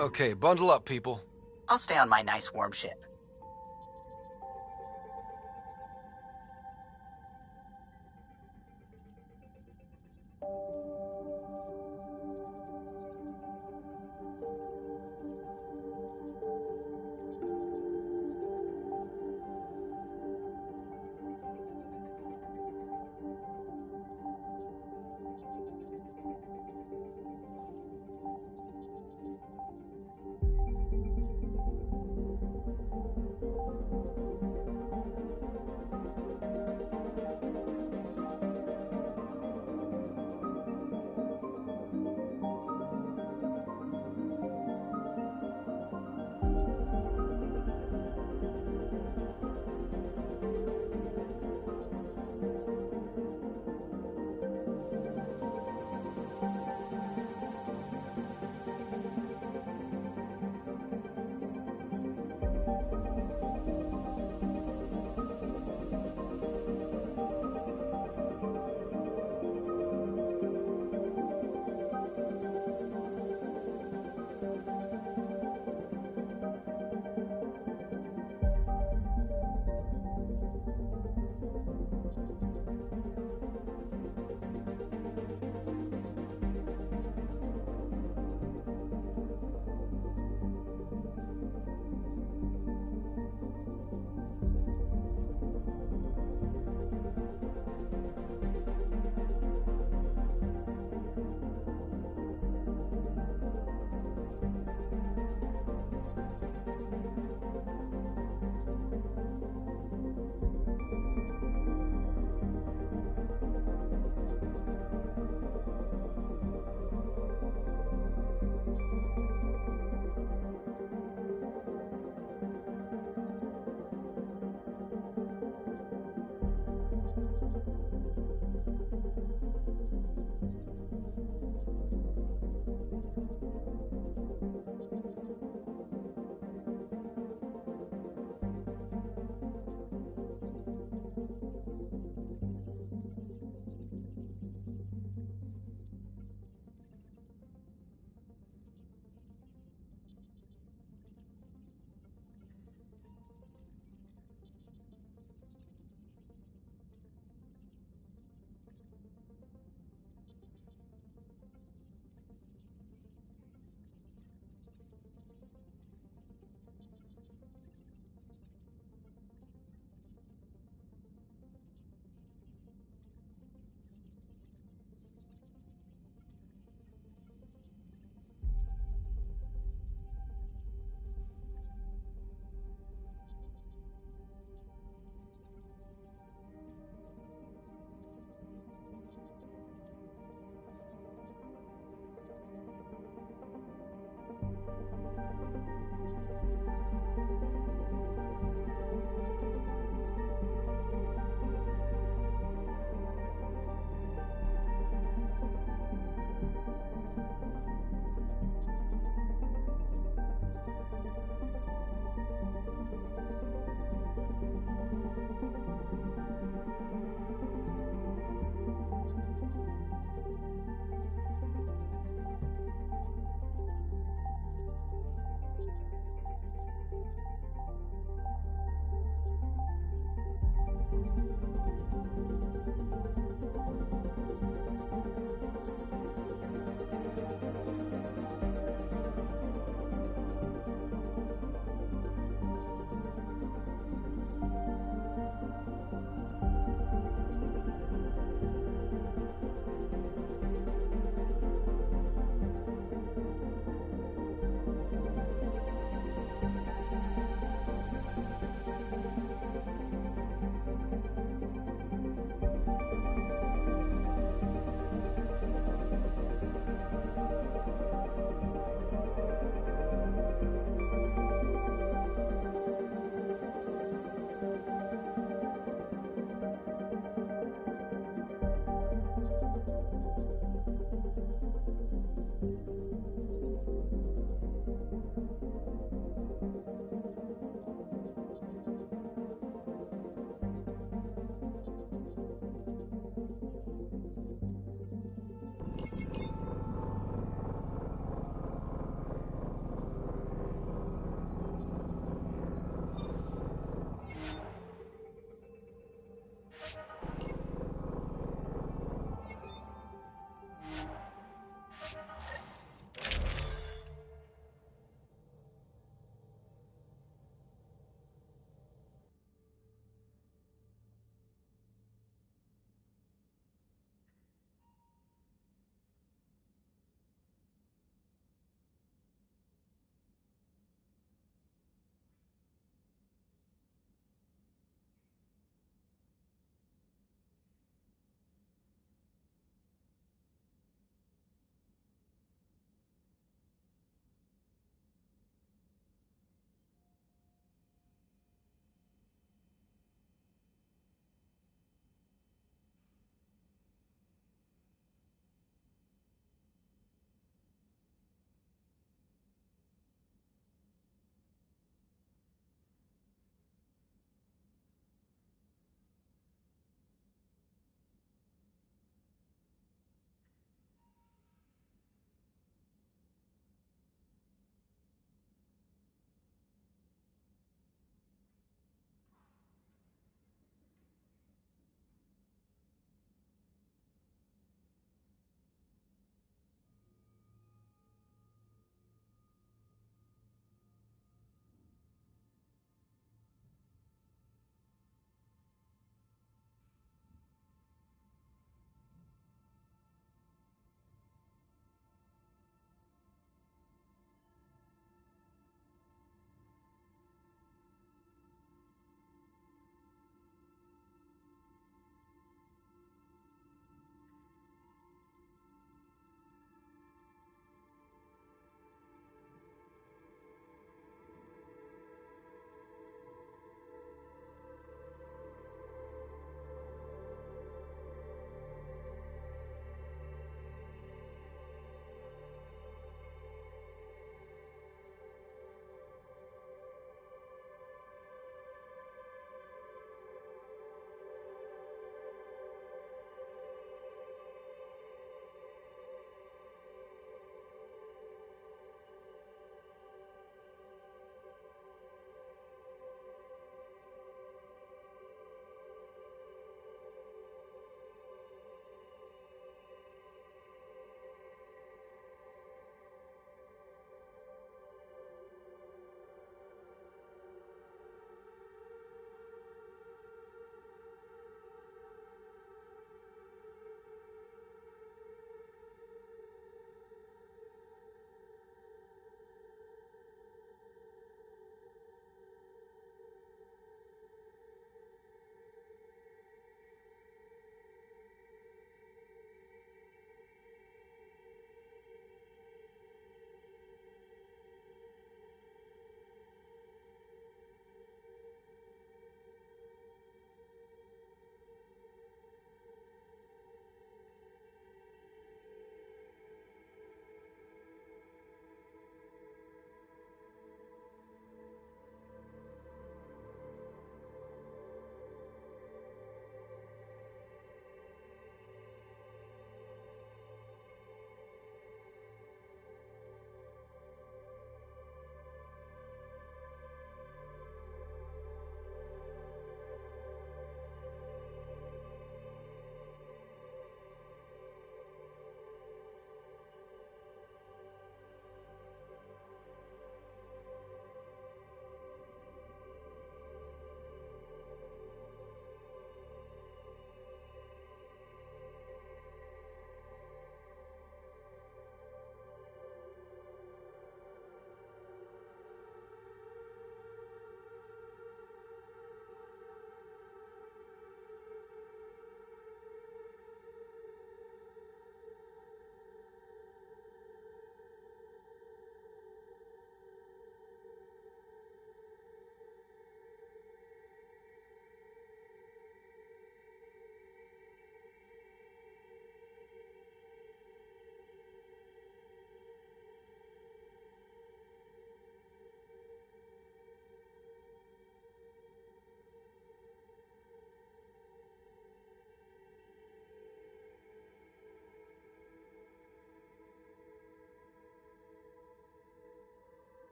Okay, bundle up, people. I'll stay on my nice warm ship.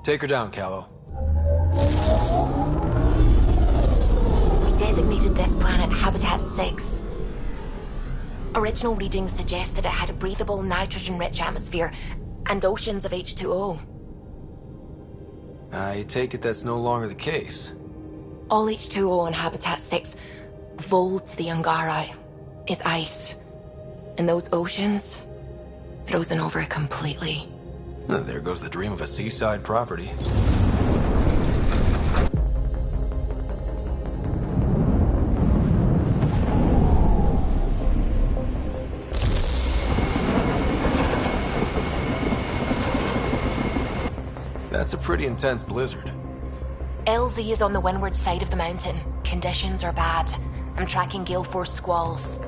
Take her down, Callow. We designated this planet Habitat 6. Original readings suggest that it had a breathable, nitrogen-rich atmosphere and oceans of H2O. I take it that's no longer the case. All H2O on Habitat 6, vol to the Angara, is ice. And those oceans, frozen over completely. There goes the dream of a seaside property. That's a pretty intense blizzard. LZ is on the windward side of the mountain. Conditions are bad. I'm tracking gale force squalls.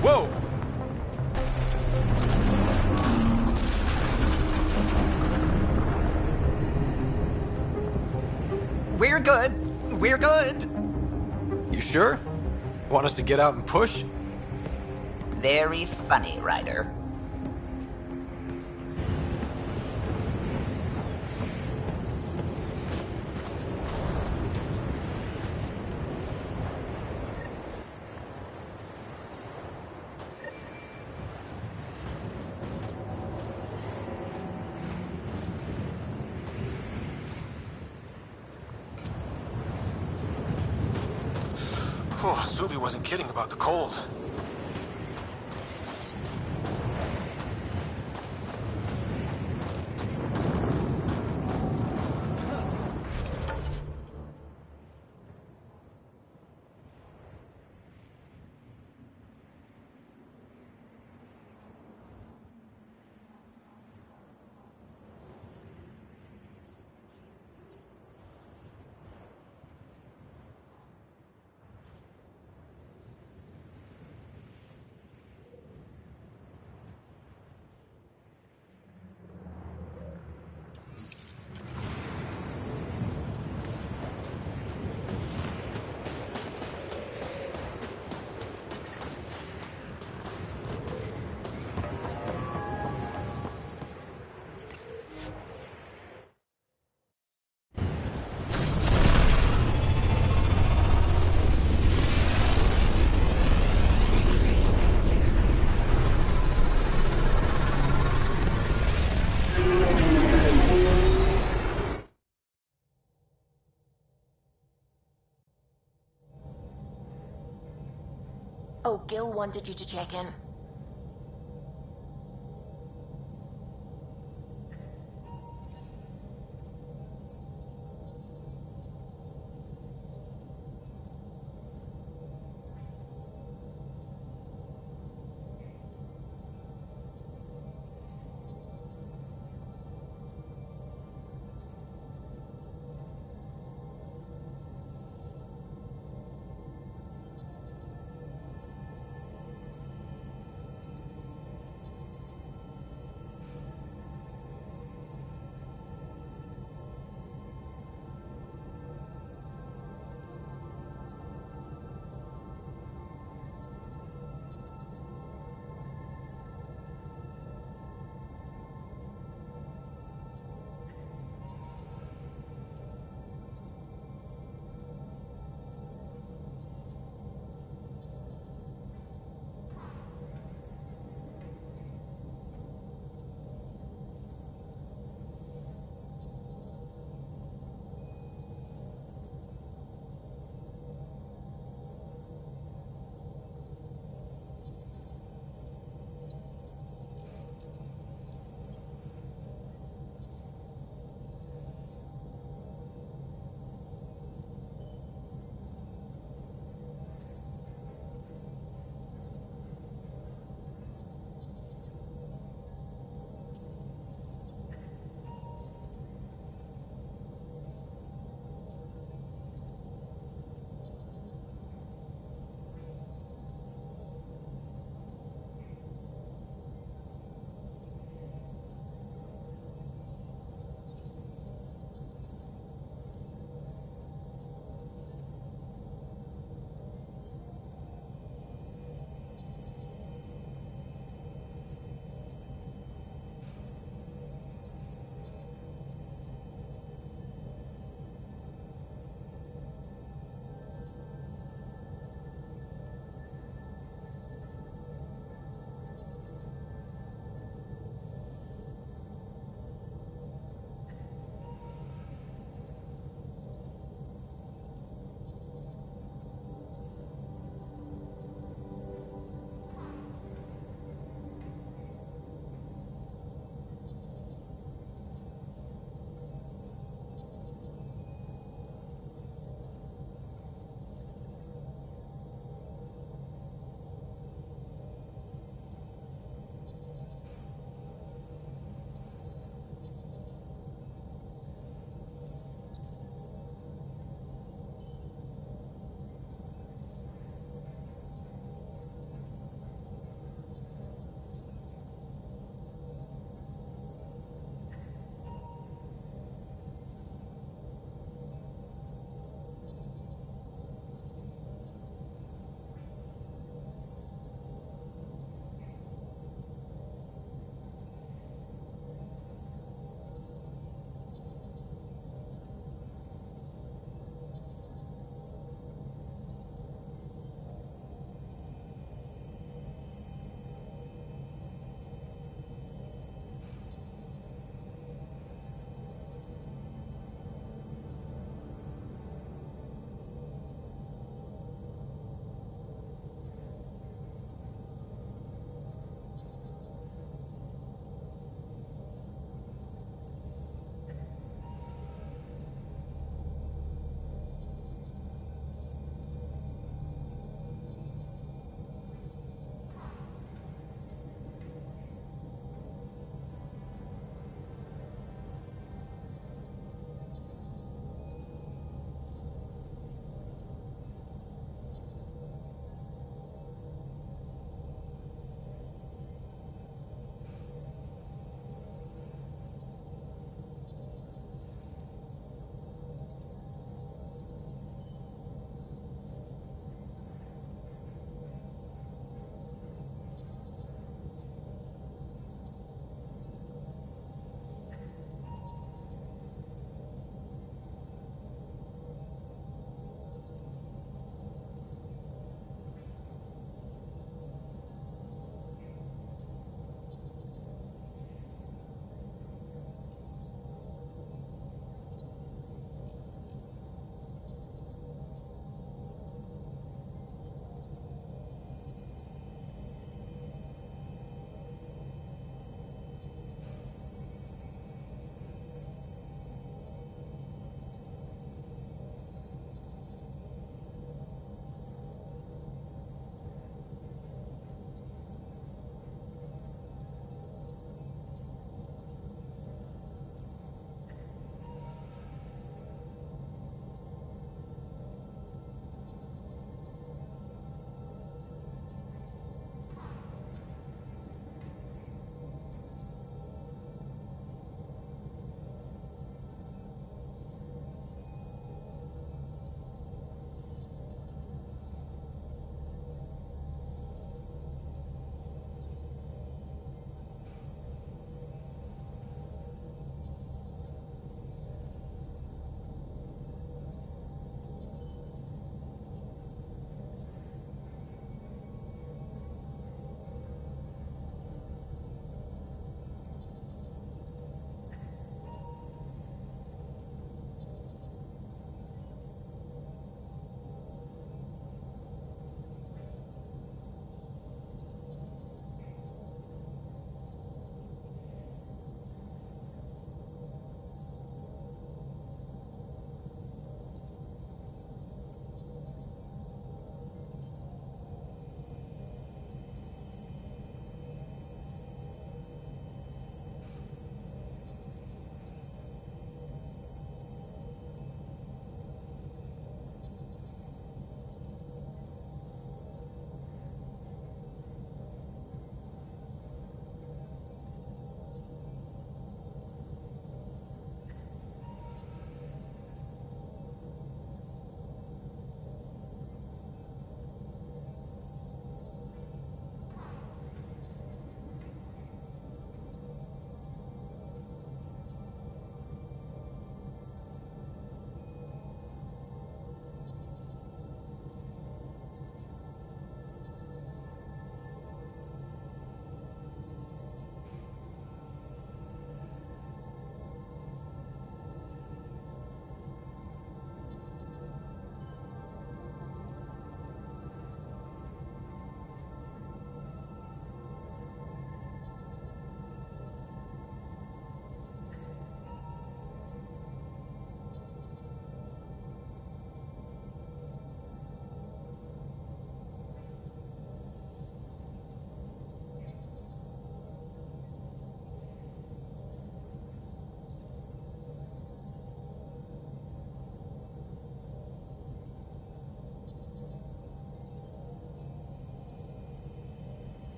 Whoa! We're good. We're good. You sure? Want us to get out and push? Very funny, Ryder. Oh, Suvi wasn't kidding about the cold. Oh, Gil wanted you to check in.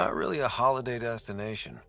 Not really a holiday destination.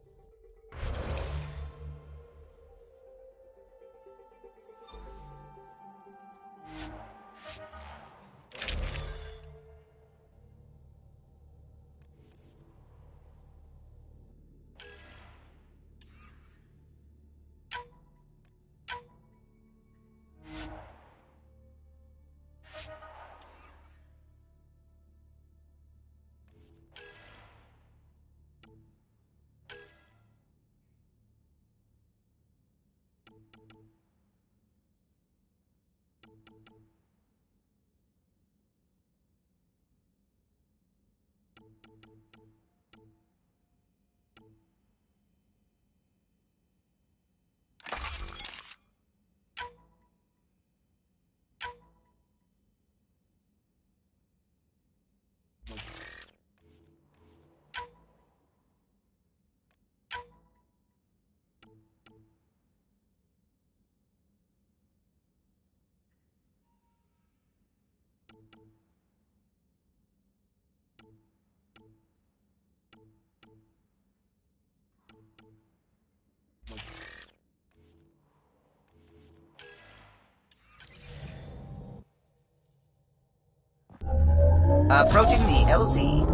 Approaching the LZ.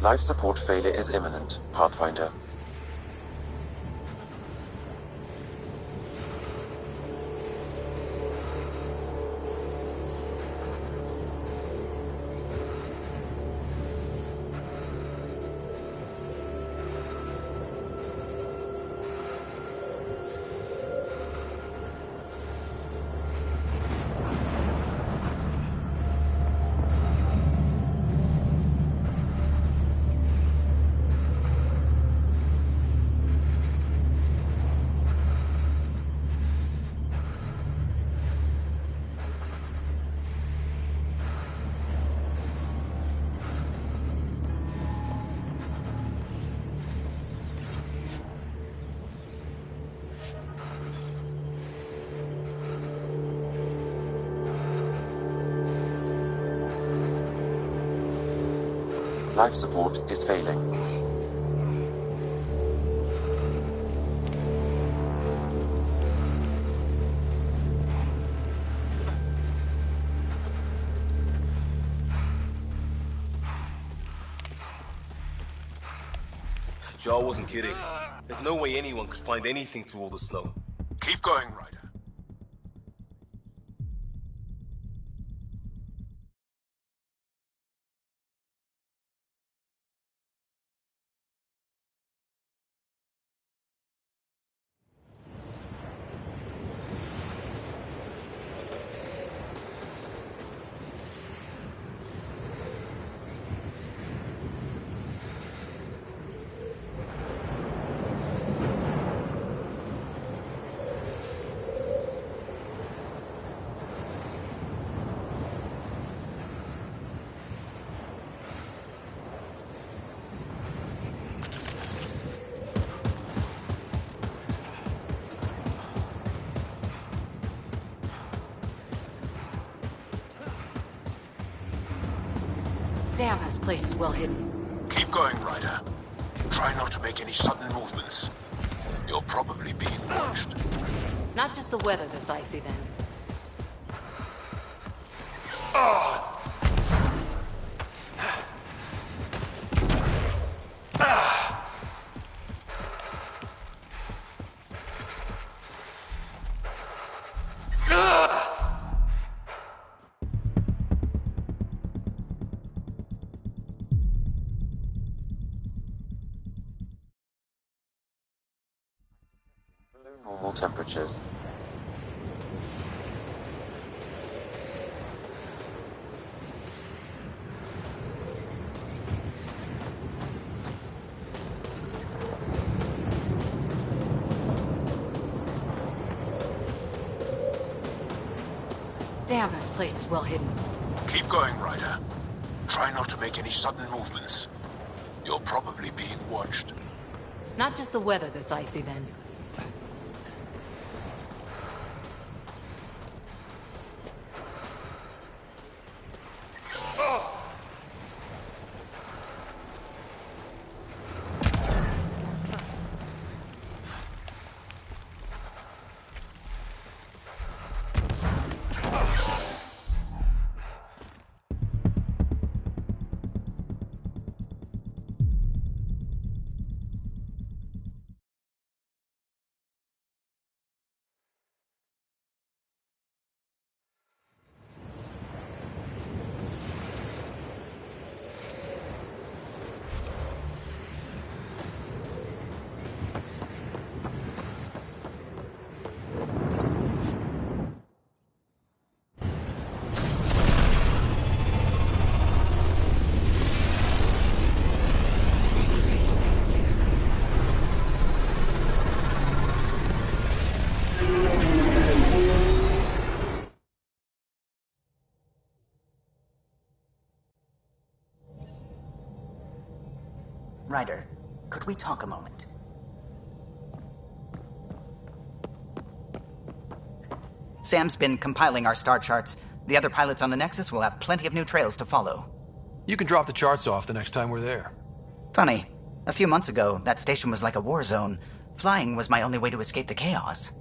Life support failure is imminent, Pathfinder. Life support is failing. Jar wasn't kidding. There's no way anyone could find anything through all the snow. Keep going, Ryder. Damn, this place is well hidden. Keep going, Ryder. Try not to make any sudden movements. You're probably being watched. Not just the weather that's icy then. Below normal temperatures. Damn, this place is well hidden. Keep going, Ryder. Try not to make any sudden movements. You're probably being watched. Not just the weather that's icy then. Ryder, could we talk a moment? Sam's been compiling our star charts. The other pilots on the Nexus will have plenty of new trails to follow. You can drop the charts off the next time we're there. Funny. A few months ago, that station was like a war zone. Flying was my only way to escape the chaos.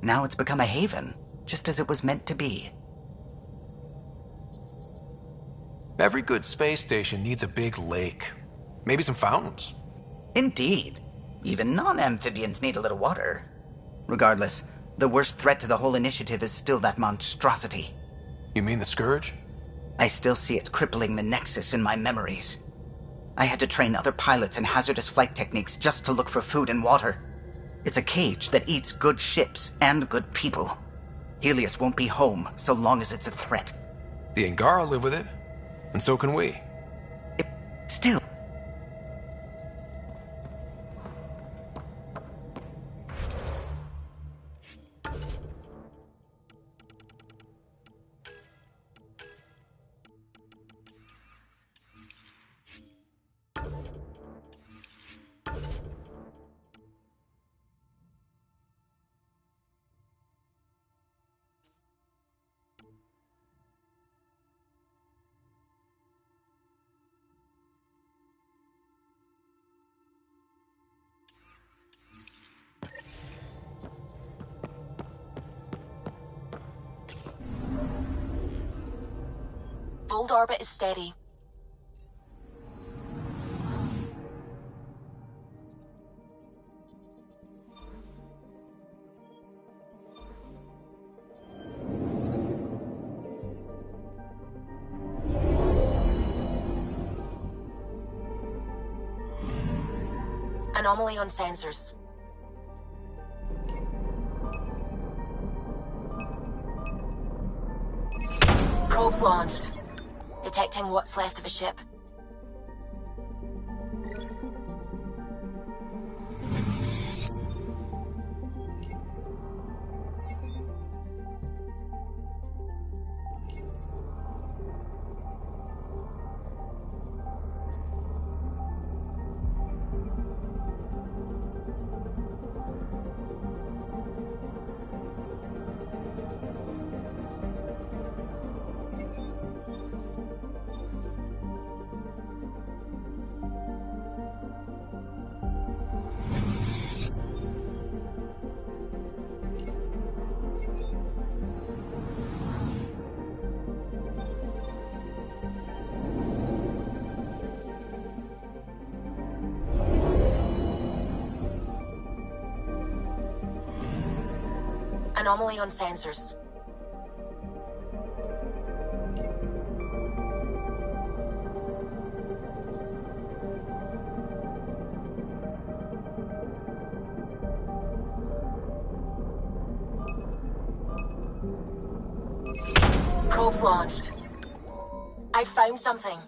Now it's become a haven, just as it was meant to be. Every good space station needs a big lake. Maybe some fountains. Indeed. Even non-amphibians need a little water. Regardless, the worst threat to the whole initiative is still that monstrosity. You mean the Scourge? I still see it crippling the Nexus in my memories. I had to train other pilots in hazardous flight techniques just to look for food and water. It's a cage that eats good ships and good people. Helios won't be home so long as it's a threat. The Angara live with it, and so can we. Still. Fold orbit is steady. Anomaly on sensors. Probes launched. Detecting what's left of a ship. Anomaly on sensors. Probes launched. I found something.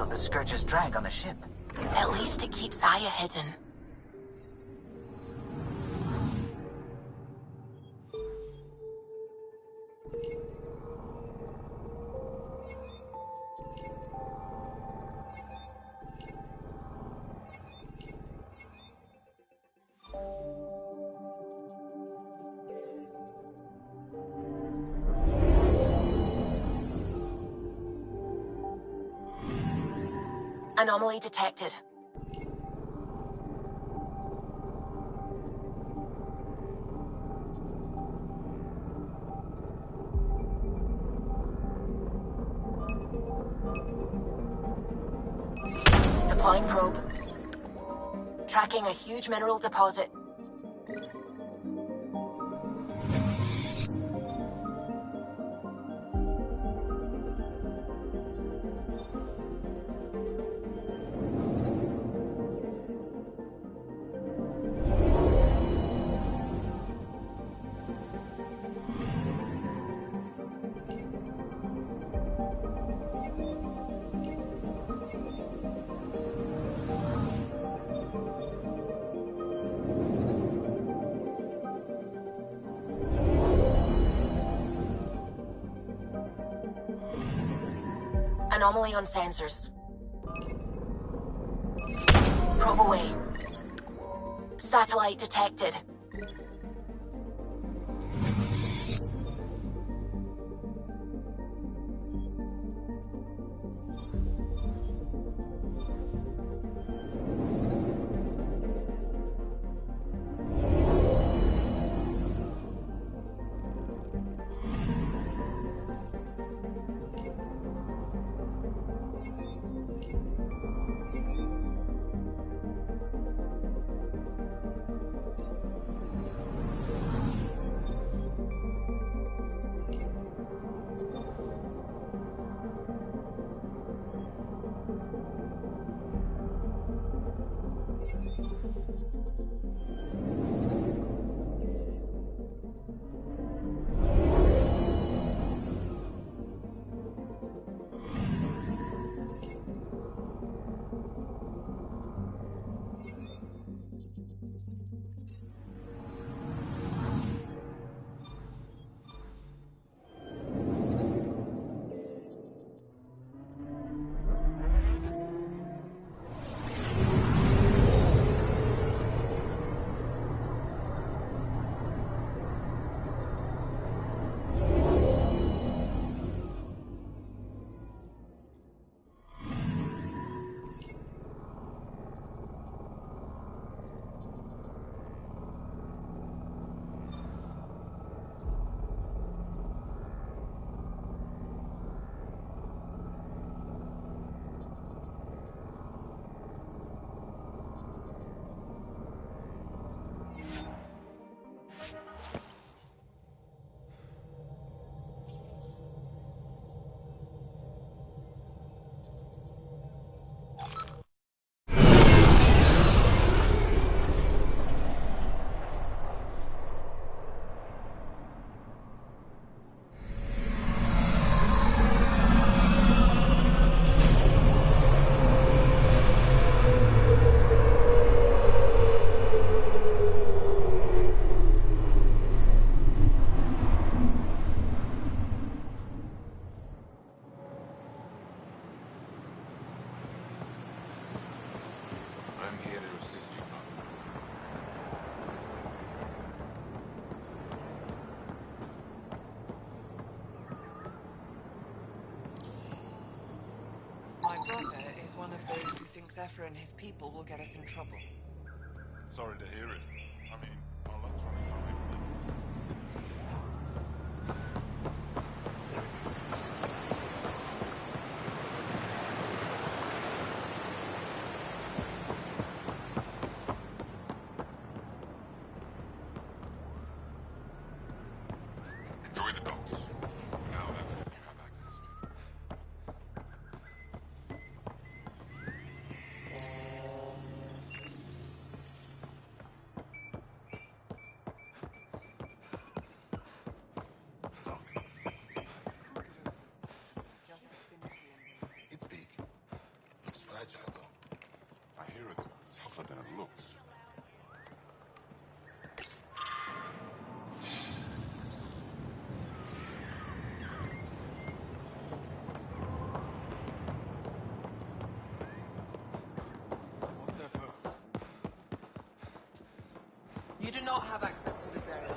The Scourge's drag on the ship. At least it keeps Aya hidden. Anomaly detected. Deploying probe. Tracking a huge mineral deposit. Anomaly on sensors. Probe away. Satellite detected. My brother is one of those who thinks Zephyr and his people will get us in trouble. Sorry to hear it. I mean, our luck's running out with them. Enjoy the docks. Now that you have access to them. It's big. Looks fragile, though. I hear it's tougher than it looks. What's their purpose? You do not have access to this area.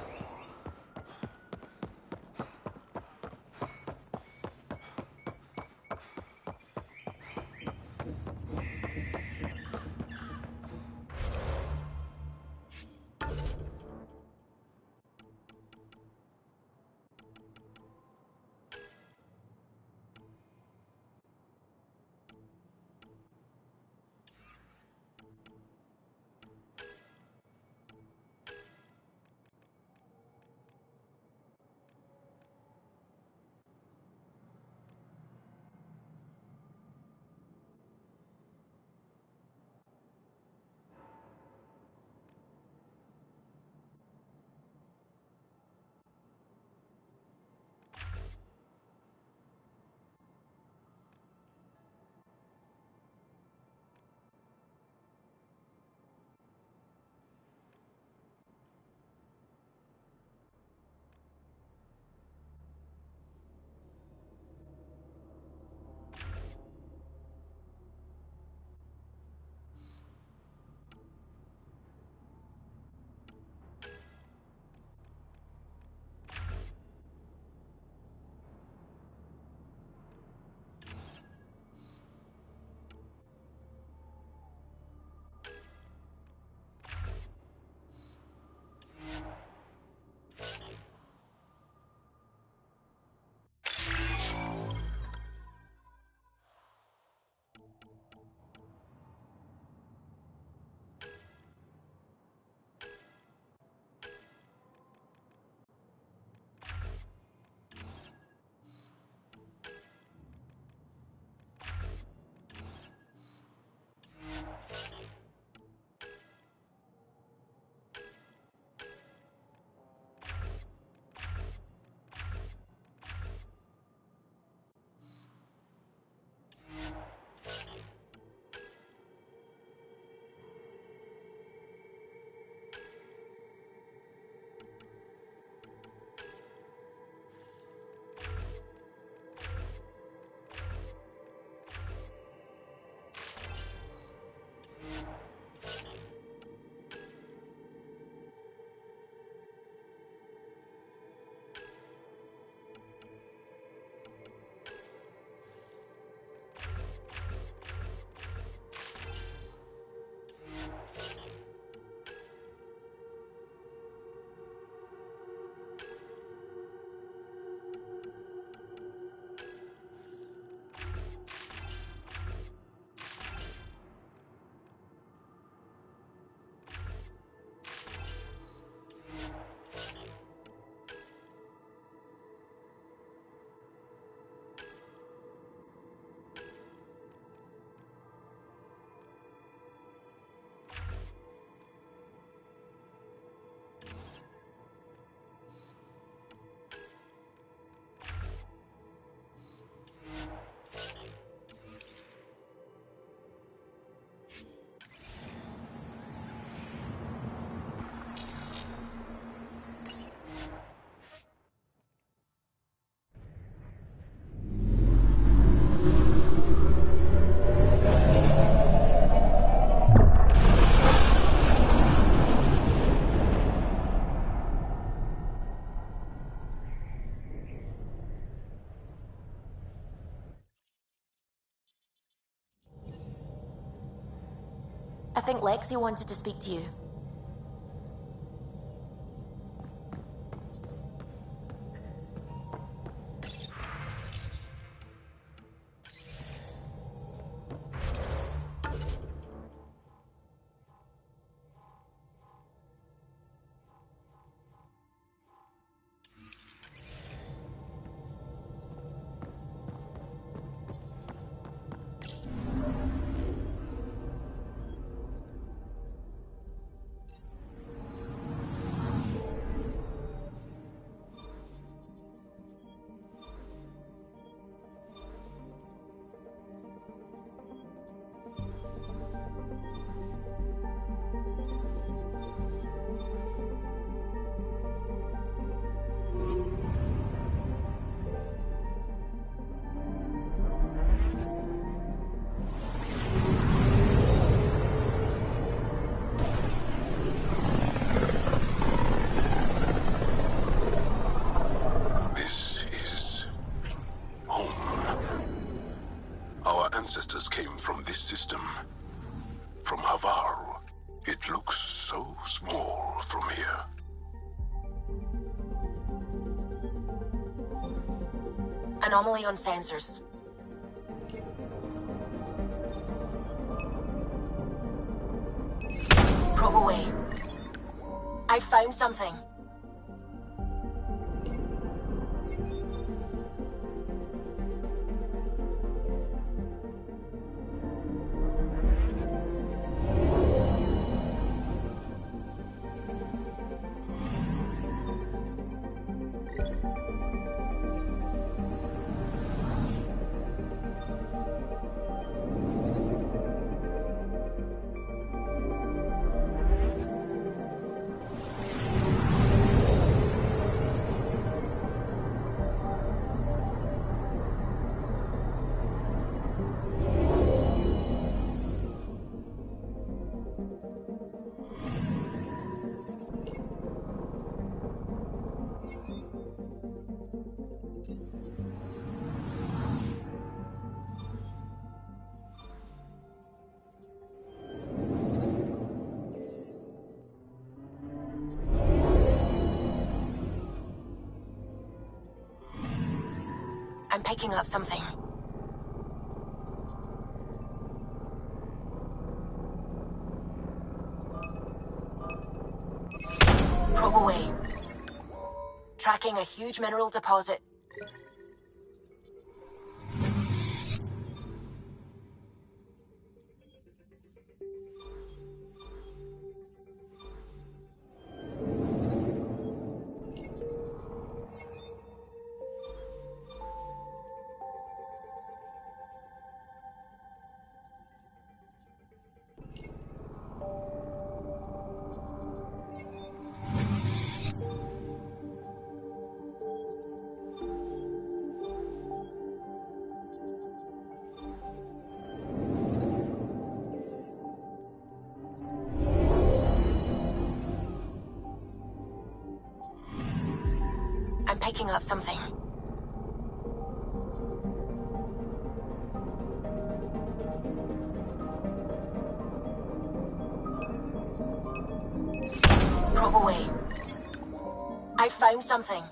I think Lexi wanted to speak to you. Ancestors came from this system. From Havaru. It looks so small from here. Anomaly on sensors. Probe away. I found something. I'm picking up something. Probe away. Tracking a huge mineral deposit. I'm picking up something. Probe away. I found something.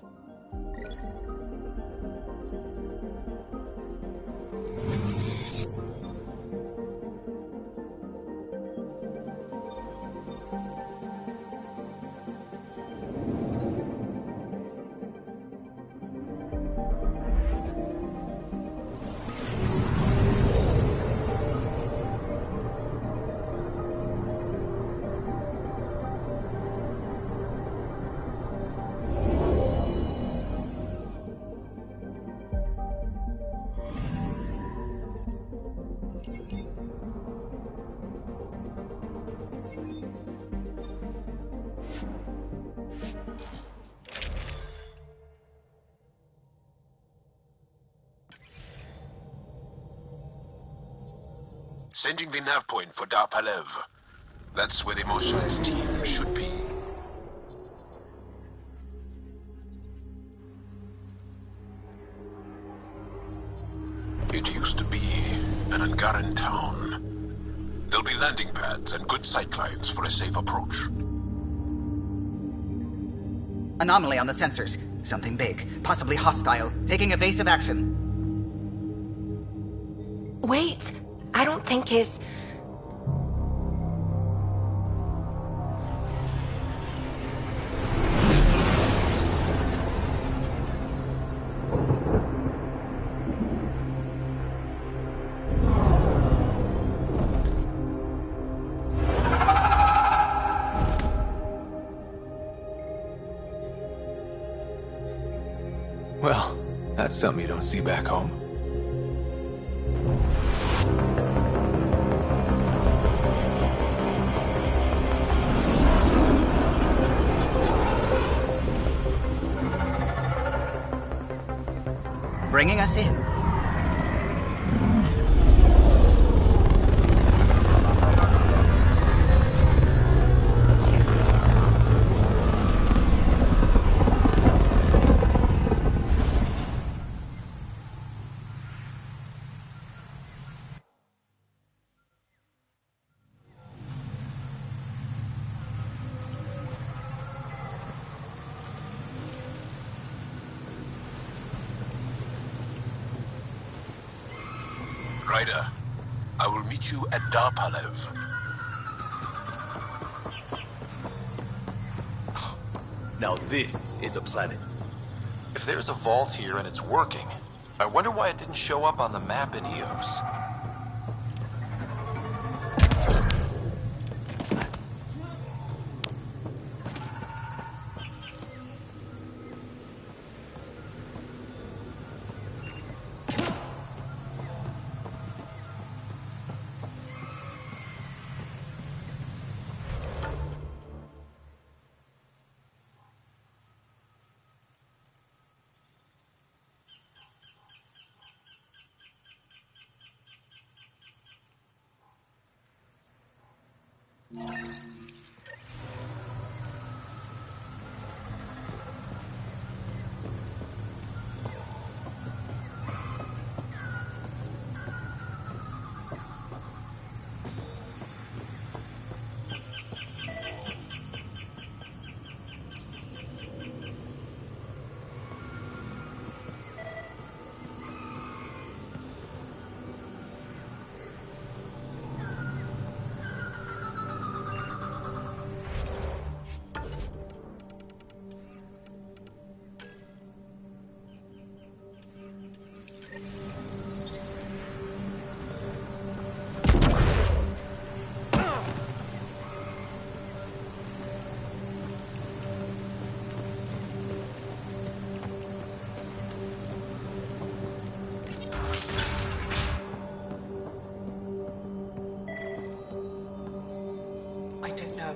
Sending the nav point for Darpalev. That's where the Mosha's team should be. It used to be an Angaran town. They'll be landing pads and good sight lines for a safe approach. Anomaly on the sensors. Something big, possibly hostile, taking evasive action. Wait, I don't think his... Well, that's something you don't see back home. Bringing us in. Ryder, I will meet you at Darpalev. Now this is a planet. If there's a vault here and it's working, I wonder why it didn't show up on the map in Eos.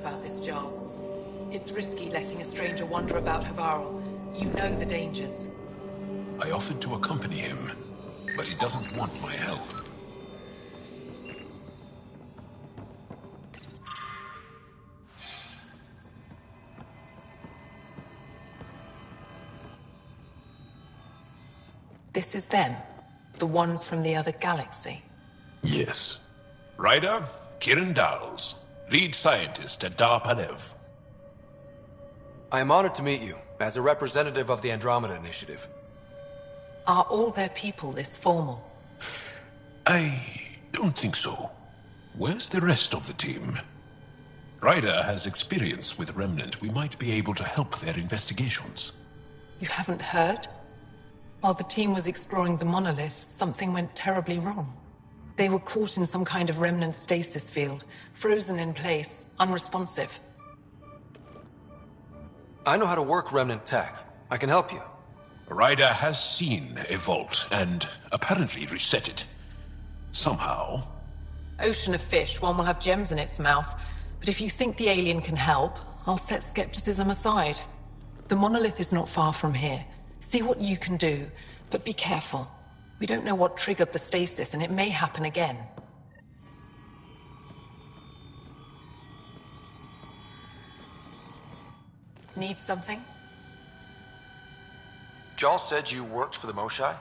About this job. It's risky letting a stranger wander about Havarl. You know the dangers. I offered to accompany him, but he doesn't want my help. This is them, the ones from the other galaxy. Yes. Ryder, Kiran Dawes, lead scientist at Darpalev. I am honored to meet you, as a representative of the Andromeda Initiative. Are all their people this formal? I don't think so. Where's the rest of the team? Ryder has experience with Remnant. We might be able to help their investigations. You haven't heard? While the team was exploring the monolith, something went terribly wrong. They were caught in some kind of Remnant stasis field, frozen in place, unresponsive. I know how to work Remnant tech. I can help you. Ryder has seen a vault, and apparently reset it. Somehow. Ocean of fish, one will have gems in its mouth. But if you think the alien can help, I'll set skepticism aside. The monolith is not far from here. See what you can do, but be careful. We don't know what triggered the stasis, and it may happen again. Need something? Jal said you worked for the Moshai?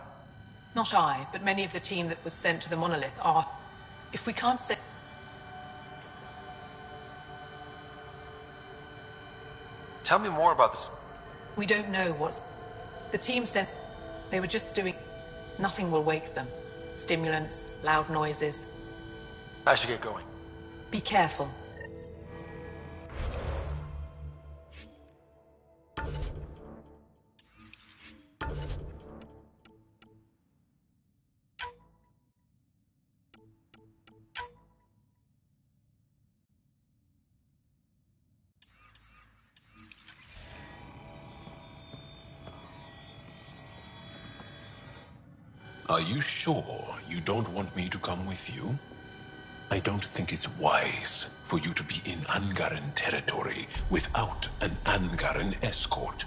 Not I, but many of the team that was sent to the monolith are... If we can't set... Tell me more about this. We don't know what's... The team said they were just doing... Nothing will wake them. Stimulants, loud noises. I should get going. Be careful. Are you sure you don't want me to come with you? I don't think it's wise for you to be in Angaran territory without an Angaran escort.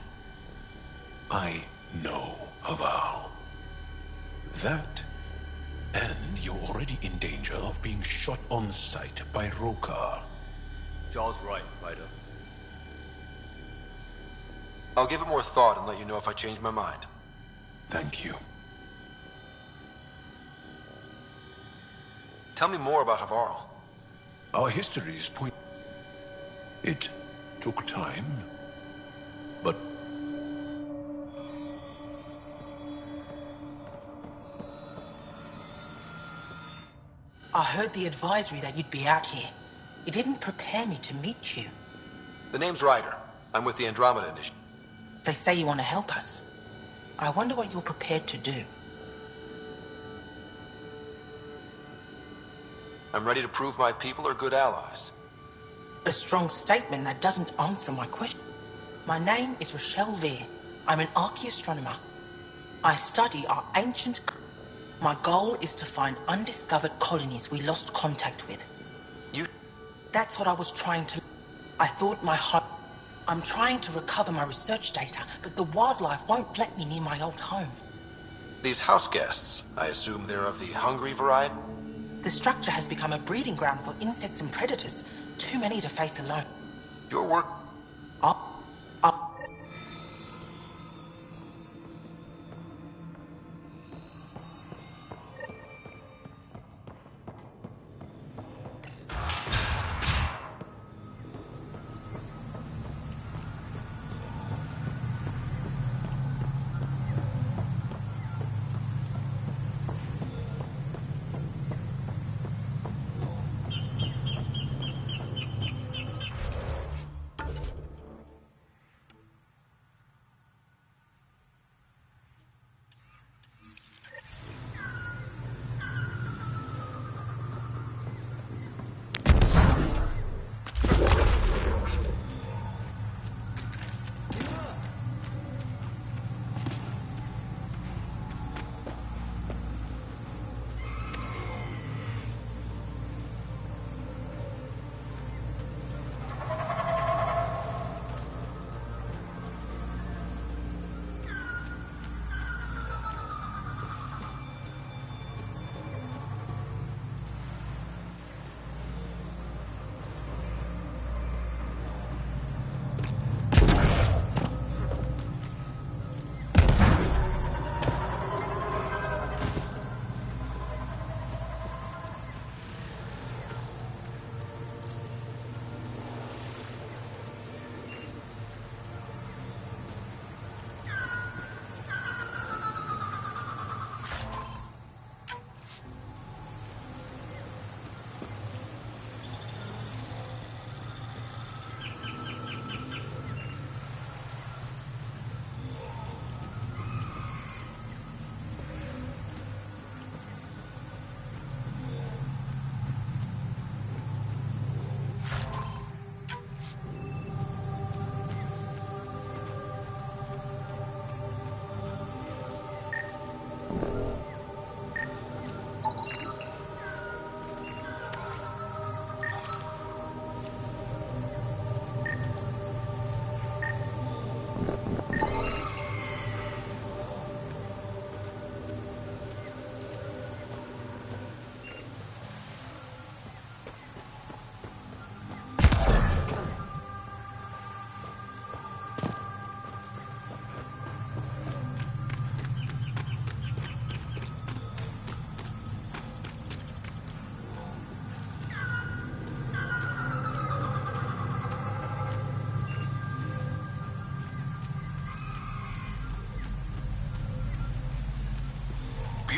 I know Haval. That, and you're already in danger of being shot on sight by Rokar. Jar's right, Ryder. I'll give it more thought and let you know if I change my mind. Thank you. Tell me more about Havarl. Our histories point... It took time, but... I heard the advisory that you'd be out here. It didn't prepare me to meet you. The name's Ryder. I'm with the Andromeda Initiative. They say you want to help us. I wonder what you're prepared to do. I'm ready to prove my people are good allies. A strong statement that doesn't answer my question. My name is Rochelle Veer. I'm an archaeoastronomer. I study our ancient... My goal is to find undiscovered colonies we lost contact with. You... That's what I was trying to... I thought my home... I'm trying to recover my research data, but the wildlife won't let me near my old home. These house guests, I assume they're of the hungry variety? The structure has become a breeding ground for insects and predators. Too many to face alone. Your work... Up.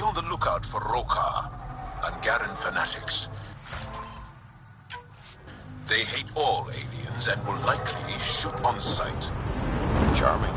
on the lookout for Rokar and Garen fanatics. They hate all aliens and will likely shoot on sight. Charming.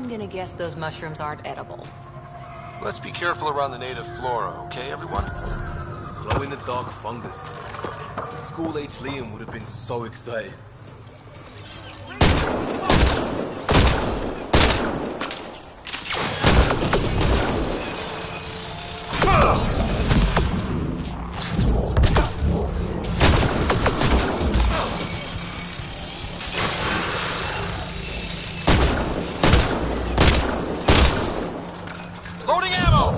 gonna guess those mushrooms aren't edible. Let's be careful around the native flora, okay, everyone? Glow-in-the-dark fungus. School-age Liam would have been so excited. Loading ammo!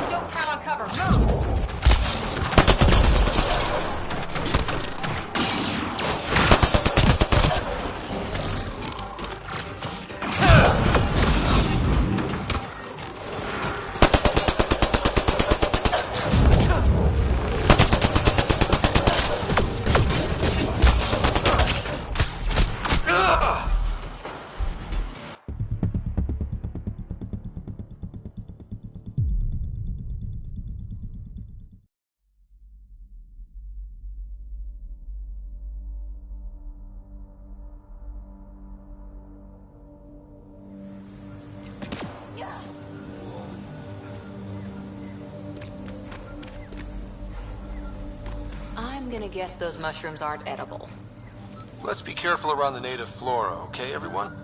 Don't count on cover. Move! I'm gonna guess those mushrooms aren't edible. Let's be careful around the native flora, okay, everyone?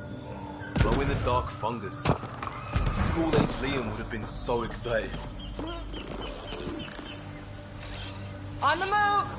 Glow-in-the-dark fungus. School-age Liam would have been so excited. On the move!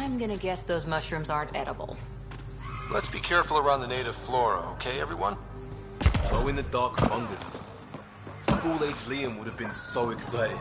I'm gonna guess those mushrooms aren't edible. Let's be careful around the native flora, okay, everyone? Go in the dark fungus. School-age Liam would have been so excited.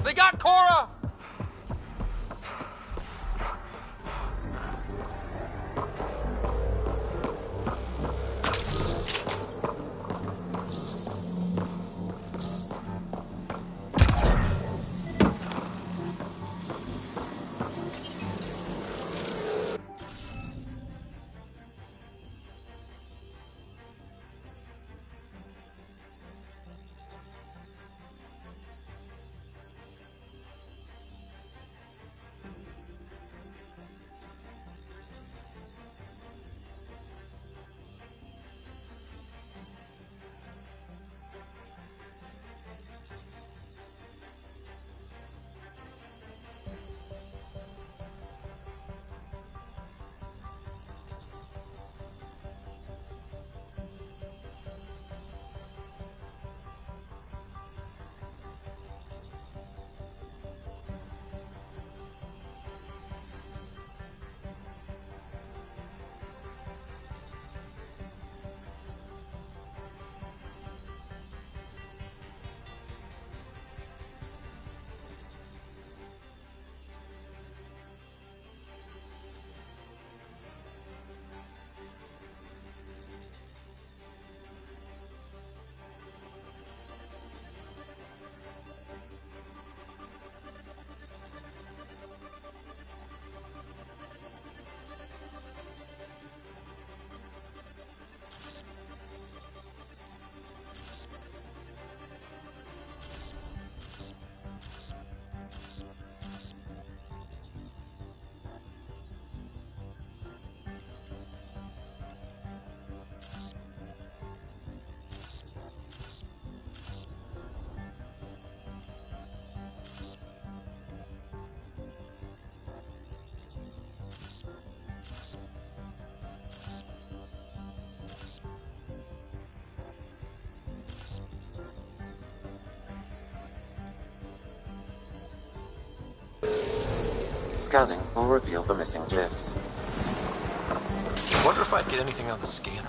They got Cora! Scanning will reveal the missing glyphs. Wonder if I'd get anything on the scanner.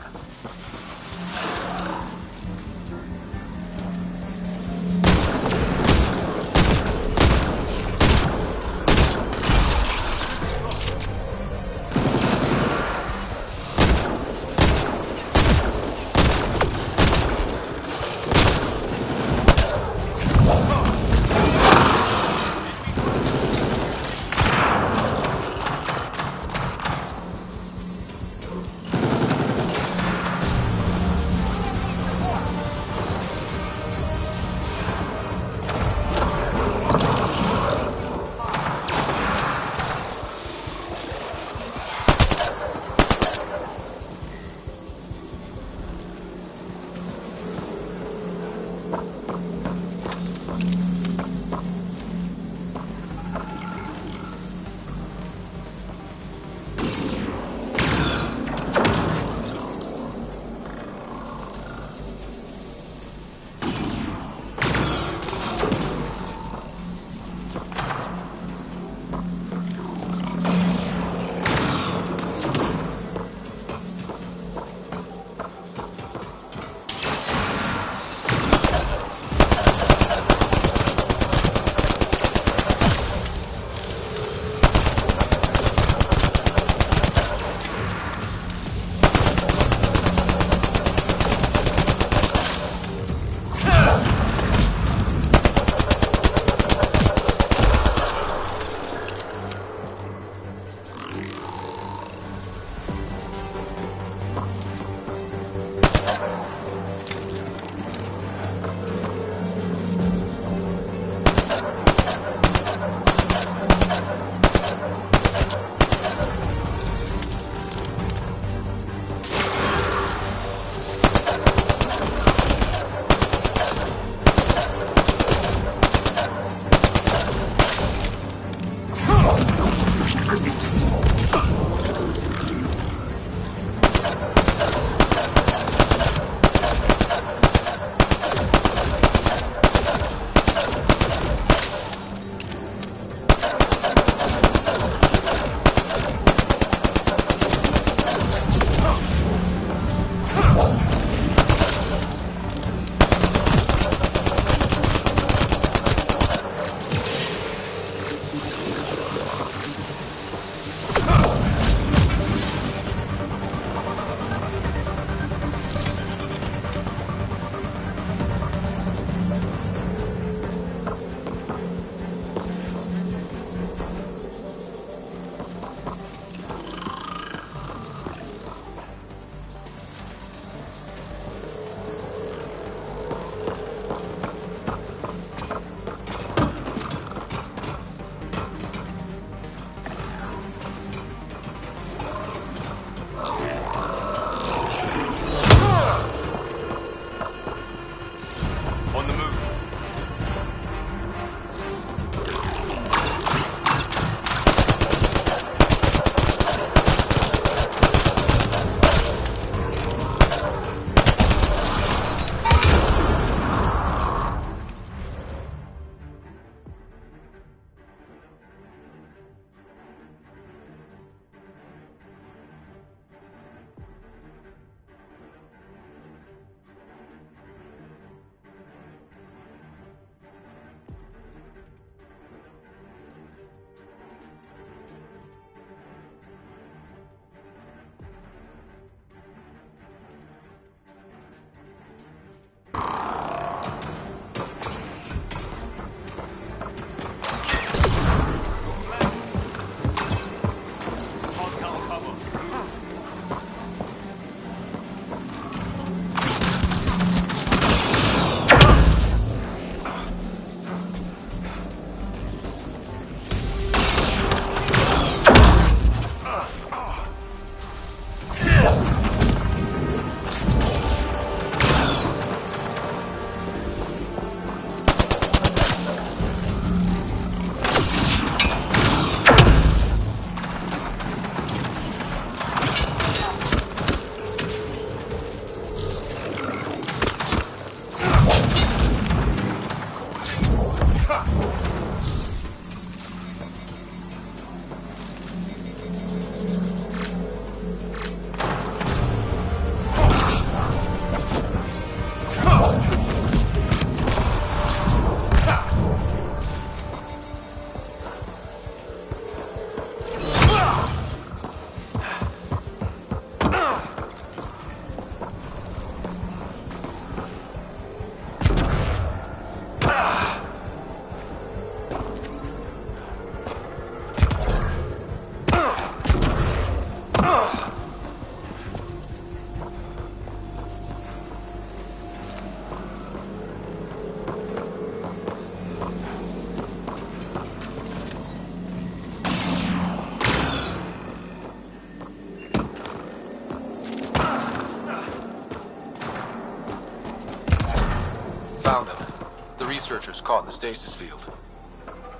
researchers caught in the stasis field.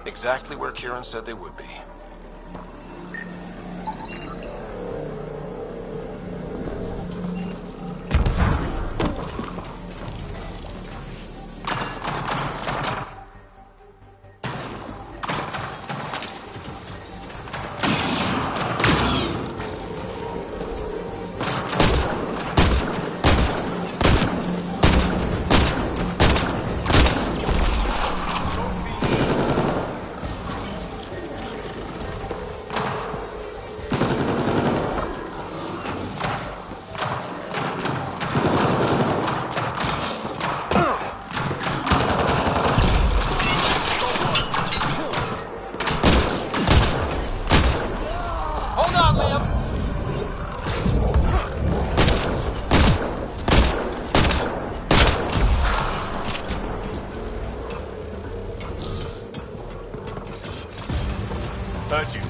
Exactly where Kieran said they would be. Heard you.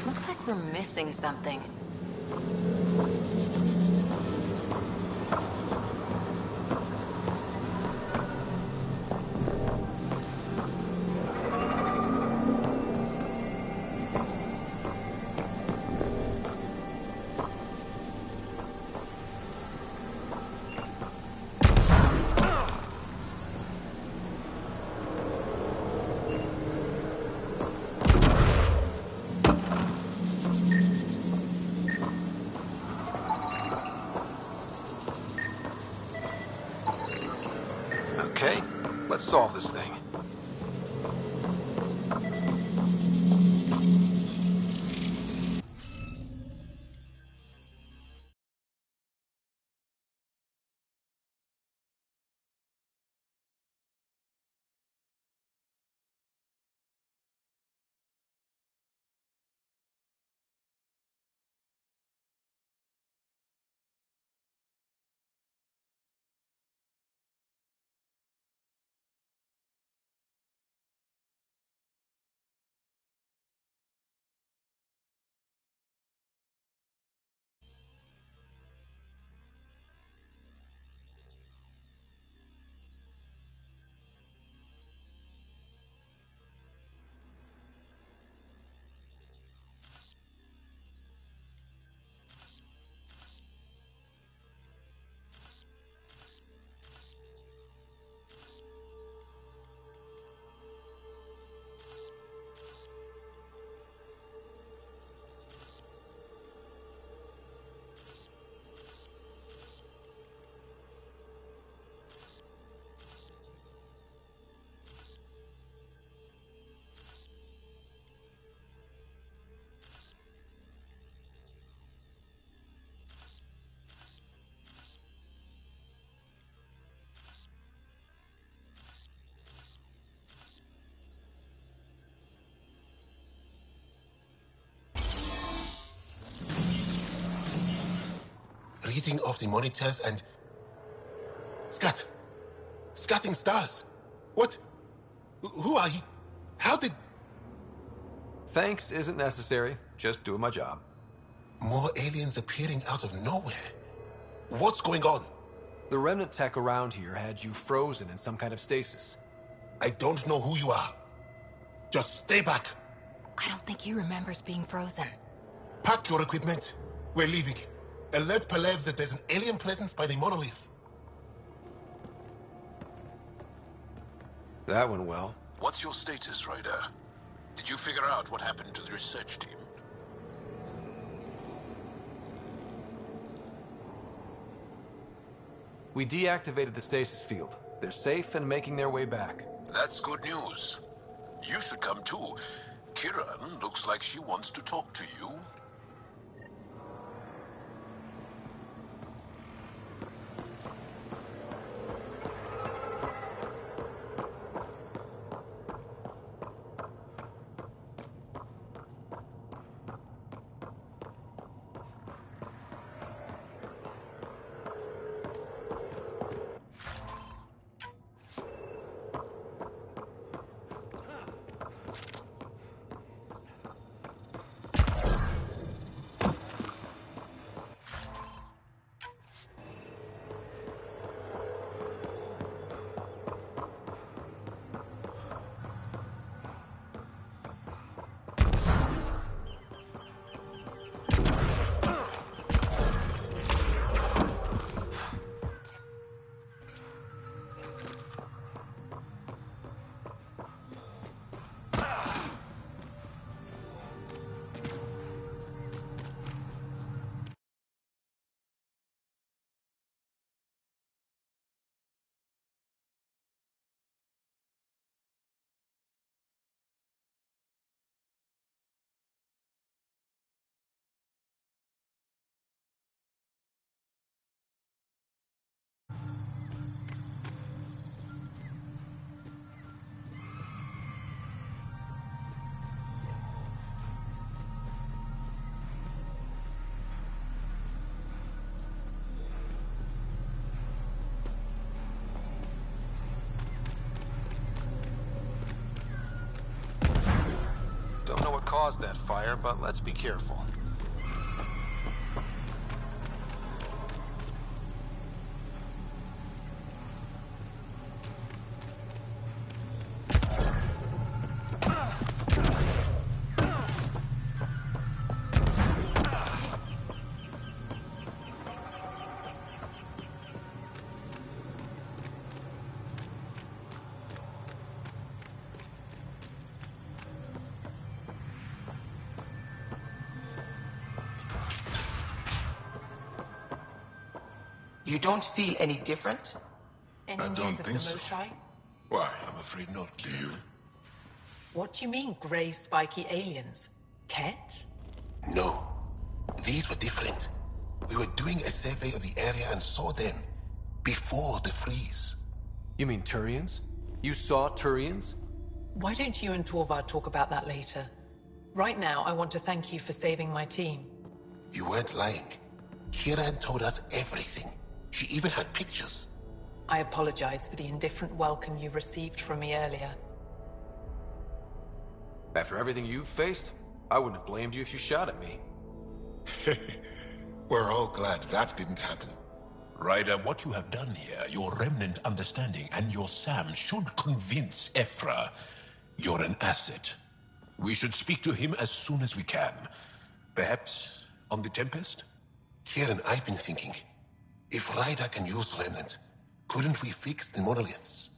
Looks like we're missing something. Okay, let's solve this thing. hitting off the monitors and... Scatting stars. What? Who are you? How did... Thanks isn't necessary. Just doing my job. More aliens appearing out of nowhere. What's going on? The remnant tech around here had you frozen in some kind of stasis. I don't know who you are. Just stay back. I don't think he remembers being frozen. Pack your equipment. We're leaving. Alert Palev that there's an alien presence by the monolith. That went well. What's your status, Ryder? Did you figure out what happened to the research team? We deactivated the stasis field. They're safe and making their way back. That's good news. You should come too. Kiran looks like she wants to talk to you. Don't know what caused that fire, but let's be careful. You don't feel any different? Any I news don't of think the so. Moshai? Why? I'm afraid not. Do you? What do you mean, grey spiky aliens? Ket? No. These were different. We were doing a survey of the area and saw them. Before the freeze. You mean Turians? You saw Turians? Why don't you and Torvar talk about that later? Right now, I want to thank you for saving my team. You weren't lying. Kiran told us everything. She even had pictures. I apologize for the indifferent welcome you received from me earlier. After everything you've faced, I wouldn't have blamed you if you shot at me. We're all glad that didn't happen. Ryder, what you have done here, your remnant understanding and your Sam should convince Ephra you're an asset. We should speak to him as soon as we can. Perhaps on the Tempest? Kieran, I've been thinking. If Ryder can use remnant, couldn't we fix the monoliths?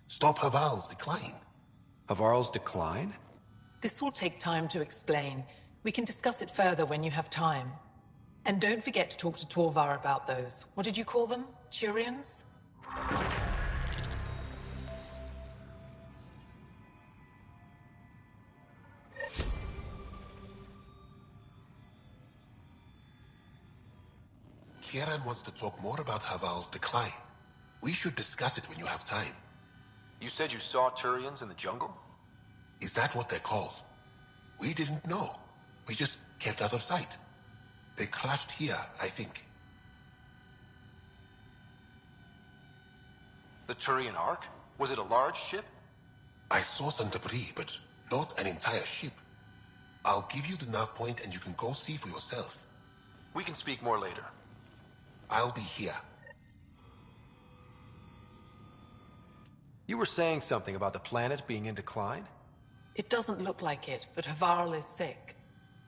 Stop Haval's decline? Havarl's decline? This will take time to explain. We can discuss it further when you have time. And don't forget to talk to Torvar about those. What did you call them? Turians? Kieran wants to talk more about Haval's decline. We should discuss it when you have time. You said you saw Turians in the jungle? Is that what they're called? We didn't know. We just kept out of sight. They crashed here, I think. The Turian Ark? Was it a large ship? I saw some debris, but not an entire ship. I'll give you the nav point and you can go see for yourself. We can speak more later. I'll be here. You were saying something about the planet being in decline? It doesn't look like it, but Havarl is sick.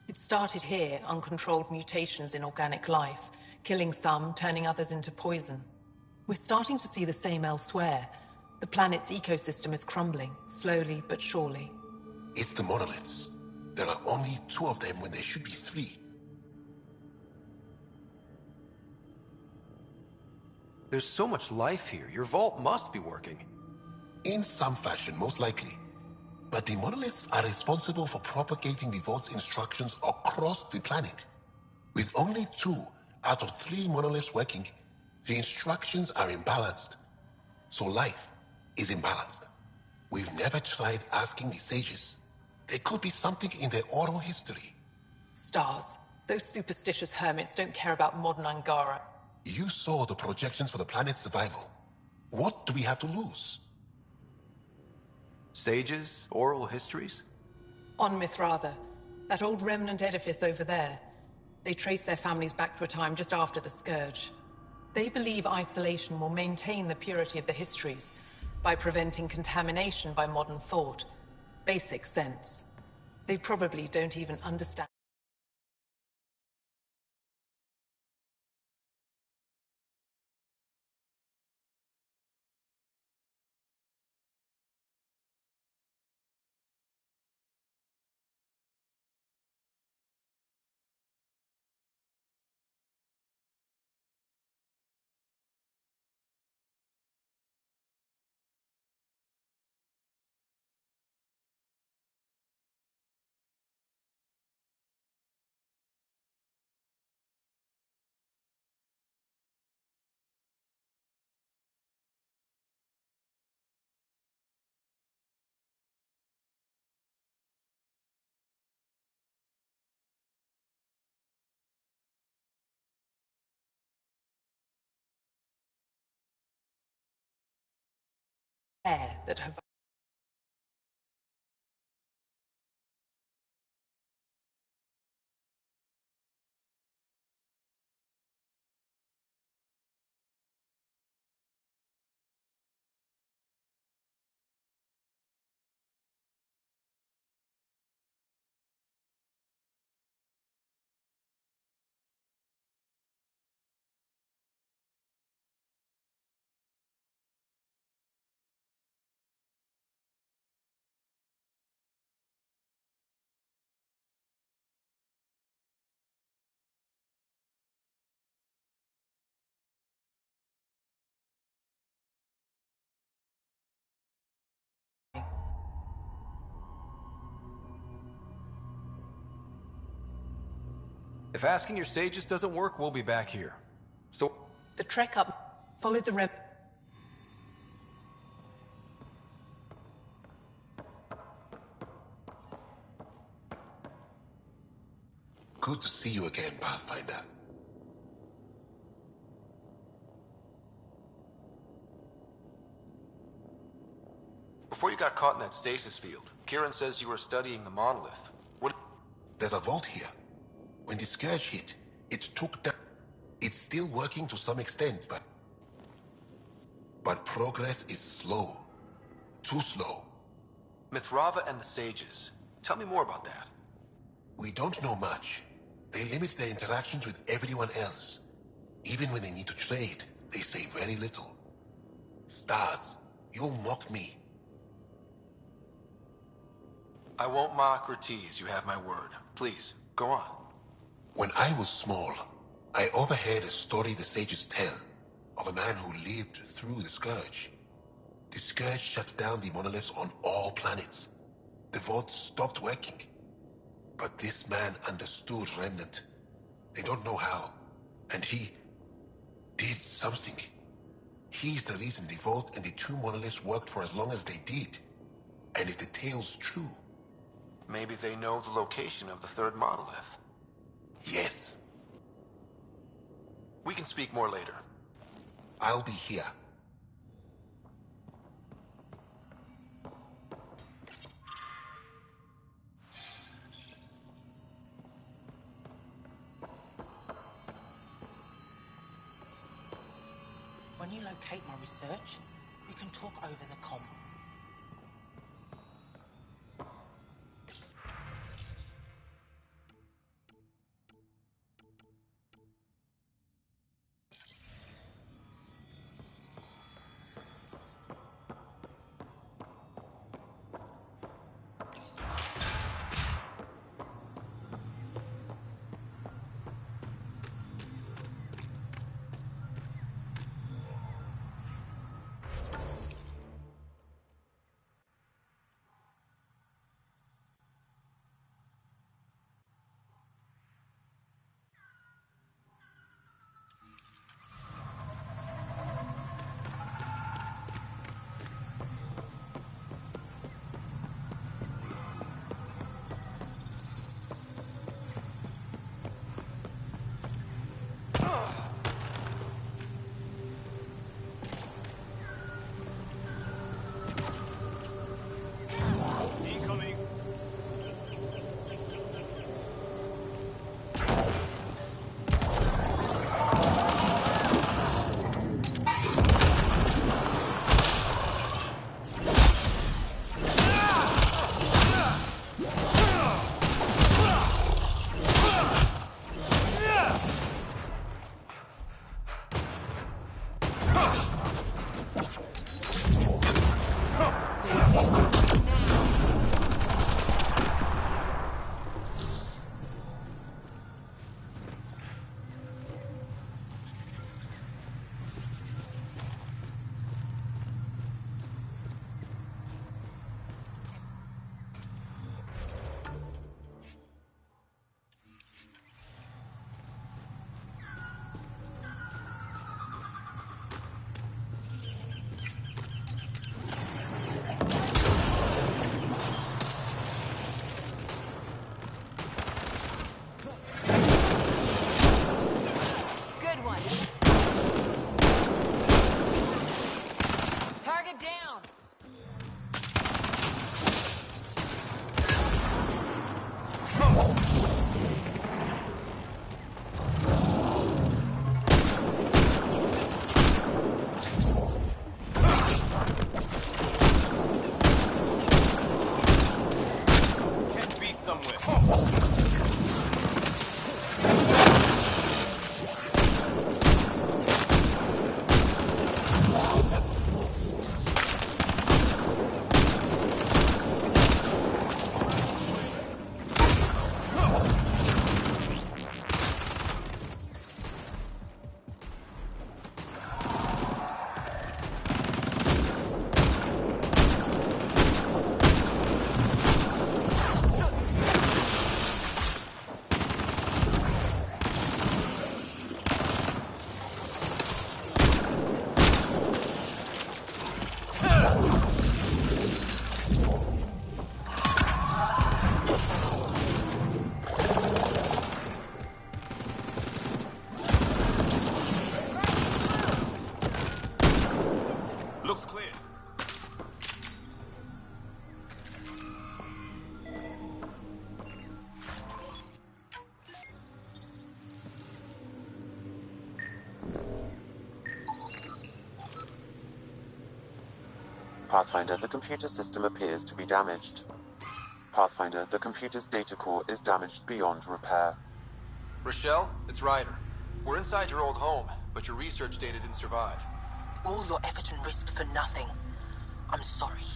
It started here, uncontrolled mutations in organic life, killing some, turning others into poison. We're starting to see the same elsewhere. The planet's ecosystem is crumbling, slowly but surely. It's the monoliths. There are only 2 of them when there should be 3. There's so much life here. Your vault must be working. In some fashion, most likely. But the monoliths are responsible for propagating the vault's instructions across the planet. With only 2 out of 3 monoliths working, the instructions are imbalanced. So life is imbalanced. We've never tried asking the sages. There could be something in their oral history. Stars. Those superstitious hermits don't care about modern Angara. You saw the projections for the planet's survival. What do we have to lose? Sages? Oral histories? On Mithratha, that old remnant edifice over there. They trace their families back to a time just after the Scourge. They believe isolation will maintain the purity of the histories by preventing contamination by modern thought. Basic sense. They probably don't even understand. That have If asking your sages doesn't work, we'll be back here. So... the trek up, follow the rem... Good to see you again, Pathfinder. Before you got caught in that stasis field, Kieran says you were studying the monolith. What... There's a vault here. When the Scourge hit, it took down... It's still working to some extent, but progress is slow. Too slow. Mithratha and the sages. Tell me more about that. We don't know much. They limit their interactions with everyone else. Even when they need to trade, they say very little. Stars, you'll mock me. I won't mock or tease, you have my word. Please, go on. When I was small, I overheard a story the sages tell of a man who lived through the Scourge. The Scourge shut down the monoliths on all planets. The vaults stopped working. But this man understood Remnant. They don't know how. And he did something. He's the reason the vault and the 2 monoliths worked for as long as they did. And if the tale's true... Maybe they know the location of the 3rd monolith. Yes. We can speak more later. I'll be here. locate my research, we can talk over the comm. Pathfinder, the computer system appears to be damaged. Pathfinder, the computer's data core is damaged beyond repair. Rochelle, it's Ryder. We're inside your old home, but your research data didn't survive. All your effort and risk for nothing. I'm sorry.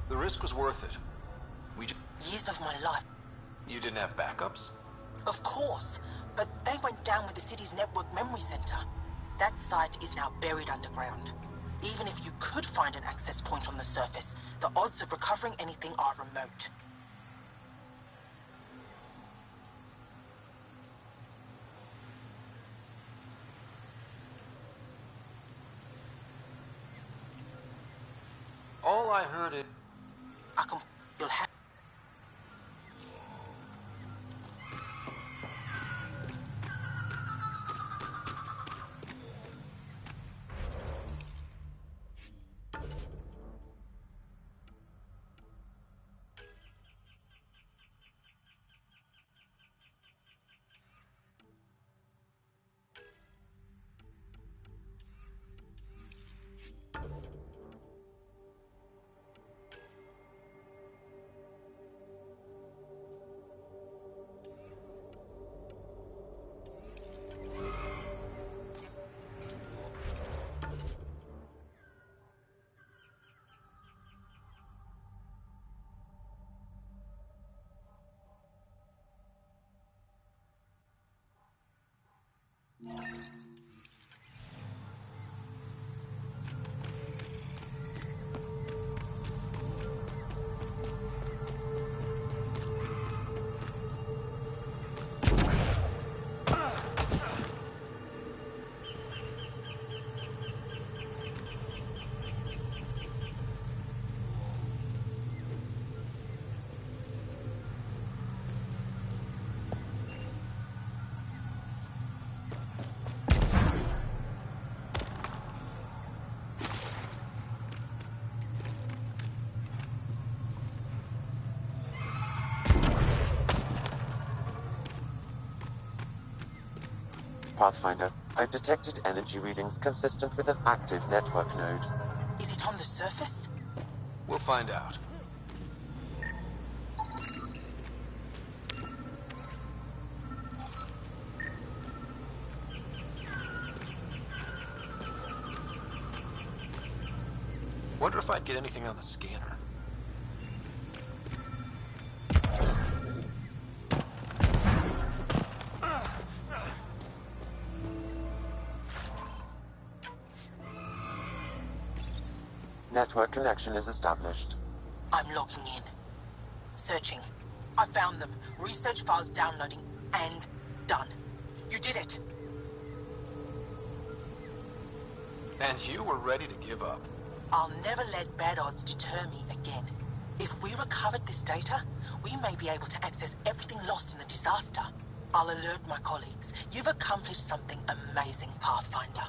The risk was worth it. Years of my life. You didn't have backups? Of course, but they went down with the city's network memory center. That site is now buried underground. Even if you could find an access point on the surface, the odds of recovering anything are remote. All I heard is... You'll have... Pathfinder, I've detected energy readings consistent with an active network node. Is it on the surface? We'll find out. Wonder if I'd get anything on the scanner. Network connection is established. I'm logging in. Searching. I found them. Research files downloading and done. You did it. And you were ready to give up. I'll never let bad odds deter me again. If we recovered this data, we may be able to access everything lost in the disaster. I'll alert my colleagues. You've accomplished something amazing, Pathfinder.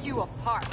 You apart.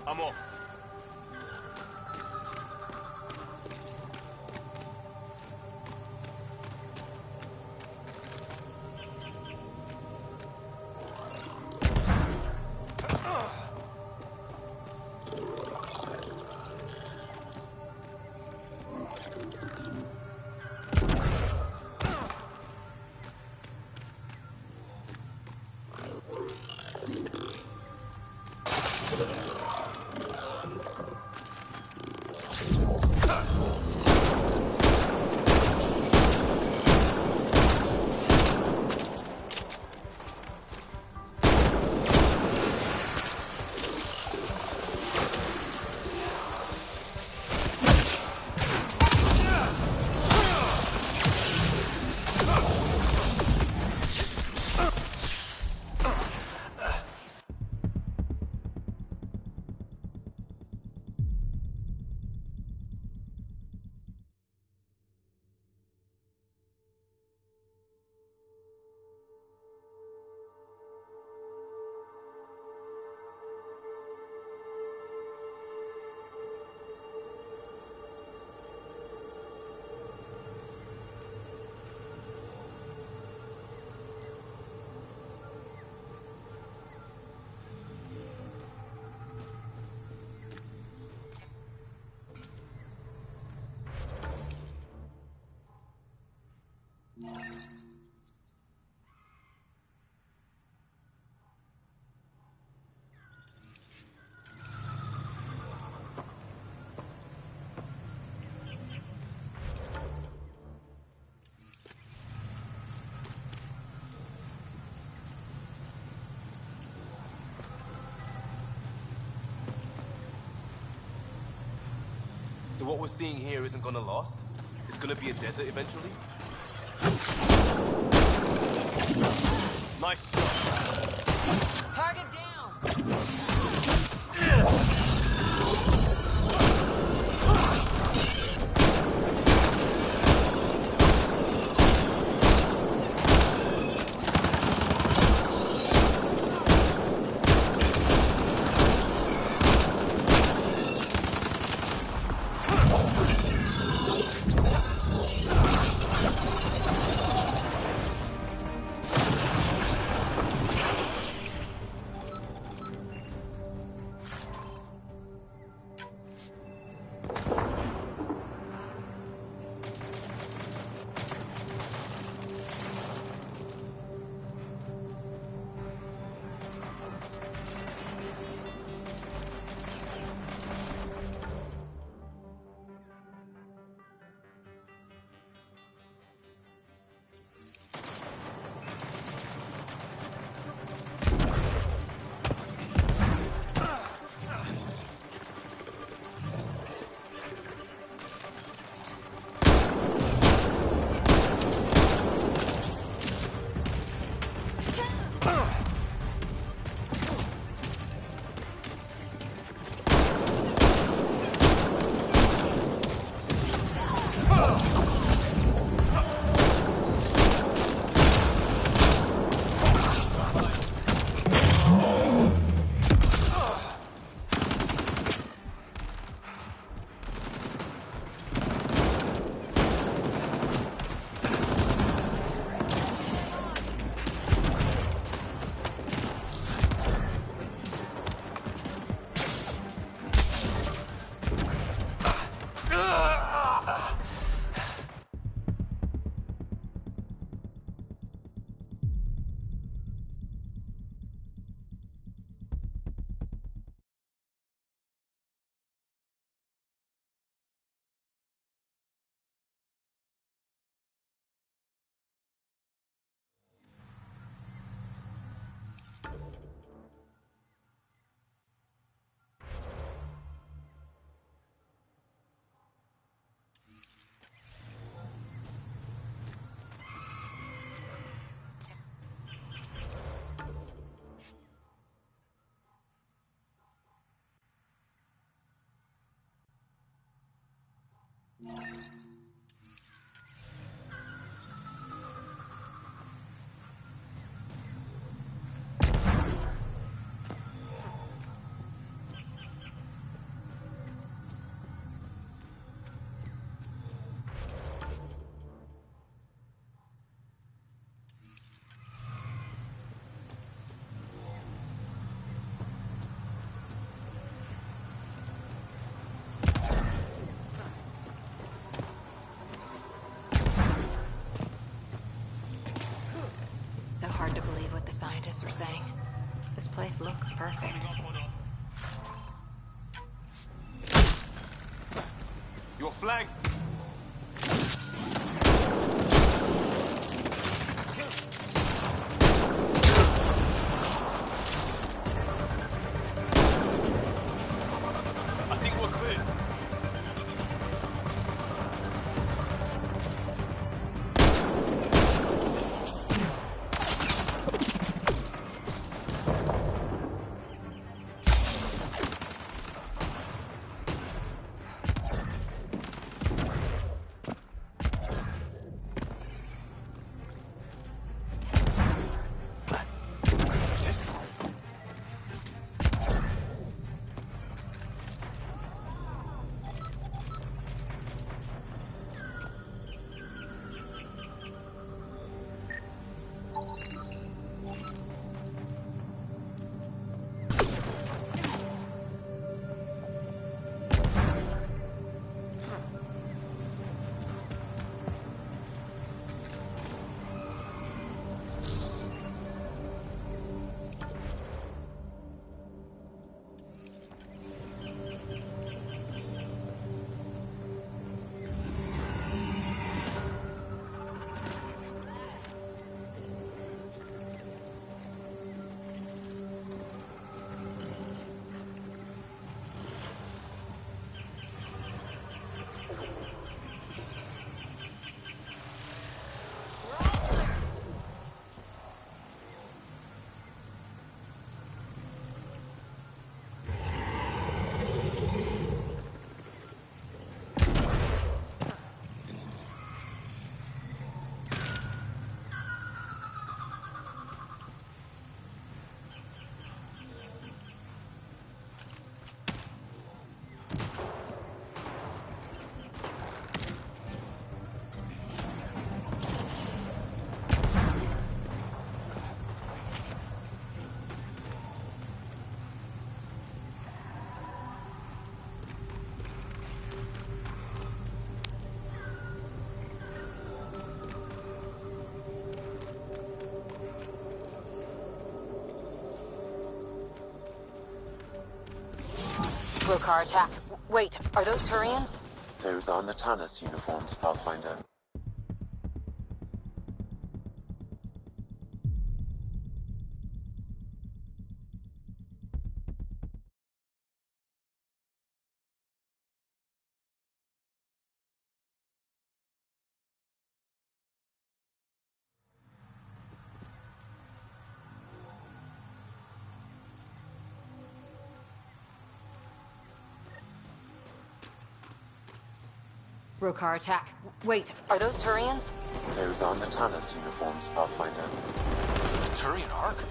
I'm off. So what we're seeing here isn't gonna last? It's gonna be a desert eventually? Nice shot. Target down! Hard to believe what the scientists are saying. This place looks perfect. You're flanked! I think we're clear. Rokar attack. Wait, are those Turians? Those are Natanus uniforms, Pathfinder. Rokar attack. Wait, are those Turians? Those are Natanus uniforms, Pathfinder. Turian Ark?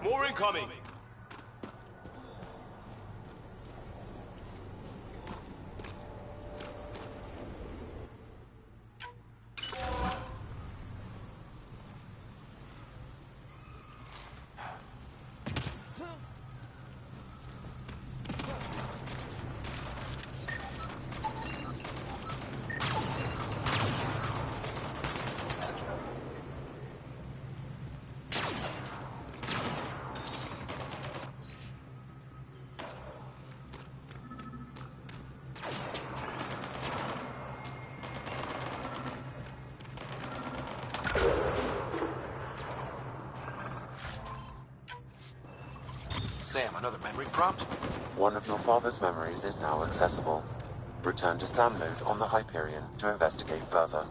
More incoming! Sam, another memory prompt? One of your father's memories is now accessible. Return to SAM node on the Hyperion to investigate further.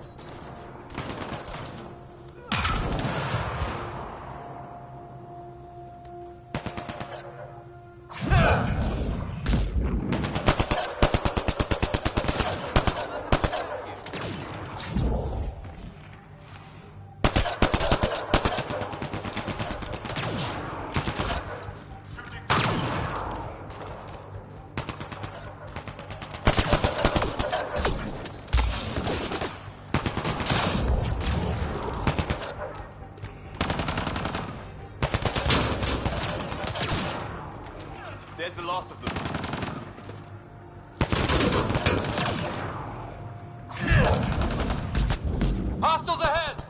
There's the last of them. Hostiles ahead!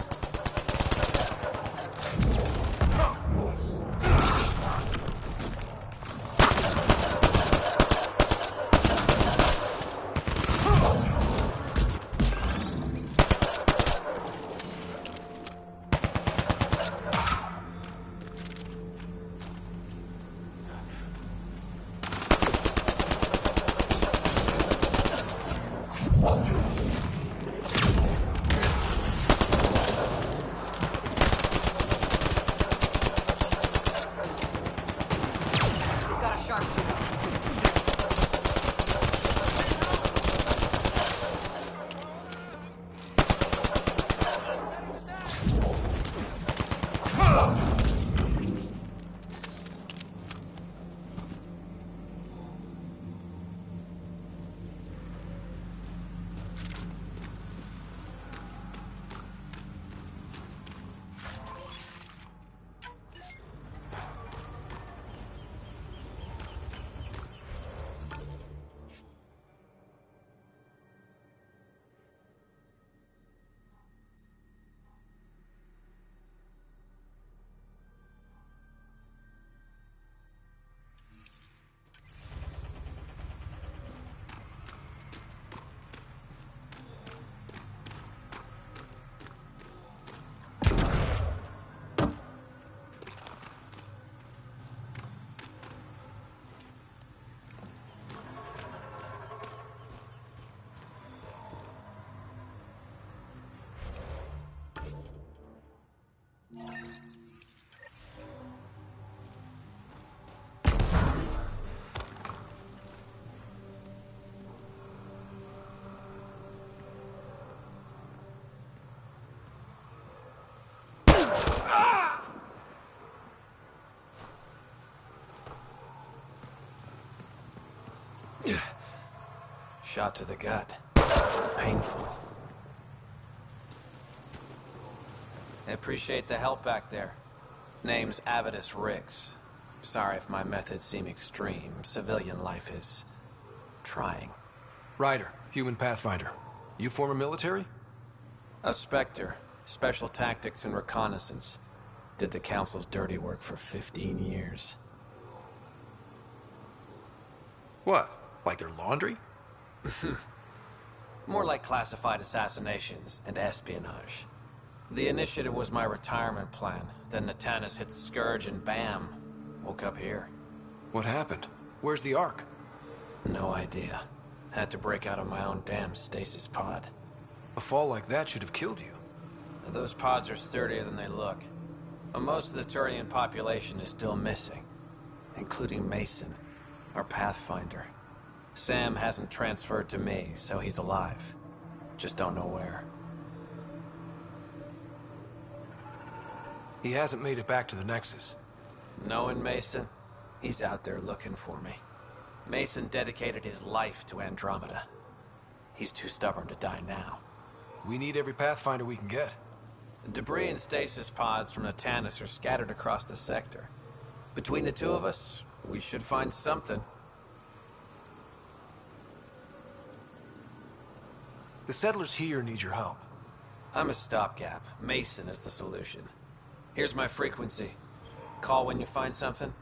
Shot to the gut. Painful. I appreciate the help back there. Name's Avidus Rix. Sorry if my methods seem extreme. Civilian life is trying. Ryder, human pathfinder. You former military? A Spectre. Special tactics and reconnaissance. Did the Council's dirty work for 15 years. What? Like their laundry? More like classified assassinations and espionage. The initiative was my retirement plan. Then Natanis hit the Scourge and bam, woke up here. What happened? Where's the Ark? No idea. Had to break out of my own damn stasis pod. A fall like that should have killed you. Those pods are sturdier than they look. But most of the Turian population is still missing, including Mason, our Pathfinder. Sam hasn't transferred to me, so he's alive. Just don't know where. He hasn't made it back to the Nexus. Knowing Mason, he's out there looking for me. Mason dedicated his life to Andromeda. He's too stubborn to die now. We need every Pathfinder we can get. Debris and stasis pods from Natanis are scattered across the sector. Between the two of us, we should find something. The settlers here need your help. I'm a stopgap. Mason is the solution. Here's my frequency. Call when you find something.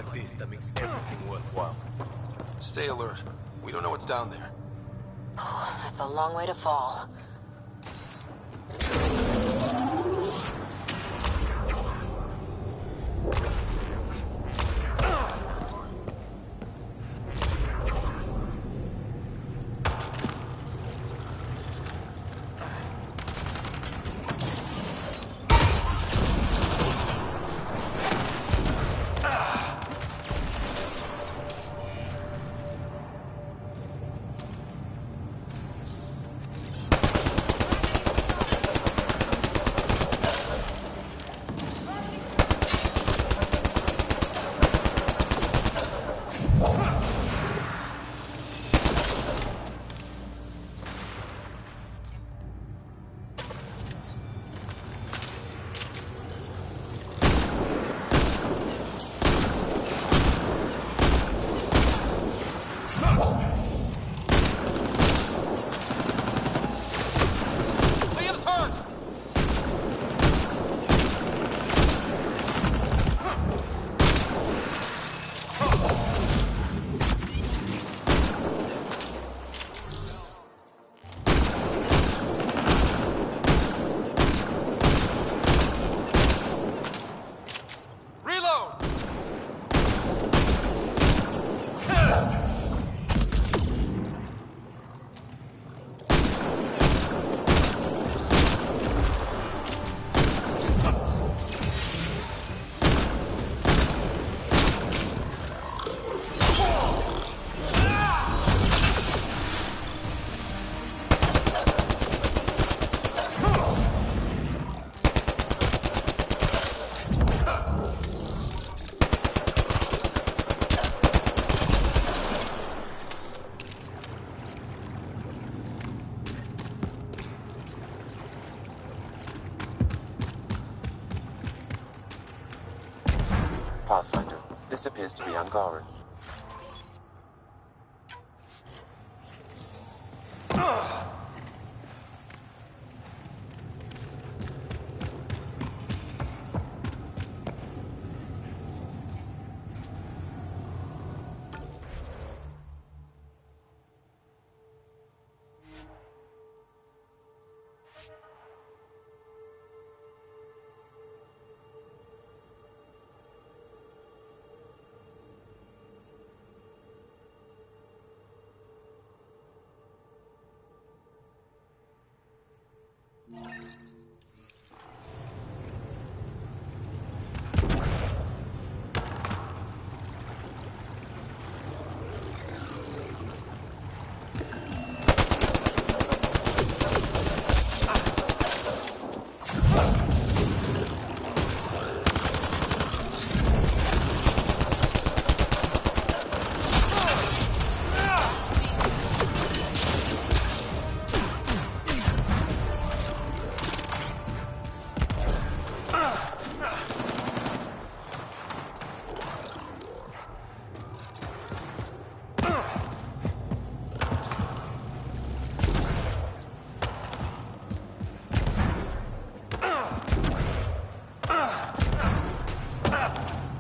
like this that makes everything worthwhile. Stay alert. We don't know what's down there. Oh, that's a long way to fall. Pathfinder, this appears to be Angaran.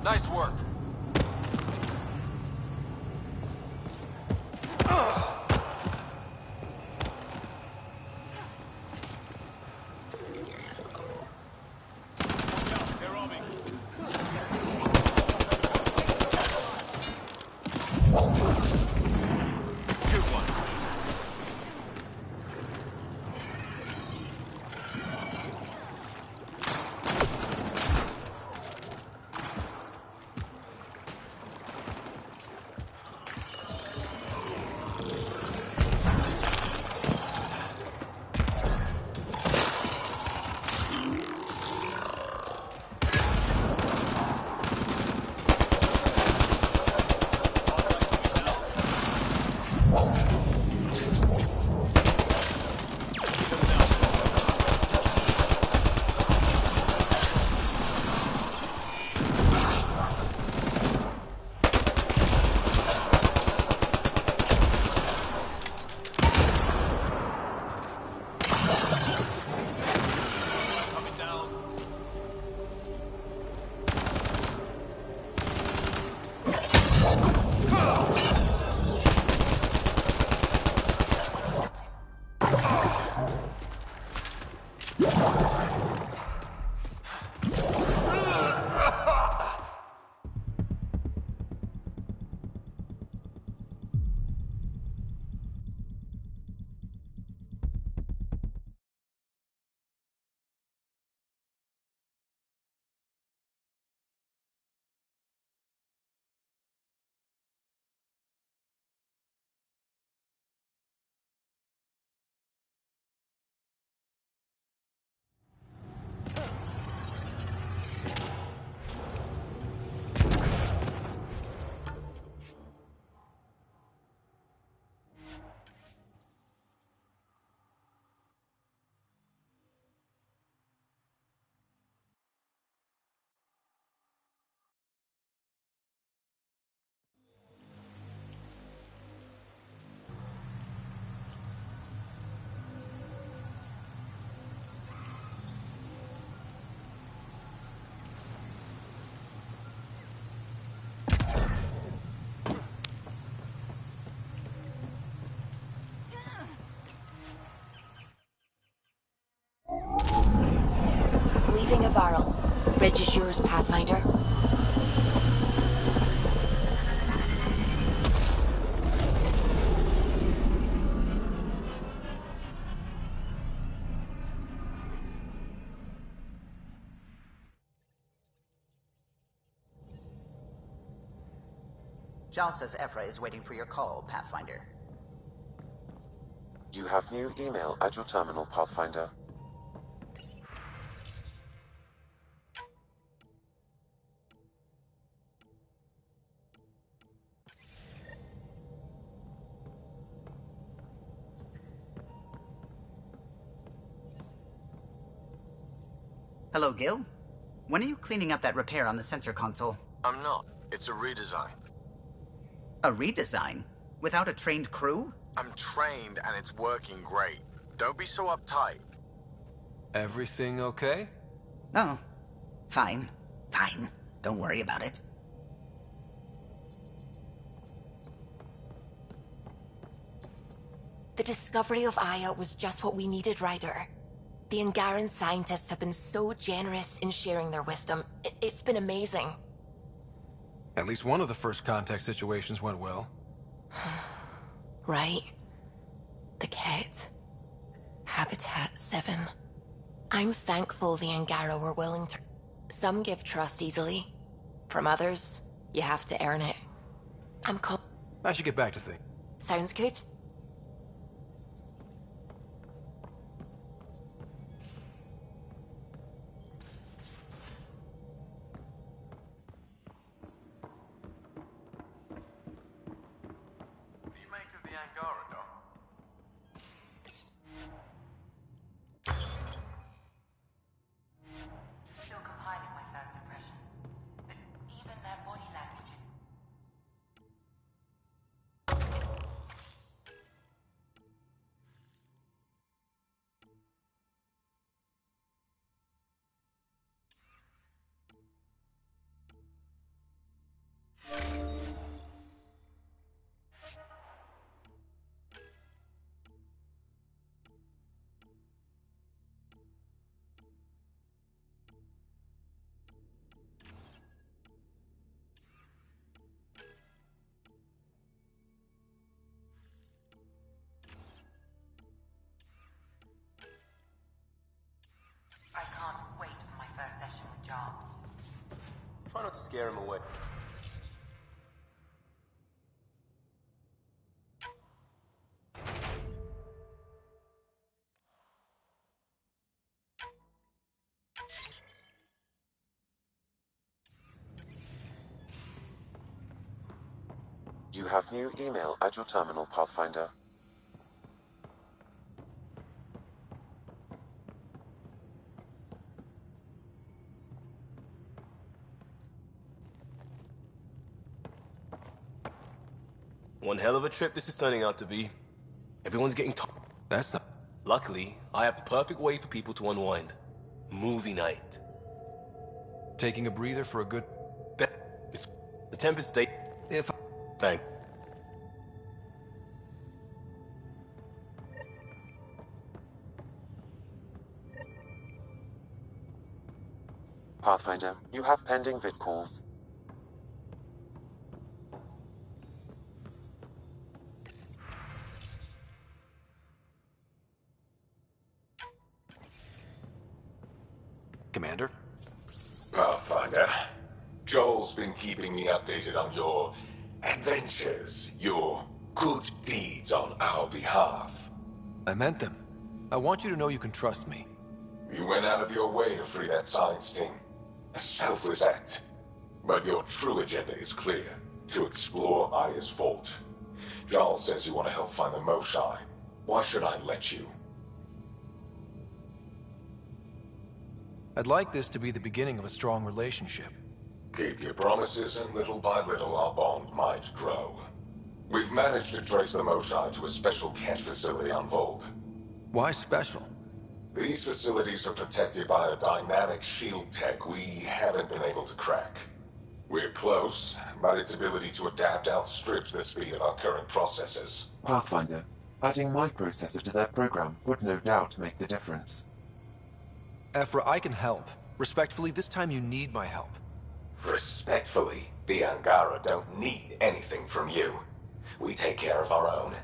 Nice work. Varl. Bridge is yours, Pathfinder. Jal says Ephra is waiting for your call, Pathfinder. You have new email at your terminal, Pathfinder. Hello, Gil. When are you cleaning up that repair on the sensor console? I'm not. It's a redesign. A redesign? Without a trained crew? I'm trained and it's working great. Don't be so uptight. Everything okay? Oh, fine. Fine. Don't worry about it. The discovery of Aya was just what we needed, Ryder. The Angaran scientists have been so generous in sharing their wisdom. It's been amazing. At least one of the first contact situations went well. Right? The Ket. Habitat 7. I'm thankful the Angara were willing to... Some give trust easily. From others, you have to earn it. I should get back to things. Sounds good. What do you make of the Angara, Doc? Still compiling my first impressions, but even their body language. I can't wait for my first session with Jarl. Try not to scare him away. You have new email at your terminal, Pathfinder. One hell of a trip this is turning out to be. Everyone's getting That's not... Luckily, I have the perfect way for people to unwind. Movie night. Taking a breather for a good... It's the Tempest State. If... Thank. Pathfinder, you have pending vid calls. Commander? Pathfinder, Joel's been keeping me updated on your adventures, your good deeds on our behalf. I meant them. I want you to know you can trust me. You went out of your way to free that science team. A selfless act. But your true agenda is clear. To explore Aya's vault. Jarl says you want to help find the Moshai. Why should I let you? I'd like this to be the beginning of a strong relationship. Keep your promises, and little by little our bond might grow. We've managed to trace the Moshai to a special Kent facility on Vold. Why special? These facilities are protected by a dynamic shield tech we haven't been able to crack. We're close, but its ability to adapt outstrips the speed of our current processors. Pathfinder, adding my processor to their program would no doubt make the difference. Ephra, I can help. Respectfully, this time you need my help. Respectfully, the Angara don't need anything from you. We take care of our own.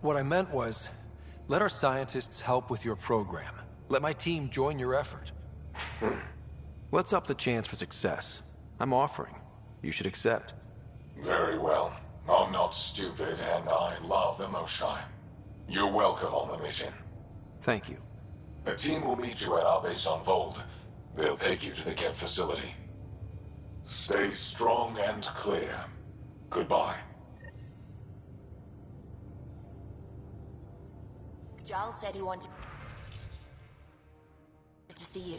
What I meant was, let our scientists help with your program. Let my team join your effort. Let's up the chance for success. I'm offering. You should accept. Very well. I'm not stupid, and I love the Moshai. You're welcome on the mission. Thank you. The team will meet you at our base on Vold. They'll take you to the Kep facility. Stay strong and clear. Goodbye. Giles said he wanted to see you.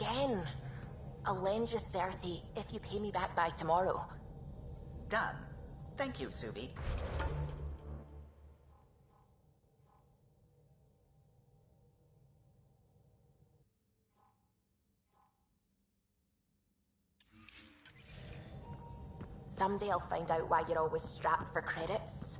Again. I'll lend you 30 if you pay me back by tomorrow. Done. Thank you, Subi. Someday I'll find out why you're always strapped for credits.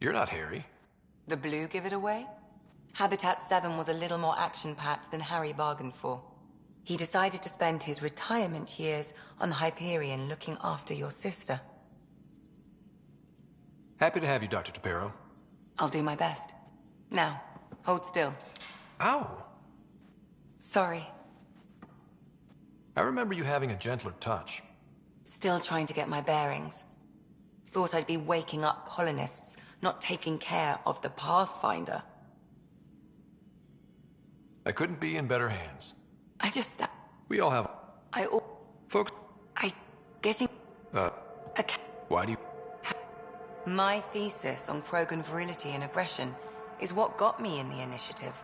You're not Harry. The blue give it away? Habitat 7 was a little more action-packed than Harry bargained for. He decided to spend his retirement years on the Hyperion looking after your sister. Happy to have you, Dr. Tapero. I'll do my best. Now, hold still. Ow! Sorry. I remember you having a gentler touch. Still trying to get my bearings. Thought I'd be waking up colonists, not taking care of the Pathfinder. I couldn't be in better hands. I just... We all have... Folks... Getting... Why do you... My thesis on Krogan virility and aggression is what got me in the initiative.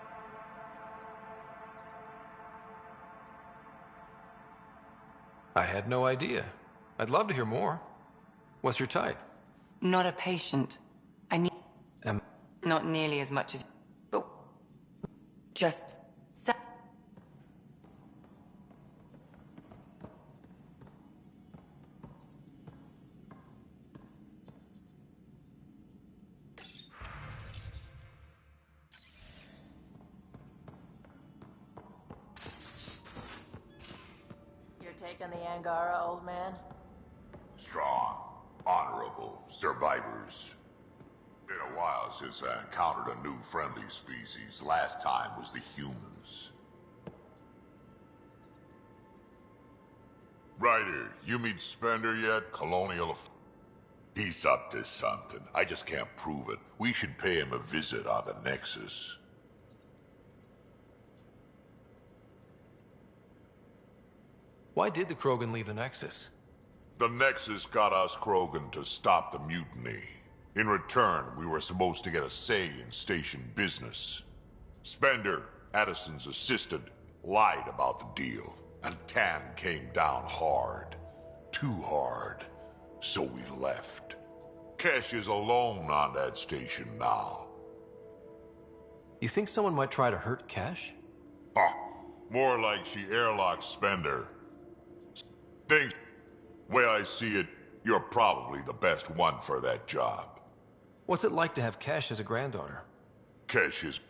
I had no idea. I'd love to hear more. What's your type? Not a patient. I need... Not nearly as much as... But... Just... You're taking the Angara, old man? Strong, honorable survivors. Been a while since I encountered a new friendly species. Last time was the humans. Ryder, you meet Spender yet? Colonial... He's up to something. I just can't prove it. We should pay him a visit on the Nexus. Why did the Krogan leave the Nexus? The Nexus got us Krogan to stop the mutiny. In return, we were supposed to get a say in station business. Spender, Addison's assistant, lied about the deal, and Tan came down hard. Too hard. So we left. Kesh is alone on that station now. You think someone might try to hurt Kesh? More like she airlocked Spender. Things... way I see it, you're probably the best one for that job. What's it like to have Kesh as a granddaughter? Kesh is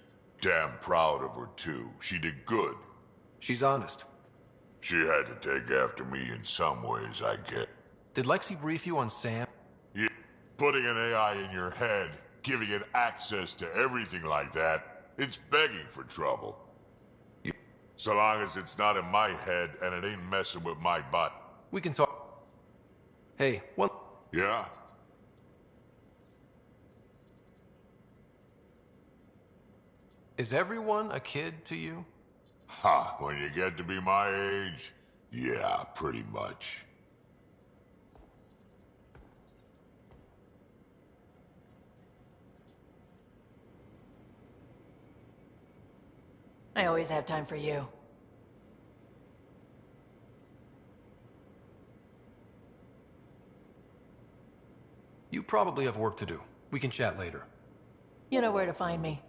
damn proud of her too. She did good. She's honest. She had to take after me in some ways, I get. Did Lexi brief you on Sam? Yeah, putting an AI in your head, giving it access to everything like that, it's begging for trouble. So long as it's not in my head and it ain't messing with my butt. We can talk. Hey, one... Yeah? Is everyone a kid to you? Ha, when you get to be my age, yeah, pretty much. I always have time for you. You probably have work to do. We can chat later. You know where to find me.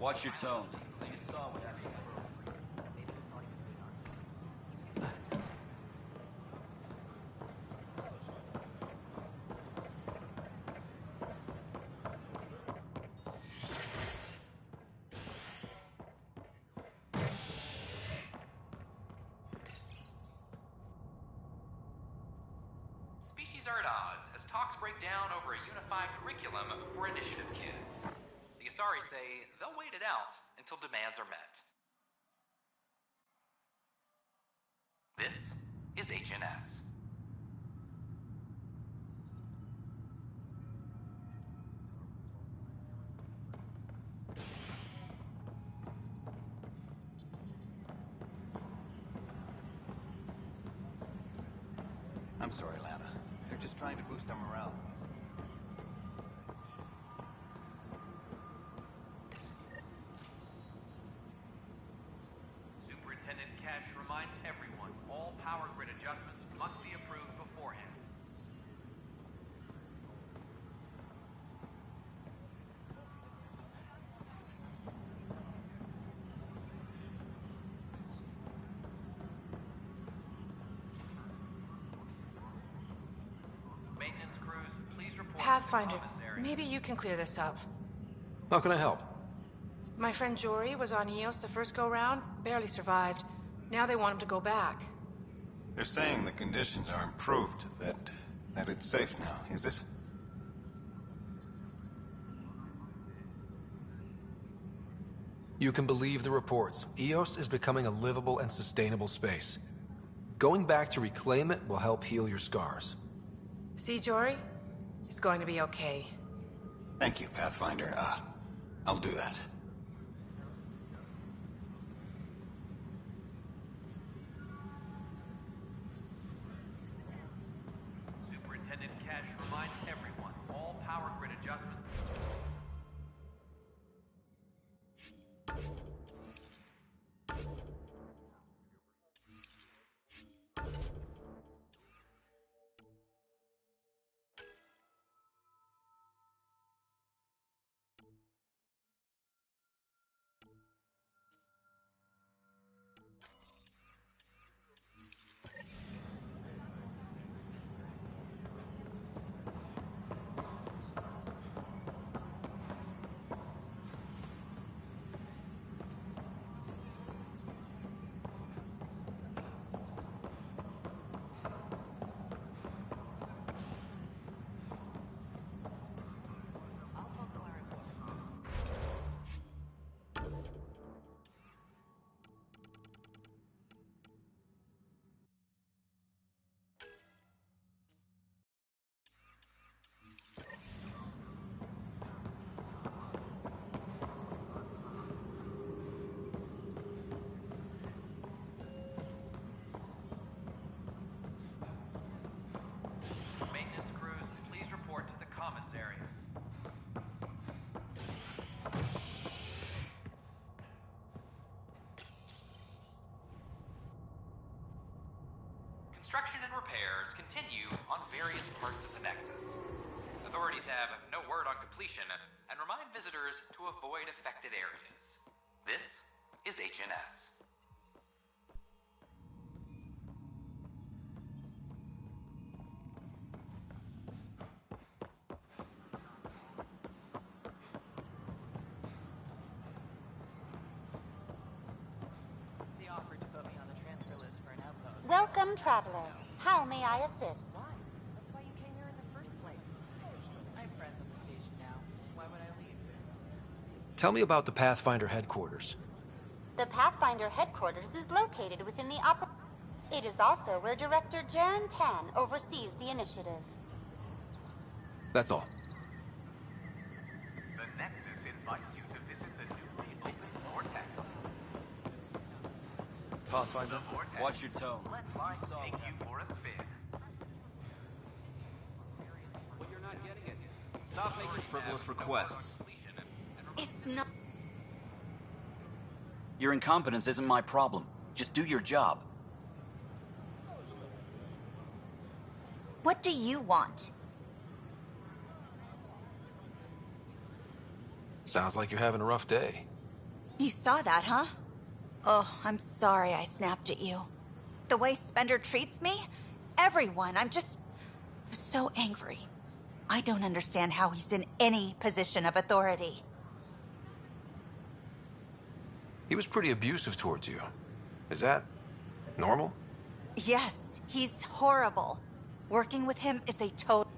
Watch your tone. You saw what happened. Species are at odds as talks break down over a unified curriculum for initiative kids. The Asari say they'll wait it out until demands are met. This is HNS. I'm sorry, Lana. They're just trying to boost our morale. Superintendent Cash reminds everyone all power grid adjustments must be approved beforehand. Maintenance crews, please report Pathfinder, to the commons area. maybe you can clear this up. How can I help? My friend Jory was on Eos the first go-round, barely survived. Now they want him to go back. They're saying the conditions are improved, that it's safe now, is it? You can believe the reports. Eos is becoming a livable and sustainable space. Going back to reclaim it will help heal your scars. See, Jory? It's going to be okay. Thank you, Pathfinder. I'll do that. Superintendent Cash reminds everyone all power grid adjustments. Maintenance crews, please report to the commons area. Construction and repairs continue on various parts of the Nexus. Authorities have no word on completion and remind visitors to avoid affected areas. This is HNS. They offered to put me on the transfer list for an outpost. Welcome, traveler. How may I assist? Why? That's why you came here in the first place. I have friends on the station now. Why would I leave? Tell me about the Pathfinder headquarters. The Pathfinder headquarters is located within the It is also where Director Jaren Tan oversees the initiative. That's all. The Nexus invites you to visit the newly opened vortex. Pathfinder, watch your tone. Let life take you for a spin. Well, you're not getting it. Stop making frivolous requests. It's not. Your incompetence isn't my problem. Just do your job. What do you want? Sounds like you're having a rough day. You saw that, huh? Oh, I'm sorry I snapped at you. The way Spender treats me? Everyone, I'm so angry. I don't understand how he's in any position of authority. He was pretty abusive towards you. Is that normal? Yes, he's horrible. Working with him is a total...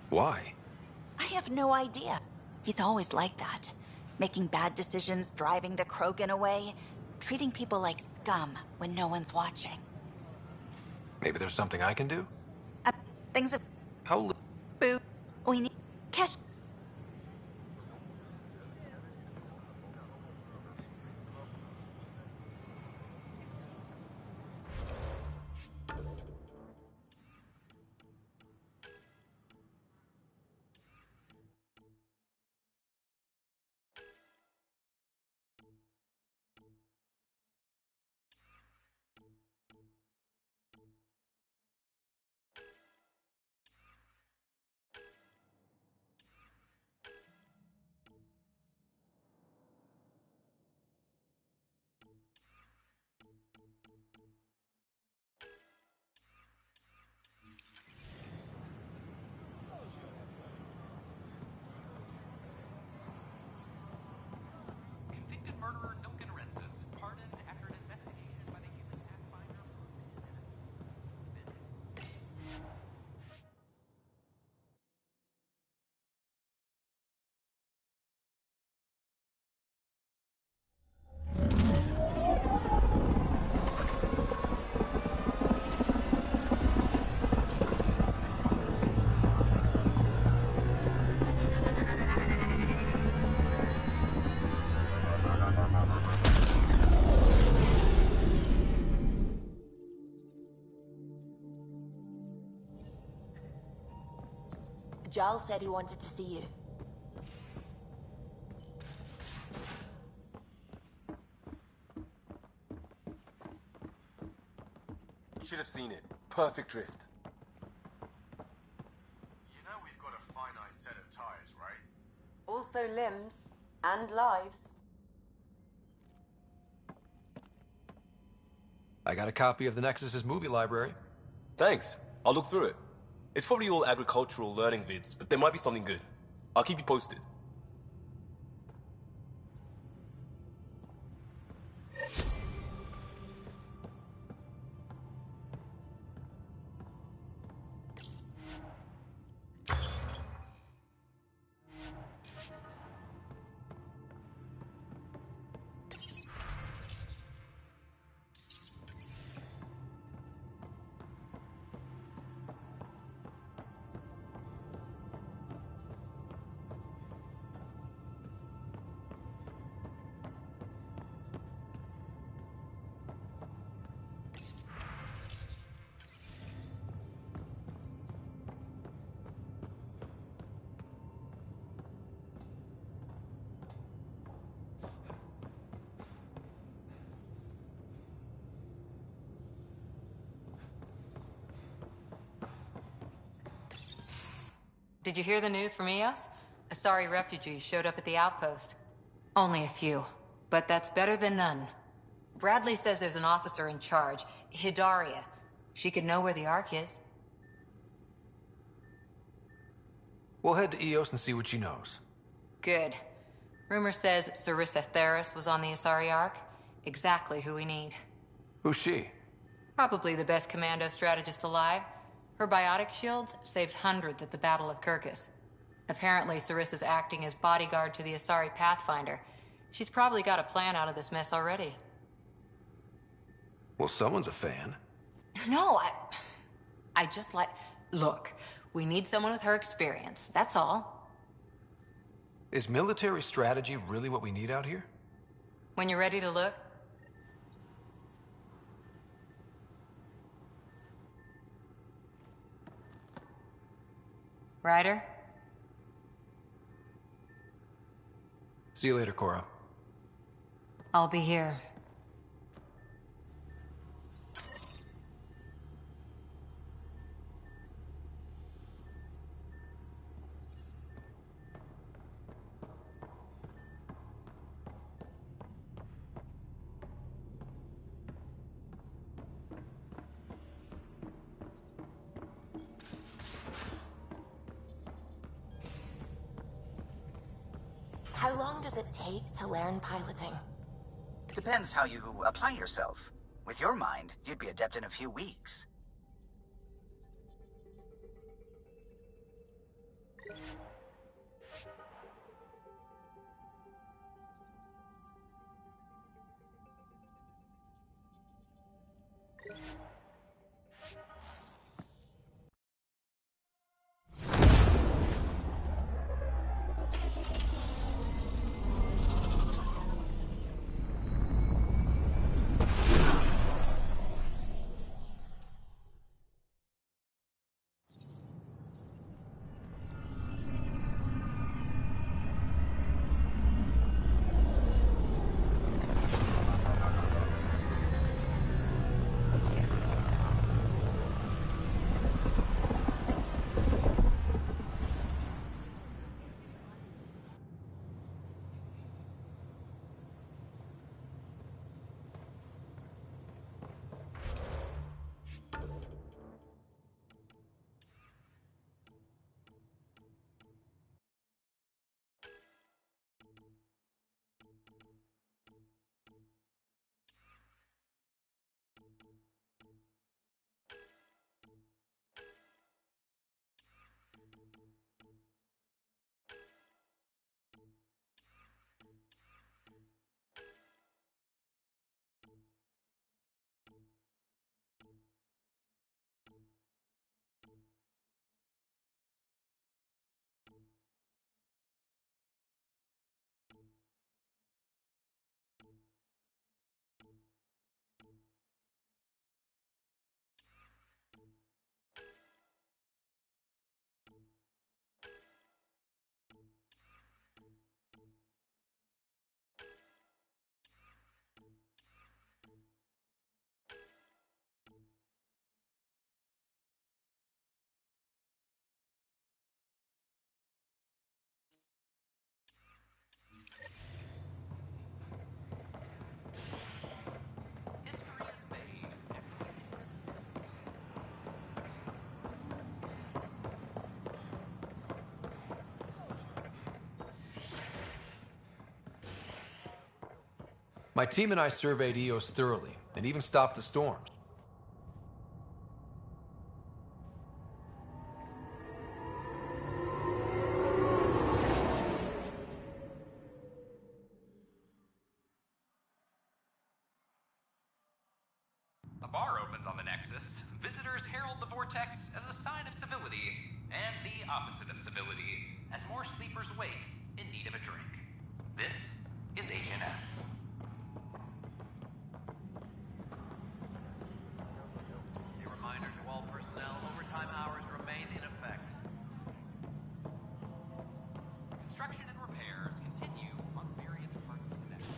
Why? I have no idea. He's always like that. Making bad decisions, driving the Krogan away, treating people like scum when no one's watching. Maybe there's something I can do? Things have... How... Boo. We need... Cash... Convicted murderer Ilkin Rensis, pardoned after an investigation by the human pathfinder proved his innocence. Giles said he wanted to see you. You should have seen it. Perfect drift. You know we've got a finite set of tires, right? Also limbs and lives. I got a copy of the Nexus's movie library. Thanks. I'll look through it. It's probably all agricultural learning vids, but there might be something good. I'll keep you posted. Did you hear the news from Eos? Asari refugees showed up at the outpost. Only a few, but that's better than none. Bradley says there's an officer in charge, Hidaria. She could know where the Ark is. We'll head to Eos and see what she knows. Good. Rumor says Sarissa Theris was on the Asari Ark. Exactly who we need. Who's she? Probably the best commando strategist alive. Her biotic shields saved hundreds at the Battle of Kirkus. Apparently, Sarissa's acting as bodyguard to the Asari Pathfinder. She's probably got a plan out of this mess already. Well, someone's a fan. No, I just like... Look, we need someone with her experience, that's all. Is military strategy really what we need out here? When you're ready to look. Ryder? See you later, Cora. I'll be here. How long does it take to learn piloting? It depends how you apply yourself. With your mind, you'd be adept in a few weeks. My team and I surveyed Eos thoroughly, and even stopped the storms. A bar opens on the Nexus. Visitors herald the vortex as a sign of civility, and the opposite of civility, as more sleepers wake in need of a drink. This is HNS. A reminder to all personnel, overtime hours remain in effect. Construction and repairs continue on various parts of the Nexus.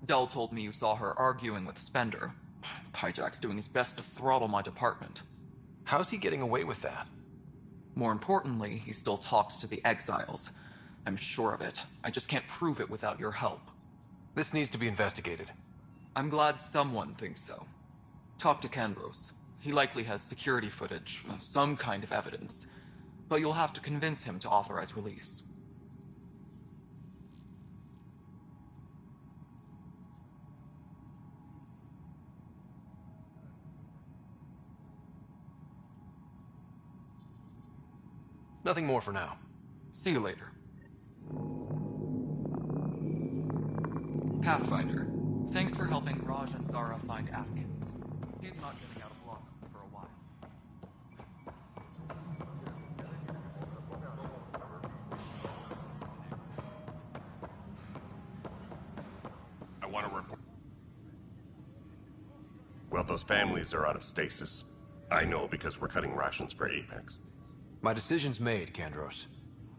Dell told me you saw her arguing with Spender. Pyjack's doing his best to throttle my department. How's he getting away with that? More importantly, he still talks to the exiles. I'm sure of it. I just can't prove it without your help. This needs to be investigated. I'm glad someone thinks so. Talk to Kandros. He likely has security footage, some kind of evidence. But you'll have to convince him to authorize release. Nothing more for now. See you later. Pathfinder, thanks for helping Raj and Zara find Atkins. He's not getting out of luck for a while. I want to report. Well, those families are out of stasis. I know because we're cutting rations for Apex. My decision's made, Kandros.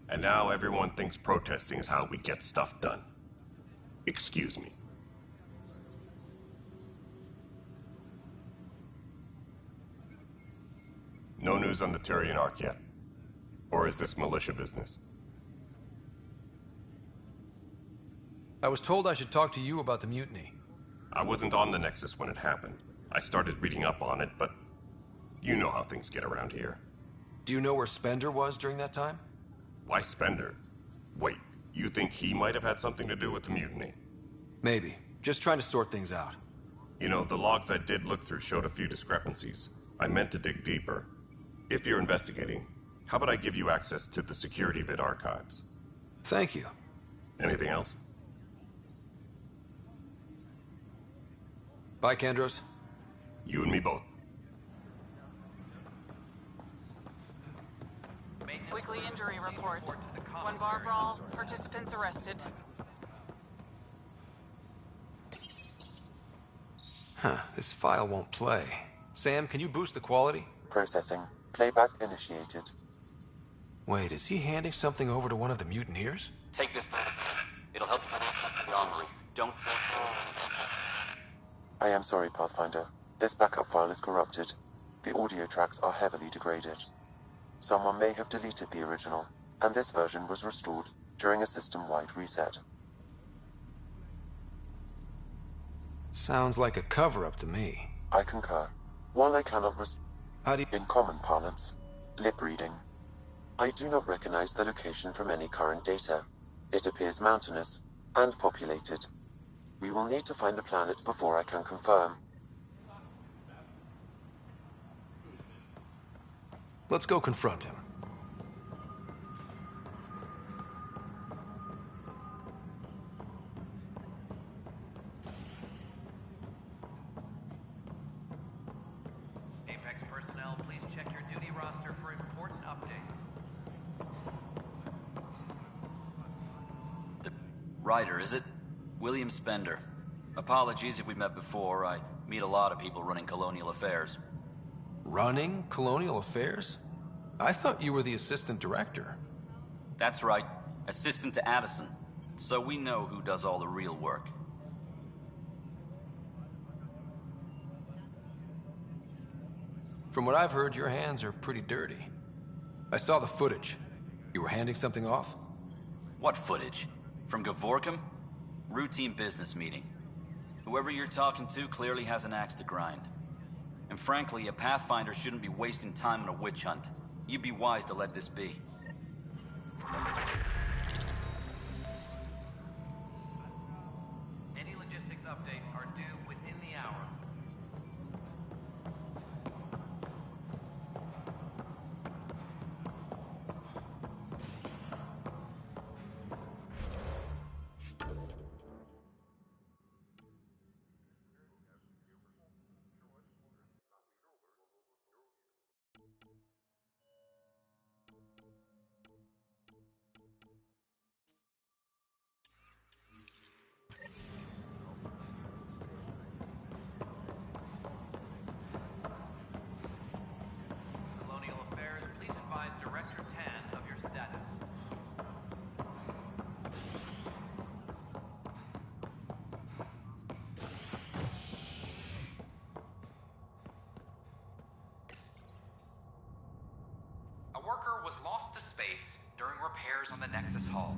And now everyone thinks protesting is how we get stuff done. Excuse me. No news on the Turian Ark yet? Or is this militia business? I was told I should talk to you about the mutiny. I wasn't on the Nexus when it happened. I started reading up on it, but you know how things get around here. Do you know where Spender was during that time? Why Spender? Wait, you think he might have had something to do with the mutiny? Maybe. Just trying to sort things out. You know, the logs I did look through showed a few discrepancies. I meant to dig deeper. If you're investigating, how about I give you access to the security vid archives? Thank you. Anything else? Bye, Kandros. You and me both. Weekly injury report. One bar brawl, participants arrested. Huh, this file won't play. Sam, can you boost the quality? Processing. Playback initiated. Wait, is he handing something over to one of the mutineers? Take this. It'll help the armory. Don't... I am sorry, Pathfinder. This backup file is corrupted. The audio tracks are heavily degraded. Someone may have deleted the original, and this version was restored during a system-wide reset. Sounds like a cover-up to me. I concur. While I cannot How do you... in common parlance, lip reading. I do not recognize the location from any current data. It appears mountainous and populated. We will need to find the planet before I can confirm. Let's go confront him. Apex personnel, please check your duty roster for important updates. The Ryder, is it? William Spender. Apologies if we met before. I meet a lot of people running colonial affairs. Running colonial affairs? I thought you were the assistant director. That's right. Assistant to Addison. So we know who does all the real work. From what I've heard, your hands are pretty dirty. I saw the footage. You were handing something off? What footage? From Gavorkum? Routine business meeting. Whoever you're talking to clearly has an axe to grind. And frankly, a Pathfinder shouldn't be wasting time on a witch hunt. You'd be wise to let this be. Any logistics updates are due within the hour. Colonial Affairs, please advise Director Tan of your status. A worker was lost to space during repairs on the Nexus hull.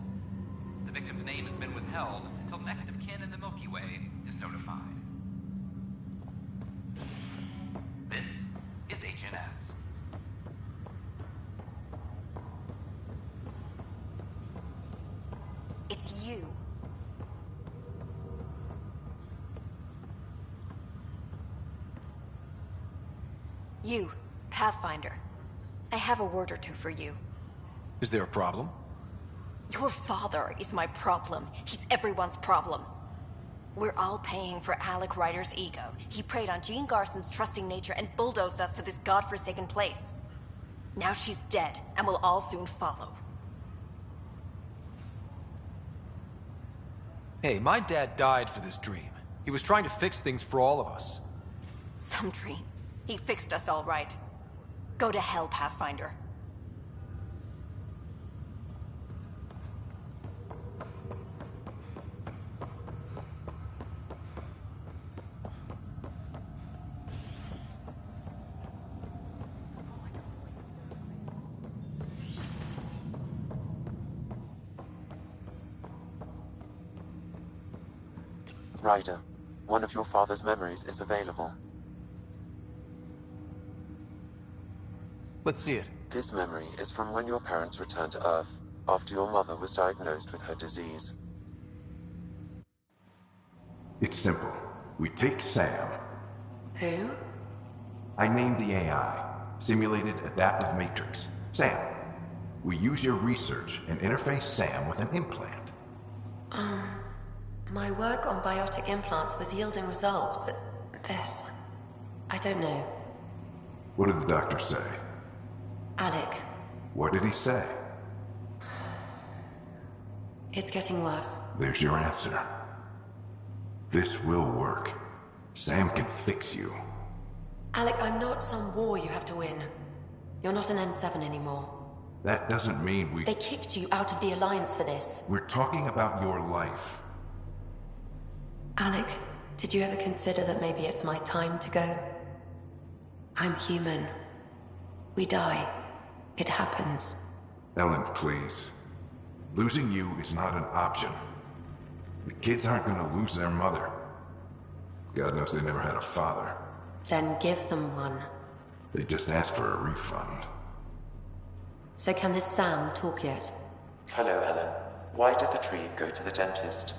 The victim's name has been withheld until next of kin in the Milky Way is notified. This is HNS. It's you. You, Pathfinder. I have a word or two for you. Is there a problem? Your father is my problem. He's everyone's problem. We're all paying for Alec Ryder's ego. He preyed on Jean Garson's trusting nature and bulldozed us to this godforsaken place. Now she's dead, and we'll all soon follow. Hey, my dad died for this dream. He was trying to fix things for all of us. Some dream. He fixed us all right. Go to hell, Pathfinder. Ryder, one of your father's memories is available. Let's see it. This memory is from when your parents returned to Earth, after your mother was diagnosed with her disease. It's simple. We take Sam. Who? I named the AI, Simulated Adaptive Matrix. Sam. We use your research and interface Sam with an implant. My work on biotic implants was yielding results, but this... I don't know. What did the doctor say? Alec, What did he say? it's getting worse. There's your answer. This will work. Sam can fix you. Alec, I'm not some war you have to win. You're not an M7 anymore. That doesn't mean we... They kicked you out of the Alliance for this. We're talking about your life. Alec, did you ever consider that maybe it's my time to go? I'm human. We die. It happens. Ellen, please. Losing you is not an option. The kids aren't gonna lose their mother. God knows they never had a father. Then give them one. They just asked for a refund. So can this Sam talk yet? Hello, Ellen. Why did the tree go to the dentist?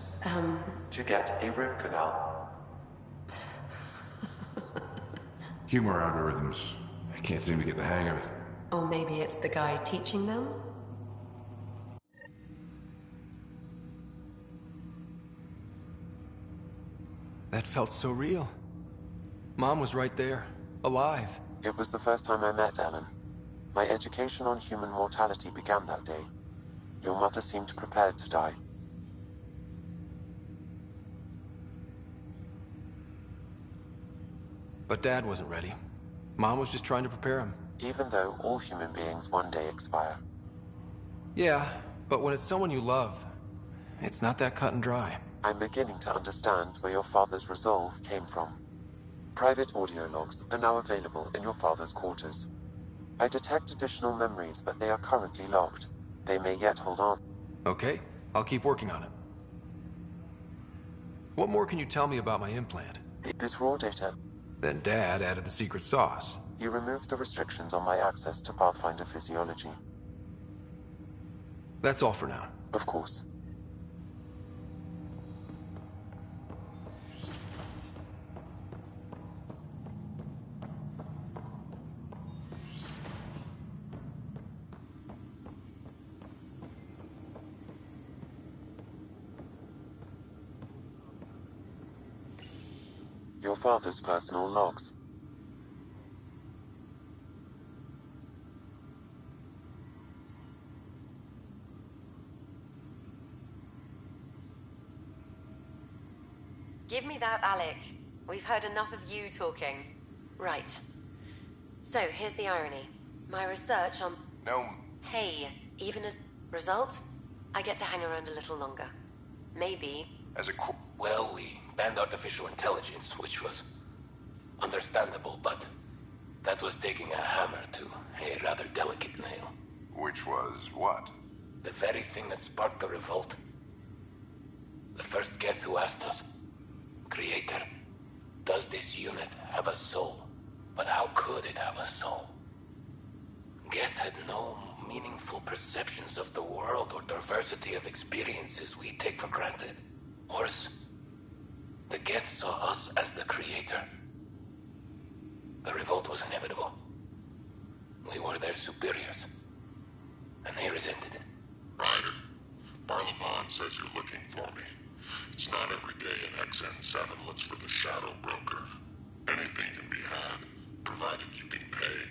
To get a root canal. Humor algorithms. I can't seem to get the hang of it. Or maybe it's the guy teaching them? That felt so real. Mom was right there, alive. It was the first time I met Ellen. My education on human mortality began that day. Your mother seemed prepared to die. But Dad wasn't ready. Mom was just trying to prepare him. Even though all human beings one day expire. Yeah, but when it's someone you love, it's not that cut and dry. I'm beginning to understand where your father's resolve came from. Private audio logs are now available in your father's quarters. I detect additional memories, but they are currently logged. They may yet hold on. Okay, I'll keep working on it. What more can you tell me about my implant? This raw data. Then Dad added the secret sauce. You removed the restrictions on my access to Pathfinder physiology. That's all for now. Of course. Your father's personal logs. Give me that, Alec. We've heard enough of you talking. Right. So, here's the irony. My research on... No. Hey, even as result, I get to hang around a little longer. Maybe... Well, we banned artificial intelligence, which was understandable, but that was taking a hammer to a rather delicate nail. Which was what? The very thing that sparked the revolt. The first Geth who asked us, Creator, does this unit have a soul? But how could it have a soul? Geth had no meaningful perceptions of the world or diversity of experiences we take for granted. Worse, the Geth saw us as the Creator. The revolt was inevitable. We were their superiors, and they resented it. Ryder, Barlaban says you're looking for me. It's not every day an XN7 looks for the Shadow Broker. Anything can be had, provided you can pay.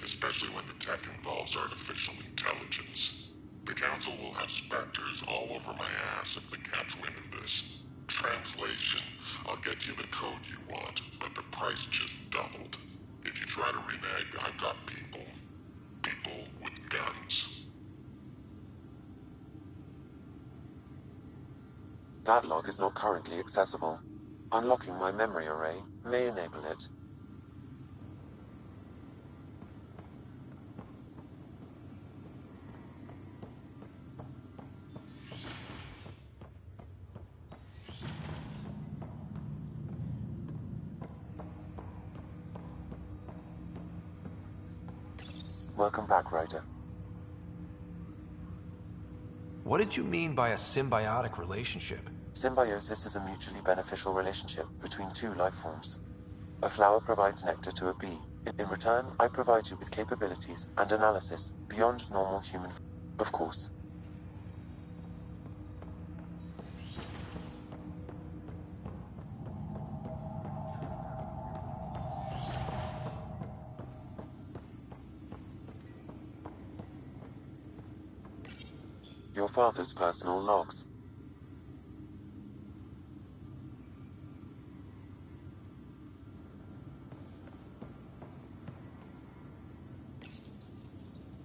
Especially when the tech involves artificial intelligence. The Council will have specters all over my ass if they catch wind of this. Translation, I'll get you the code you want, but the price just doubled. If you try to renege, I've got people. People with guns. That log is not currently accessible. Unlocking my memory array may enable it. Welcome back, Ryder. What did you mean by a symbiotic relationship? Symbiosis is a mutually beneficial relationship between two life forms. A flower provides nectar to a bee. In return, I provide you with capabilities and analysis beyond normal human, of course. Your father's personal logs.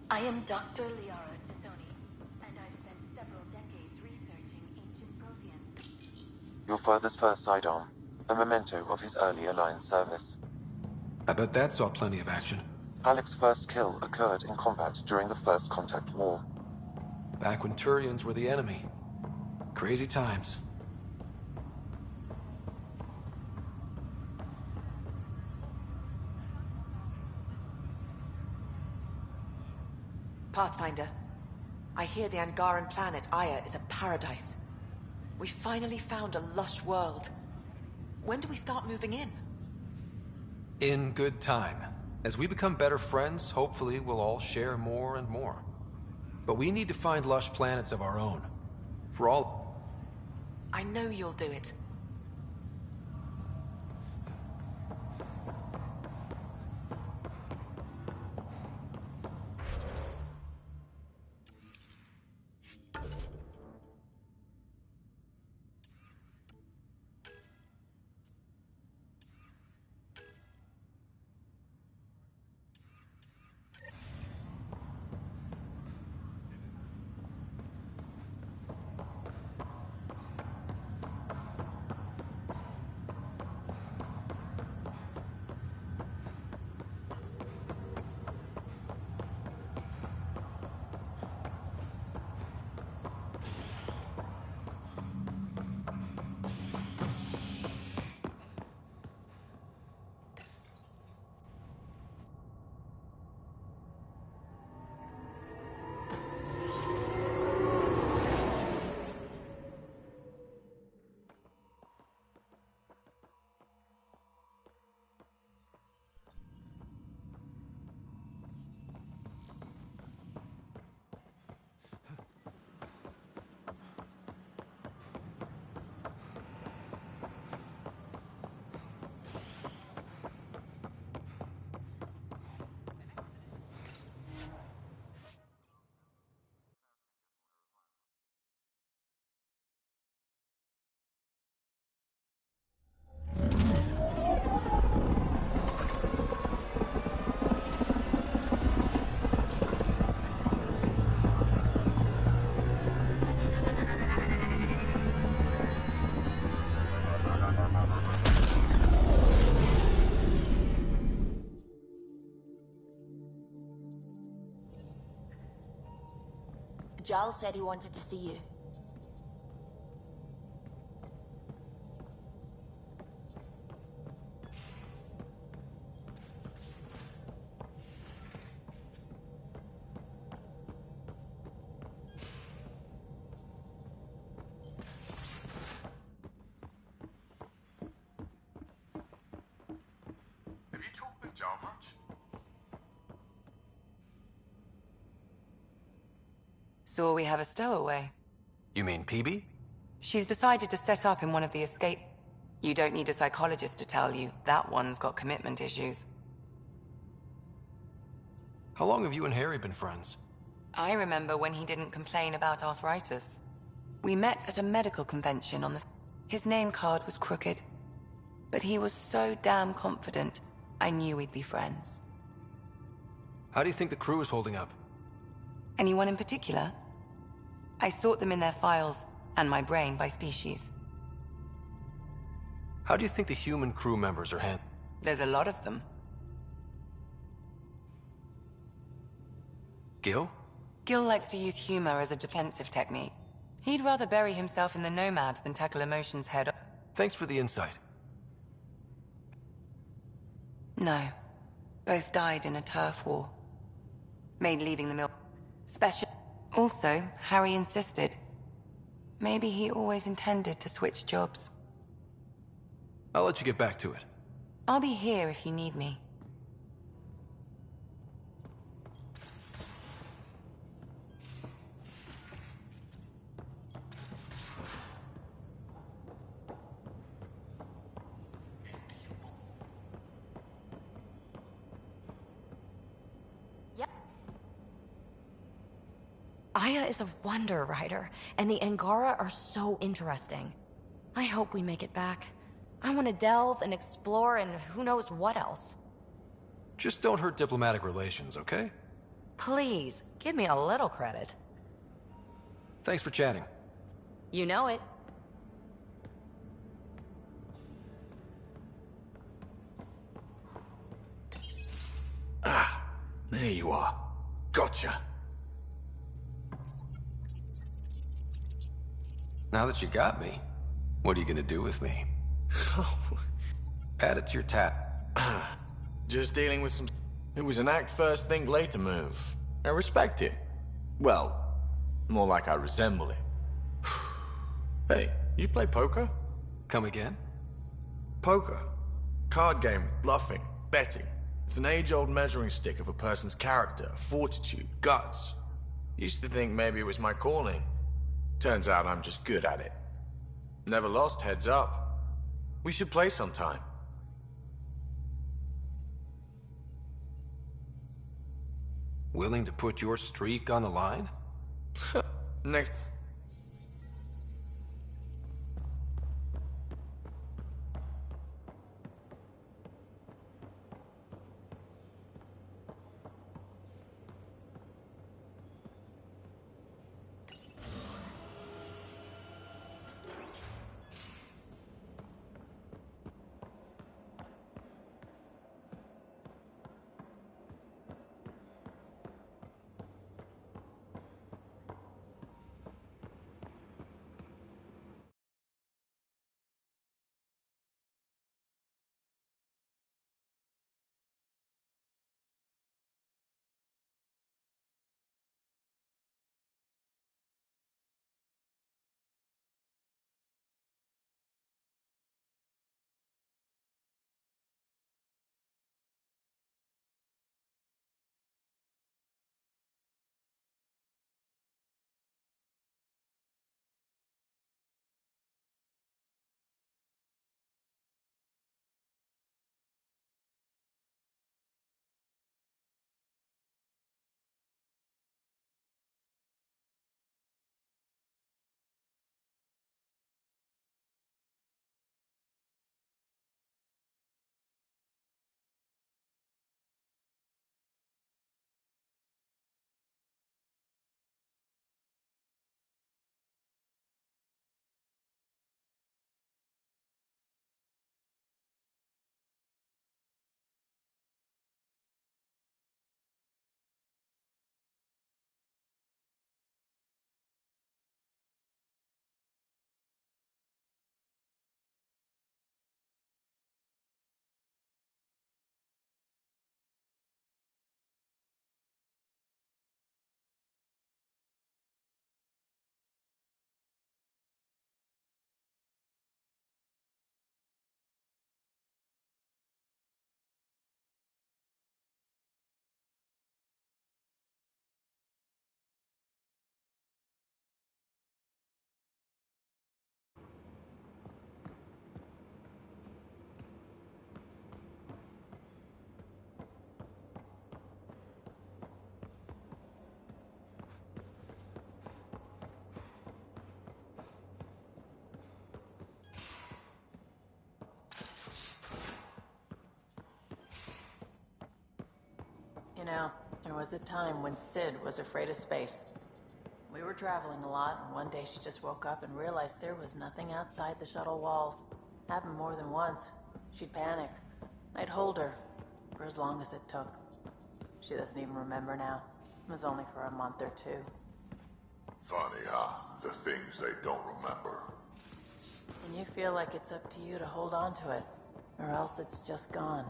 I am Dr. Liara Tassoni, and I've spent several decades researching ancient Protheans. Your father's first sidearm, a memento of his early Alliance service. I bet that saw plenty of action. Alec's first kill occurred in combat during the First Contact War. Back when Turians were the enemy. Crazy times. Pathfinder, I hear the Angaran planet Aya is a paradise. We finally found a lush world. When do we start moving in? In good time. As we become better friends, hopefully we'll all share more and more. But we need to find lush planets of our own. For all... I know you'll do it. Giles said he wanted to see you. Have you talked with Giles much? So we have a stowaway. You mean PB? She's decided to set up in one of the escape... You don't need a psychologist to tell you, that one's got commitment issues. How long have you and Harry been friends? I remember when he didn't complain about arthritis. We met at a medical convention on the... His name card was crooked. But he was so damn confident, I knew we'd be friends. How do you think the crew is holding up? Anyone in particular? I sort them in their files, and my brain by species. How do you think the human crew members are handled? There's a lot of them. Gil? Gil likes to use humor as a defensive technique. He'd rather bury himself in the Nomad than tackle emotions head on. Thanks for the insight. No. Both died in a turf war. Made leaving the mill special. Also, Harry insisted. Maybe he always intended to switch jobs. I'll let you get back to it. I'll be here if you need me. Aya is a wonder rider, and the Angara are so interesting. I hope we make it back. I want to delve and explore and who knows what else. Just don't hurt diplomatic relations, okay? Please, give me a little credit. Thanks for chatting. You know it. Ah, there you are. Gotcha. Now that you got me, what are you gonna do with me? Add it to your tab. Just dealing with some... It was an act first, think later move. I respect it. Well, more like I resemble it. Hey, you play poker? Come again? Poker. Card game, bluffing, betting. It's an age-old measuring stick of a person's character, fortitude, guts. Used to think maybe it was my calling. Turns out I'm just good at it. Never lost, heads up. We should play sometime. Willing to put your streak on the line? Next... You know, there was a time when Sid was afraid of space. We were traveling a lot, and one day she just woke up and realized there was nothing outside the shuttle walls. Happened more than once. She'd panic. I'd hold her, for as long as it took. She doesn't even remember now. It was only for a month or two. Funny, huh? The things they don't remember. And you feel like it's up to you to hold on to it, or else it's just gone.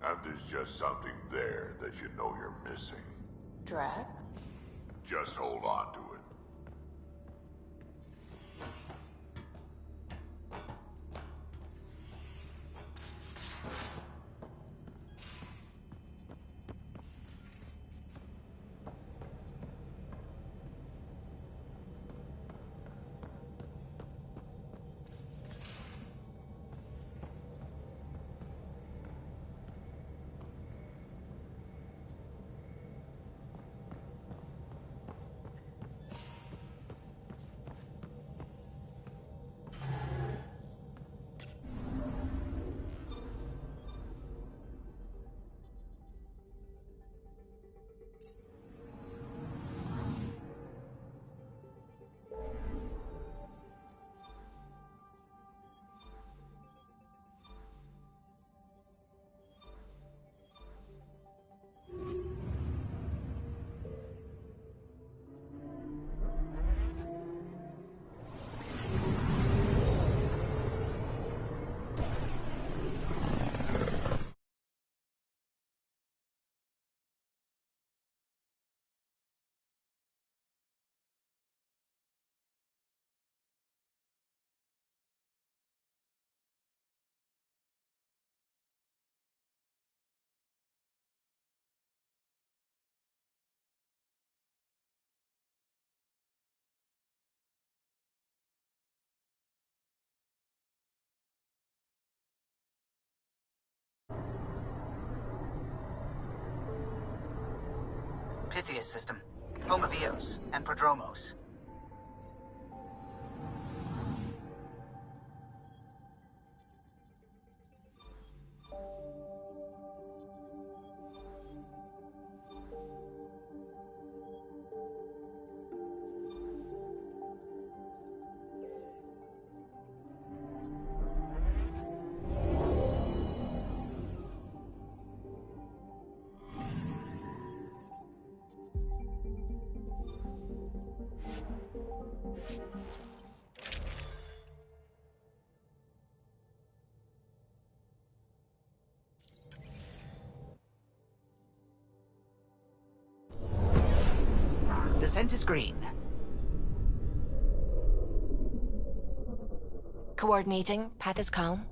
And there's just something there that you know you're missing. Drac? Just hold on to it. Pythias system, home of Eos and Prodromos. Descent is green. Coordinating. Path is calm.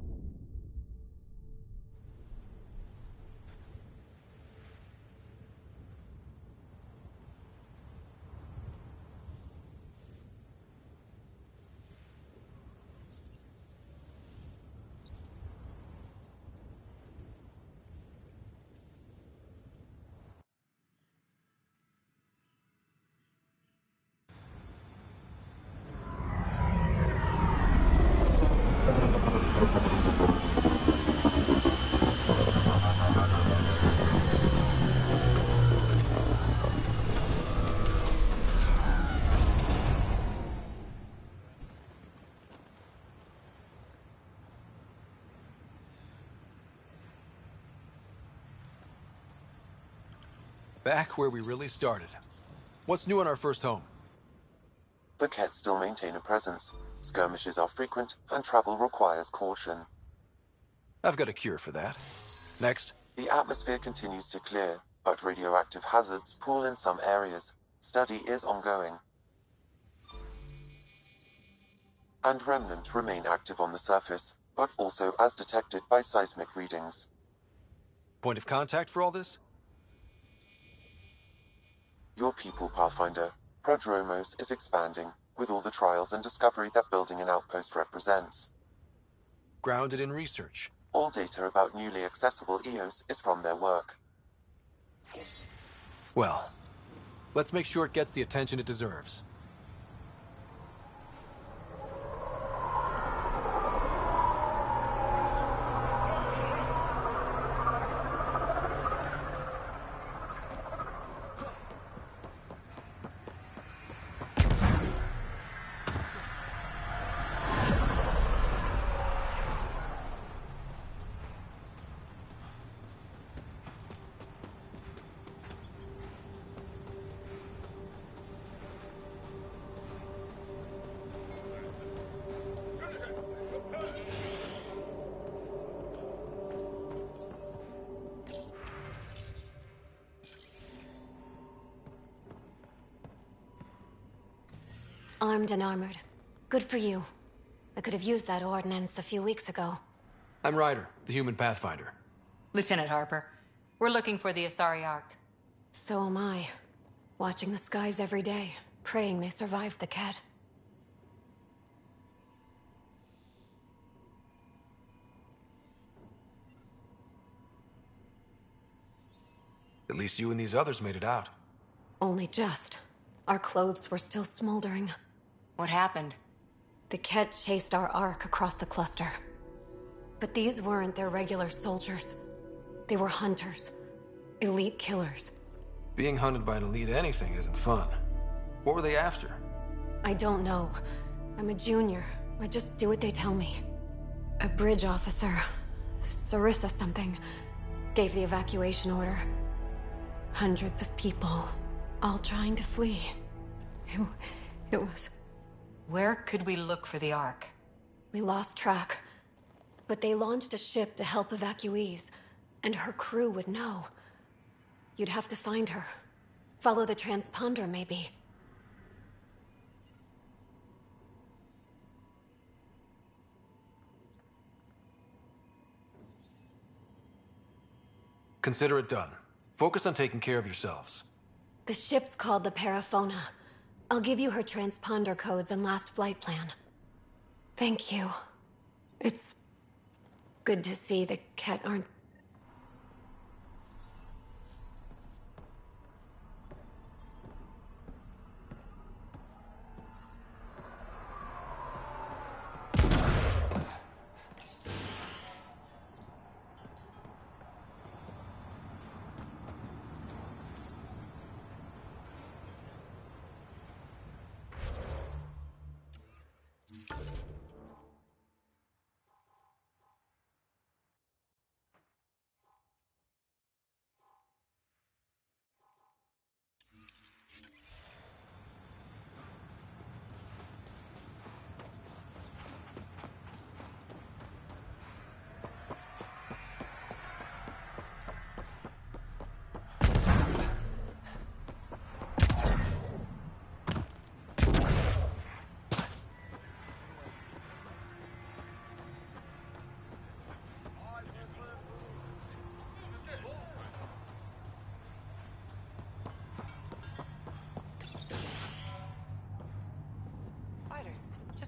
Back where we really started. What's new in our first home? The Kett still maintain a presence. Skirmishes are frequent, and travel requires caution. I've got a cure for that. Next. The atmosphere continues to clear, but radioactive hazards pool in some areas. Study is ongoing. And remnant remain active on the surface, but also as detected by seismic readings. Point of contact for all this? Your people, Pathfinder. Prodromos is expanding, with all the trials and discovery that building an outpost represents. Grounded in research. All data about newly accessible Eos is from their work. Well, let's make sure it gets the attention it deserves. Armed and armored. Good for you. I could have used that ordnance a few weeks ago. I'm Ryder, the human pathfinder. Lieutenant Harper, we're looking for the Asari Ark. So am I. Watching the skies every day, praying they survived the Ket. At least you and these others made it out. Only just. Our clothes were still smoldering. What happened? The Ket chased our Ark across the cluster. But these weren't their regular soldiers. They were hunters. Elite killers. Being hunted by an elite anything isn't fun. What were they after? I don't know. I'm a junior. I just do what they tell me. A bridge officer, Sarissa something, gave the evacuation order. Hundreds of people, all trying to flee. It was... Where could we look for the Ark? We lost track. But they launched a ship to help evacuees, and her crew would know. You'd have to find her. Follow the transponder, maybe. Consider it done. Focus on taking care of yourselves. The ship's called the Paraphona. I'll give you her transponder codes and last flight plan. Thank you. It's good to see the Ket aren't...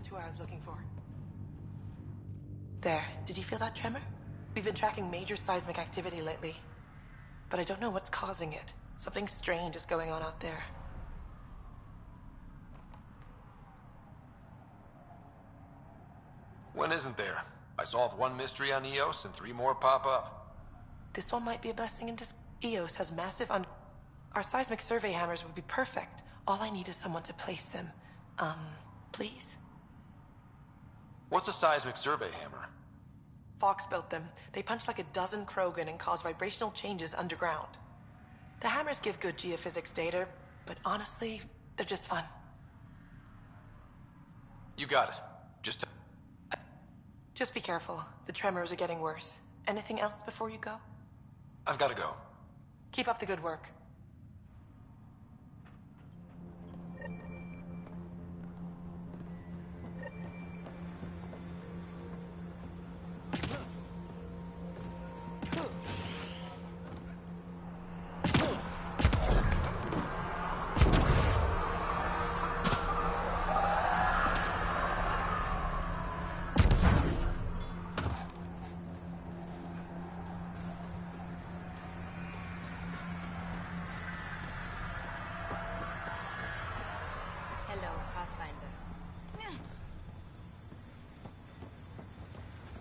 Who I was looking for. There, did you feel that tremor? We've been tracking major seismic activity lately, but I don't know what's causing it. Something strange is going on out there. When isn't there? I solved one mystery on Eos and 3 more pop up. This one might be a blessing in disguise. Eos has massive Our seismic survey hammers would be perfect. All I need is someone to place them. Please? What's a seismic survey hammer? Fox built them. They punch like a dozen Krogan and cause vibrational changes underground. The hammers give good geophysics data, but honestly, they're just fun. You got it. Just be careful. The tremors are getting worse. Anything else before you go? I've got to go. Keep up the good work.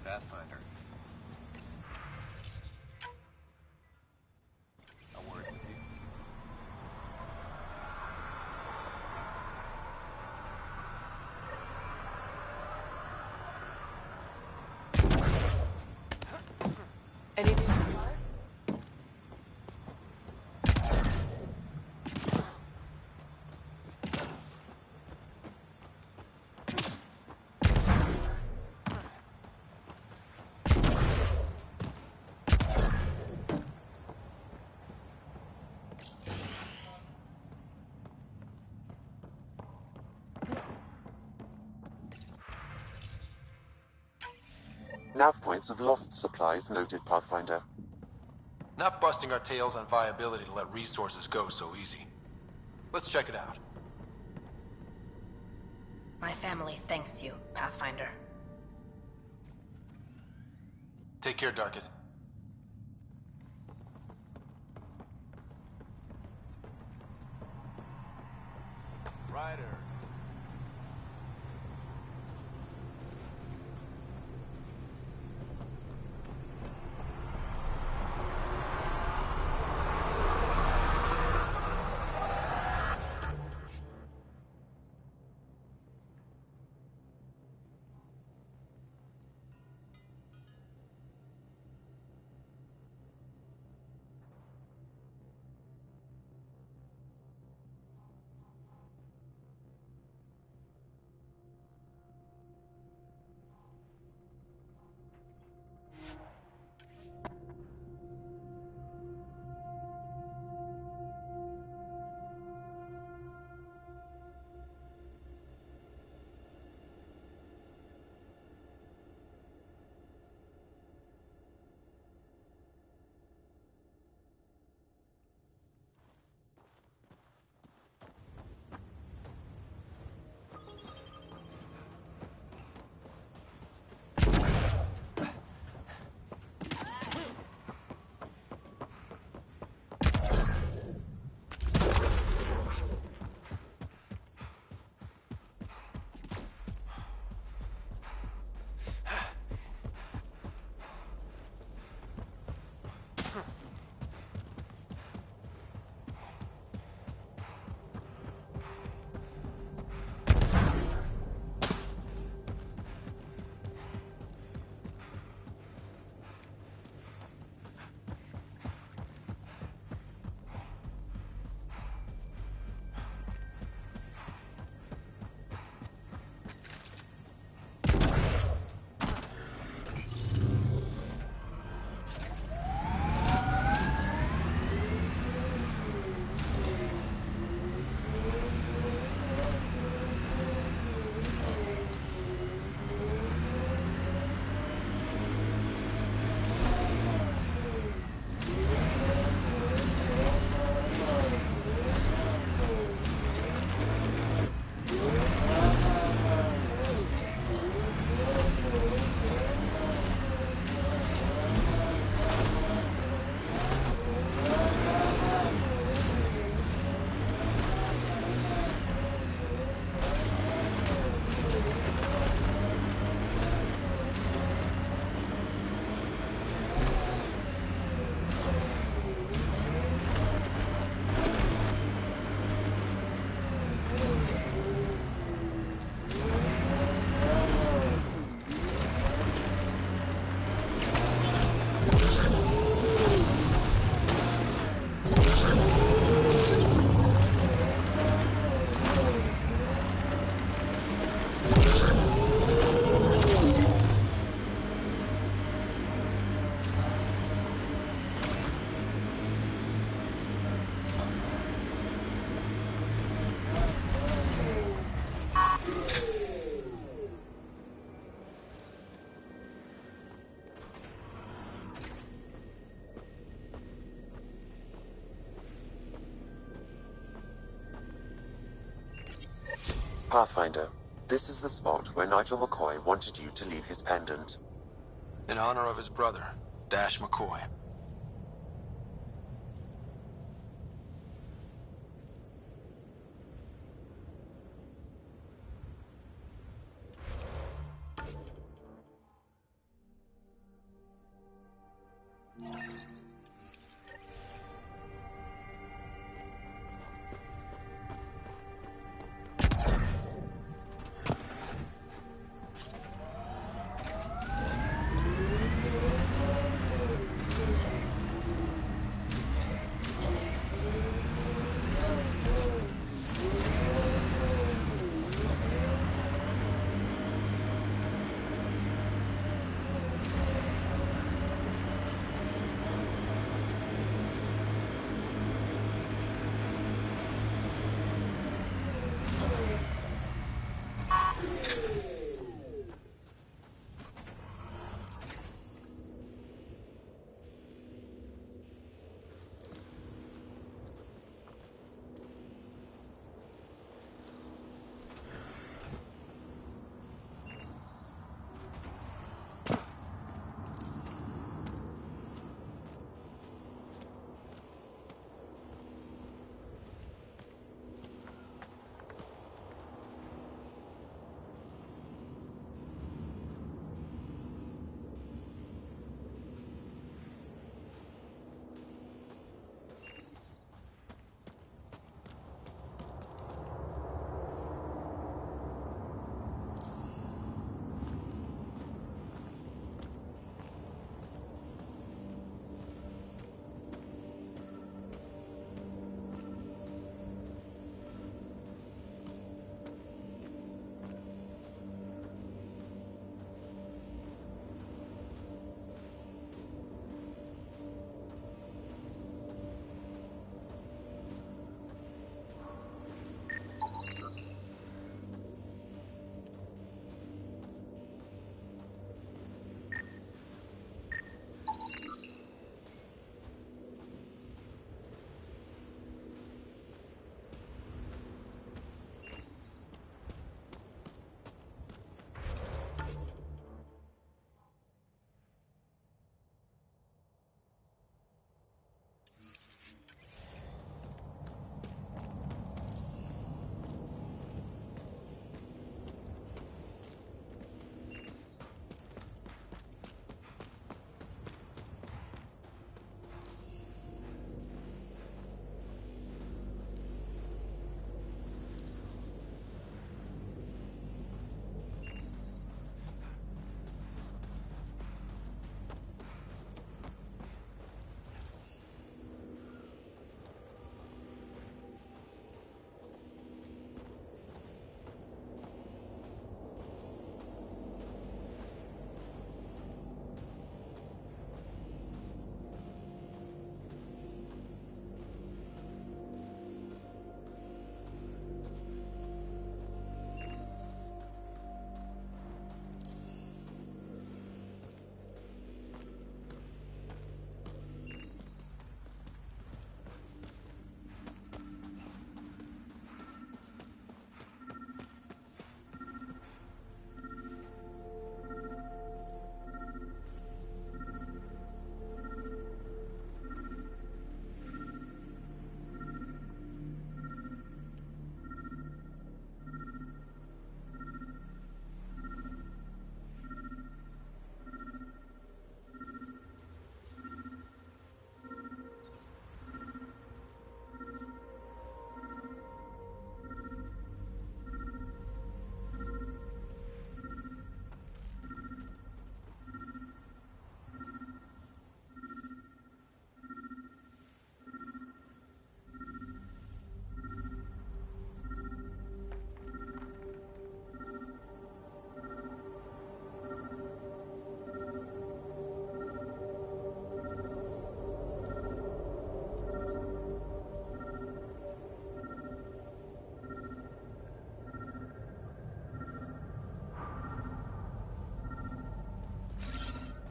Pathfinder. A word with you. Any new supplies? Nav points of lost supplies noted, Pathfinder. Not busting our tails on viability to let resources go so easy. Let's check it out. My family thanks you, Pathfinder. Take care, Darkit. Ryder. Pathfinder, this is the spot where Nigel McCoy wanted you to leave his pendant. In honor of his brother, Dash McCoy.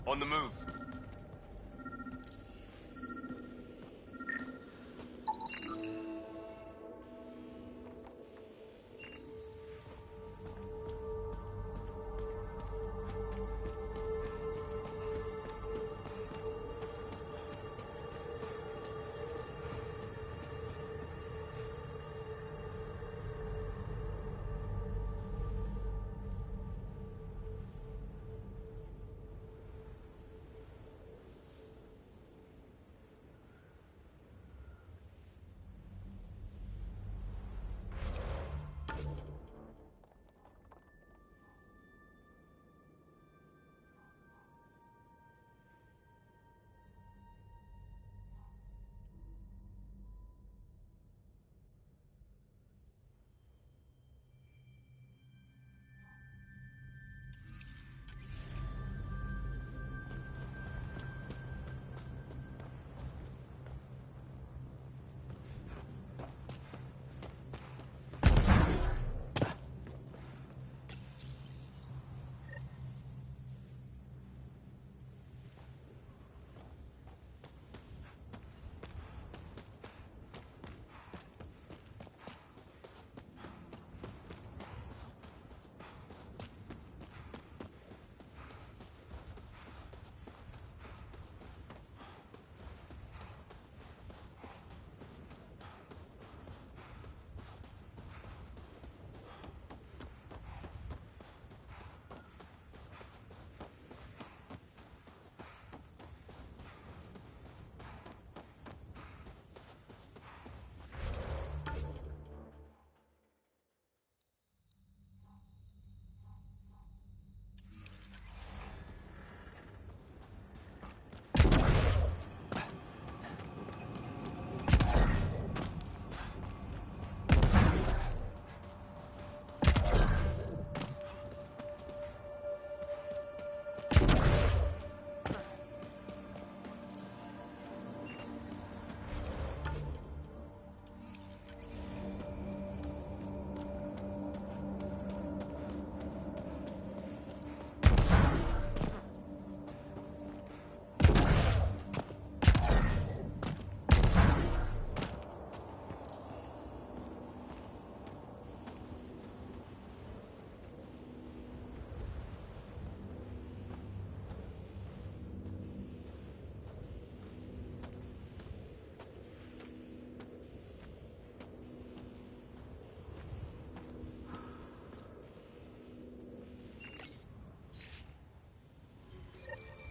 On the move.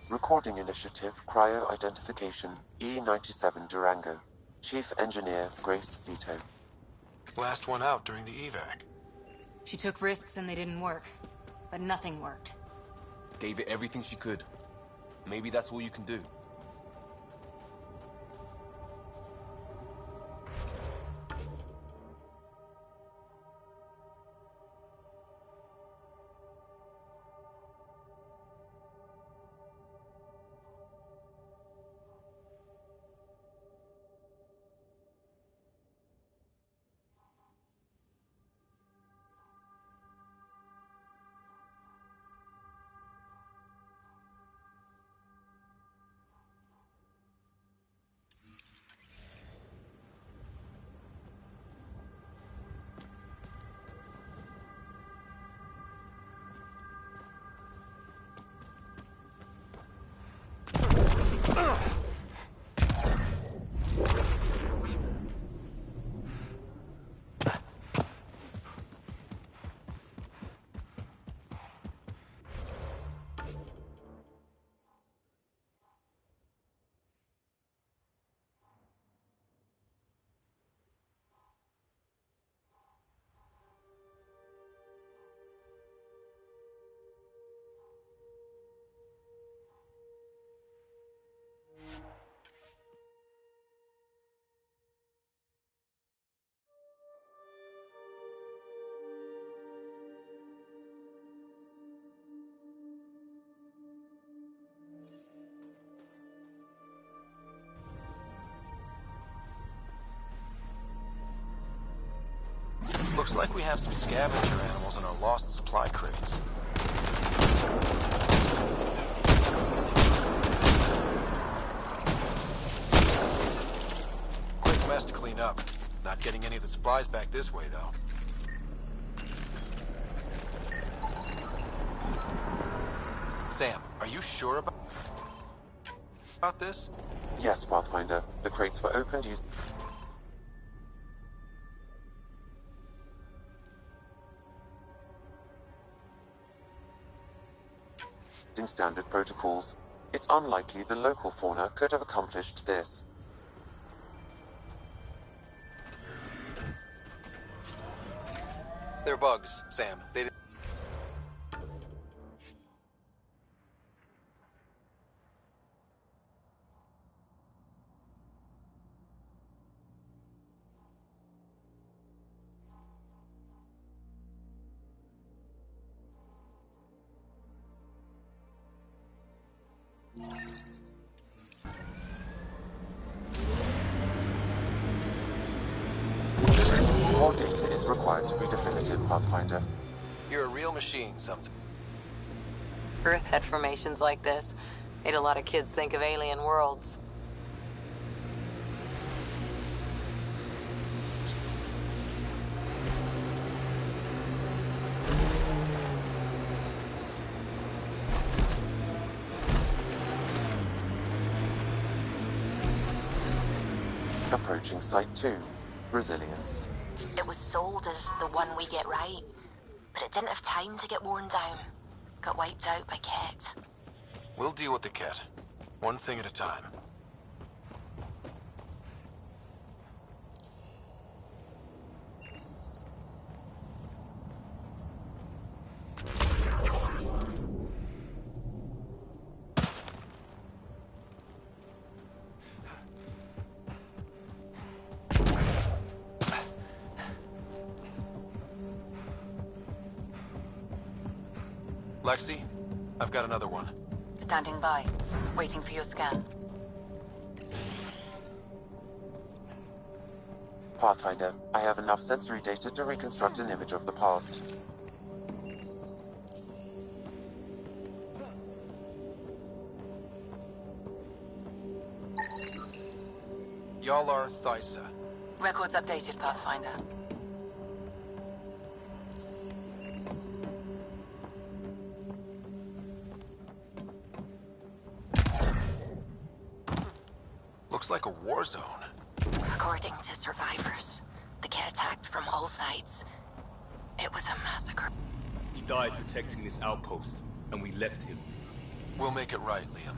Recording Initiative Cryo Identification E97 Durango. Chief Engineer Grace Leto. Last one out during the evac. She took risks and they didn't work. But nothing worked. Gave it everything she could. Maybe that's all you can do. Looks like we have some scavenger animals in our lost supply crates. clean up. Not getting any of the supplies back this way, though. Sam, are you sure about this? Yes, Pathfinder. The crates were opened using standard protocols. It's unlikely the local fauna could have accomplished this. They're bugs, Sam. They... More data is required to be definitive, Pathfinder. You're a real machine, sometimes. Earth had formations like this. Made a lot of kids think of alien worlds. Approaching Site 2. Resilience. It was sold as the one we get right, but it didn't have time to get worn down. Got wiped out by Ket. We'll deal with the Ket. One thing at a time. Lexi, I've got another one. Standing by, waiting for your scan. Pathfinder, I have enough sensory data to reconstruct an image of the past. Y'all are Thysa. Records updated, Pathfinder. Looks like a war zone. According to survivors, the Ket attacked from all sides. It was a massacre. He died protecting this outpost, and we left him. We'll make it right, Liam.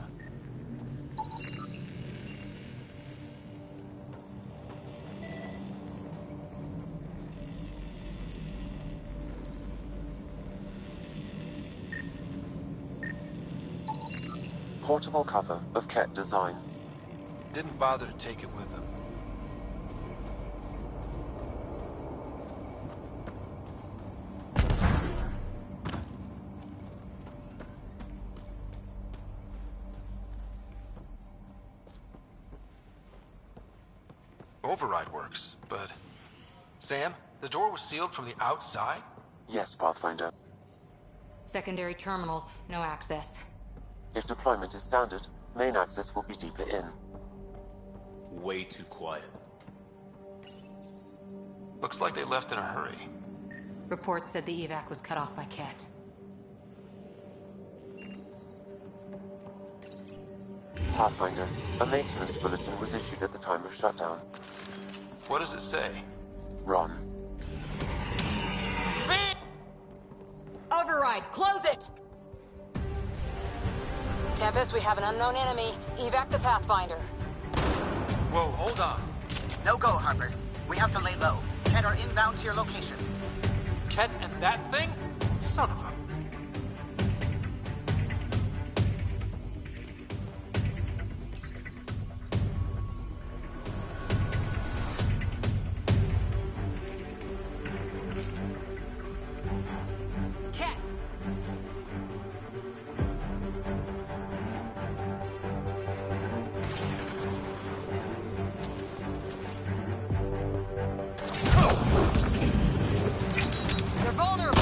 Portable cover of Ket design. Didn't bother to take it with them. Override works, but... Sam, the door was sealed from the outside? Yes, Pathfinder. Secondary terminals, no access. If deployment is standard, main access will be deeper in. Way too quiet. Looks like they left in a hurry. Report said the evac was cut off by Ket. Pathfinder, a maintenance bulletin was issued at the time of shutdown. What does it say? Run. Override, close it! Tempest, we have an unknown enemy. Evac the Pathfinder. Whoa, hold on. No go, Harper. We have to lay low. Ket are inbound to your location. Ket and that thing? Son of a... Ket! They're vulnerable.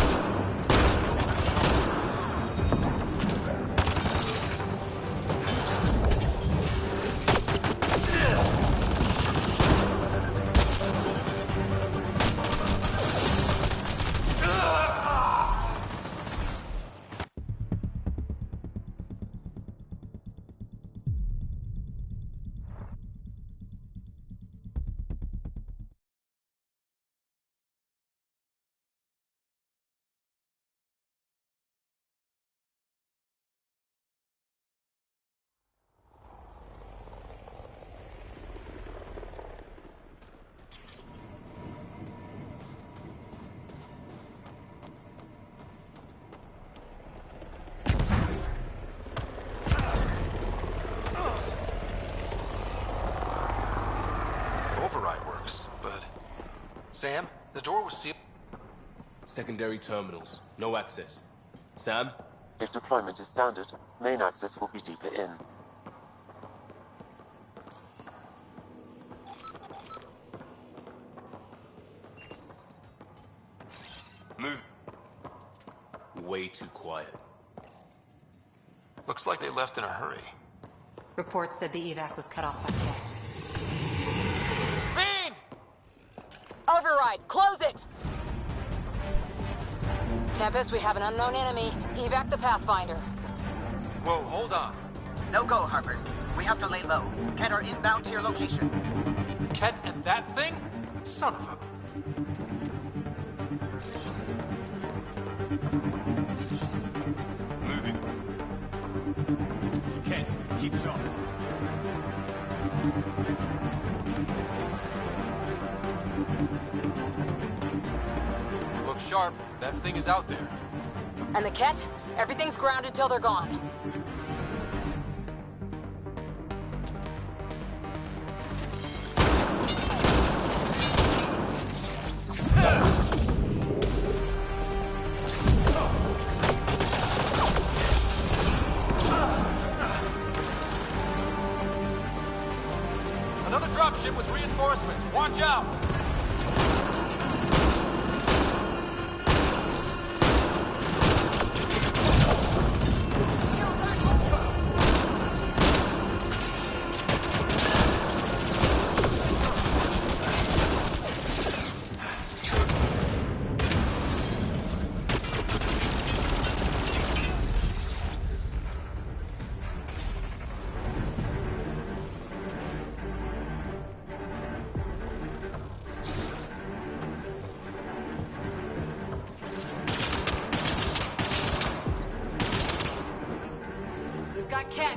Sam, the door was sealed. Secondary terminals. No access. Sam? If deployment is standard, main access will be deeper in. Move. Way too quiet. Looks like they left in a hurry. Report said the evac was cut off by Cat. Fiend! Override! Close it! Tempest, we have an unknown enemy. Evac the Pathfinder. Whoa, hold on. No go, Harper. We have to lay low. Ket are inbound to your location. Ket and that thing? Son of a... Moving. Ken, keep sharp. Look sharp. That thing is out there. And the Ket? Everything's grounded till they're gone. Another dropship with reinforcements. Watch out! We've got Ket.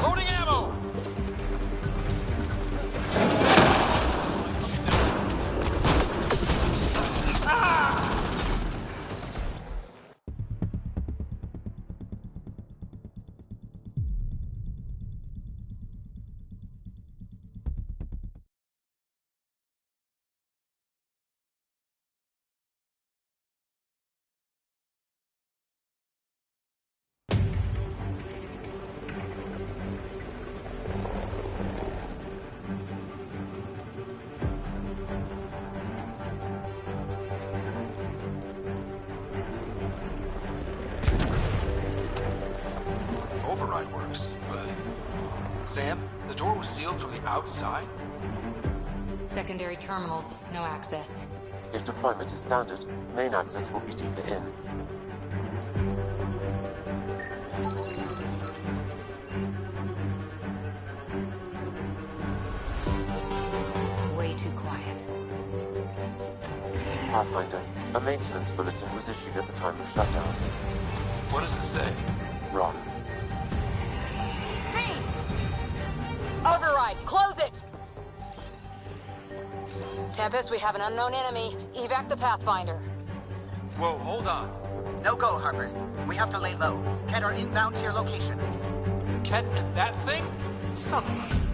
Loading ammo! Override works, but... Sam, the door was sealed from the outside? Secondary terminals, no access. If deployment is standard, main access will be deeper in. Way too quiet. Pathfinder, a maintenance bulletin was issued at the time of shutdown. What does it say? Run. Override! Close it! Tempest, we have an unknown enemy. Evac the Pathfinder. Whoa, hold on. No go, Harper. We have to lay low. Ket are inbound to your location. Ket and that thing? Son of a...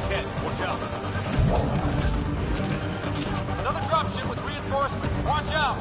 Ken, watch out. Another dropship with reinforcements. Watch out!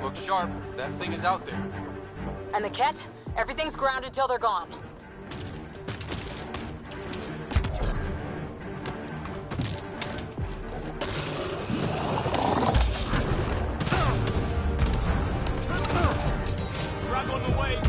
Look sharp. That thing is out there. And the Ket? Everything's grounded till they're gone. Drag on the way.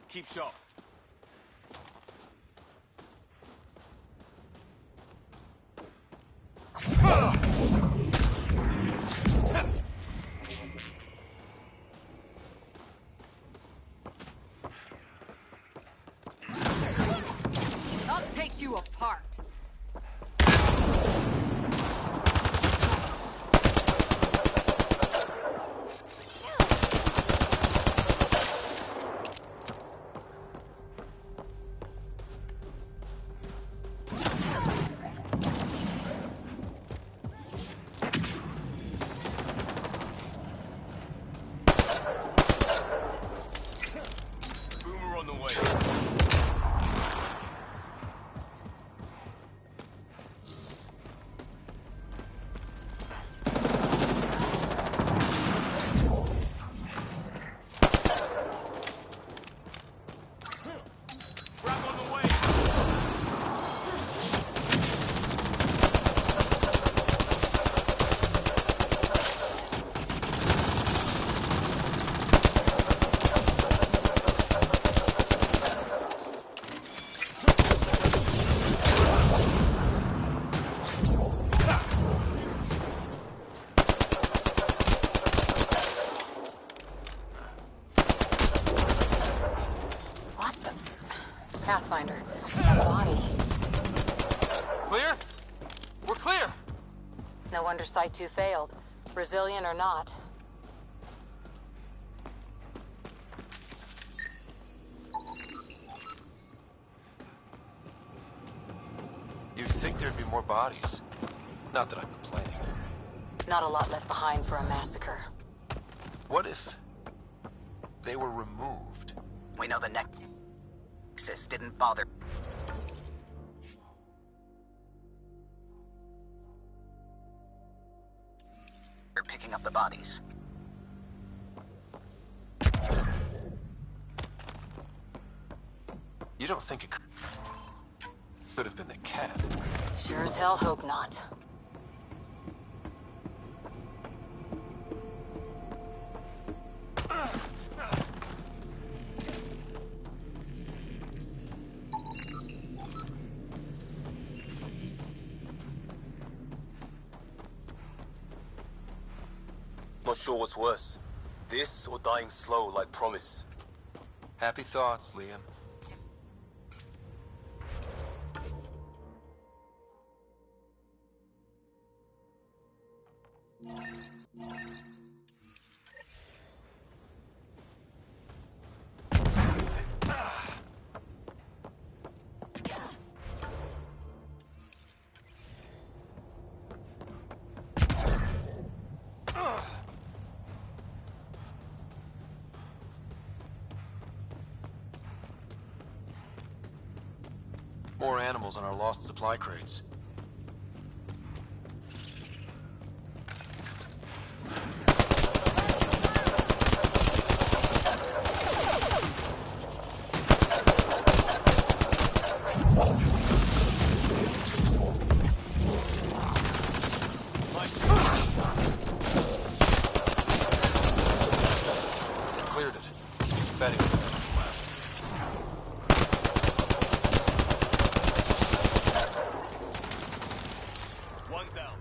Keep sharp. I'll take you apart. Pathfinder. A body. Clear? We're clear! No wonder Site 2 failed. Brazilian or not. You'd think there'd be more bodies. Not that I'm complaining. Not a lot left behind for a massacre. What if they were removed? We know the Nexus didn't bother. They're picking up the bodies. You don't think it could have been the cat? Sure as hell hope not. Not sure what's worse. This or dying slow like Promise. Happy thoughts, Liam. More animals on our lost supply crates. Cleared it. Betting. One down.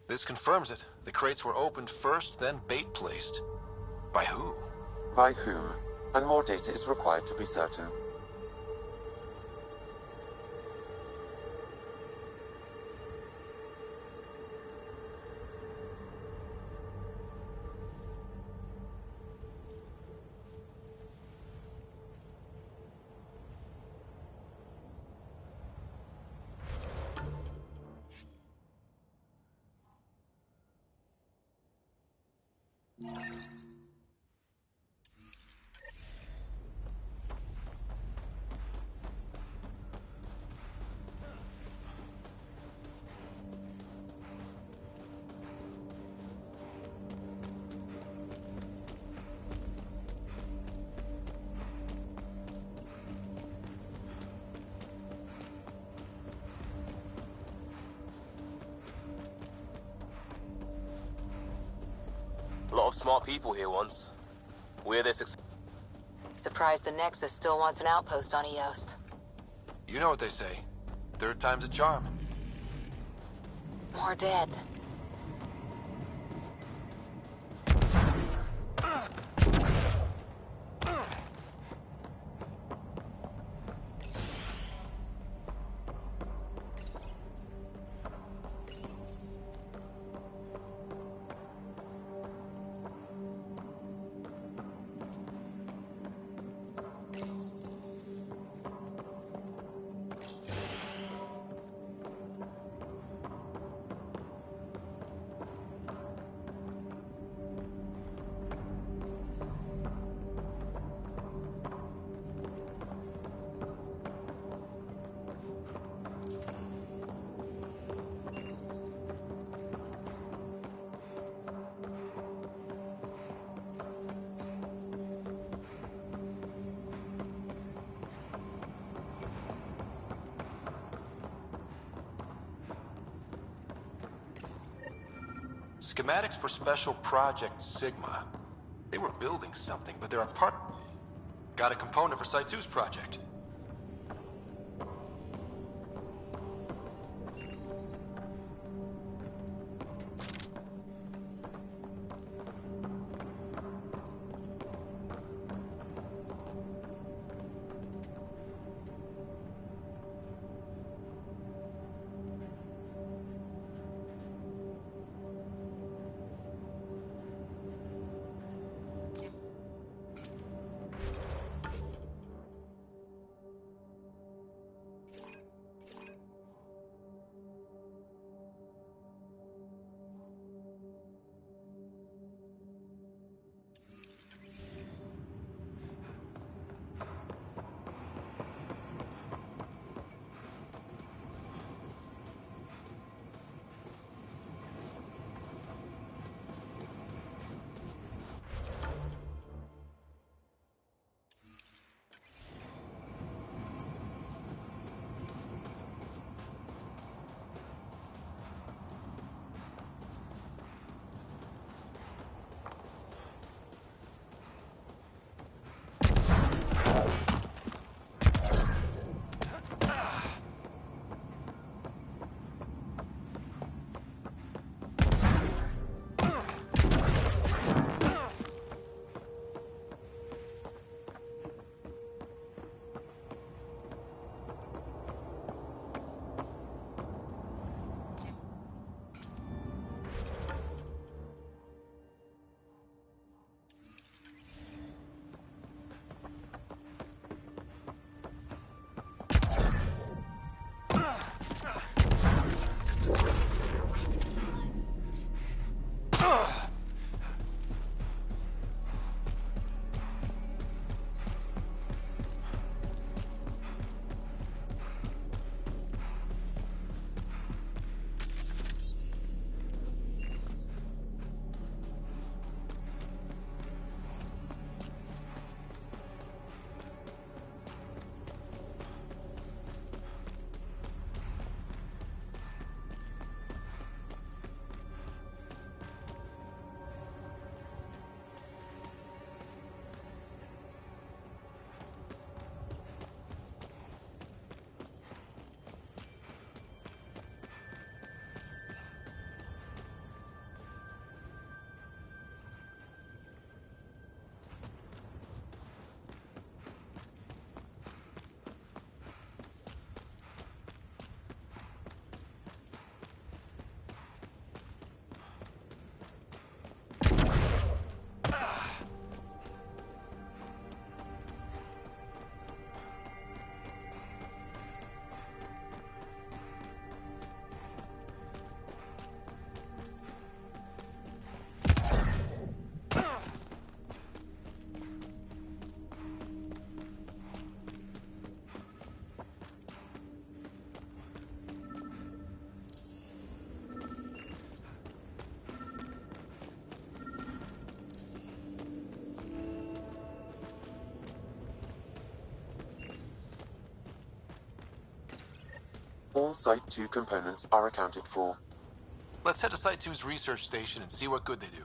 This confirms it. The crates were opened first, then bait placed. By who? By whom? And more data is required to be certain. A lot of smart people here once. We're their success. Surprised the Nexus still wants an outpost on Eos. You know what they say. Third time's a charm. More dead. Schematics for Special Project Sigma. They were building something, but they're apart. Got a component for Site 2's project. all Site 2 components are accounted for. Let's head to Site 2's research station and see what good they do.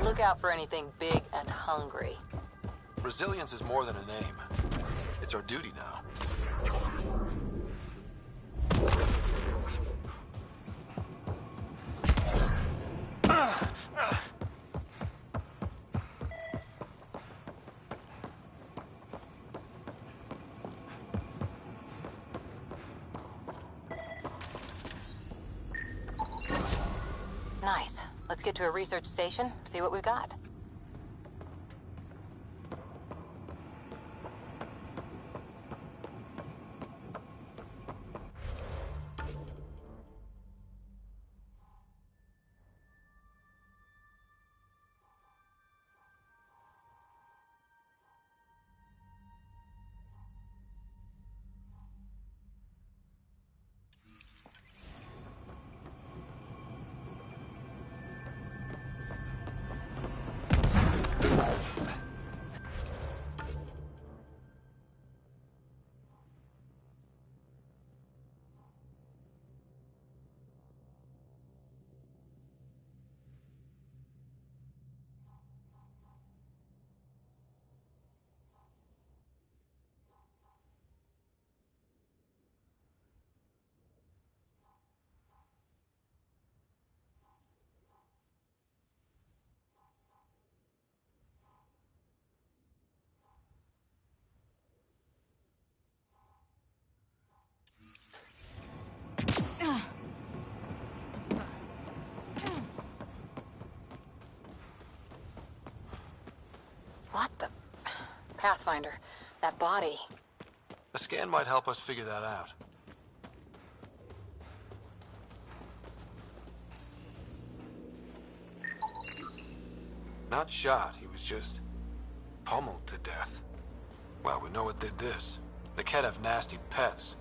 Look out for anything big and hungry. Resilience is more than a name. It's our duty now. Nice. Let's get to a research station, see what we've got. What the... Pathfinder, that body. A scan might help us figure that out. Not shot, he was just pummeled to death. Well, we know what did this. They can't have nasty pets.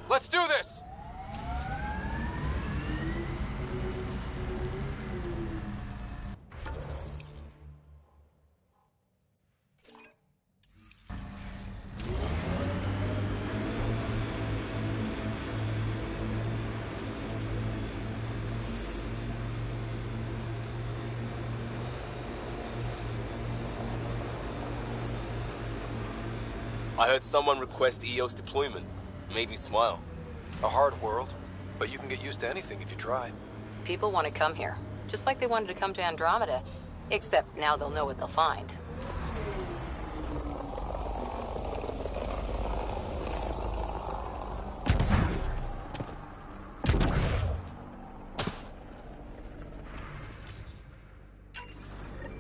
Let's do this! I heard someone request EOS deployment. Made me smile. A hard world, but you can get used to anything if you try. People want to come here, just like they wanted to come to Andromeda. Except now they'll know what they'll find.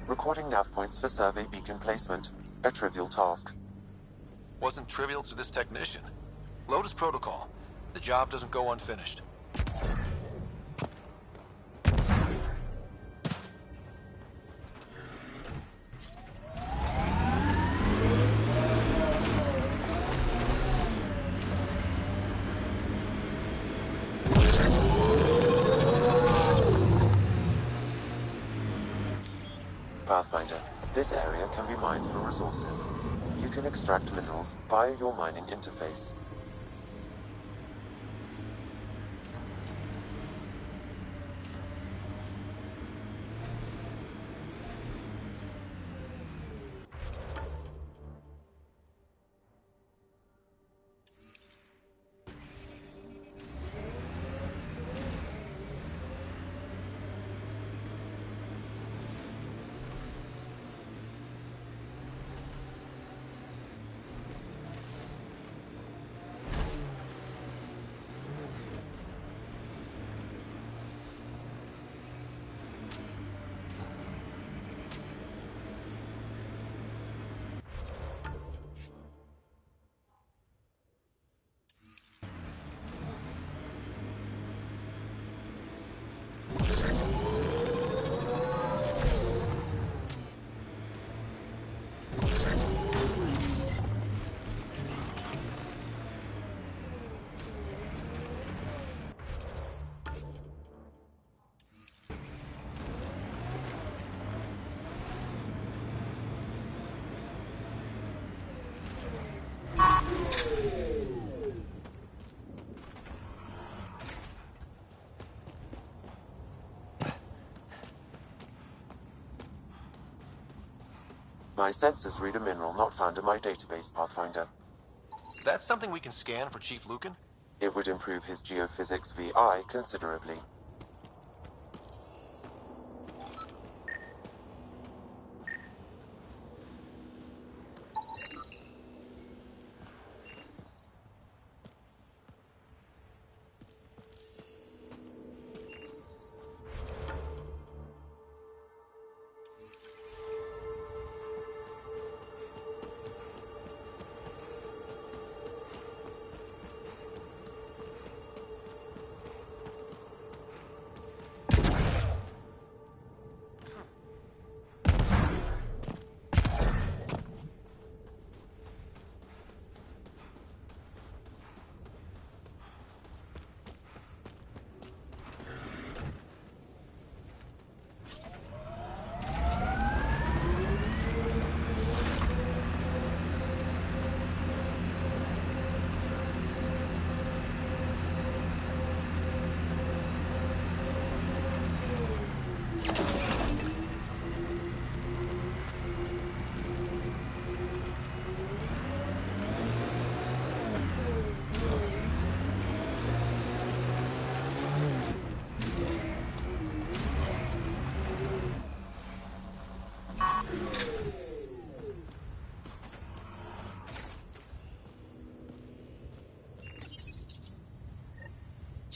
Recording nav points for survey beacon placement. A trivial task. Wasn't trivial to this technician. Lotus protocol. The job doesn't go unfinished. Pathfinder, this area can be mined for resources. You can extract minerals via your mining interface. My sensors read a mineral not found in my database, Pathfinder. That's something we can scan for Chief Lucan? It would improve his geophysics VI considerably.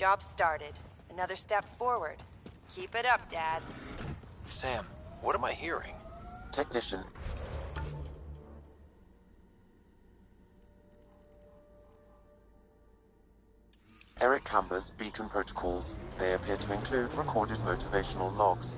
Job started. Another step forward. Keep it up, Dad. Sam, what am I hearing? Technician. Eric Camber's beacon protocols. They appear to include recorded motivational logs.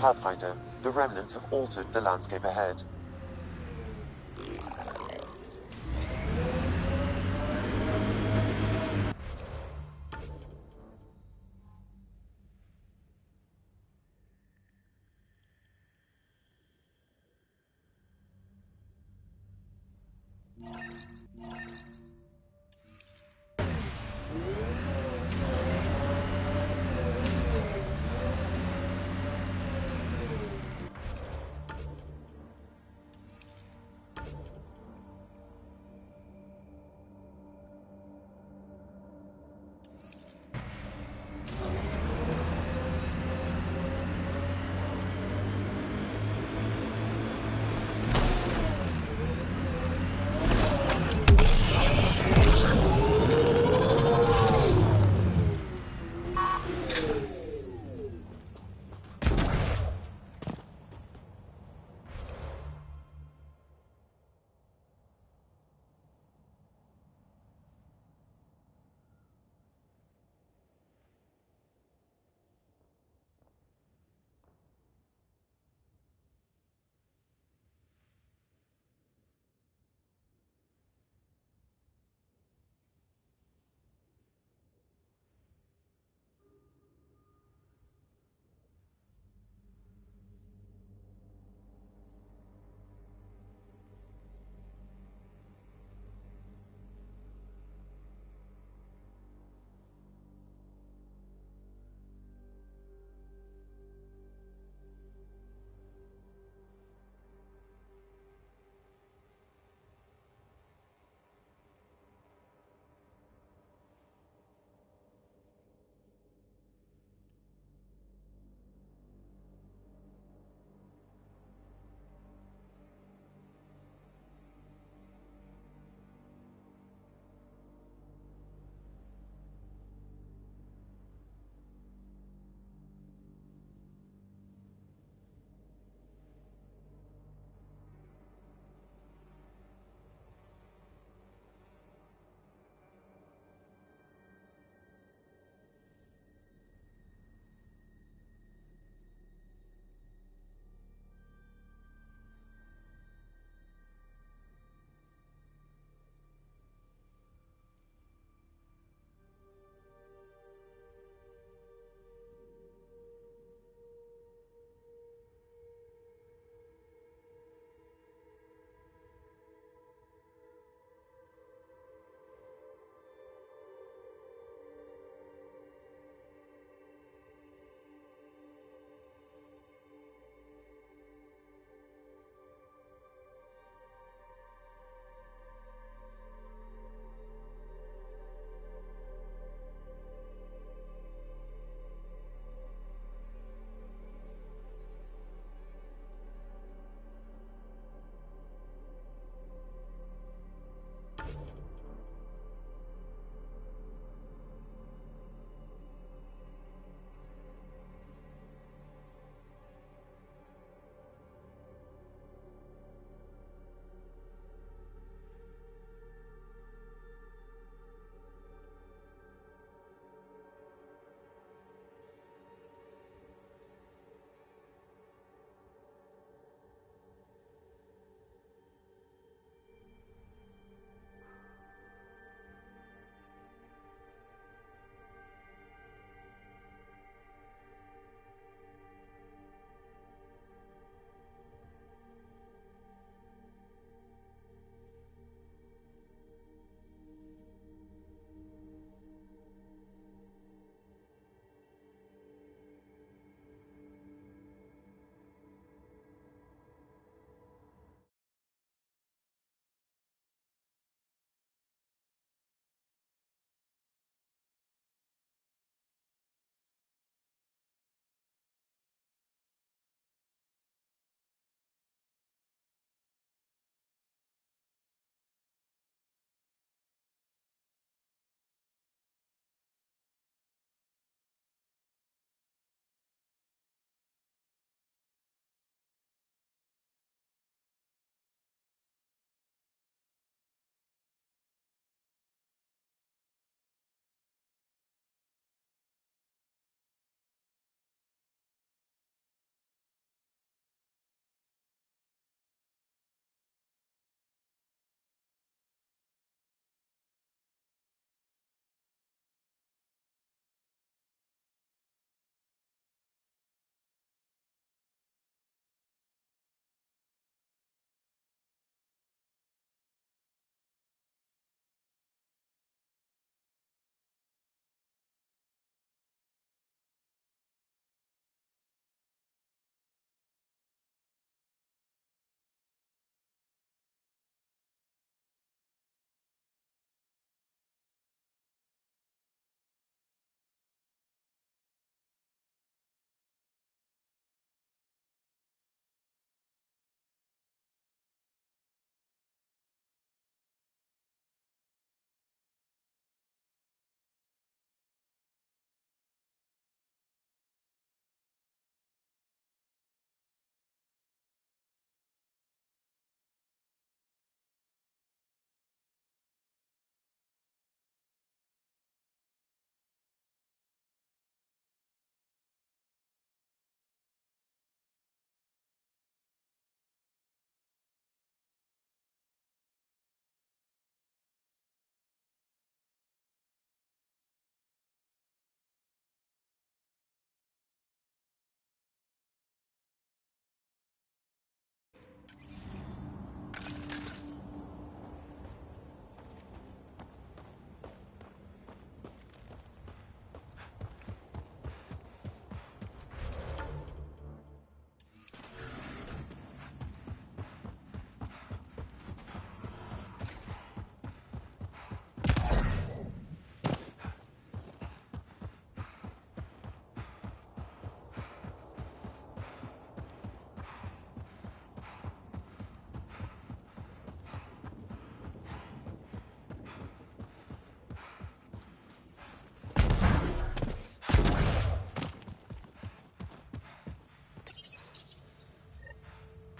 Pathfinder, the Remnant have altered the landscape ahead.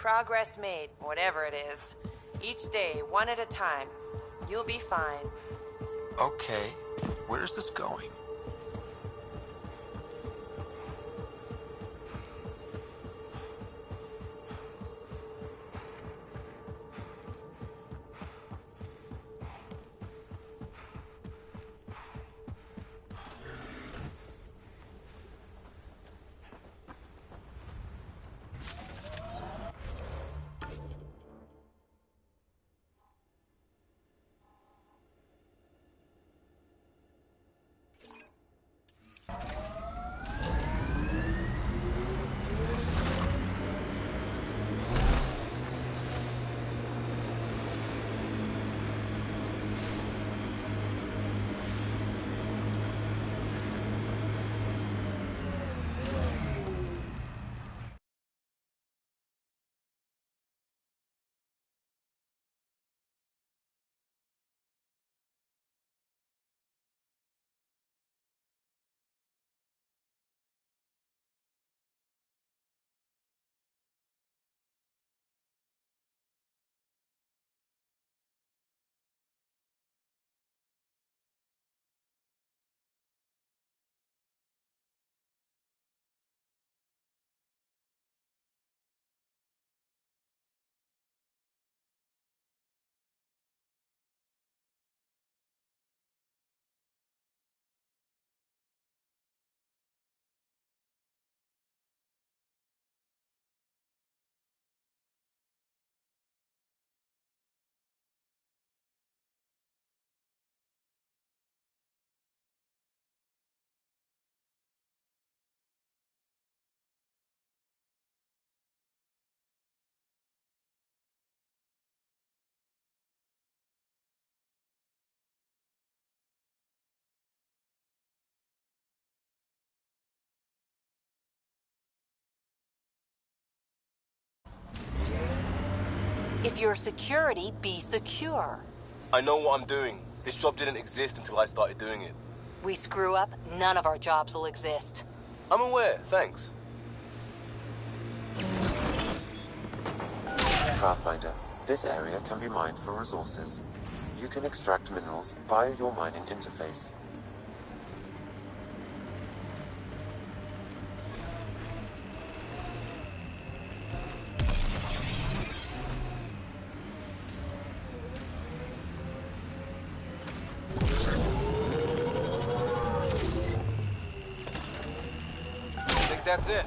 Progress made, whatever it is. Each day, one at a time. You'll be fine. Okay, where's this going? If you're security, be secure. I know what I'm doing. This job didn't exist until I started doing it. We screw up, none of our jobs will exist. I'm aware, thanks. Pathfinder, this area can be mined for resources. You can extract minerals via your mining interface. I think that's it.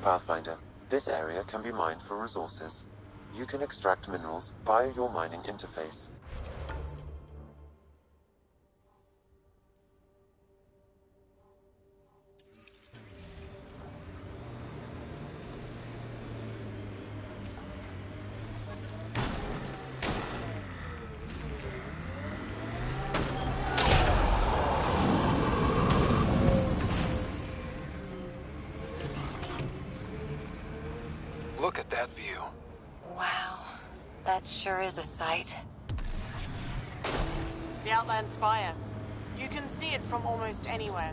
Pathfinder. This area can be mined for resources. You can extract minerals via your mining interface. Look at that view. Wow, that sure is a sight. The Outland Spire. You can see it from almost anywhere.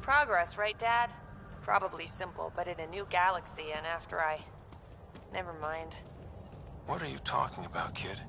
Progress, right, Dad? Probably simple, but in a new galaxy and after I... Never mind. What are you talking about, kid?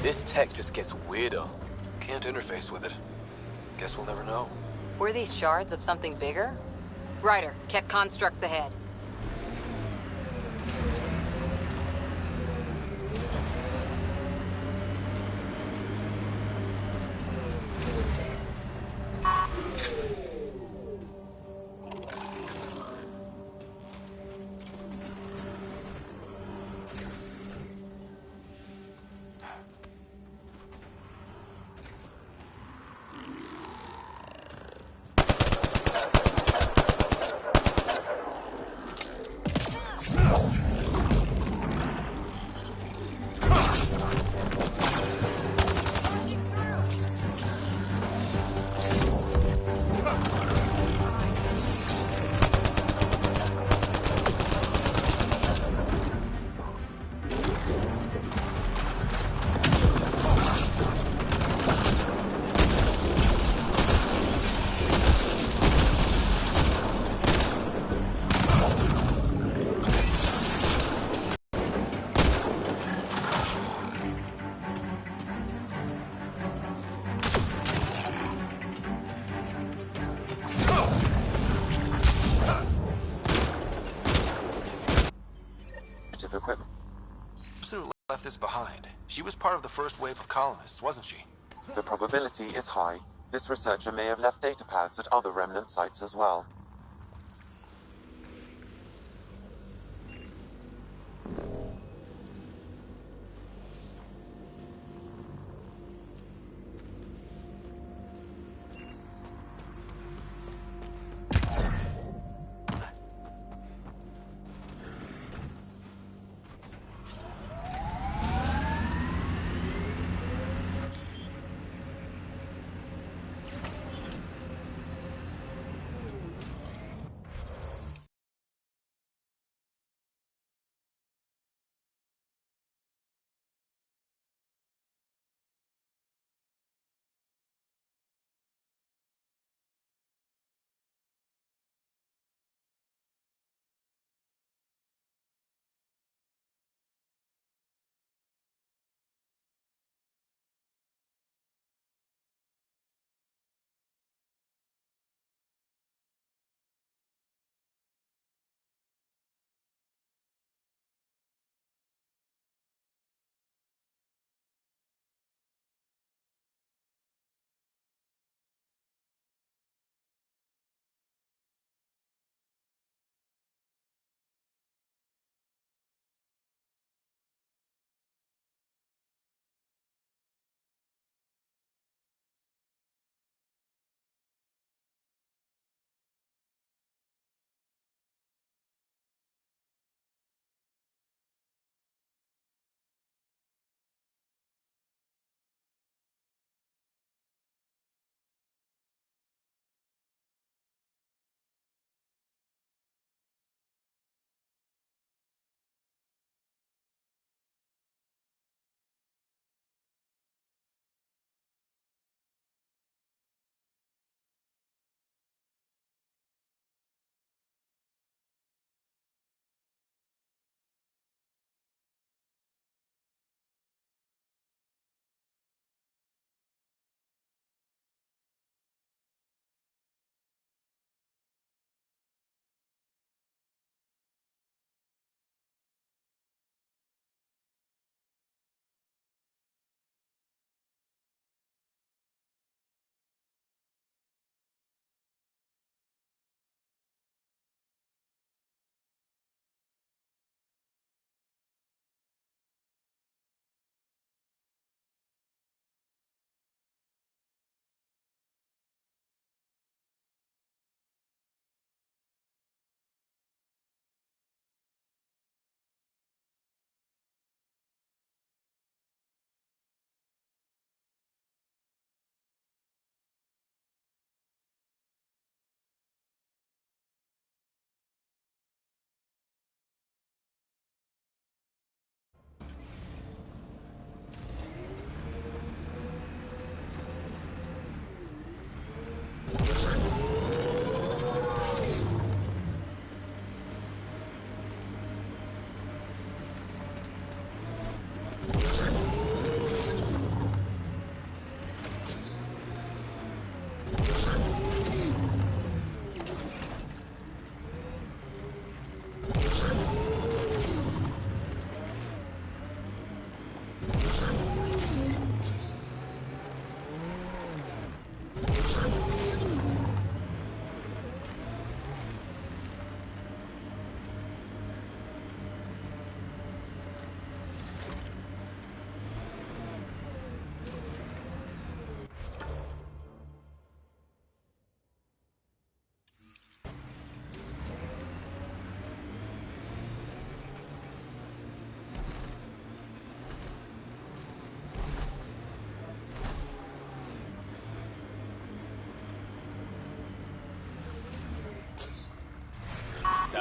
This tech just gets weirder. Can't interface with it. Guess we'll never know. Were these shards of something bigger? Ryder, Ket constructs ahead. Equipment. Who left this behind? She was part of the first wave of colonists, wasn't she? The probability is high. This researcher may have left data pads at other remnant sites as well.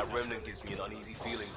That remnant gives me an uneasy feeling.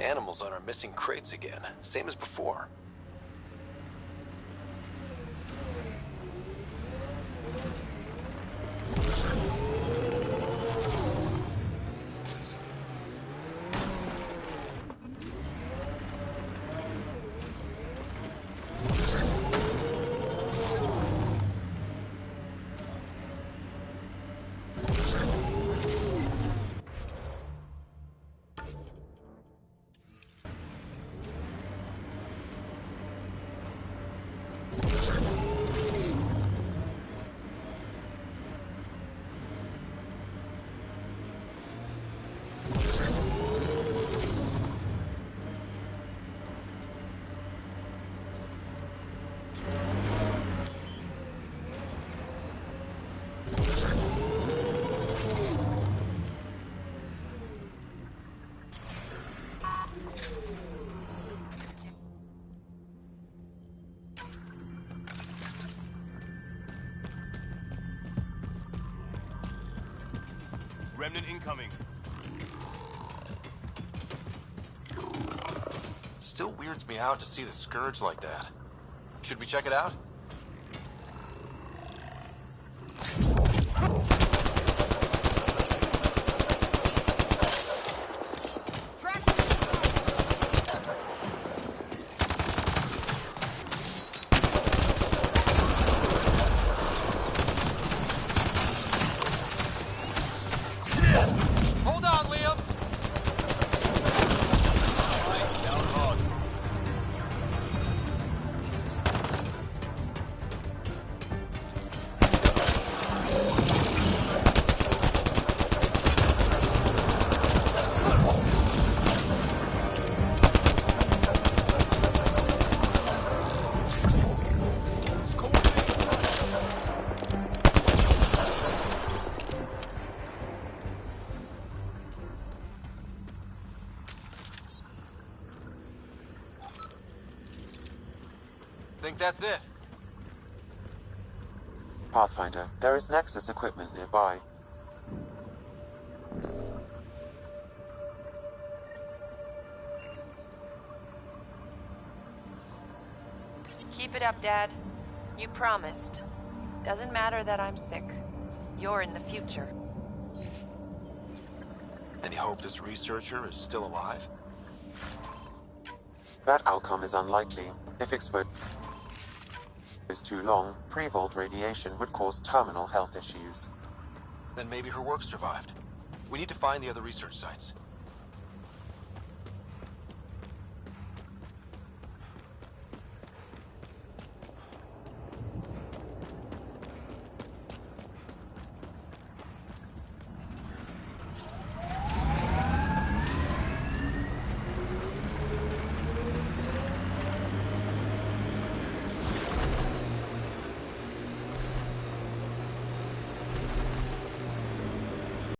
Animals on our missing crates again, same as before. Remnant incoming. Still weirds me out to see the Scourge like that. Should we check it out? Think that's it? Pathfinder, there is Nexus equipment nearby. Keep it up, Dad. You promised. Doesn't matter that I'm sick. You're in the future. Any hope this researcher is still alive? That outcome is unlikely. If exposed is too long, pre-vault radiation would cause terminal health issues. Then maybe her work survived. We need to find the other research sites.